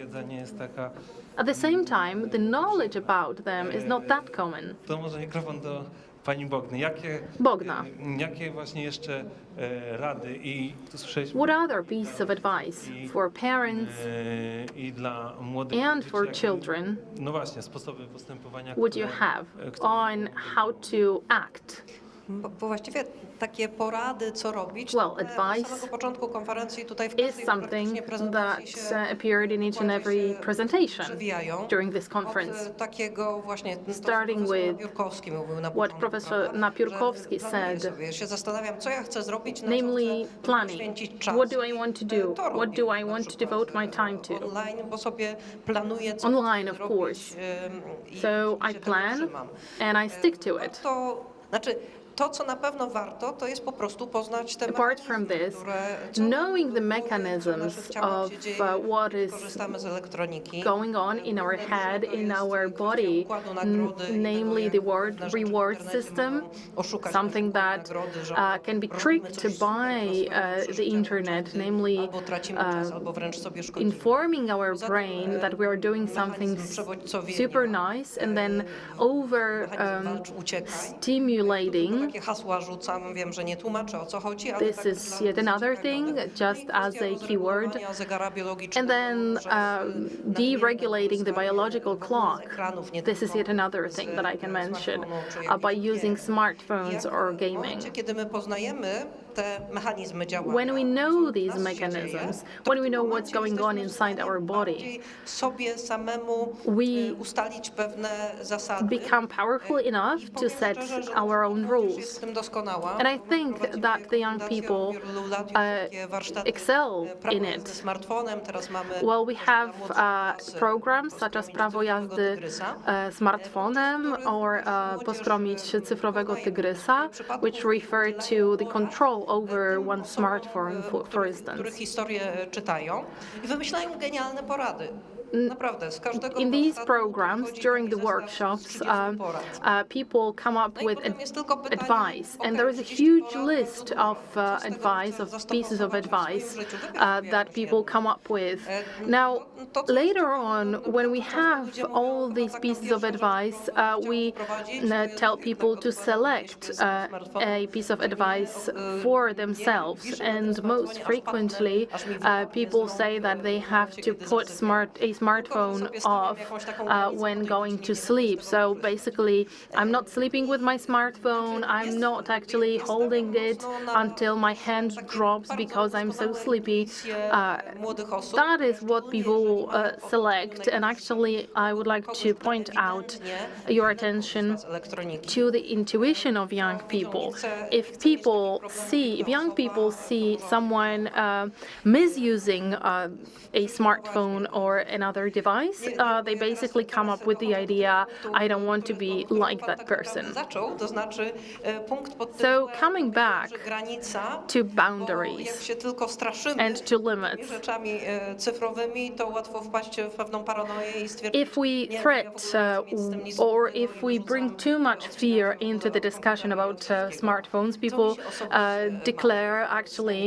At the same time, the knowledge about them is not that common. To może mikrofon do pani Bogny. Jakie właśnie jeszcze rady i tu słyszeliśmy What other pieces of advice for parents i dla młodych and for children no właśnie, sposoby postępowania, would you have on how to act? Bo właściwie takie porady, co robić, advice na samego początku konferencji tutaj w is something that appeared in each and every presentation during this conference. Takiego właśnie, starting with what Professor Napierkowsky said, się zastanawiam, co ja chcę zrobić, namely planning. What do I want to do? What do I want to devote my time to? Online, bo sobie planuję, co online, of course. So I plan and I stick to it. To, co na pewno warto, to jest po prostu poznać te Apart from this, knowing the mechanisms of what is going on in our head, in our body, namely the reward system, something that can be tricked by the internet, namely informing our brain that we are doing something super nice and then stimulating. This is yet another thing, just as a keyword. And then deregulating the biological clock. This is yet another thing that I can mention by using smartphones or gaming. When we know these mechanisms, when we know what's going on inside our body, we become powerful enough to set our own rules. And I think that the young people excel in it. Well, we have programs such as Prawo jazdy smartfonem or Postromić cyfrowego tygrysa, which refer to the control over one smartphone, for instance. In these programs, during the workshops, people come up with advice, and there is a huge list of pieces of advice that people come up with. Now, later on, when we have all these pieces of advice, we tell people to select a piece of advice for themselves, and most frequently, people say that they have to put a smartphone off when going to sleep. So basically, I'm not sleeping with my smartphone. I'm not actually holding it until my hand drops because I'm so sleepy. That is what people select. And actually, I would like to point out your attention to the intuition of young people. If young people see someone misusing a smartphone or an another device, they basically come up with the idea, I don't want to be like that person. So coming back to boundaries and to limits. If we threat or if we bring too much fear into the discussion about smartphones, people declare actually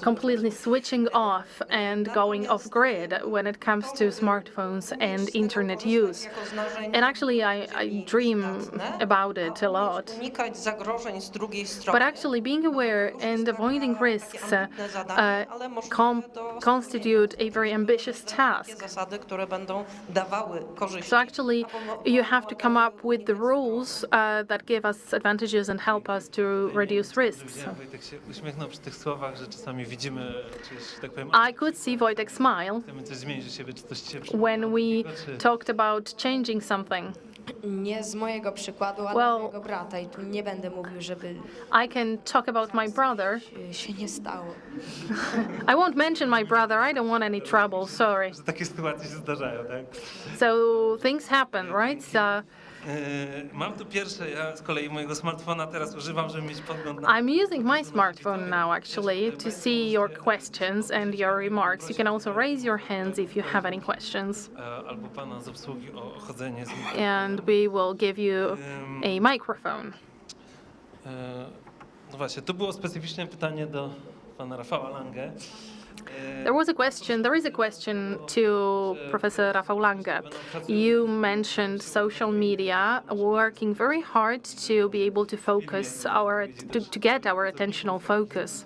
completely switching off and going off grid when it comes to smartphones and internet use. And actually, I dream about it a lot. But actually, being aware and avoiding risks constitute a very ambitious task. So actually, you have to come up with the rules that give us advantages and help us to reduce risks. I could see Wojtek smile when we talked about changing something. Nie z mojego przykładu, ale mojego brata i tu nie będę mówił, żeby I can talk about my brother. się nie stało. I won't mention my brother. I don't want any trouble. Sorry. Takie sytuacje się zdarzają, tak? So things happen, right? Mam tu pierwsze, ja z kolei mojego smartfona teraz używam, żeby mieć podgląd na... I'm using my smartphone now actually to see your questions and your remarks. You can also raise your hands if you have any questions. Albo pana z obsługi o chodzenie z... And we will give you a microphone. No właśnie, tu było specyficzne pytanie do pana Rafała Lange. There is a question to Professor Rafał Lange. You mentioned social media working very hard to be able to focus to get our attentional focus.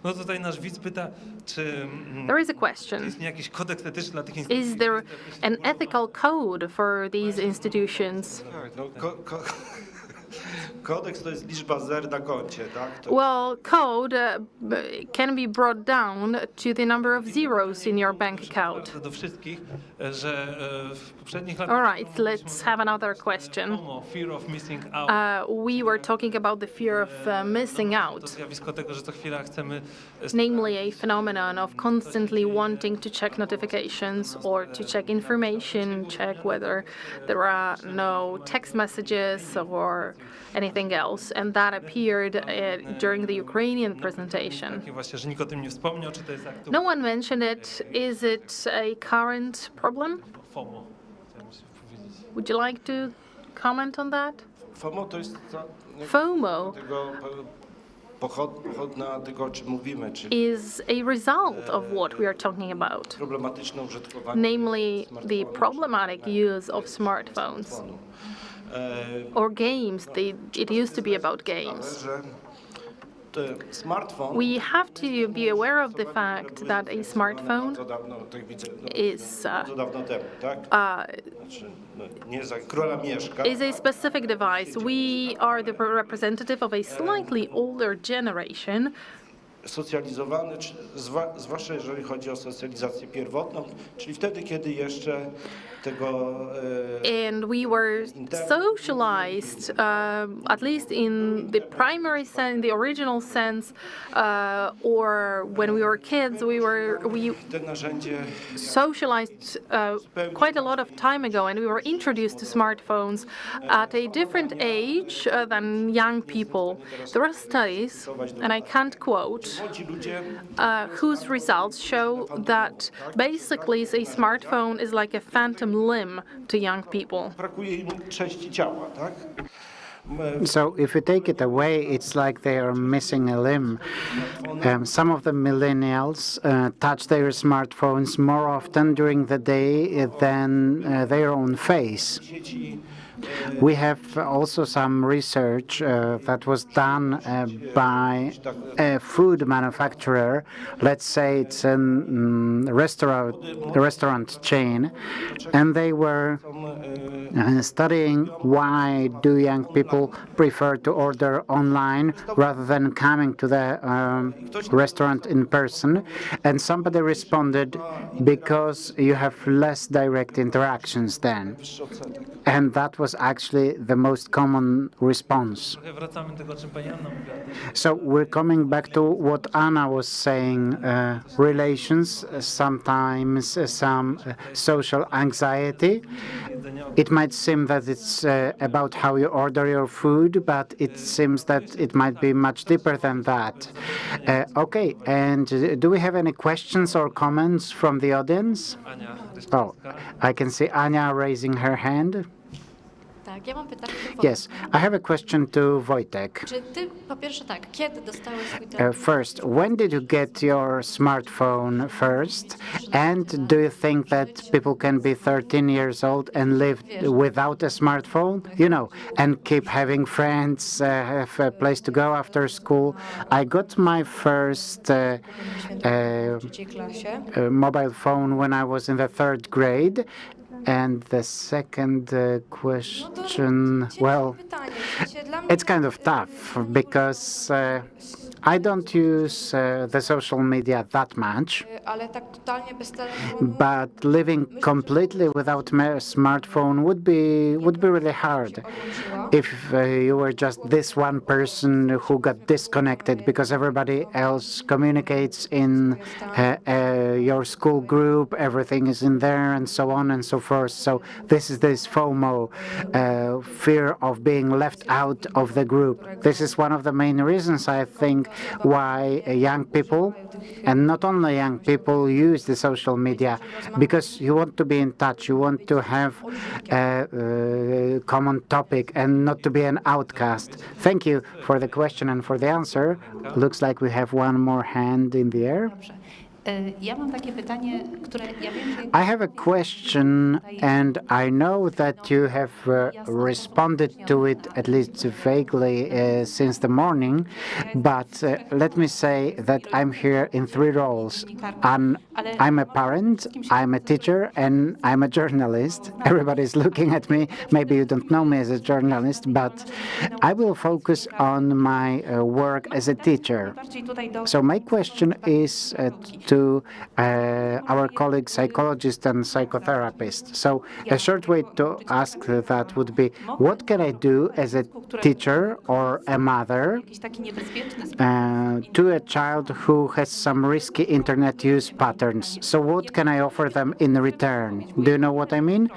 No tutaj nasz widz pyta, czy there is a question. Istnieje jakiś kodeks etyczny dla tych instytucji? Is there an ethical code for these institutions? Kodeks to jest liczba zer na koncie, tak? Well, code can be brought down to the number of zeros in your bank account. Do wszystkich, że w poprzednich latach... All right, let's have another question. Fear of missing out. We were talking about the fear of missing out. To zjawisko tego, że co chwila chcemy... Namely, a phenomenon of constantly wanting to check notifications or to check information, check whether there are no text messages or anything else, and that appeared during the Ukrainian presentation. No one mentioned it. Is it a current problem? Would you like to comment on that? FOMO is a result of what we are talking about, namely the problematic use of smartphones. Or games. It used to be about games. We have to be aware of the fact that a smartphone is a specific device. We are the representative of a slightly older generation. Socjalizowany, zwłaszcza jeżeli chodzi o socjalizację pierwotną, czyli wtedy, kiedy jeszcze tego... And we were socialized, at least in the primary sense, the original sense, or when we were kids, we socialized quite a lot of time ago, and we were introduced to smartphones at a different age than young people. There are studies, and I can't quote, whose results show that basically a smartphone is like a phantom limb to young people. So if you take it away, it's like they are missing a limb. Some of the millennials touch their smartphones more often during the day than their own face. We have also some research that was done by a food manufacturer. Let's say it's a restaurant chain, and they were studying why do young people people prefer to order online rather than coming to the restaurant in person. And somebody responded, because you have less direct interactions then. And that was actually the most common response. So we're coming back to what Anna was saying, relations, sometimes some social anxiety. It might seem that it's about how you order your food, but it seems that it might be much deeper than that. Okay, and do we have any questions or comments from the audience? Oh, I can see Ania raising her hand. Yes, I have a question to Wojtek. First, when did you get your smartphone first? And do you think that people can be 13 years old and live without a smartphone? You know, and keep having friends, have a place to go after school. I got my first mobile phone when I was in the 3rd grade. And the second question, well, it's kind of tough because I don't use the social media that much, but living completely without a smartphone would be really hard. If you were just this one person who got disconnected because everybody else communicates in your school group, everything is in there, and so on and so forth. So this is this FOMO, fear of being left out of the group. This is one of the main reasons, I think, why young people, and not only young people, use the social media, because you want to be in touch, you want to have a common topic and not to be an outcast. Thank you for the question and for the answer. Looks like we have one more hand in the air. I have a question, and I know that you have responded to it at least vaguely since the morning, but let me say that I'm here in 3 roles. I'm a parent, I'm a teacher, and I'm a journalist. Everybody's looking at me. Maybe you don't know me as a journalist, but I will focus on my work as a teacher. So my question is to our colleague psychologist and psychotherapist. So a short way to ask that would be, what can I do as a teacher or a mother to a child who has some risky internet use patterns? So what can I offer them in return? Do you know what I mean?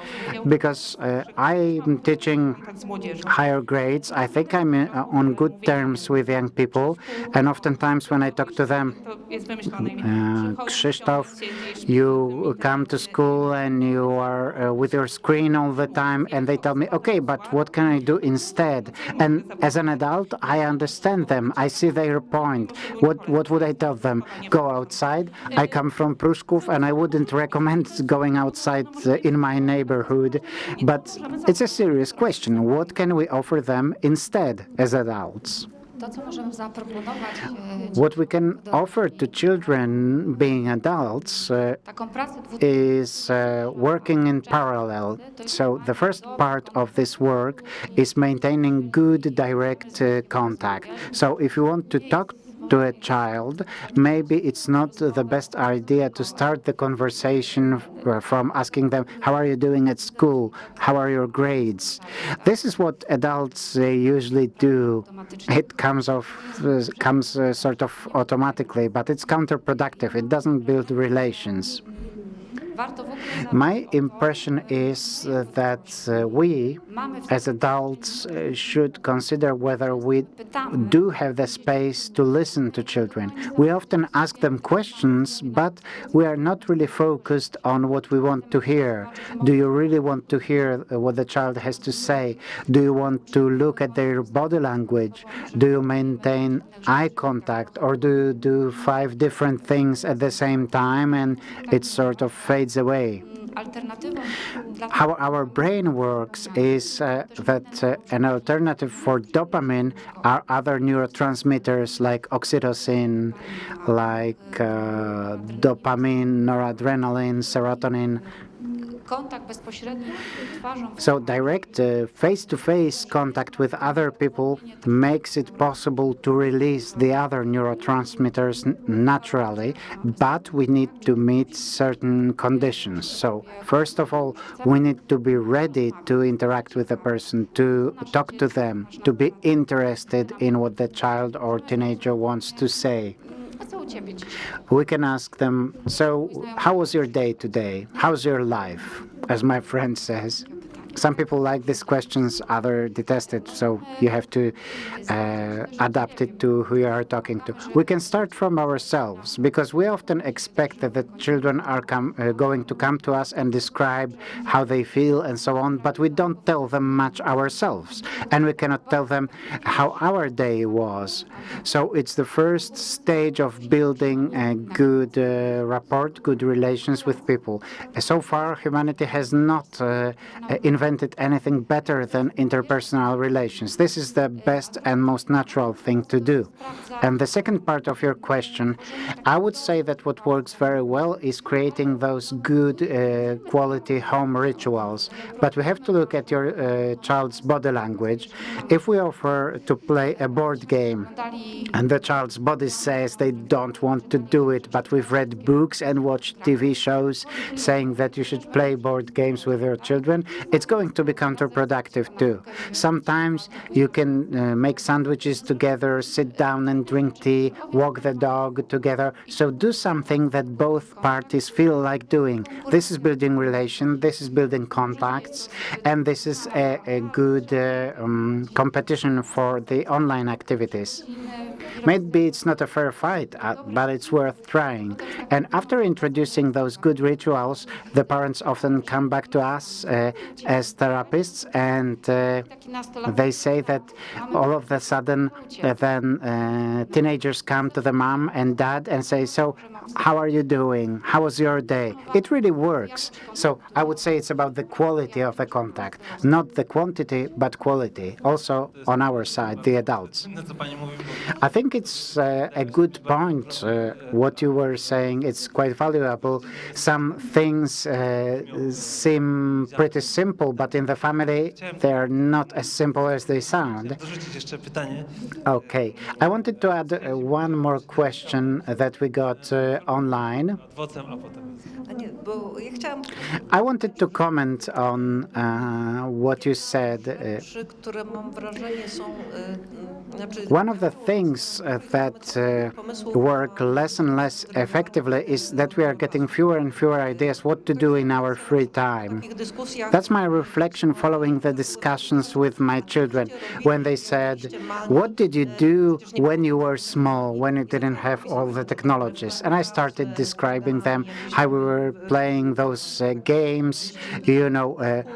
Because I'm teaching higher grades. I think I'm on good terms with young people, and oftentimes when I talk to them, Krzysztof, you come to school and you are with your screen all the time, and they tell me, okay, but what can I do instead? And as an adult, I understand them. I see their point. What would I tell them? Go outside? I come from Pruszków, and I wouldn't recommend going outside in my neighborhood. But it's a serious question. What can we offer them instead as adults? What we can offer to children being adults is working in parallel. So the first part of this work is maintaining good direct contact. So if you want to talk to a child, maybe it's not the best idea to start the conversation from asking them, how are you doing at school? How are your grades? This is what adults usually do. It comes sort of automatically, but it's counterproductive. It doesn't build relations. My impression is that we, as adults, should consider whether we do have the space to listen to children. We often ask them questions, but we are not really focused on what we want to hear. Do you really want to hear what the child has to say? Do you want to look at their body language? Do you maintain eye contact, or do you do 5 different things at the same time and it sort of fades away? How our brain works is that an alternative for dopamine are other neurotransmitters like oxytocin, like dopamine, noradrenaline, serotonin. So direct face-to-face contact with other people makes it possible to release the other neurotransmitters naturally, but we need to meet certain conditions. So first of all, we need to be ready to interact with the person, to talk to them, to be interested in what the child or teenager wants to say. We can ask them, so how was your day today? How's your life? As my friend says. Some people like these questions, others detest it, so you have to adapt it to who you are talking to. We can start from ourselves, because we often expect that the children are going to come to us and describe how they feel and so on, but we don't tell them much ourselves, and we cannot tell them how our day was. So it's the first stage of building a good rapport, good relations with people. So far, humanity has not invented anything better than interpersonal relations. This is the best and most natural thing to do. And the second part of your question, I would say that what works very well is creating those good quality home rituals. But we have to look at your child's body language. If we offer to play a board game and the child's body says they don't want to do it, but we've read books and watched TV shows saying that you should play board games with your children, it's going to be counterproductive too. Sometimes you can make sandwiches together, sit down and drink tea, walk the dog together. So do something that both parties feel like doing. This is building relation, this is building contacts, and this is a good competition for the online activities. Maybe it's not a fair fight, but it's worth trying. And after introducing those good rituals, the parents often come back to us as therapists, and they say that all of a sudden then teenagers come to the mom and dad and say, so how are you doing? How was your day? It really works. So I would say it's about the quality of the contact, not the quantity, but quality, also on our side, the adults. I think it's a good point, what you were saying. It's quite valuable. Some things seem pretty simple, but in the family, they're not as simple as they sound. Okay. I wanted to add one more question that we got online. I wanted to comment on what you said. One of the things that work less and less effectively is that we are getting fewer and fewer ideas what to do in our free time. That's my reflection following the discussions with my children when they said, what did you do when you were small, when you didn't have all the technologies? And I started describing them how we were playing those games, you know,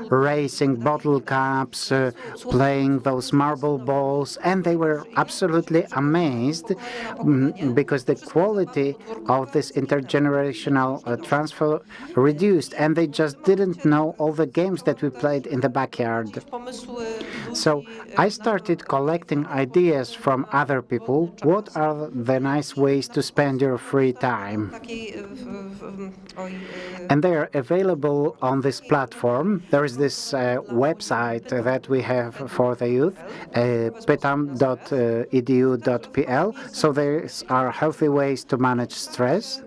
racing bottle caps, playing those marble balls, and they were absolutely amazed because the quality of this intergenerational transfer reduced, and they just didn't know all the games that we played in the backyard. So I started collecting ideas from other people. What are the nice ways to spend your free time? And they are available on this platform. There is this website that we have for the youth, pytam.edu.pl. So there are healthy ways to manage stress.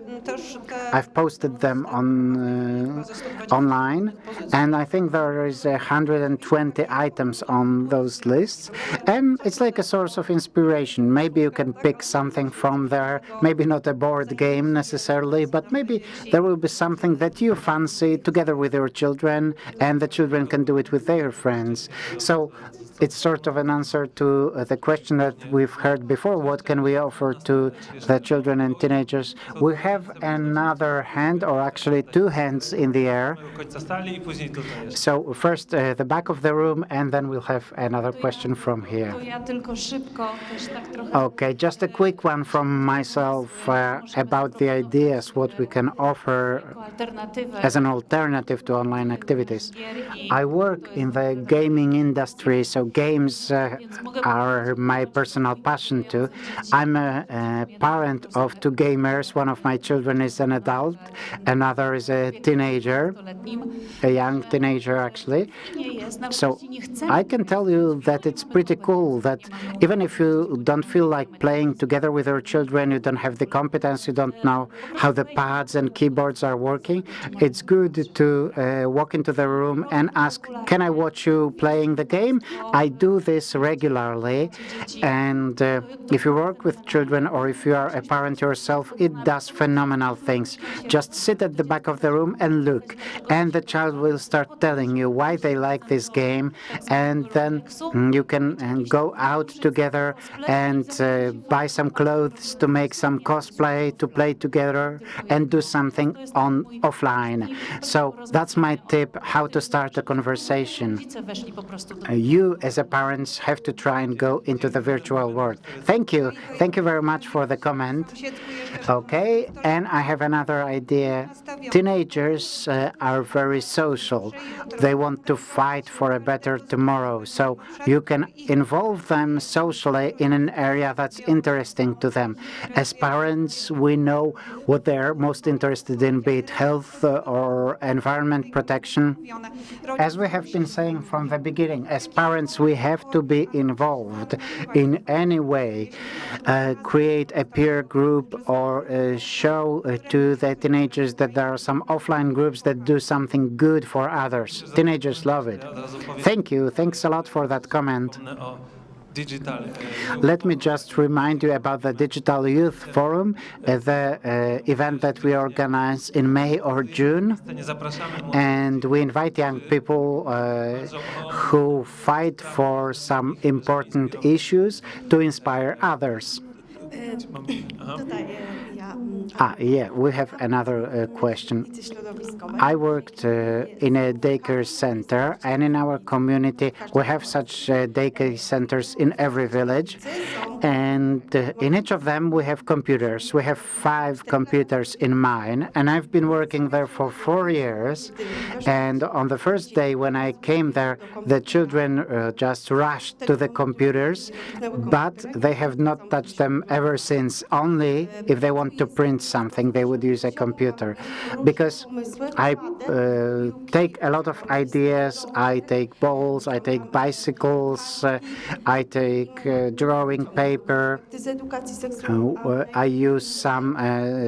I've posted them online, and I think there is 120 items on those lists, and it's like a source of inspiration. Maybe you can pick something from there, maybe not a board game necessarily, but maybe there will be something that you fancy together with your children, and the children can do it with their friends. So it's sort of an answer to the question that we've heard before, what can we offer to the children and teenagers? We have another hand, or actually two hands in the air. So first the back of the room, and then we'll have another question from here. Okay, just a quick one from myself about the ideas, what we can offer as an alternative to online activities. I work in the gaming industry, so games are my personal passion too. I'm a parent of two gamers. One of my children is an adult, another is a teenager. a young teenager actually. So I can tell you that it's pretty cool that even if you don't feel like playing together with your children, you don't have the competence, you don't know how the pads and keyboards are working, it's good to walk into the room and ask, can I watch you playing the game? I do this regularly, and if you work with children or if you are a parent yourself, it does phenomenal things. Just sit at the back of the room and look, and the child will start telling you why they like this game, and then you can go out together and buy some clothes to make some cosplay, to play together and do something offline. So that's my tip, how to start a conversation. You as a parent have to try and go into the virtual world. Thank you. Thank you very much for the comment. Okay, and I have another idea. Teenagers are very social. They want to fight for a better tomorrow. So you can involve them socially in an area that's interesting to them. As parents, we know what they're most interested in, be it health or environment protection. As we have been saying from the beginning, as parents, we have to be involved in any way, create a peer group or show to the teenagers that there are some offline groups that do something good for others. Teenagers love it. Thank you. Thanks a lot for that comment. Let me just remind you about the Digital Youth Forum, the event that we organize in May or June. And we invite young people who fight for some important issues to inspire others. Yeah, we have another question. I worked in a daycare center, and in our community, we have such daycare centers in every village. And in each of them, we have computers. We have 5 computers in mine, and I've been working there for 4 years. And on the first day when I came there, the children just rushed to the computers, but they have not touched them ever since. Only if they want to print something, they would use a computer. Because I take a lot of ideas. I take balls, I take bicycles, I take drawing paper. I use some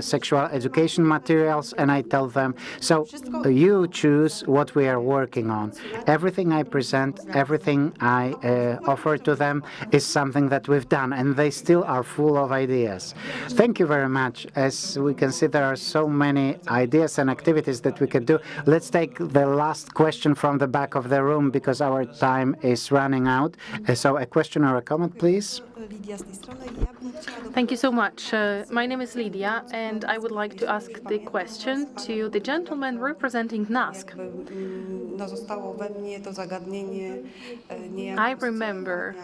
sexual education materials, and I tell them, so you choose what we are working on. Everything I present, everything I offer to them is something that we've done, and they still are full of ideas. Thank you very much. As we can see, there are so many ideas and activities that we could do. Let's take the last question from the back of the room because our time is running out. So a question or a comment, please. Thank you so much. My name is Lydia, and I would like to ask the question to the gentleman representing NASK. I remember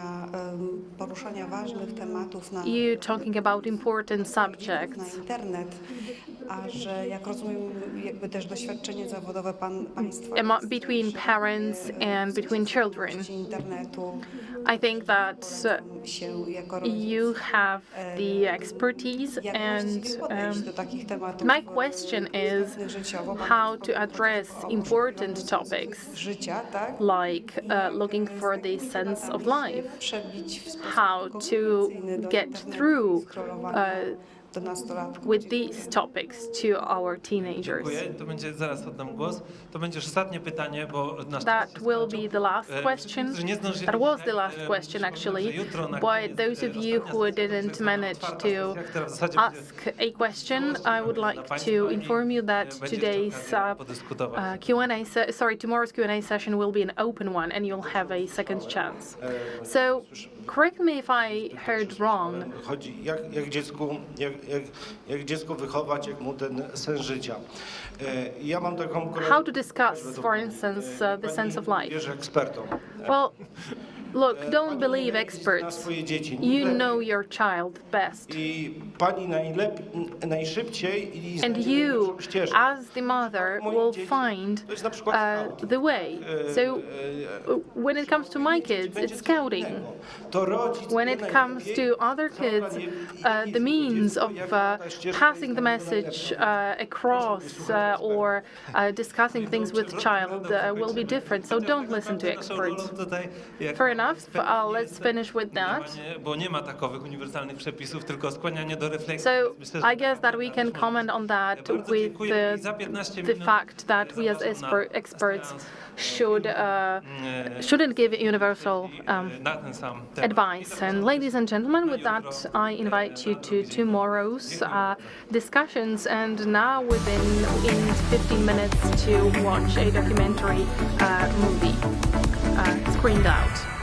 you talking about important subjects. Between parents and between children. I think that you have the expertise, and my question is how to address important topics like looking for the sense of life, how to get through with these topics to our teenagers. That will be the last question. That was the last question, actually. But those of you who didn't manage to ask a question, I would like to inform you that tomorrow's Q&A session will be an open one, and you'll have a second chance. So, correct me if I heard wrong. How to discuss, for instance, the sense of life? Well, Look, don't believe experts. You know your child best. And you, as the mother, will find the way. So when it comes to my kids, it's scouting. When it comes to other kids, the means of passing the message across or discussing things with child will be different. So don't listen to experts. Fair enough. Let's finish with that. So I guess that we can comment on that with the fact that we as experts shouldn't give universal advice. And ladies and gentlemen, with that, I invite you to tomorrow's discussions, and now within 15 minutes to watch a documentary movie screened out.